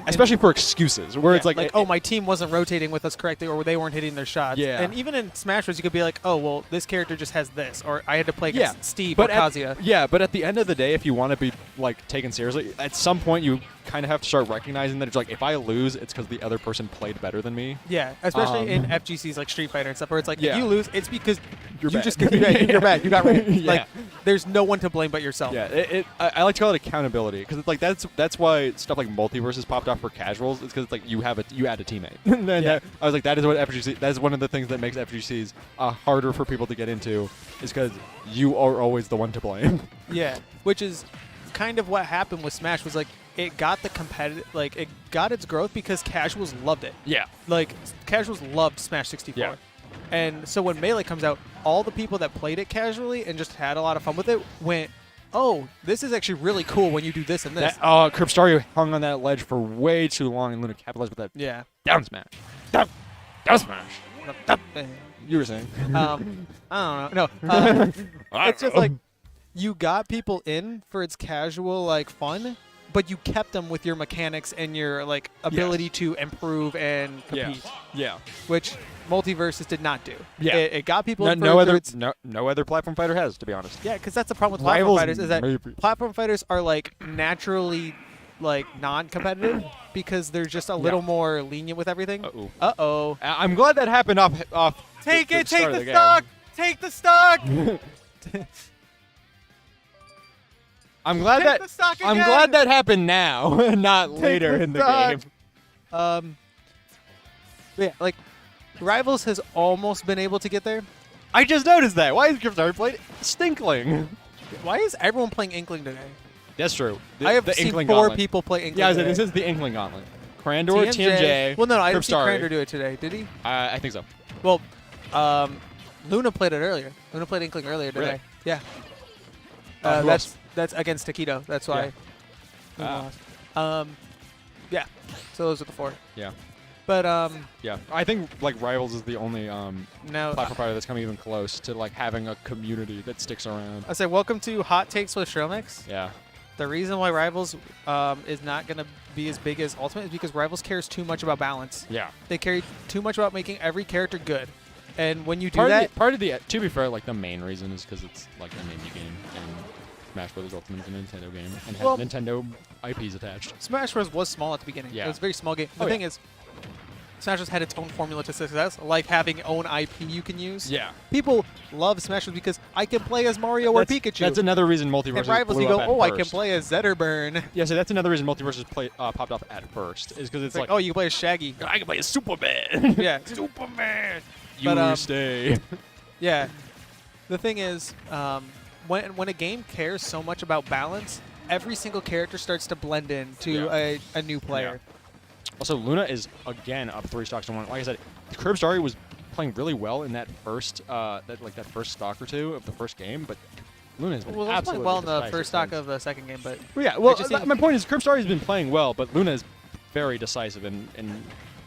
Speaker 5: especially for excuses where it's like
Speaker 6: my team wasn't rotating with us correctly, or they weren't hitting their shots.
Speaker 5: Yeah.
Speaker 6: And even in Smash Bros, you could be like, oh well, this character just has this, or I had to play against Steve or Kazuya.
Speaker 5: But at the end of the day, if you want to be like taken seriously, at some point you kind of have to start recognizing that it's like if I lose, it's because the other person played better than me.
Speaker 6: Yeah, especially in FGCs like Street Fighter and stuff, where it's like
Speaker 5: Yeah.
Speaker 6: if you lose, it's because
Speaker 5: You're
Speaker 6: you
Speaker 5: bad.
Speaker 6: just you're bad. You got right.
Speaker 5: Yeah.
Speaker 6: Like there's no one to blame but yourself.
Speaker 5: Yeah, I like to call it accountability because it's like that's why stuff like multiverses popped off for casuals. It's because it's like you add a teammate. And then I was like, that is what FGC. That is one of the things that makes FGCs harder for people to get into, is because you are always the one to blame.
Speaker 6: Yeah, which is kind of what happened with Smash. Was like it got the competitive, like it got its growth because casuals loved it.
Speaker 5: Yeah.
Speaker 6: Like casuals loved Smash 64.
Speaker 5: Yeah.
Speaker 6: And so when Melee comes out, all the people that played it casually and just had a lot of fun with it went, oh, this is actually really cool when you do this and this.
Speaker 5: Curbstar hung on that ledge for way too long, and Luna capitalized with that
Speaker 6: Yeah.
Speaker 5: down smash. Down smash. You were saying.
Speaker 6: I don't know. No. It's just like you got people in for its casual like fun, but you kept them with your mechanics and your like ability to improve and compete,
Speaker 5: Yeah.
Speaker 6: which Multiverses did not do.
Speaker 5: Yeah.
Speaker 6: It got people in
Speaker 5: No
Speaker 6: for
Speaker 5: other platform fighter has, to be honest.
Speaker 6: Yeah, because that's the problem with platform
Speaker 5: Rivals
Speaker 6: fighters is that
Speaker 5: maybe.
Speaker 6: platform fighters are like naturally like non-competitive because they're just a little more lenient with everything.
Speaker 5: Uh-oh.
Speaker 6: Uh-oh.
Speaker 5: I'm glad that happened off
Speaker 6: Take
Speaker 5: the
Speaker 6: it,
Speaker 5: start
Speaker 6: take
Speaker 5: of
Speaker 6: the
Speaker 5: the game.
Speaker 6: stock! Take the stock!
Speaker 5: I'm glad
Speaker 6: Take the stock
Speaker 5: I'm
Speaker 6: again!
Speaker 5: glad that happened now, not later
Speaker 6: the
Speaker 5: in the
Speaker 6: stock.
Speaker 5: game.
Speaker 6: Yeah, like Rivals has almost been able to get there.
Speaker 5: I just noticed that. Why is Curbstar played Stinkling?
Speaker 6: Why is everyone playing Inkling today?
Speaker 5: That's true.
Speaker 6: I have
Speaker 5: the
Speaker 6: seen
Speaker 5: Inkling
Speaker 6: 4
Speaker 5: Gauntlet.
Speaker 6: people play Inkling.
Speaker 5: Yeah, I was like,
Speaker 6: today.
Speaker 5: this is the Inkling Gauntlet. Crandor, TMJ.
Speaker 6: Well, no, I didn't see
Speaker 5: Kripstari.
Speaker 6: Crander do it today. Did he?
Speaker 5: I think so.
Speaker 6: Well, Luna played it earlier. Luna played Inkling earlier today.
Speaker 5: Really?
Speaker 6: Yeah.
Speaker 5: Who
Speaker 6: That's against Taquito. That's why.
Speaker 5: Ah.
Speaker 6: Luna lost. Yeah. So those are the 4.
Speaker 5: Yeah.
Speaker 6: But
Speaker 5: Yeah. I think like Rivals is the only
Speaker 6: no.
Speaker 5: platform provider that's coming even close to like having a community that sticks around.
Speaker 6: I say welcome to Hot Takes with Shromix.
Speaker 5: Yeah.
Speaker 6: The reason why Rivals is not going to be as big as Ultimate is because Rivals cares too much about balance.
Speaker 5: Yeah.
Speaker 6: They care too much about making every character good. And when you do
Speaker 5: Part
Speaker 6: that,
Speaker 5: of the to be fair, like the main reason is because it's like an indie game and Smash Bros. Ultimate is a Nintendo game and has
Speaker 6: Well-
Speaker 5: Nintendo IPs attached.
Speaker 6: Smash Bros. Was small at the beginning.
Speaker 5: Yeah.
Speaker 6: It was a very small game. The
Speaker 5: Oh,
Speaker 6: thing is, Smash Bros. Had its own formula to success, like having own IP you can use.
Speaker 5: Yeah.
Speaker 6: People love Smash Bros. Because I can play as Mario or Pikachu.
Speaker 5: That's another reason
Speaker 6: In
Speaker 5: Multiverse
Speaker 6: Rivals,
Speaker 5: blew
Speaker 6: you go,
Speaker 5: up at
Speaker 6: oh, I can
Speaker 5: first.
Speaker 6: play as Zetterburn.
Speaker 5: Yeah, so that's another reason Multiverse popped off at first is because it's
Speaker 6: It's like, oh, you can play as Shaggy.
Speaker 8: I can play a Superman.
Speaker 6: Yeah.
Speaker 8: Superman.
Speaker 5: you
Speaker 6: but,
Speaker 5: stay.
Speaker 6: Yeah. The thing is, when a game cares so much about balance, every single character starts to blend in to a new player.
Speaker 5: Also, Luna is again up 3 stocks to 1. Like I said, Kribstari was playing really well in that first that first stock or 2 of the first game, but Luna has been
Speaker 6: Well, that's playing
Speaker 5: absolutely
Speaker 6: well in the
Speaker 5: decisive
Speaker 6: first stock
Speaker 5: since.
Speaker 6: of the second game, but
Speaker 5: Well, yeah, well,
Speaker 6: just seems-
Speaker 5: my point is Kribstari has been playing well, but Luna is very decisive in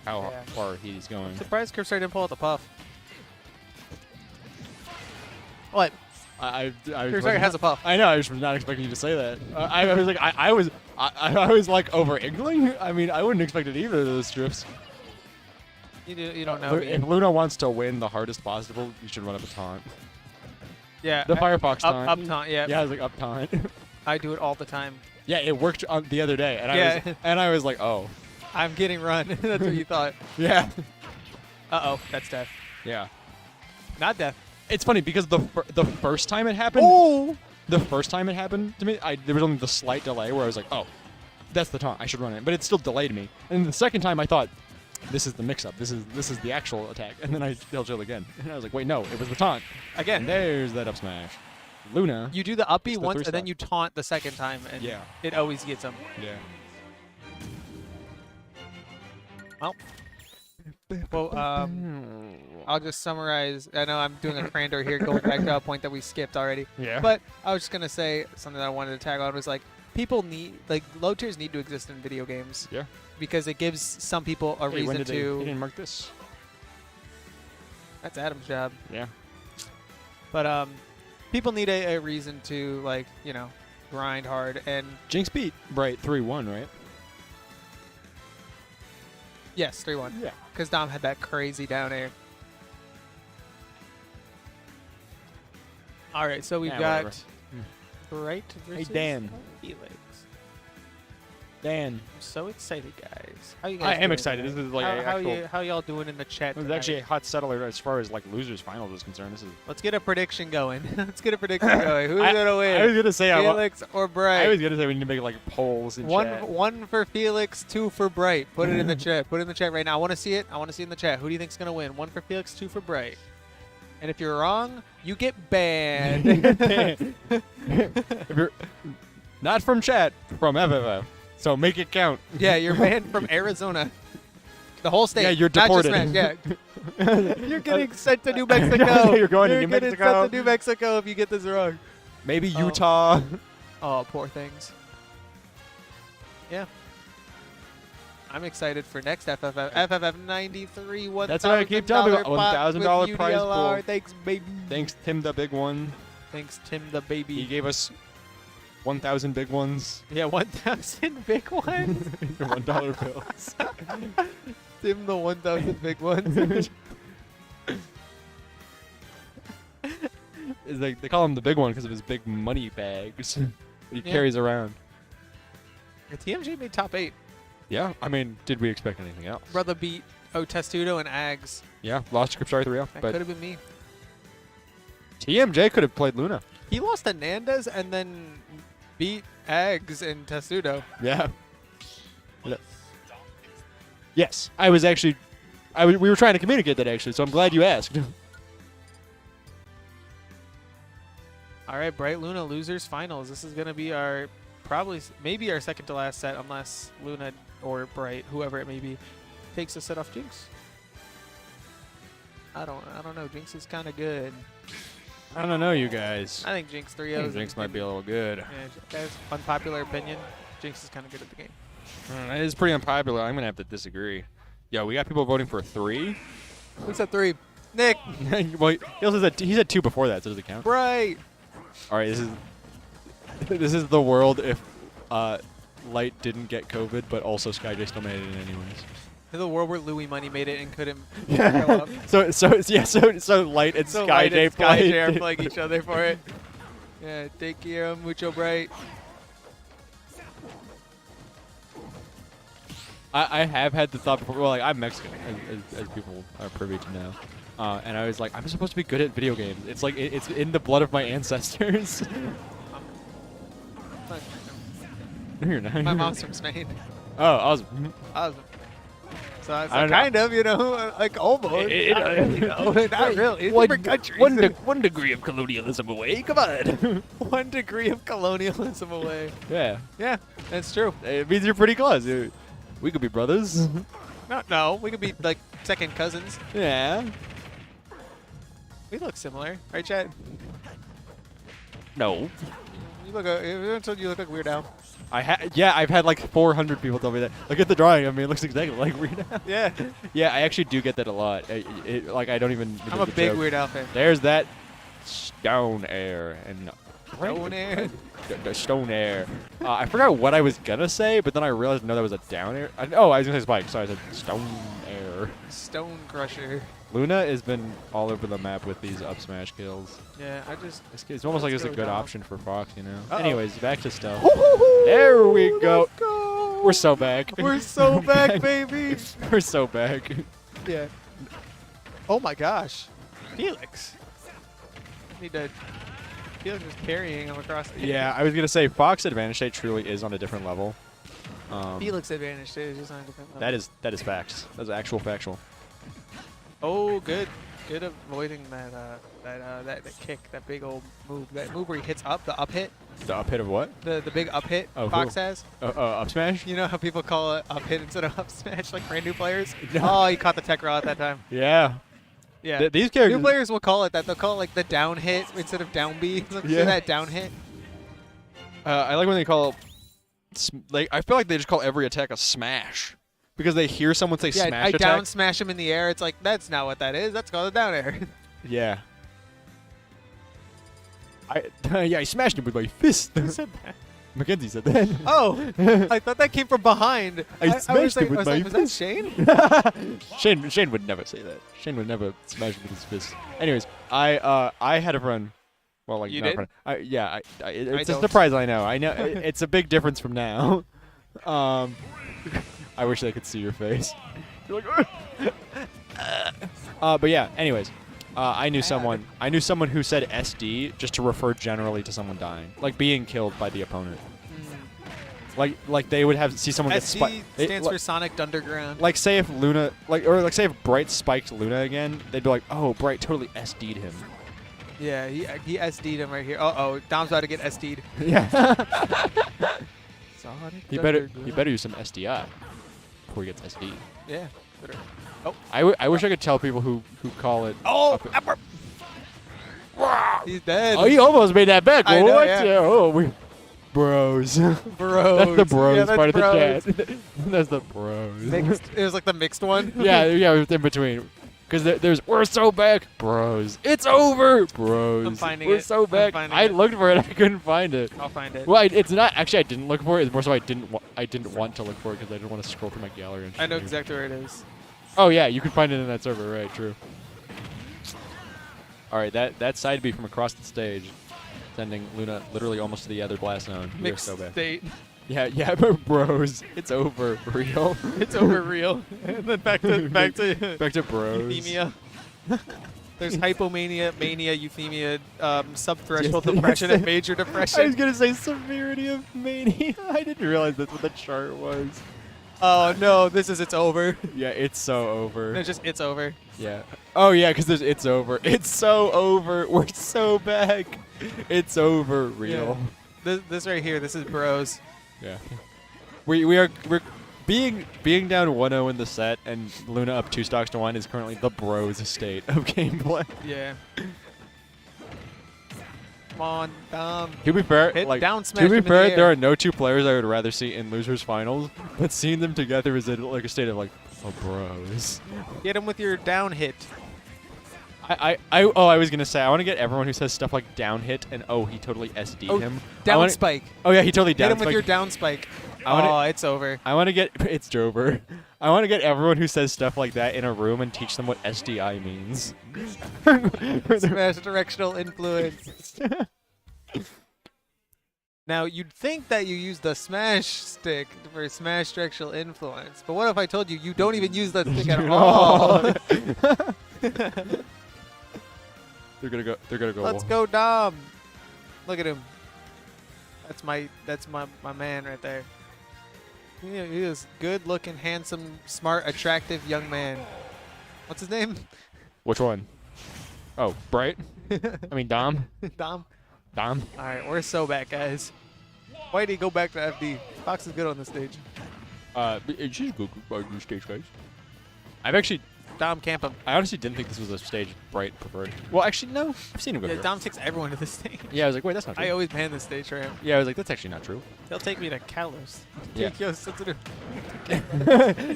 Speaker 5: how
Speaker 6: Yeah.
Speaker 5: far he's going.
Speaker 6: surprised Kripstari didn't pull out the puff. What?
Speaker 5: I
Speaker 6: Kripstari has a puff.
Speaker 5: I know. I was not expecting you to say that. I was like, I was like over Inkling. I mean, I wouldn't expect it either of those strips.
Speaker 6: You don't know.
Speaker 5: If Luna wants to win the hardest possible, you should run up a taunt.
Speaker 6: Yeah.
Speaker 5: The Firefox taunt.
Speaker 6: Up taunt, yeah.
Speaker 5: Yeah, I was like up taunt.
Speaker 6: I do it all the time.
Speaker 5: Yeah, it worked on the other day, and
Speaker 6: Yeah.
Speaker 5: I was like, oh,
Speaker 6: I'm getting run. That's what you thought.
Speaker 5: yeah,
Speaker 6: Uh-oh, that's death.
Speaker 5: yeah.
Speaker 6: Not death.
Speaker 5: It's funny because the first time it happened, the first time it happened to me, there was only the slight delay where I was like, oh, that's the taunt. I should run it, but it still delayed me. And the second time I thought, this is the mix-up. This is the actual attack. And then I chill again, and I was like, wait, no, it was the taunt.
Speaker 6: Again.
Speaker 5: And there's that up smash. Luna.
Speaker 6: You do the uppy
Speaker 5: It's the
Speaker 6: once,
Speaker 5: 3
Speaker 6: and then
Speaker 5: stock.
Speaker 6: you taunt the second time, and
Speaker 5: Yeah.
Speaker 6: it always gets them.
Speaker 5: Yeah.
Speaker 6: Well, I'll just summarize. I know I'm doing a Crandor here, going back to a point that we skipped already.
Speaker 5: Yeah.
Speaker 6: But I was just gonna say something that I wanted to tag on was like people need low tiers need to exist in video games.
Speaker 5: Yeah.
Speaker 6: Because it gives some people a
Speaker 5: Hey,
Speaker 6: reason
Speaker 5: when did they
Speaker 6: to.
Speaker 5: didn't mark this?
Speaker 6: That's Adam's job.
Speaker 5: Yeah.
Speaker 6: But people need a reason to grind hard, and
Speaker 5: Jinx beat Bright 3-1, right?
Speaker 6: yes, 3-1.
Speaker 5: Yeah.
Speaker 6: Because Dom had that crazy down air. All right, so we've
Speaker 5: Yeah,
Speaker 6: got
Speaker 5: whatever.
Speaker 6: Bright versus
Speaker 5: Dan.
Speaker 6: Felix.
Speaker 5: Dan.
Speaker 6: I'm so excited, guys. How you
Speaker 5: I
Speaker 6: guys
Speaker 5: am
Speaker 6: doing
Speaker 5: excited.
Speaker 6: tonight?
Speaker 5: This is like
Speaker 6: how y'all doing in the chat?
Speaker 5: It was
Speaker 6: tonight?
Speaker 5: actually a hot settler as far as like losers finals is concerned. This is.
Speaker 6: Let's get a prediction going. Let's get a prediction going. Who's gonna win?
Speaker 5: I was gonna say
Speaker 6: Felix or Bright?
Speaker 5: I was gonna say we need to make like polls in chat.
Speaker 6: One for Felix, 2 for Bright. Put it in the chat. Put it in the chat right now. I want to see it. I want to see it in the chat. Who do you think's gonna win? 1 for Felix, 2 for Bright. And if you're wrong, you get banned.
Speaker 5: If you're not from chat, from FFF. So make it count.
Speaker 6: Yeah, you're banned from Arizona. The whole state.
Speaker 5: Yeah, you're
Speaker 6: not just
Speaker 5: deported.
Speaker 6: Smash, yeah. You're getting sent to New Mexico.
Speaker 5: You're going to
Speaker 6: You're
Speaker 5: New
Speaker 6: getting
Speaker 5: Mexico.
Speaker 6: sent to New Mexico if you get this wrong.
Speaker 5: Maybe
Speaker 6: Oh.
Speaker 5: Utah.
Speaker 6: Oh, poor things. Yeah. I'm excited for next FFF. FFF 93, $1,000
Speaker 5: That's what I keep telling you.
Speaker 6: pot with
Speaker 5: $1,000 prize
Speaker 6: UDLR.
Speaker 5: pool.
Speaker 6: Thanks, baby.
Speaker 5: Thanks, Tim the Big One.
Speaker 6: Thanks, Tim the
Speaker 5: He
Speaker 6: baby.
Speaker 5: gave us 1,000 big ones.
Speaker 6: Yeah, 1,000 big ones.
Speaker 5: $1 bills.
Speaker 6: Tim the 1,000 big ones.
Speaker 5: It's like, they call him the big one because of his big money bags that he
Speaker 6: Yeah.
Speaker 5: carries around.
Speaker 6: The TMG made top 8.
Speaker 5: Yeah, I mean, did we expect anything else?
Speaker 6: Brother beat Testudo and Ags.
Speaker 5: Yeah, lost to Kripstari 3-0,
Speaker 6: That
Speaker 5: but
Speaker 6: could have been me.
Speaker 5: TMJ could have played Luna.
Speaker 6: He lost to Nandez and then beat Ags and Testudo.
Speaker 5: Yeah. Yes, I was actually, we were trying to communicate that actually, so I'm glad you asked.
Speaker 6: All right, Bright Luna losers finals. This is going to be our probably maybe our second to last set, unless Luna or Bright, whoever it may be, takes a set off Jinx. I don't know. Jinx is kind of good.
Speaker 5: I don't know, you guys.
Speaker 6: I think Jinx 3-0.
Speaker 5: I think Jinx might be a little good.
Speaker 6: Yeah, guys, unpopular opinion. Jinx is kind of good at the game.
Speaker 5: It is pretty unpopular. I'm gonna have to disagree. Yo, we got people voting for 3.
Speaker 6: Who said 3? Nick.
Speaker 5: Well, he also said he said 2 before that, so does it count?
Speaker 6: Bright.
Speaker 5: All right, this is the world if Light didn't get COVID, but also SkyJ still made it in anyways.
Speaker 6: The world where Louis Money made it and couldn't.
Speaker 5: Yeah. so Light and
Speaker 6: So
Speaker 5: SkyJ
Speaker 6: Light and
Speaker 5: played.
Speaker 6: SkyJ are playing each other for it. Yeah, take care, mucho Bright.
Speaker 5: I have had the thought before. Well, like I'm Mexican, as people are privy to know, and I was like, I'm supposed to be good at video games. It's like it's in the blood of my ancestors. No, you're not.
Speaker 6: My mom's from Spain.
Speaker 5: Oh, awesome.
Speaker 6: Awesome. So I was
Speaker 5: I
Speaker 6: like,
Speaker 5: don't know.
Speaker 6: kind of, you know, like almost. Not really, not really. It's different countries.
Speaker 8: One degree of colonialism away. Come on.
Speaker 6: 1 degree of colonialism away.
Speaker 5: Yeah,
Speaker 6: Yeah, that's true.
Speaker 5: it means you're pretty close. We could be brothers.
Speaker 6: No, we could be like second cousins.
Speaker 5: Yeah.
Speaker 6: We look similar, right, Chad?
Speaker 8: No.
Speaker 6: You look. You look like Weird Al.
Speaker 5: I've had like 400 people tell me that. Look at the drawing. I mean, it looks exactly like Weird Al.
Speaker 6: Yeah.
Speaker 5: Yeah, I actually do get that a lot. Like I don't even.
Speaker 6: I'm a big Weird Al fan.
Speaker 5: There's that stone air and
Speaker 6: Stone air.
Speaker 5: the stone air. I forgot what I was gonna say, but then I realized no, that was a down air. I was gonna say spike. Sorry, I said stone air.
Speaker 6: Stone Crusher.
Speaker 5: Luna has been all over the map with these up smash kills.
Speaker 6: Yeah, I just.
Speaker 5: It's almost like
Speaker 6: Let's
Speaker 5: it's a
Speaker 6: go
Speaker 5: good
Speaker 6: down.
Speaker 5: option for Fox, you know.
Speaker 6: Uh-oh.
Speaker 5: Anyways, back to stuff. There we go. We're so back.
Speaker 6: We're so back, baby.
Speaker 5: We're so back.
Speaker 6: Yeah. Oh my gosh. Felix. Need to. Felix is carrying him across the.
Speaker 5: Yeah, I was gonna say Fox advantage state truly is on a different level.
Speaker 6: Felix advantage is just on a different level.
Speaker 5: That is facts. That's actual factual.
Speaker 6: Oh, good. Good avoiding that kick, that big old move. That move where he hits up, the up hit.
Speaker 5: The up hit of what?
Speaker 6: The big up hit
Speaker 5: Oh,
Speaker 6: Fox
Speaker 5: who?
Speaker 6: has.
Speaker 5: Up smash?
Speaker 6: You know how people call it up hit instead of up smash, like brand new players?
Speaker 5: No.
Speaker 6: Oh, he caught the tech raw at that time.
Speaker 5: Yeah.
Speaker 6: Yeah.
Speaker 5: These characters.
Speaker 6: New players will call it that. They'll call it like the down hit instead of down B.
Speaker 5: Yeah.
Speaker 6: That down hit.
Speaker 5: I like when they call. Like I feel like they just call every attack a smash because they hear someone say
Speaker 6: Yeah,
Speaker 5: smash
Speaker 6: I
Speaker 5: attack.
Speaker 6: down smash him in the air. It's like, that's not what that is. That's called a down air.
Speaker 5: Yeah. I smashed him with my fist.
Speaker 6: Who said that?
Speaker 5: Mackenzie said that.
Speaker 6: Oh, I thought that came from behind.
Speaker 5: I
Speaker 6: was
Speaker 5: smashed
Speaker 6: like,
Speaker 5: him with
Speaker 6: was
Speaker 5: my
Speaker 6: like, was that
Speaker 5: fist.
Speaker 6: Shane?
Speaker 5: Shane would never say that. Shane would never smash him with his fist. Anyways, I had a friend. Well, like
Speaker 6: You
Speaker 5: not a
Speaker 6: did?
Speaker 5: friend. It's a
Speaker 6: don't.
Speaker 5: surprise. I know. It's a big difference from now. I wish they could see your face. You're like, but yeah. Anyways, I knew someone. I knew someone who said SD just to refer generally to someone dying, like being killed by the opponent. Like they would see someone get
Speaker 6: SD
Speaker 5: spiked.
Speaker 6: stands for Sonic Underground.
Speaker 5: Like say if Luna, like say if Bright spiked Luna again, they'd be like, oh, Bright totally SD'd him.
Speaker 6: Yeah, he SD'd him right here. Uh-oh, Dom's about to get SD'd.
Speaker 5: Yeah.
Speaker 6: Sonic
Speaker 5: he better
Speaker 6: Underground.
Speaker 5: use some SDI before he gets SD.
Speaker 6: Yeah. Better. Oh.
Speaker 5: I wish I could tell people who call it.
Speaker 6: Oh, he's dead.
Speaker 5: Oh, he almost made that back.
Speaker 6: I know,
Speaker 5: What?
Speaker 6: yeah.
Speaker 5: Oh, we bros.
Speaker 6: Bros.
Speaker 5: That's the bros
Speaker 6: Yeah, that's
Speaker 5: part
Speaker 6: bros.
Speaker 5: of the chat. That's the bros.
Speaker 6: Mixed. It was like the mixed one.
Speaker 5: yeah, it was in between. Because there's we're so back, bros. It's over, bros.
Speaker 6: I'm finding
Speaker 5: we're
Speaker 6: it.
Speaker 5: so
Speaker 6: I'm
Speaker 5: back.
Speaker 6: finding
Speaker 5: I
Speaker 6: it.
Speaker 5: looked for it. I couldn't find it.
Speaker 6: I'll find it.
Speaker 5: Well, it's not actually. I didn't look for it. It's more so I didn't want to look for it because I didn't want to scroll through my gallery. And
Speaker 6: I know
Speaker 5: shit.
Speaker 6: exactly where it is.
Speaker 5: Oh yeah, you can find it in that server, right? True. All right, that side B from across the stage, sending Luna literally almost to the other blast zone. We're
Speaker 6: Mixed
Speaker 5: so bad.
Speaker 6: state.
Speaker 5: Yeah, but bros, it's over, real.
Speaker 6: It's over real. And then back to
Speaker 5: back to bros.
Speaker 6: euthymia. There's hypomania, mania, euthymia, subthreshold
Speaker 5: Yes,
Speaker 6: depression,
Speaker 5: yes.
Speaker 6: and major
Speaker 5: I was
Speaker 6: depression.
Speaker 5: gonna say severity of mania. I didn't realize that's what the chart was.
Speaker 6: Oh no, this is it's over.
Speaker 5: Yeah, it's so over.
Speaker 6: It's just it's over.
Speaker 5: Yeah. Oh yeah, because there's it's over. It's so over. We're so back. It's over. Real.
Speaker 6: Yeah. this right here. This is bros.
Speaker 5: Yeah. We're being down 1-0 in the set and Luna up 2 stocks to 1 is currently the bros state of gameplay.
Speaker 6: Yeah. Come on, Dom.
Speaker 5: To be fair,
Speaker 6: Hit
Speaker 5: like
Speaker 6: down
Speaker 5: to
Speaker 6: smash
Speaker 5: be
Speaker 6: him in
Speaker 5: fair,
Speaker 6: the
Speaker 5: there
Speaker 6: air.
Speaker 5: are no 2 players I would rather see in losers finals, but seeing them together is like a state of like, oh bros.
Speaker 6: Get him with your down hit.
Speaker 5: I was gonna say I want to get everyone who says stuff like down hit and oh he totally SD'd
Speaker 6: Oh,
Speaker 5: him.
Speaker 6: down spike.
Speaker 5: Oh yeah, he totally
Speaker 6: Hit
Speaker 5: down
Speaker 6: him with your down spike. Oh, it's over.
Speaker 5: I want to get it's Jover. I want to get everyone who says stuff like that in a room and teach them what SDI means.
Speaker 6: Smash directional influence. Now, you'd think that you use the smash stick for smash directional influence, but what if I told you you don't even use that stick at all?
Speaker 5: They're gonna go.
Speaker 6: Let's go, Dom. Look at him. That's my man right there. He is good-looking, handsome, smart, attractive young man. What's his name?
Speaker 5: Which one? Oh, Bright. I mean Dom.
Speaker 6: Dom.
Speaker 5: Dom.
Speaker 6: All right, we're so back, guys. Why did he go back to FD? Fox is good on the stage.
Speaker 5: She's good on the stage, guys. I've actually.
Speaker 6: Dom camp him.
Speaker 5: I honestly didn't think this was a stage Bright preferred. Well, actually, no. I've seen him go
Speaker 6: Yeah,
Speaker 5: through.
Speaker 6: Dom takes everyone to the stage.
Speaker 5: Yeah, I was like, wait, that's not true.
Speaker 6: I always ban the stage for him.
Speaker 5: Yeah, I was like, that's actually not true.
Speaker 6: He'll take me to Kalos.
Speaker 5: Yeah.
Speaker 6: Yo, sensitive.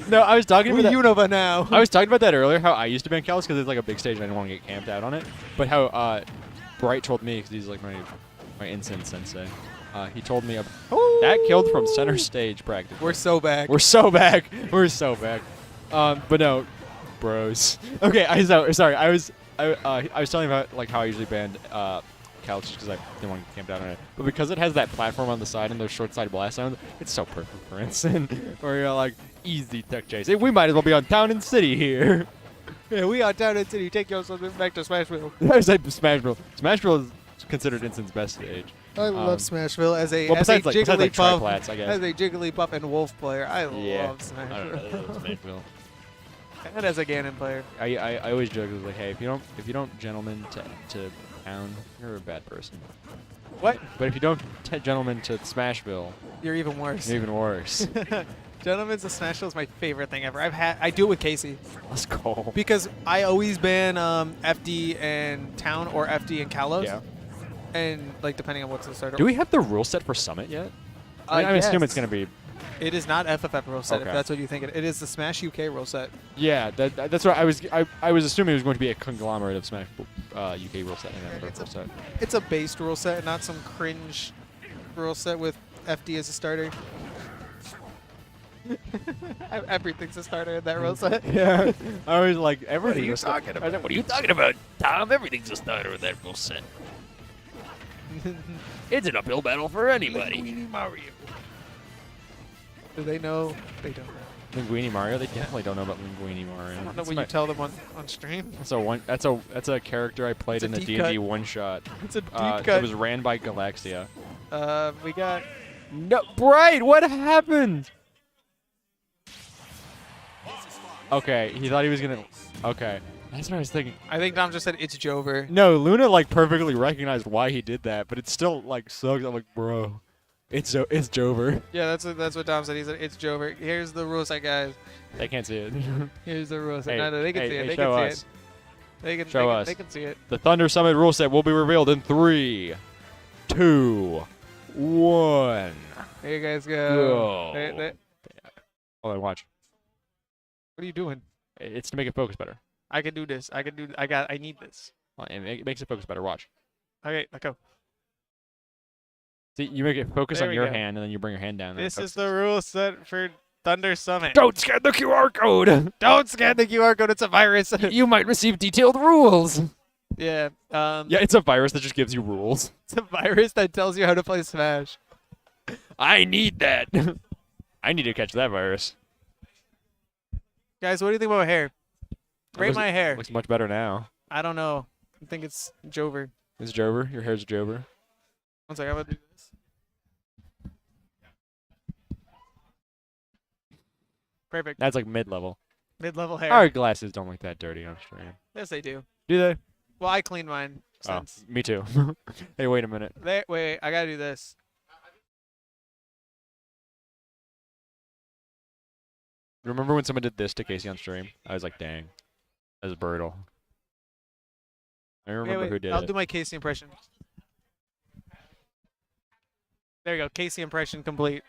Speaker 5: No, I was talking about that.
Speaker 6: Unova now.
Speaker 5: I was talking about that earlier. How I used to ban Callus because it's like a big stage and I didn't want to get camped out on it. But how Bright told me because he's like my incense sensei. He told me that killed from center stage practically.
Speaker 6: We're so back.
Speaker 5: We're so back. We're so back. But no, bros. Okay, sorry. I was telling you about like how I usually banned Callus just because I didn't want to get camped out on it. But because it has that platform on the side and those short side blast zones, it's so perfect for instance. Where you're like easy tech chase. We might as well be on Town and City here.
Speaker 6: Yeah, we are Town and City. Take your something back to Smashville.
Speaker 5: I said Smashville. Smashville is considered Instance's best stage.
Speaker 6: I love Smashville as a
Speaker 5: Well,
Speaker 6: as a
Speaker 5: besides like
Speaker 6: Jigglypuff
Speaker 5: Triplats, I guess.
Speaker 6: as a Jigglypuff and Wolf player. I
Speaker 5: Yeah.
Speaker 6: love Smashville.
Speaker 5: I don't know, Smashville.
Speaker 6: And as a Ganon player.
Speaker 5: I always joke I was like, hey, if you don't gentleman to town, you're a bad person.
Speaker 6: What?
Speaker 5: But if you don't gentleman to Smashville,
Speaker 6: You're even worse.
Speaker 5: you're even worse.
Speaker 6: Gentlemen's of Smashville is my favorite thing ever. I do it with Casey
Speaker 5: Let's go.
Speaker 6: because I always ban FD and Town or FD and Kalos.
Speaker 5: Yeah.
Speaker 6: And like depending on what's the starter.
Speaker 5: Do we have the rule set for Summit yet? I assume it's gonna be.
Speaker 6: It is not FFF rule set.
Speaker 5: Okay.
Speaker 6: If that's what you think it is, the Smash UK rule set.
Speaker 5: Yeah, that's what I was assuming it was going to be a conglomerate of Smash UK rule set and another
Speaker 6: It's
Speaker 5: rule set.
Speaker 6: It's a based rule set, not some cringe rule set with FD as a starter. Everything's a starter in that rule set.
Speaker 5: Yeah, I was like, everything.
Speaker 8: What are you talking about? What are you talking about, Tom? Everything's a starter with that rule set. It's an uphill battle for anybody.
Speaker 6: Do they know? They don't know.
Speaker 5: Linguini Mario? They definitely don't know about Linguini Mario.
Speaker 6: I don't know what you tell them on stream.
Speaker 5: That's a character I played
Speaker 6: It's a
Speaker 5: in the
Speaker 6: deep
Speaker 5: D&D
Speaker 6: cut.
Speaker 5: one shot.
Speaker 6: It's a deep
Speaker 5: It
Speaker 6: cut.
Speaker 5: was ran by Galaxia.
Speaker 6: We got.
Speaker 5: No, Bright, what happened? Okay, he thought he was gonna. Okay, that's what I was thinking.
Speaker 6: I think Dom just said it's Jover.
Speaker 5: No, Luna like perfectly recognized why he did that, but it still like sucks. I'm like, bro, it's Jover.
Speaker 6: Yeah, that's what Dom said. He said it's Jover. Here's the rule set, guys.
Speaker 5: They can't see it.
Speaker 6: Here's the rule set.
Speaker 5: Hey,
Speaker 6: No, they can
Speaker 5: hey,
Speaker 6: see it.
Speaker 5: hey,
Speaker 6: They
Speaker 5: show
Speaker 6: can
Speaker 5: us.
Speaker 6: see it. They can
Speaker 5: Show us.
Speaker 6: They can see it.
Speaker 5: The Thunder Summit rule set will be revealed in 3, 2, 1.
Speaker 6: There you guys
Speaker 5: Go.
Speaker 6: go.
Speaker 5: Hold on, watch.
Speaker 6: What are you doing?
Speaker 5: It's to make it focus better.
Speaker 6: I can do this. I need this.
Speaker 5: And it makes it focus better. Watch.
Speaker 6: Okay, let's go.
Speaker 5: See, you make it focus
Speaker 6: There
Speaker 5: on
Speaker 6: we
Speaker 5: your
Speaker 6: go.
Speaker 5: hand, and then you bring your hand down. and it
Speaker 6: This is
Speaker 5: focuses.
Speaker 6: the rule set for Thunder Summit.
Speaker 8: Don't scan the QR code.
Speaker 6: Don't scan the QR code. It's a virus.
Speaker 8: You might receive detailed rules.
Speaker 6: Yeah.
Speaker 5: Yeah, it's a virus that just gives you rules.
Speaker 6: It's a virus that tells you how to play Smash.
Speaker 8: I need that.
Speaker 5: I need to catch that virus.
Speaker 6: Guys, what do you think about hair? Rate my hair.
Speaker 5: Looks much better now.
Speaker 6: I don't know. I think it's Jover.
Speaker 5: It's Jover. Your hair's Jover.
Speaker 6: One second, I'm gonna do this. Perfect.
Speaker 5: That's like mid-level.
Speaker 6: Mid-level hair.
Speaker 5: Our glasses don't look that dirty on stream.
Speaker 6: Yes, they do.
Speaker 5: Do they?
Speaker 6: Well, I cleaned mine
Speaker 5: Oh,
Speaker 6: since.
Speaker 5: me too. Hey, wait a minute.
Speaker 6: There, wait, I gotta do this.
Speaker 5: Remember when someone did this to Casey on stream? I was like, dang, that was brutal. I don't remember who did
Speaker 6: I'll
Speaker 5: it.
Speaker 6: do my Casey impression. There you go. Casey impression complete.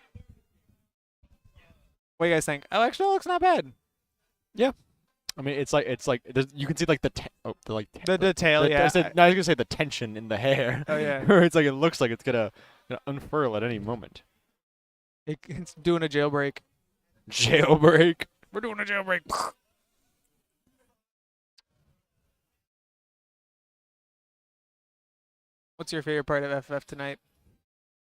Speaker 6: What do you guys think? Oh, actually, it looks not bad.
Speaker 5: I mean, it's like you can see like the
Speaker 6: The detail,
Speaker 5: the-
Speaker 6: yeah.
Speaker 5: I was gonna say the tension in the hair.
Speaker 6: Oh, yeah.
Speaker 5: Where it's like it looks like it's gonna unfurl at any moment.
Speaker 6: It's doing a jailbreak.
Speaker 5: Jailbreak.
Speaker 6: We're doing a jailbreak. What's your favorite part of FF tonight?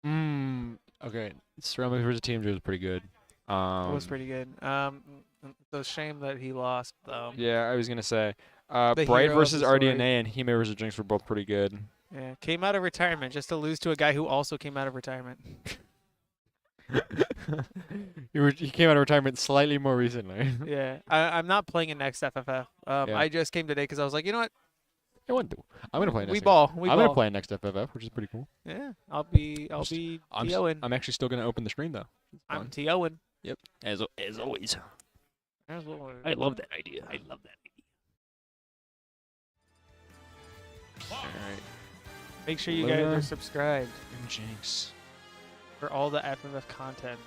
Speaker 5: Okay. Ceramics versus Team Drew was pretty good.
Speaker 6: It was pretty good. It's a shame that he lost, though.
Speaker 5: Yeah, I was gonna say.
Speaker 6: The
Speaker 5: Bright
Speaker 6: hero of
Speaker 5: versus
Speaker 6: the story.
Speaker 5: RDNA and Hime versus Jinx were both pretty good.
Speaker 6: Yeah, came out of retirement just to lose to a guy who also came out of retirement.
Speaker 5: He came out of retirement slightly more recently.
Speaker 6: Yeah, I'm not playing in next FFF.
Speaker 5: Yeah.
Speaker 6: I just came today because I was like, you know what?
Speaker 5: I'm gonna play next.
Speaker 6: We ball.
Speaker 5: I'm gonna play next FFF, which is pretty cool.
Speaker 6: Yeah, I'll be
Speaker 5: I'm
Speaker 6: TOing.
Speaker 5: I'm actually still gonna open the stream though. It's
Speaker 6: I'm
Speaker 5: fun.
Speaker 6: TOing.
Speaker 8: As always.
Speaker 6: There's a little-
Speaker 8: I love that idea. I love that idea.
Speaker 5: All right.
Speaker 6: Make sure you guys are
Speaker 5: Luna.
Speaker 6: subscribed
Speaker 5: Jinx.
Speaker 6: for all the FFF content.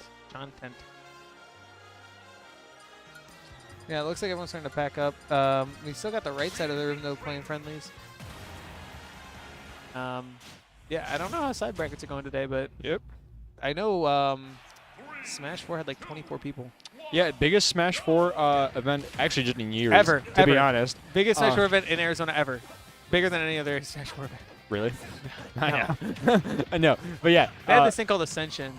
Speaker 6: Yeah, it looks like everyone's starting to pack up. We still got the right side of the room though playing friendlies. Yeah, I don't know how side brackets are going today, but
Speaker 5: Yep.
Speaker 6: I know Smash 4 had like 24 people.
Speaker 5: Yeah, biggest Smash 4 event actually just in years.
Speaker 6: Ever,
Speaker 5: to be
Speaker 6: ever.
Speaker 5: honest.
Speaker 6: Biggest Smash 4 event in Arizona ever. Bigger than any other Smash 4 event.
Speaker 5: Really? I know. I know. But yeah.
Speaker 6: They had this thing called Ascension.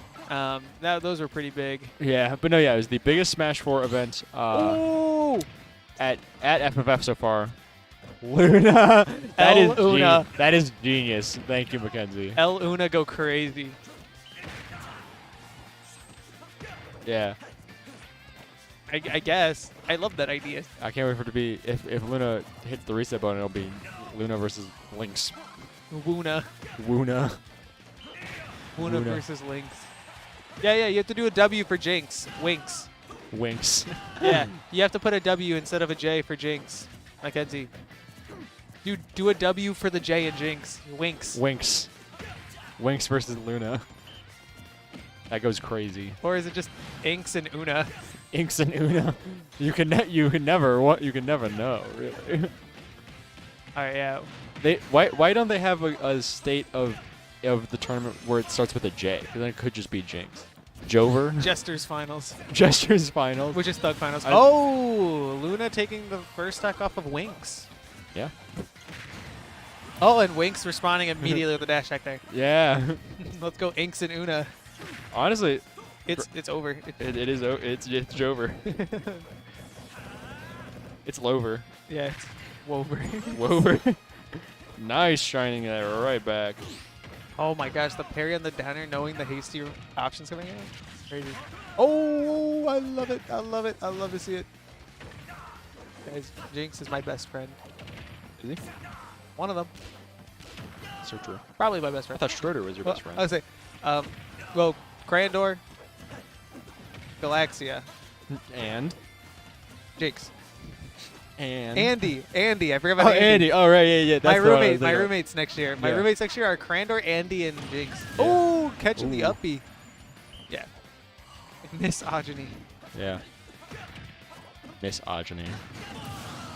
Speaker 6: Those were pretty big.
Speaker 5: Yeah, but no, yeah, it was the biggest Smash 4 event at FFF so far. Luna. That is
Speaker 6: El Una.
Speaker 5: That is genius. Thank you, Mackenzie.
Speaker 6: El Una go crazy.
Speaker 5: Yeah.
Speaker 6: I guess. I love that idea.
Speaker 5: I can't wait for it to be if Luna hits the reset button, it'll be Luna versus Lynx.
Speaker 6: Wuna.
Speaker 5: Wuna.
Speaker 6: Wuna
Speaker 5: Wuna.
Speaker 6: versus Lynx. Yeah, you have to do a W for Jinx. Winx.
Speaker 5: Winx.
Speaker 6: Yeah, you have to put a W instead of a J for Jinx. Mackenzie. Do a W for the J in Jinx. Winx.
Speaker 5: Winx. Winx versus Luna. That goes crazy.
Speaker 6: Or is it just Inks and Una?
Speaker 5: Inks and Una. You can never know, really.
Speaker 6: Alright, yeah.
Speaker 5: Why don't they have a state of the tournament where it starts with a J? Because then it could just be Jinx. Jover.
Speaker 6: Jester's finals.
Speaker 5: Jester's finals.
Speaker 6: Which is Thug finals. Oh, Luna taking the first stack off of Winx.
Speaker 5: Yeah.
Speaker 6: Oh, and Winx responding immediately with the dash attack there.
Speaker 5: Yeah.
Speaker 6: Let's go Inks and Una.
Speaker 5: Honestly,
Speaker 6: It's over.
Speaker 5: it's Jover. It's Lover.
Speaker 6: Yeah, it's Wover.
Speaker 5: Wover. Nice shining that right back.
Speaker 6: Oh my gosh, the parry on the downer knowing the hasty options coming in. Crazy. Oh, I love it. I love it. I love to see it. Guys, Jinx is my best friend.
Speaker 5: Is he?
Speaker 6: One of them.
Speaker 5: So true.
Speaker 6: Probably my best
Speaker 5: I
Speaker 6: friend.
Speaker 5: thought Schroeder was your best friend.
Speaker 6: I was say, well, Crandor, Galaxia,
Speaker 5: And?
Speaker 6: Jinx,
Speaker 5: And?
Speaker 6: Andy. I forgot
Speaker 5: Oh,
Speaker 6: about
Speaker 5: Andy. Oh, right, yeah. That's
Speaker 6: My
Speaker 5: the one I was
Speaker 6: roommate, my
Speaker 5: thinking of.
Speaker 6: roommates next year. My
Speaker 5: Yeah.
Speaker 6: roommates next year are Crandor, Andy, and Jinx.
Speaker 5: Yeah.
Speaker 6: Oh, catching the
Speaker 5: Ooh.
Speaker 6: uppy. Yeah. Misogyny.
Speaker 5: Yeah. Misogyny.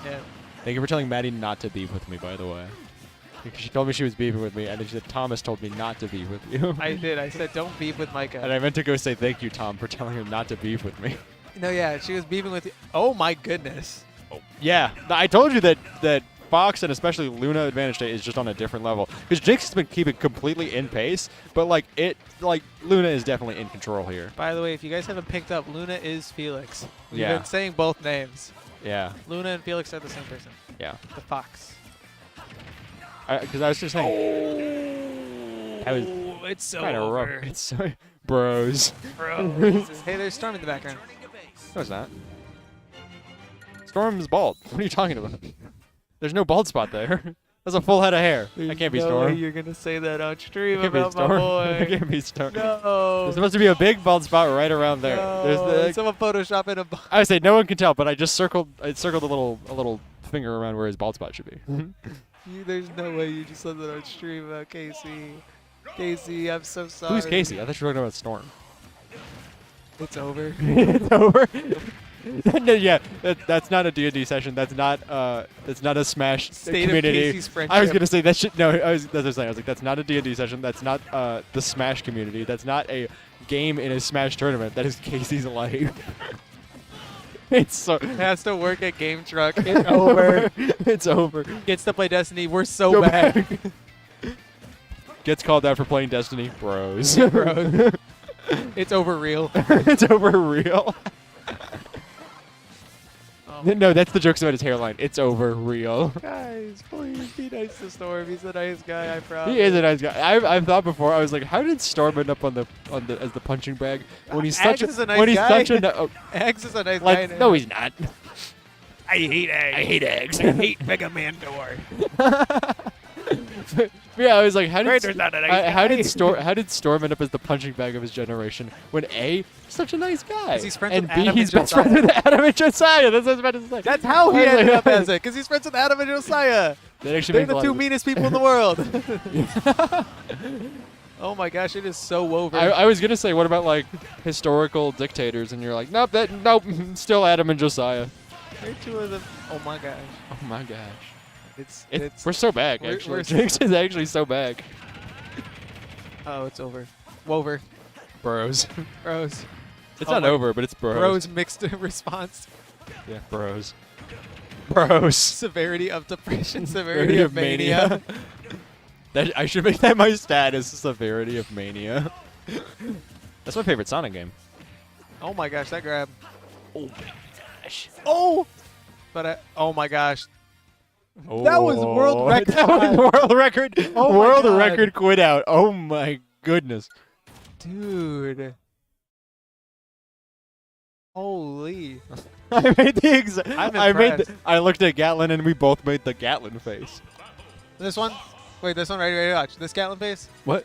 Speaker 6: Yeah.
Speaker 5: Thank you for telling Maddie not to beef with me, by the way. Because she told me she was beefing with me, and then she said, Thomas told me not to beef with you.
Speaker 6: I did. I said, don't beef with Micah.
Speaker 5: And I meant to go say thank you, Tom, for telling her not to beef with me.
Speaker 6: No, yeah, she was beefing with you. Oh my goodness.
Speaker 5: Yeah, I told you that Fox and especially Luna Advantage State is just on a different level. Because Jinx has been keeping completely in pace, but Luna is definitely in control here.
Speaker 6: By the way, if you guys haven't picked up, Luna is Felix. We've
Speaker 5: Yeah.
Speaker 6: been saying both names.
Speaker 5: Yeah,
Speaker 6: Luna and Felix are the same person.
Speaker 5: yeah.
Speaker 6: The Fox.
Speaker 5: Because I was just saying, that was
Speaker 6: It's so
Speaker 5: kind of rough. It's so, bros.
Speaker 6: Hey, there's Storm in the background.
Speaker 5: No, it's not. Storm's bald. What are you talking about? There's no bald spot there. That's a full head of hair. I can't be
Speaker 6: no way
Speaker 5: Storm.
Speaker 6: you're gonna say that on stream
Speaker 5: Can't be
Speaker 6: about my
Speaker 5: Storm.
Speaker 6: boy.
Speaker 5: I can't be Storm.
Speaker 6: No.
Speaker 5: There's supposed to be a big bald spot right around there. There's the,
Speaker 6: Someone Photoshop in a.
Speaker 5: I would say no one can tell, but I just circled. I circled a little finger around where his bald spot should be.
Speaker 6: There's no way you just said that on stream about Casey. Casey, I'm so sorry.
Speaker 5: Who's Casey? I thought you were talking about Storm.
Speaker 6: It's over.
Speaker 5: It's over. No, yeah, that's not a D&D session. That's not a Smash
Speaker 6: State
Speaker 5: community.
Speaker 6: of Casey's friendship.
Speaker 5: I was gonna say that shit. No, that's what I was saying. I was like, that's not a D&D session. That's not the Smash community. That's not a game in a Smash tournament. That is Casey's life. It's so.
Speaker 6: Has to work at Game Truck.
Speaker 5: It's over. It's over.
Speaker 6: Gets to play Destiny. We're so
Speaker 5: Go
Speaker 6: bad.
Speaker 5: back. Gets called out for playing Destiny. Bros.
Speaker 6: Bro. It's over real.
Speaker 5: It's over real.
Speaker 6: Oh.
Speaker 5: No, that's the jokes about his hairline. It's over real.
Speaker 6: Guys, please be nice to Storm. He's a nice guy, I promise.
Speaker 5: He is a nice guy. I've thought before. I was like, how did Storm end up on the as the punching bag when he's such
Speaker 6: Axe is a nice
Speaker 5: when he's
Speaker 6: guy.
Speaker 5: such a oh,
Speaker 6: Axe is a nice
Speaker 5: like
Speaker 6: guy.
Speaker 5: no, he's not.
Speaker 6: I hate eggs.
Speaker 8: I hate eggs.
Speaker 6: I hate Mega Man Door.
Speaker 5: Yeah, I was like, how did
Speaker 8: Raider's not a nice
Speaker 5: how
Speaker 8: guy.
Speaker 5: did Storm end up as the punching bag of his generation when A, such a nice guy,
Speaker 6: 'Cause he's friends
Speaker 5: and
Speaker 6: with
Speaker 5: B,
Speaker 6: Adam
Speaker 5: he's
Speaker 6: and
Speaker 5: best friends
Speaker 6: Josiah.
Speaker 5: with Adam and Josiah. That's what I was about to say.
Speaker 6: That's how he
Speaker 5: I was
Speaker 6: ended
Speaker 5: like-
Speaker 6: up as it, because he's friends with Adam and Josiah.
Speaker 5: That actually
Speaker 6: They're
Speaker 5: makes a
Speaker 6: the
Speaker 5: lot
Speaker 6: two
Speaker 5: of sense.
Speaker 6: meanest people in the world. Oh my gosh, it is so over.
Speaker 5: I was gonna say, what about like historical dictators? And you're like, nope, still Adam and Josiah.
Speaker 6: They're two of them. Oh my gosh.
Speaker 5: Oh my gosh.
Speaker 6: It's
Speaker 5: We're so back,
Speaker 6: we're-
Speaker 5: actually.
Speaker 6: we're-
Speaker 5: Jinx is actually so back.
Speaker 6: oh, it's over. Wover.
Speaker 5: Bros.
Speaker 6: Bros.
Speaker 5: It's
Speaker 6: Oh
Speaker 5: not
Speaker 6: my-
Speaker 5: over, but it's bros.
Speaker 6: Bros mixed response.
Speaker 5: Yeah, bros. Bros.
Speaker 6: Severity of depression, severity of mania.
Speaker 5: That I should make that my status. Severity of mania. That's my favorite Sonic game.
Speaker 6: Oh my gosh, that grab.
Speaker 8: Oh my gosh.
Speaker 6: Oh! But oh my gosh. That was world record
Speaker 5: That was
Speaker 6: time.
Speaker 5: world record.
Speaker 6: Oh my
Speaker 5: world
Speaker 6: God.
Speaker 5: record quit out. Oh my goodness.
Speaker 6: Dude. Holy.
Speaker 5: I made the exact.
Speaker 6: I'm
Speaker 5: I made.
Speaker 6: impressed.
Speaker 5: I looked at Gatlin and we both made the Gatlin face.
Speaker 6: This one? Wait, this one? Ready, watch. This Gatlin face?
Speaker 5: What?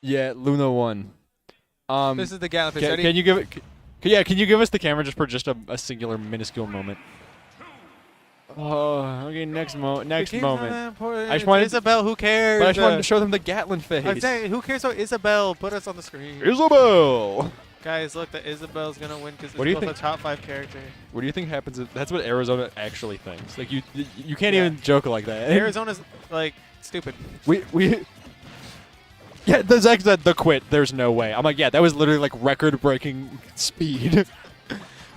Speaker 5: Yeah, Luna won.
Speaker 6: This is the Gatlin face.
Speaker 5: Can,
Speaker 6: Ready?
Speaker 5: can you give it? Yeah, can you give us the camera just for a singular minuscule moment? Oh, okay. Next moment.
Speaker 6: The game's not that
Speaker 5: I
Speaker 6: important.
Speaker 5: just wanted-
Speaker 6: Isabel, who cares?
Speaker 5: But I just wanted to show them the Gatlin face.
Speaker 6: I'm saying, who cares about Isabel? Put us on the screen.
Speaker 5: Isabel.
Speaker 6: Guys, look, the Isabel's gonna win because
Speaker 5: What do you
Speaker 6: it's both
Speaker 5: think-
Speaker 6: a top 5 character.
Speaker 5: What do you think happens? That's what Arizona actually thinks. Like you can't
Speaker 6: Yeah.
Speaker 5: even joke like that.
Speaker 6: Arizona's like stupid.
Speaker 5: We. Yeah, the Zach said the quit. There's no way. I'm like, yeah, that was literally like record-breaking speed.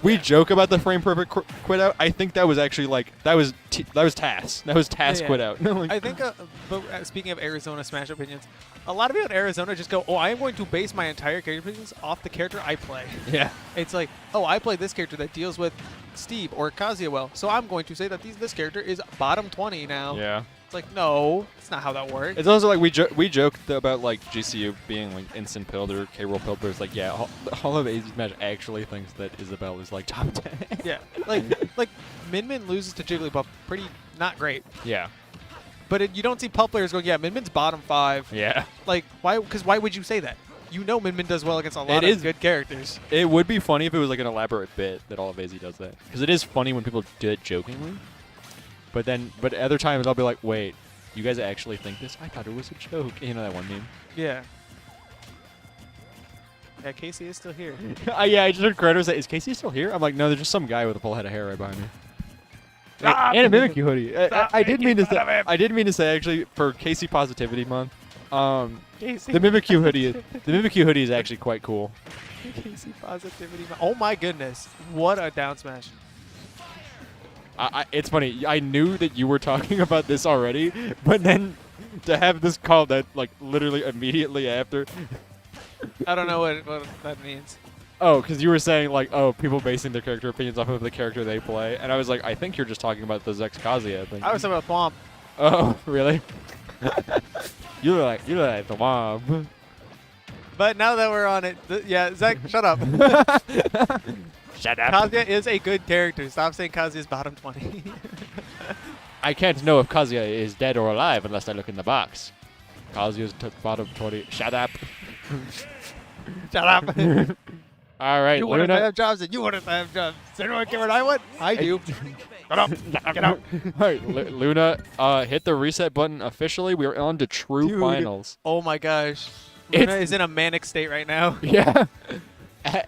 Speaker 5: We joke about the frame perfect quit out. I think that was actually like that was TAS. That was TAS
Speaker 6: Yeah.
Speaker 5: quit out. Like,
Speaker 6: I think, but speaking of Arizona Smash opinions, a lot of people in Arizona just go, "Oh, I am going to base my entire character opinions off the character I play."
Speaker 5: yeah.
Speaker 6: It's like, "Oh, I play this character that deals with Steve or Kazuya well, so I'm going to say that this character is bottom 20 now."
Speaker 5: Yeah.
Speaker 6: It's like, no, it's not how that works.
Speaker 5: It's also like we joked about like GCU being like instant pilled or K-roll pilled, but it's like yeah, all of AZ Smash actually thinks that Isabel is like top 10.
Speaker 6: Yeah, like Min Min loses to Jigglypuff, pretty not great.
Speaker 5: Yeah.
Speaker 6: But you don't see pub players going, "Yeah, Min Min's bottom 5."
Speaker 5: Yeah.
Speaker 6: Like, why? Because why would you say that? You know Min Min does well against a lot
Speaker 5: It
Speaker 6: of
Speaker 5: is-
Speaker 6: good characters.
Speaker 5: It would be funny if it was like an elaborate bit that all of AZ does that. Because it is funny when people do it jokingly. But other times I'll be like, wait, you guys actually think this? I thought it was a joke. You know that one meme?
Speaker 6: Yeah. Yeah, Casey is still here.
Speaker 5: Yeah, I just heard Kratos say, is Casey still here? I'm like, no, there's just some guy with a full head of hair right behind me.
Speaker 8: Stop.
Speaker 5: And a Mimikyu hoodie. I did
Speaker 8: making
Speaker 5: mean to
Speaker 8: fun of
Speaker 5: say.
Speaker 8: him.
Speaker 5: I did mean to say actually for Casey Positivity Month.
Speaker 6: Casey.
Speaker 5: The Mimikyu hoodie is actually quite cool.
Speaker 6: Casey positivity. Oh my goodness! What a down smash!
Speaker 5: It's funny. I knew that you were talking about this already, but then to have this called that like literally immediately after.
Speaker 6: I don't know what that means.
Speaker 5: Oh, because you were saying like, oh, people basing their character opinions off of the character they play, and I was like, I think you're just talking about the Zex Kazuya thing.
Speaker 6: I was talking about Thwomp.
Speaker 5: Oh, really? you look like the mom.
Speaker 6: But now that we're on it, yeah, Zach, shut up.
Speaker 5: Shut up.
Speaker 6: Kazuya is a good character. Stop saying Kazuya's bottom 20.
Speaker 5: I can't know if Kazuya is dead or alive unless I look in the box. Kazuya's bottom 20. Shut up.
Speaker 6: Shut up.
Speaker 5: All right,
Speaker 6: You want us to
Speaker 5: Luna.
Speaker 6: have jobs and you want us to have jobs. Does anyone care what I want? I do. Shut up. Get out.
Speaker 5: All right, Luna, hit the reset button officially. We are on to true
Speaker 6: Dude.
Speaker 5: finals.
Speaker 6: Oh my gosh.
Speaker 5: It's-
Speaker 6: Luna is in a manic state right now.
Speaker 5: Yeah.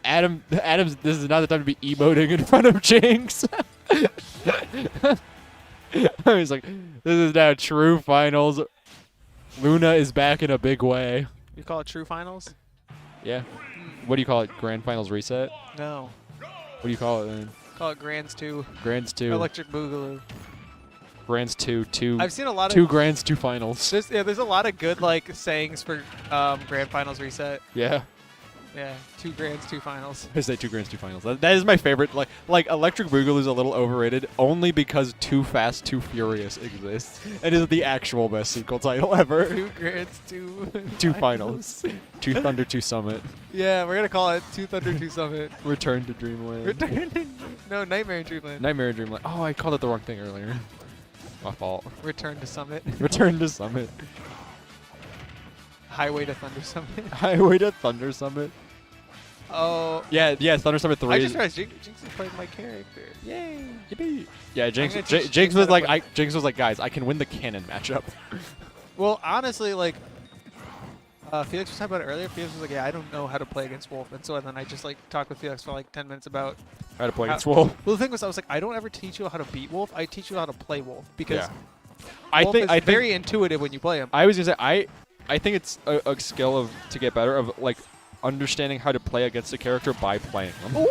Speaker 5: Adams, this is not the time to be emoting in front of Jinx. I was like, this is now true finals. Luna is back in a big way.
Speaker 6: You call it true finals?
Speaker 5: Yeah. What do you call it? Grand finals reset?
Speaker 6: No.
Speaker 5: What do you call it then?
Speaker 6: Call it Grands 2.
Speaker 5: Grands 2.
Speaker 6: Electric Boogaloo.
Speaker 5: Grands 2.
Speaker 6: I've seen a lot of
Speaker 5: 2 grands, 2 finals.
Speaker 6: there's a lot of good like sayings for Grand Finals reset.
Speaker 5: Yeah.
Speaker 6: Yeah, 2 grands, 2 finals.
Speaker 5: I say 2 grands, 2 finals. That is my favorite. Like Electric Boogaloo is a little overrated only because Too Fast, Too Furious exists and is the actual best sequel title ever.
Speaker 6: 2 grands, 2
Speaker 5: 2 finals. 2 Thunder, 2 Summit.
Speaker 6: Yeah, we're gonna call it 2 Thunder, 2 Summit.
Speaker 5: Return to Dreamland.
Speaker 6: No, Nightmare in Dreamland.
Speaker 5: Nightmare in Dreamland. Oh, I called it the wrong thing earlier. My fault.
Speaker 6: Return to Summit.
Speaker 5: Return to Summit.
Speaker 6: Highway to Thunder Summit.
Speaker 5: Highway to Thunder Summit.
Speaker 6: Oh.
Speaker 5: Yeah, Thunder Summit 3.
Speaker 6: I just realized Jinx is playing my character. Yay.
Speaker 5: Yippee. Yeah, Jinx.
Speaker 6: gonna teach
Speaker 5: Jinx
Speaker 6: Jinx
Speaker 5: was
Speaker 6: how to
Speaker 5: like,
Speaker 6: play.
Speaker 5: Jinx was like, guys, I can win the canon matchup.
Speaker 6: Well, honestly, like, Felix was talking about it earlier. Felix was like, yeah, I don't know how to play against Wolf. And so then I just, like, talked with Felix for, like, 10 minutes about...
Speaker 5: How to play against Wolf.
Speaker 6: Well, the thing was, I was like, I don't ever teach you how to beat Wolf. I teach you how to play Wolf. Because
Speaker 5: I
Speaker 6: Wolf
Speaker 5: think
Speaker 6: is very intuitive when you play him.
Speaker 5: I was gonna say I think it's a skill of to get better of like understanding how to play against a character by playing them.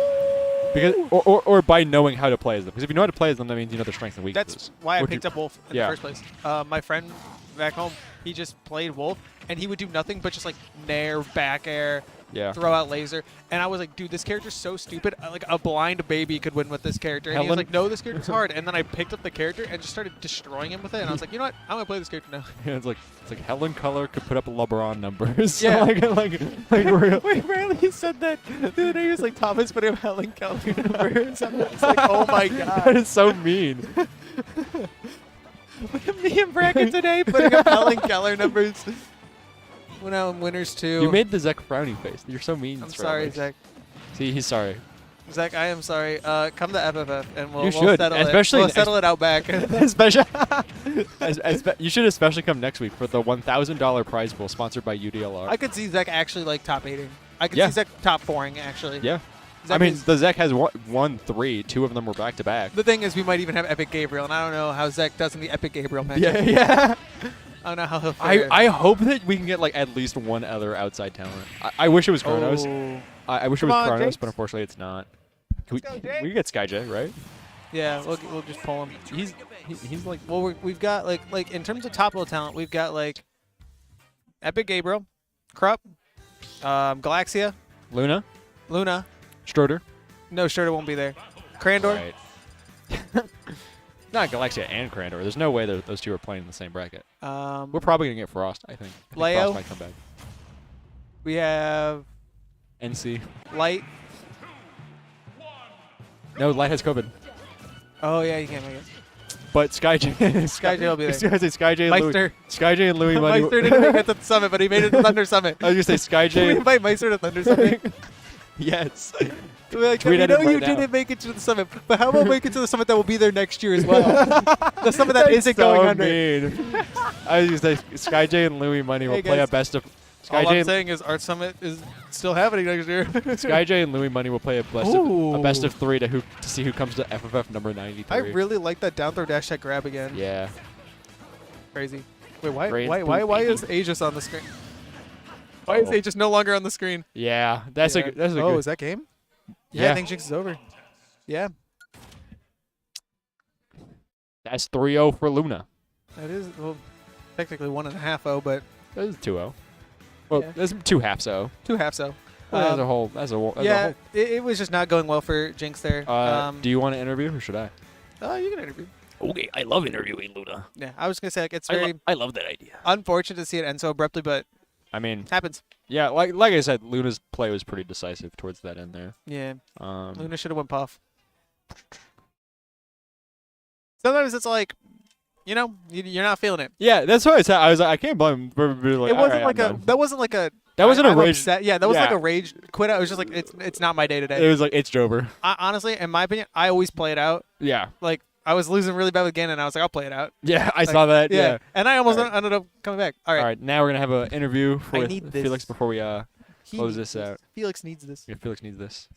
Speaker 5: Because or by knowing how to play as them. Because if you know how to play as them, that means you know their strengths and weaknesses.
Speaker 6: That's why I
Speaker 5: Or
Speaker 6: picked
Speaker 5: do-
Speaker 6: up Wolf in
Speaker 5: Yeah.
Speaker 6: the first place. My friend back home, he just played Wolf, and he would do nothing but just, like, nair, back air,
Speaker 5: Yeah.
Speaker 6: throw out laser. And I was like, dude, this character's so stupid. Like, a blind baby could win with this character. And he was
Speaker 5: Helen-
Speaker 6: like, no, this character's hard. And then I picked up the character and just started destroying him with it. And I was like, you know what? I'm going to play this character now.
Speaker 5: Yeah, it's like Helen Color could put up LeBron numbers.
Speaker 6: Yeah.
Speaker 5: like real.
Speaker 6: Wait, Riley said that the other day. He was like, Thomas put him Helen Keller numbers. I'm just like, oh my
Speaker 5: That
Speaker 6: god.
Speaker 5: is so mean.
Speaker 6: Me and Bracken today putting up Helen Keller numbers. Went out in winners too.
Speaker 5: You made the Zach frowny face. You're so mean.
Speaker 6: I'm sorry, Zach.
Speaker 5: See, he's sorry.
Speaker 6: Zach, I am sorry. Come to FFF and we'll,
Speaker 5: You
Speaker 6: we'll
Speaker 5: should,
Speaker 6: settle
Speaker 5: especially
Speaker 6: it. We'll settle it out back.
Speaker 5: especially, you should especially come next week for the $1,000 prize pool sponsored by UDLR.
Speaker 6: I could see Zach actually like top 8ing. I could
Speaker 5: Yeah.
Speaker 6: see Zach top 4ing actually.
Speaker 5: Yeah.
Speaker 6: Zach
Speaker 5: I mean,
Speaker 6: is-
Speaker 5: the Zach has won 3. 2 of them were back to back.
Speaker 6: the thing is, we might even have Epic Gabriel, and I don't know how Zach does in the Epic Gabriel match.
Speaker 5: Yeah.
Speaker 6: I don't know how he'll fare.
Speaker 5: I hope that we can get like at least one other outside talent. I wish it was Kronos.
Speaker 6: Oh.
Speaker 5: I wish it
Speaker 6: Come
Speaker 5: was
Speaker 6: on,
Speaker 5: Kronos,
Speaker 6: Jinx.
Speaker 5: but unfortunately it's not.
Speaker 6: Let's go, Jinx.
Speaker 5: We can get Skyj, right?
Speaker 6: Yeah, we'll just pull him.
Speaker 5: He's like
Speaker 6: Well, we've got like in terms of top level talent, we've got like Epic Gabriel, Krupp, Galaxia,
Speaker 5: Luna,
Speaker 6: Luna.
Speaker 5: Stroder.
Speaker 6: No, Sturda won't be there. Crandor.
Speaker 5: Right. Not Galaxia and Crandor. There's no way that those two are playing in the same bracket. We're probably gonna get Frost. I think
Speaker 6: Leo.
Speaker 5: Frost might come back.
Speaker 6: We have
Speaker 5: NC.
Speaker 6: Light.
Speaker 5: No, Light has COVID.
Speaker 6: Oh yeah, you can't make it.
Speaker 5: But Skyj.
Speaker 6: Skyj will be there.
Speaker 5: I was gonna say Skyj and Louis.
Speaker 6: Meister.
Speaker 5: Skyj and Louis money.
Speaker 6: Meister didn't make it to the summit, but he made it to Thunder Summit.
Speaker 5: I was gonna say
Speaker 6: Can we
Speaker 5: Skyj.
Speaker 6: invite Meister to Thunder Summit?
Speaker 5: Yes.
Speaker 6: We're like,
Speaker 5: Tweet
Speaker 6: we
Speaker 5: at
Speaker 6: know
Speaker 5: him right
Speaker 6: you
Speaker 5: now.
Speaker 6: didn't make it to the summit, but how about make it to the summit that will be there next year as well? The summit that
Speaker 5: That's
Speaker 6: isn't
Speaker 5: so
Speaker 6: going under.
Speaker 5: mean. I was gonna say Skyj and Louis money will
Speaker 6: Hey,
Speaker 5: play a
Speaker 6: guys.
Speaker 5: best of.
Speaker 6: All I'm
Speaker 5: Skyj
Speaker 6: saying is Art Summit is still happening next year.
Speaker 5: Skyj and Louis money will play a best of 3 to see who comes to FFF number 93.
Speaker 6: I really like that down throw dash tech grab again.
Speaker 5: Yeah.
Speaker 6: Crazy. Wait, why
Speaker 5: Brain
Speaker 6: why is Aegis on the screen? Why is
Speaker 5: Oh.
Speaker 6: Aegis no longer on the screen?
Speaker 5: Yeah. That's
Speaker 6: Yeah.
Speaker 5: a that's a
Speaker 6: Oh,
Speaker 5: good.
Speaker 6: is that game? Yeah,
Speaker 5: Yeah.
Speaker 6: I think Jinx is over. Yeah,
Speaker 5: That's 3-0 for Luna.
Speaker 6: that is well, technically 1.5-0, but
Speaker 5: That is 2-0. Well,
Speaker 6: Yeah.
Speaker 5: that's 2 half-0.
Speaker 6: 2.5-0.
Speaker 5: That's a whole. That's a
Speaker 6: Yeah, it was just not going well for Jinx there.
Speaker 5: Do you want to interview or should I?
Speaker 6: Oh, you can interview.
Speaker 8: Okay, I love interviewing Luna.
Speaker 6: Yeah, I was gonna say like it's very
Speaker 8: I love that idea.
Speaker 6: unfortunate to see it end so abruptly, but
Speaker 5: I mean,
Speaker 6: happens.
Speaker 5: Yeah, like I said, Luna's play was pretty decisive towards that end there.
Speaker 6: Yeah.
Speaker 5: Um,
Speaker 6: Luna should have went puff. Sometimes it's like, you're not feeling it.
Speaker 5: yeah, that's what I said. I was like, I can't blame him for being like,
Speaker 6: It wasn't
Speaker 5: "All right,
Speaker 6: like
Speaker 5: I'm
Speaker 6: a.
Speaker 5: done."
Speaker 6: That wasn't like a.
Speaker 5: That wasn't a
Speaker 6: I'm
Speaker 5: rage.
Speaker 6: upset. Yeah, that was like
Speaker 5: Yeah.
Speaker 6: a rage quit. It was just like it's not my day to
Speaker 5: It
Speaker 6: day.
Speaker 5: was like it's Jober.
Speaker 6: Honestly, in my opinion, I always play it out.
Speaker 5: Yeah,
Speaker 6: Like I was losing really bad with Gannon, and I was like, I'll play it out.
Speaker 5: yeah, I
Speaker 6: Like,
Speaker 5: saw that. Yeah.
Speaker 6: And I almost
Speaker 5: All right.
Speaker 6: ended up coming back. All
Speaker 5: All
Speaker 6: right.
Speaker 5: right, now we're gonna have an interview with
Speaker 6: need this.
Speaker 5: Felix before we
Speaker 6: He
Speaker 5: close
Speaker 6: needs
Speaker 5: this out.
Speaker 6: Felix needs this.
Speaker 5: Yeah, Felix needs this.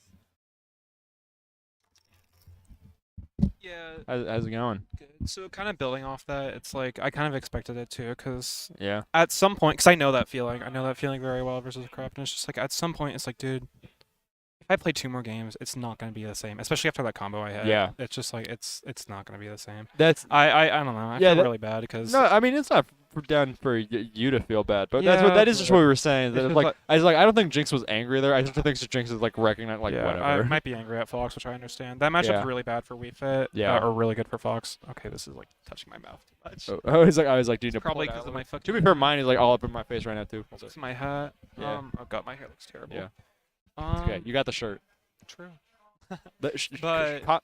Speaker 9: Yeah,
Speaker 5: How's it going?
Speaker 9: good. So kind of building off that, it's like I kind of expected it too, because
Speaker 5: Yeah.
Speaker 9: at some point, because I know that feeling. I know that feeling very well versus crap, and it's just like at some point, it's like, dude, if I play 2 more games, it's not gonna be the same. Especially after that combo I had.
Speaker 5: Yeah.
Speaker 9: It's just like it's not gonna be the same.
Speaker 5: That's
Speaker 9: I don't know. I
Speaker 5: Yeah,
Speaker 9: feel
Speaker 5: that-
Speaker 9: really bad because
Speaker 5: no. I mean, it's not down for you to feel bad, but
Speaker 9: Yeah,
Speaker 5: that is just
Speaker 9: but
Speaker 5: what we were saying. That
Speaker 9: it's
Speaker 5: like,
Speaker 9: like-
Speaker 5: I don't think Jinx was angry there. I just think Jinx is like recognizing like
Speaker 9: yeah,
Speaker 5: whatever.
Speaker 9: I might be angry at Fox, which I understand. That matchup's
Speaker 5: Yeah.
Speaker 9: really bad for Wii Fit.
Speaker 5: Yeah.
Speaker 9: Or really good for Fox. Okay, this is like touching my mouth too much.
Speaker 5: So, I was like, dude,
Speaker 9: It's probably because of my
Speaker 5: To
Speaker 9: fucking.
Speaker 5: be fair, mine is like all up in my face right now too. So,
Speaker 9: It's my hat.
Speaker 5: Yeah.
Speaker 9: Oh god, my hair looks terrible.
Speaker 5: Yeah.
Speaker 9: Um,
Speaker 5: okay, you got the shirt.
Speaker 9: True.
Speaker 5: But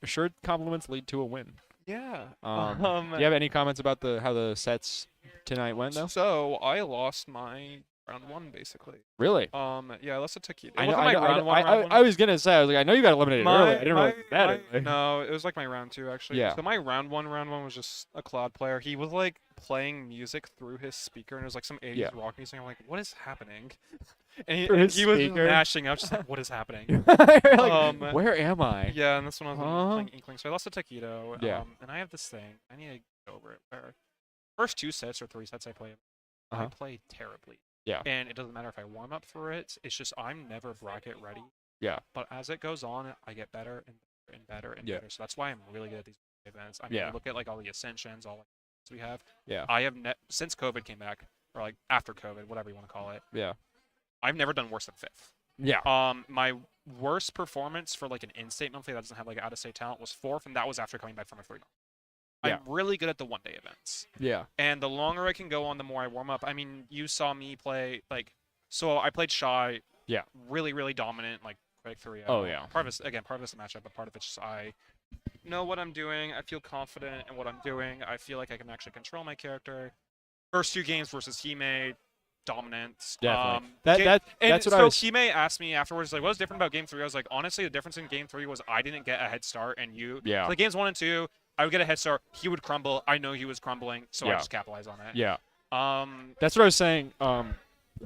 Speaker 5: shirt compliments lead to a win.
Speaker 9: Yeah.
Speaker 5: Do you have any comments about how the sets tonight went though?
Speaker 9: So I lost my round 1 basically.
Speaker 5: Really?
Speaker 9: Yeah, I lost a Taquito.
Speaker 5: I
Speaker 9: It
Speaker 5: know.
Speaker 9: wasn't my round 1. round 1.
Speaker 5: I was gonna say. I was like, I know you got eliminated early. I didn't realize that. early.
Speaker 9: No, it was like my round 2 actually.
Speaker 5: Yeah.
Speaker 9: So my round 1 was just a Cloud player. He was like playing music through his speaker, and it was like some 80s
Speaker 5: Yeah.
Speaker 9: rock music. I'm like, what is happening? And
Speaker 5: Through
Speaker 9: he,
Speaker 5: his
Speaker 9: he was
Speaker 5: speaker?
Speaker 9: mashing up, just like, what is happening?
Speaker 5: You're like,
Speaker 9: Um,
Speaker 5: where am I?
Speaker 9: Yeah, and that's when I was
Speaker 5: Huh?
Speaker 9: playing Inkling. So I lost a Taquito.
Speaker 5: Yeah.
Speaker 9: And I have this thing. I need to get over it. Where first 2 sets or 3 sets I play, I
Speaker 5: Uh-huh.
Speaker 9: play terribly.
Speaker 5: Yeah.
Speaker 9: And it doesn't matter if I warm up for it. It's just I'm never bracket ready.
Speaker 5: Yeah.
Speaker 9: But as it goes on, I get better and better and
Speaker 5: Yeah.
Speaker 9: better. So that's why I'm really good at these events. I mean,
Speaker 5: Yeah.
Speaker 9: look at like all the ascensions, all the we have.
Speaker 5: Yeah.
Speaker 9: I have since COVID came back, or like after COVID, whatever you want to call it.
Speaker 5: Yeah.
Speaker 9: I've never done worse than 5th.
Speaker 5: Yeah.
Speaker 9: My worst performance for like an in-state monthly that doesn't have like out-of-state talent was 4th, and that was after coming back from a 3-month.
Speaker 5: Yeah.
Speaker 9: I'm really good at the one-day events,
Speaker 5: Yeah.
Speaker 9: and the longer I can go on, the more I warm up. I mean, you saw me play like, so I played Shy.
Speaker 5: Yeah.
Speaker 9: Really, really dominant, like quick 3-0.
Speaker 5: Oh, yeah.
Speaker 9: Part of it's a matchup, but part of it's just I know what I'm doing. I feel confident in what I'm doing. I feel like I can actually control my character. First 2 games versus Hime, dominant.
Speaker 5: Definitely.
Speaker 9: And
Speaker 5: That's what
Speaker 9: so
Speaker 5: I was.
Speaker 9: Hime asked me afterwards, like, what was different about Game 3? I was like, honestly, the difference in Game 3 was I didn't get a head start, and you.
Speaker 5: Yeah.
Speaker 9: So, like, games 1 and 2, I would get a head start. He would crumble. I know he was crumbling, so I
Speaker 5: Yeah.
Speaker 9: just capitalize on it.
Speaker 5: Yeah.
Speaker 9: Um,
Speaker 5: That's what I was saying.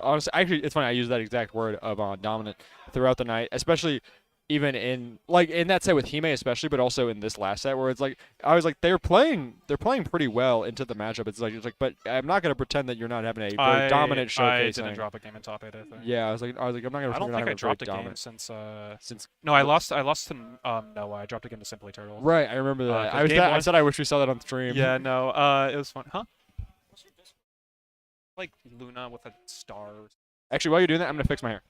Speaker 5: Honestly, actually, it's funny. I use that exact word of dominant throughout the night, especially even in that set with Hime, especially, but also in this last set where it's like I was like they're playing pretty well into the matchup. It's like but I'm not gonna pretend that you're not having a very dominant
Speaker 9: I
Speaker 5: showcase.
Speaker 9: didn't drop a game in top 8, I think.
Speaker 5: Yeah, I was like I'm not gonna.
Speaker 9: I don't
Speaker 5: pretend
Speaker 9: think I
Speaker 5: I'm
Speaker 9: dropped a
Speaker 5: very
Speaker 9: game
Speaker 5: dominant.
Speaker 9: since no, I lost to Noah. I dropped a game to Simply Turtle.
Speaker 5: Right, I remember that.
Speaker 9: 'cause game
Speaker 5: I
Speaker 9: one-
Speaker 5: said I wish we saw that on stream.
Speaker 9: Yeah, no, it was fun. Huh? Like Luna with a star.
Speaker 5: Actually, while you're doing that, I'm gonna fix my hair.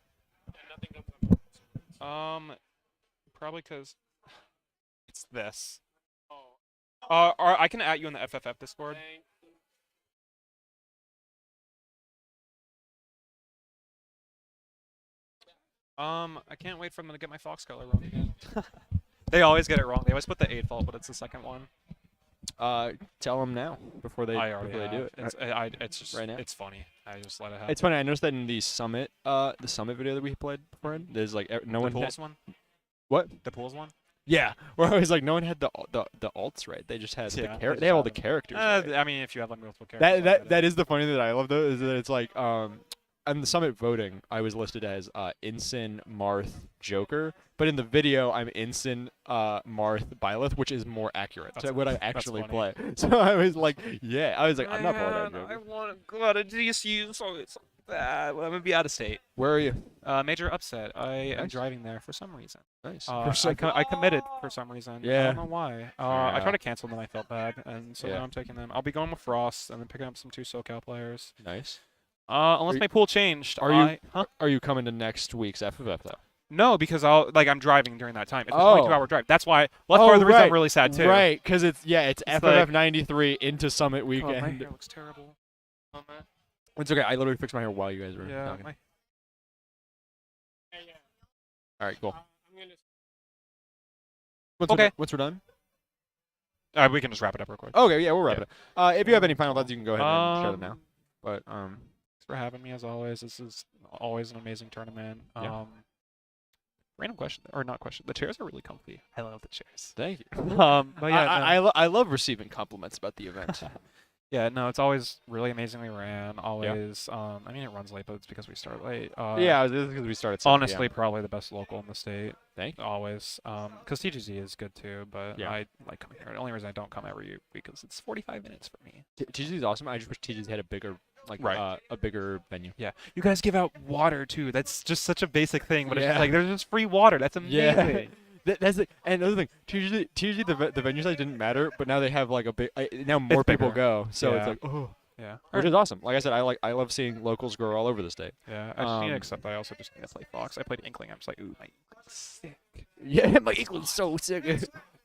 Speaker 9: Probably because it's this. Or I can add you in the FFF Discord. I can't wait for them to get my Fox color wrong again. They always get it wrong. They always put the 8 fault, but it's the second one.
Speaker 5: Tell them now before they
Speaker 9: I already
Speaker 5: do it.
Speaker 9: It's just
Speaker 5: Right now?
Speaker 9: it's funny. I just let it happen.
Speaker 5: It's funny. I noticed that in the summit video that we played before, there's like no
Speaker 9: the
Speaker 5: one.
Speaker 9: pools one.
Speaker 5: What?
Speaker 9: The pools one.
Speaker 5: Yeah, where I was like, no one had the alts right. They just had
Speaker 9: Yeah,
Speaker 5: they have all the characters. Right.
Speaker 9: I mean, if you have like multiple characters.
Speaker 5: That is the funny thing that I love though is that it's like on the summit voting I was listed as Ensign, Marth, Joker, but in the video I'm Ensign, Marth, Byleth, which is more accurate to what I actually play. So I was like, I'm not pulling that
Speaker 9: I
Speaker 5: Joker.
Speaker 9: want to go out of DSU, so it's bad. I'm gonna be out of state.
Speaker 5: Where are you?
Speaker 9: Major upset. I am
Speaker 5: Nice.
Speaker 9: driving there for some reason.
Speaker 5: Nice.
Speaker 9: I committed for some reason. I
Speaker 5: Yeah.
Speaker 9: don't know why. I
Speaker 5: Yeah.
Speaker 9: tried to cancel them, I felt bad, and so
Speaker 5: Yeah.
Speaker 9: now I'm taking them. I'll be going with Frost and then picking up some 2 SoCal players.
Speaker 5: Nice.
Speaker 9: Unless my pool changed. Huh?
Speaker 5: Are you coming to next week's FFF though?
Speaker 9: No, because I'm driving during that time. It's a
Speaker 5: Oh.
Speaker 9: 22-hour drive. That's why. Well, that's part of the reason I'm really sad too.
Speaker 5: Right, because it's
Speaker 9: It's
Speaker 5: FFF
Speaker 9: like-
Speaker 5: 93 into Summit
Speaker 9: Oh, my
Speaker 5: weekend.
Speaker 9: hair looks terrible.
Speaker 5: It's okay. I literally fixed my hair while you guys were
Speaker 9: Yeah,
Speaker 5: talking.
Speaker 9: my
Speaker 5: All right, cool.
Speaker 9: Okay.
Speaker 5: Once we're done.
Speaker 9: We can just wrap it up real quick.
Speaker 5: Okay, yeah, we'll wrap it up. If you have any final thoughts, you can go ahead and share them now. But
Speaker 9: Thanks for having me as always. This is always an amazing tournament.
Speaker 5: Yeah.
Speaker 9: Random question, or not question. The chairs are really comfy. I love the chairs.
Speaker 5: thank you.
Speaker 9: But yeah, no.
Speaker 5: I love receiving compliments about the event.
Speaker 9: Yeah, no, it's always really amazingly ran. Always, I mean, it runs late, but it's because we start late.
Speaker 5: Yeah, this is because we started. 7
Speaker 9: honestly,
Speaker 5: p.m.
Speaker 9: probably the best local in the state.
Speaker 5: Thank you.
Speaker 9: Always, because TGZ is good too. But
Speaker 5: Yeah.
Speaker 9: I like coming here. The only reason I don't come every week is it's 45 minutes for me.
Speaker 5: TGZ is awesome. I just wish TGZ had a bigger,
Speaker 9: Right.
Speaker 5: a bigger venue.
Speaker 9: Yeah, you guys give out water too. That's just such a basic thing, but it's
Speaker 5: Yeah.
Speaker 9: just like there's just free water. That's amazing.
Speaker 5: That's the, and another thing. TGZ the venue size didn't matter, but now they have like a big. Now more people
Speaker 9: bigger.
Speaker 5: go, so it's
Speaker 9: Yeah.
Speaker 5: like oh,
Speaker 9: Yeah.
Speaker 5: which is awesome. Like I said, I love seeing locals grow all over the state.
Speaker 9: Yeah, I just need to
Speaker 5: Um,
Speaker 9: accept I also just need to play Fox. I played Inkling. I'm just like, ooh, my Inkling's sick.
Speaker 5: Yeah, my England's so sick.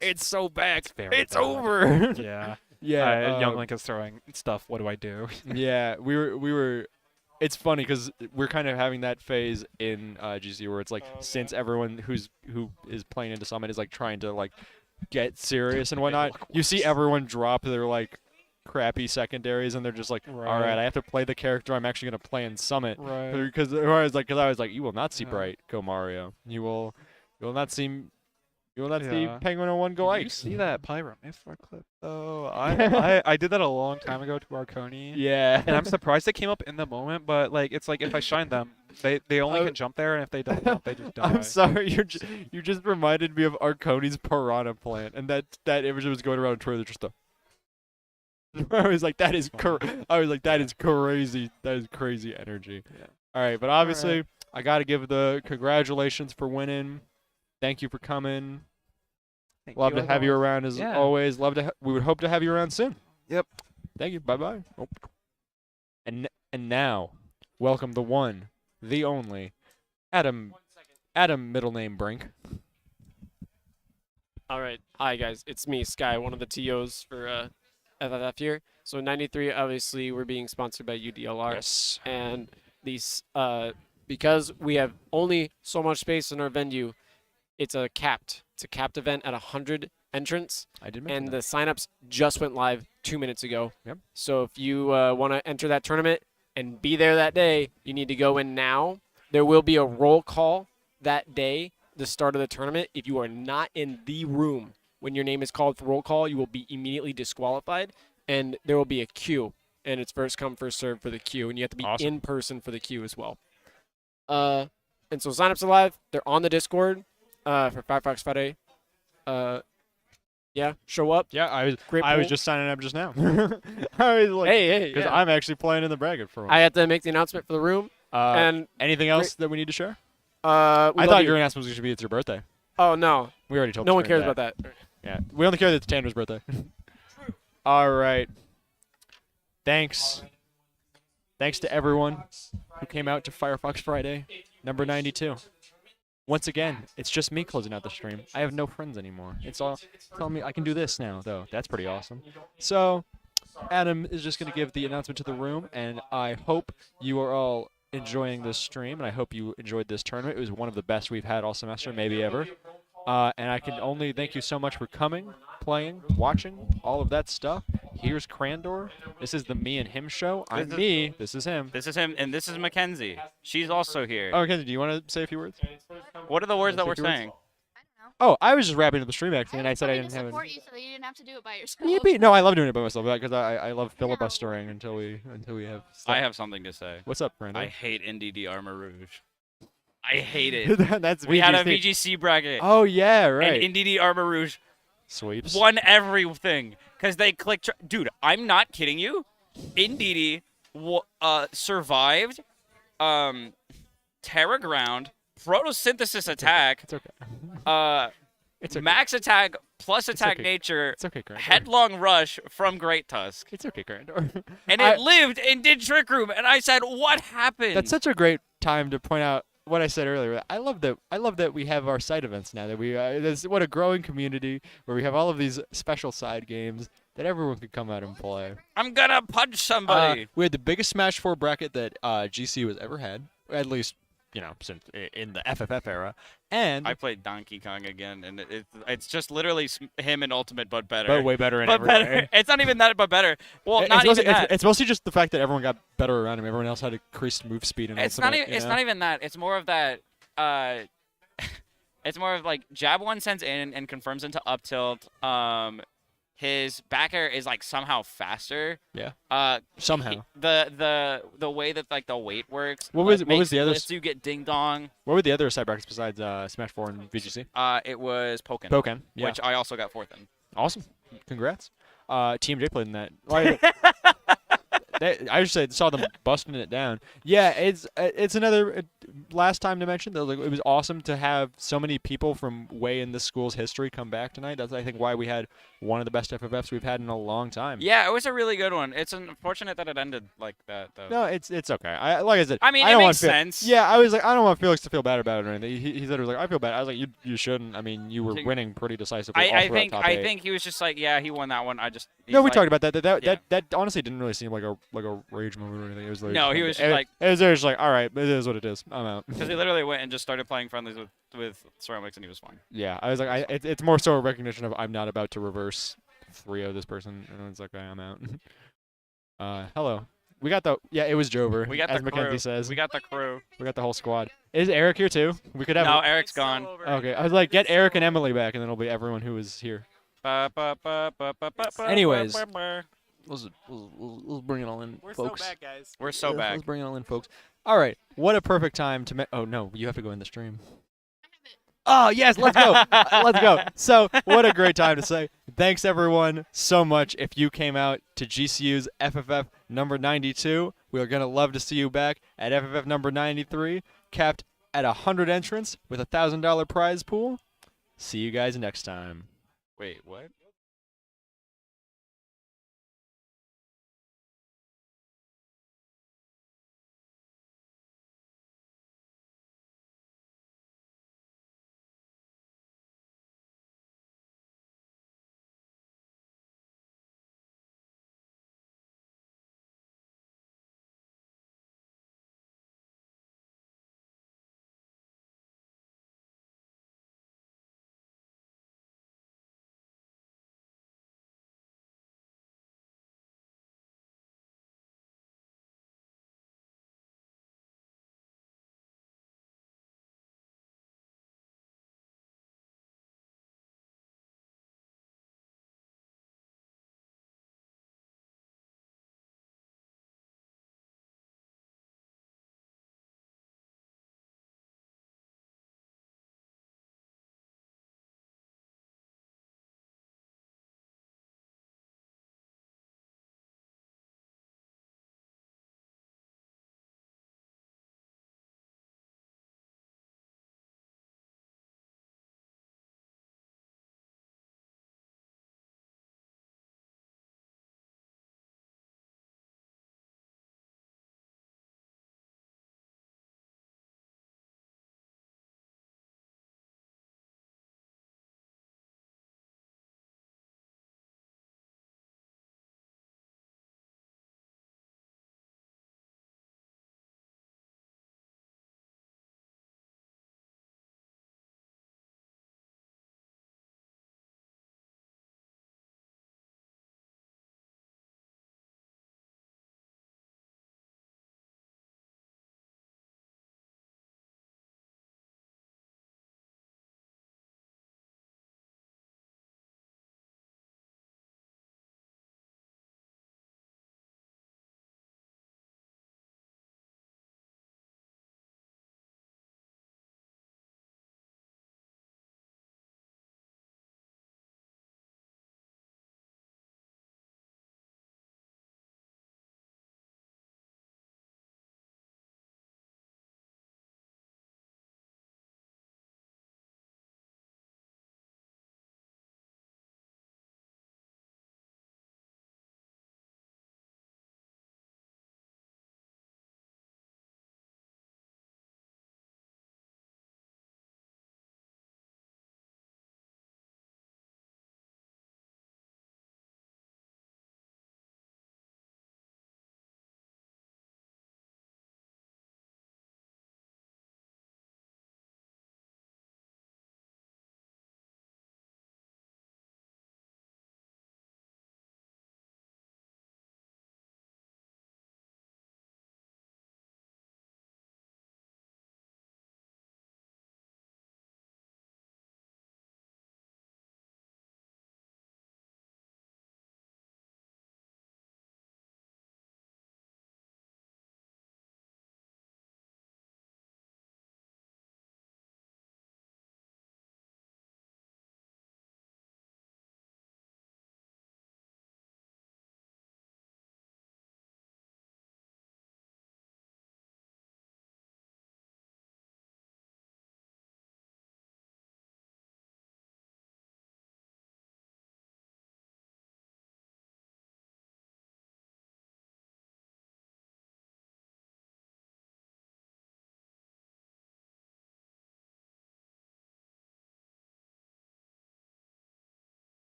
Speaker 5: It's so bad.
Speaker 9: very
Speaker 5: It's
Speaker 9: bad.
Speaker 5: over.
Speaker 9: Yeah.
Speaker 5: Yeah,
Speaker 9: Young Link is throwing stuff. What do I do?
Speaker 5: Yeah, we were. It's funny because we're kind of having that phase in GC where it's like since everyone who is playing into Summit is like trying to like get serious and whatnot, you see everyone drop their like crappy secondaries and they're just like, all right,
Speaker 9: Right.
Speaker 5: I have to play the character I'm actually gonna play in Summit
Speaker 9: Right.
Speaker 5: because I was like, you will not see
Speaker 9: Yeah.
Speaker 5: Bright go Mario. You will not see
Speaker 9: Yeah.
Speaker 5: Penguin 01 go
Speaker 9: Did you
Speaker 5: Ike.
Speaker 9: see that Pyro Mythra clip though? I did that a long time ago to Arconi.
Speaker 5: Yeah,
Speaker 9: And I'm surprised they came up in the moment, but like it's like if I shine them, they only can jump there, and if they don't jump, they just die.
Speaker 5: I'm sorry, you just reminded me of Arconi's piranha plant, and that image was going around on Twitter. Just I was like, that is that is crazy. That is crazy energy.
Speaker 9: Yeah.
Speaker 5: All right, but obviously, I got to give the congratulations for winning. Thank you for coming.
Speaker 9: Thank
Speaker 5: Love to
Speaker 9: as
Speaker 5: have you
Speaker 9: always.
Speaker 5: around as
Speaker 9: Yeah.
Speaker 5: always. We would hope to have you around soon.
Speaker 9: Yep.
Speaker 5: Thank you. Bye bye. Oh. And now, welcome the one, the only, Adam middle name Brink.
Speaker 7: All right. Hi, guys. It's me, Sky, one of the TOs for FFF here. So 93, obviously, we're being sponsored by UDLR.
Speaker 5: Yes.
Speaker 7: And these, because we have only so much space in our venue, it's a capped event at 100 entrants.
Speaker 5: I did mention
Speaker 7: And
Speaker 5: that.
Speaker 7: the signups just went live 2 minutes ago.
Speaker 5: Yep.
Speaker 7: So if you want to enter that tournament and be there that day, you need to go in now. There will be a roll call that day, the start of the tournament. If you are not in the room when your name is called for roll call, you will be immediately disqualified, and there will be a queue, and it's first come, first serve for the queue, and you have to be
Speaker 5: Awesome.
Speaker 7: in person for the queue as well. And so signups are live. They're on the Discord for Firefox Friday. Yeah, show up.
Speaker 5: Yeah, I was
Speaker 7: Great
Speaker 5: I was
Speaker 7: pool.
Speaker 5: just signing up just now. I was like,
Speaker 7: Hey,
Speaker 5: because
Speaker 7: yeah.
Speaker 5: I'm actually playing in the bracket for one.
Speaker 7: I had to make the announcement for the room, and
Speaker 5: Anything else that we need to share?
Speaker 7: we
Speaker 5: I
Speaker 7: love
Speaker 5: thought
Speaker 7: you.
Speaker 5: your announcement was going to be it's your birthday.
Speaker 7: Oh no,
Speaker 5: We already told
Speaker 7: no
Speaker 5: the
Speaker 7: one
Speaker 5: stream
Speaker 7: cares about that.
Speaker 5: Yeah, we only care that it's Tanner's birthday. All right. Thanks to everyone who came out to Firefox Friday, number 92. Once again, it's just me closing out the stream. I have no friends anymore. It's all telling me I can do this now, though. That's pretty awesome. So, Adam is just going to give the announcement to the room, and I hope you are all enjoying this stream, and I hope you enjoyed this tournament. It was one of the best we've had all semester, maybe ever. And I can only thank you so much for coming, playing, watching, all of that stuff. Here's Crandor. This is the me and him show. I'm
Speaker 10: This is-
Speaker 5: me. This is him.
Speaker 10: This is him, and this is Mackenzie. She's also here.
Speaker 5: Oh, Kenzie, do you want to say a few words?
Speaker 10: What are the words that
Speaker 5: Say
Speaker 10: we're
Speaker 5: a few words?
Speaker 10: saying?
Speaker 5: Oh, I was just wrapping up the stream actually, and I said I didn't
Speaker 11: to
Speaker 5: have
Speaker 11: support
Speaker 5: any.
Speaker 11: you so that you didn't have to do it by yourself.
Speaker 5: Yippee! No, I love doing it by myself because I love filibustering until we have. Stuff.
Speaker 10: I have something to say.
Speaker 5: What's up, Brandon?
Speaker 10: I hate NDD Armor Rouge. I hate it.
Speaker 5: That's
Speaker 10: We had a
Speaker 5: VGC.
Speaker 10: VGC bracket,
Speaker 5: Oh yeah, right.
Speaker 10: and NDD Armor Rouge
Speaker 5: Sweeps.
Speaker 10: won everything because they clicked. Dude, I'm not kidding you. NDD survived Terra Ground, Photosynthesis Attack,
Speaker 5: It's okay. It's okay.
Speaker 10: Max Attack plus
Speaker 5: It's
Speaker 10: Attack
Speaker 5: okay.
Speaker 10: Nature,
Speaker 5: It's okay, Crandor.
Speaker 10: Headlong Rush from Great Tusk.
Speaker 5: It's okay, Crandor.
Speaker 10: And
Speaker 5: I-
Speaker 10: it lived and did Trick Room, and I said, "What happened?"
Speaker 5: That's such a great time to point out what I said earlier. I love that we have our side events now. That we there's what a growing community where we have all of these special side games that everyone can come out and play.
Speaker 10: I'm gonna punch somebody.
Speaker 5: We had the biggest Smash 4 bracket that GC has ever had, at least since in the FFF era, and
Speaker 10: I played Donkey Kong again, and it's just literally him in Ultimate, but better.
Speaker 5: but way better in
Speaker 10: But
Speaker 5: every
Speaker 10: better.
Speaker 5: way.
Speaker 10: It's not even that, but better. Well,
Speaker 5: It's
Speaker 10: not
Speaker 5: mostly,
Speaker 10: even that.
Speaker 5: It's mostly just the fact that everyone got better around him. Everyone else had increased move speed and
Speaker 10: It's
Speaker 5: Ultimate,
Speaker 10: not even. It's not even that. It's more of that. It's more of like jab one sends in and confirms into up tilt. His back air is like somehow faster.
Speaker 5: Yeah.
Speaker 10: Somehow. The way that like the weight works.
Speaker 5: What was
Speaker 10: like,
Speaker 5: the other?
Speaker 10: lets you get ding dong.
Speaker 5: What were the other side brackets besides Smash 4 and VGC?
Speaker 10: It was Pokken.
Speaker 5: Pokken, yeah.
Speaker 10: Which I also got 4th in.
Speaker 5: Awesome. Congrats. TMJ played in that. I just saw them busting it down. Yeah, it's another last time to mention that it was awesome to have so many people from way in this school's history come back tonight. That's I think why we had one of the best FFFs we've had in a long time.
Speaker 10: Yeah, it was a really good one. It's unfortunate that it ended like that, though.
Speaker 5: No, it's okay. Like I said,
Speaker 10: I mean,
Speaker 5: I
Speaker 10: it
Speaker 5: don't
Speaker 10: makes
Speaker 5: want
Speaker 10: sense.
Speaker 5: Yeah, I was like, I don't want Felix to feel bad about it or anything. He said it was like, I feel bad. I was like, you shouldn't. I mean, you were winning pretty decisively.
Speaker 10: I think he was just like, yeah, he won that one.
Speaker 5: No, we
Speaker 10: like,
Speaker 5: talked about that.
Speaker 10: yeah.
Speaker 5: That honestly didn't really seem like a rage moment or anything. It was like
Speaker 10: No, he was just like,
Speaker 5: it was just like, all right, it is what it is. I'm out.
Speaker 10: because he literally went and just started playing friendlies with Ceramics, and he was fine.
Speaker 5: Yeah, I was like, it's more so a recognition of I'm not about to reverse 3-0 this person, and it's like, okay, I'm out. Hello. We got it was Jover.
Speaker 10: We got
Speaker 5: as
Speaker 10: the
Speaker 5: Mackenzie
Speaker 10: crew.
Speaker 5: says.
Speaker 10: We got the crew.
Speaker 5: We got the whole squad. Is Eric here too? We could have.
Speaker 10: No, Eric's gone.
Speaker 5: Okay, I was like, get Eric and Emily back, and then it'll be everyone who was here. Anyways, let's bring it all in,
Speaker 6: We're
Speaker 5: folks.
Speaker 6: so back, guys.
Speaker 10: We're so back.
Speaker 5: Let's bring it all in, folks. All right, what a perfect time to. Oh no, you have to go in the stream. Oh yes, let's go. Let's go. So, what a great time to say thanks everyone so much. If you came out to GCU's FFF number 92, we are gonna love to see you back at FFF number 93, capped at 100 entrants with a $1,000 prize pool. See you guys next time.
Speaker 10: Wait, what?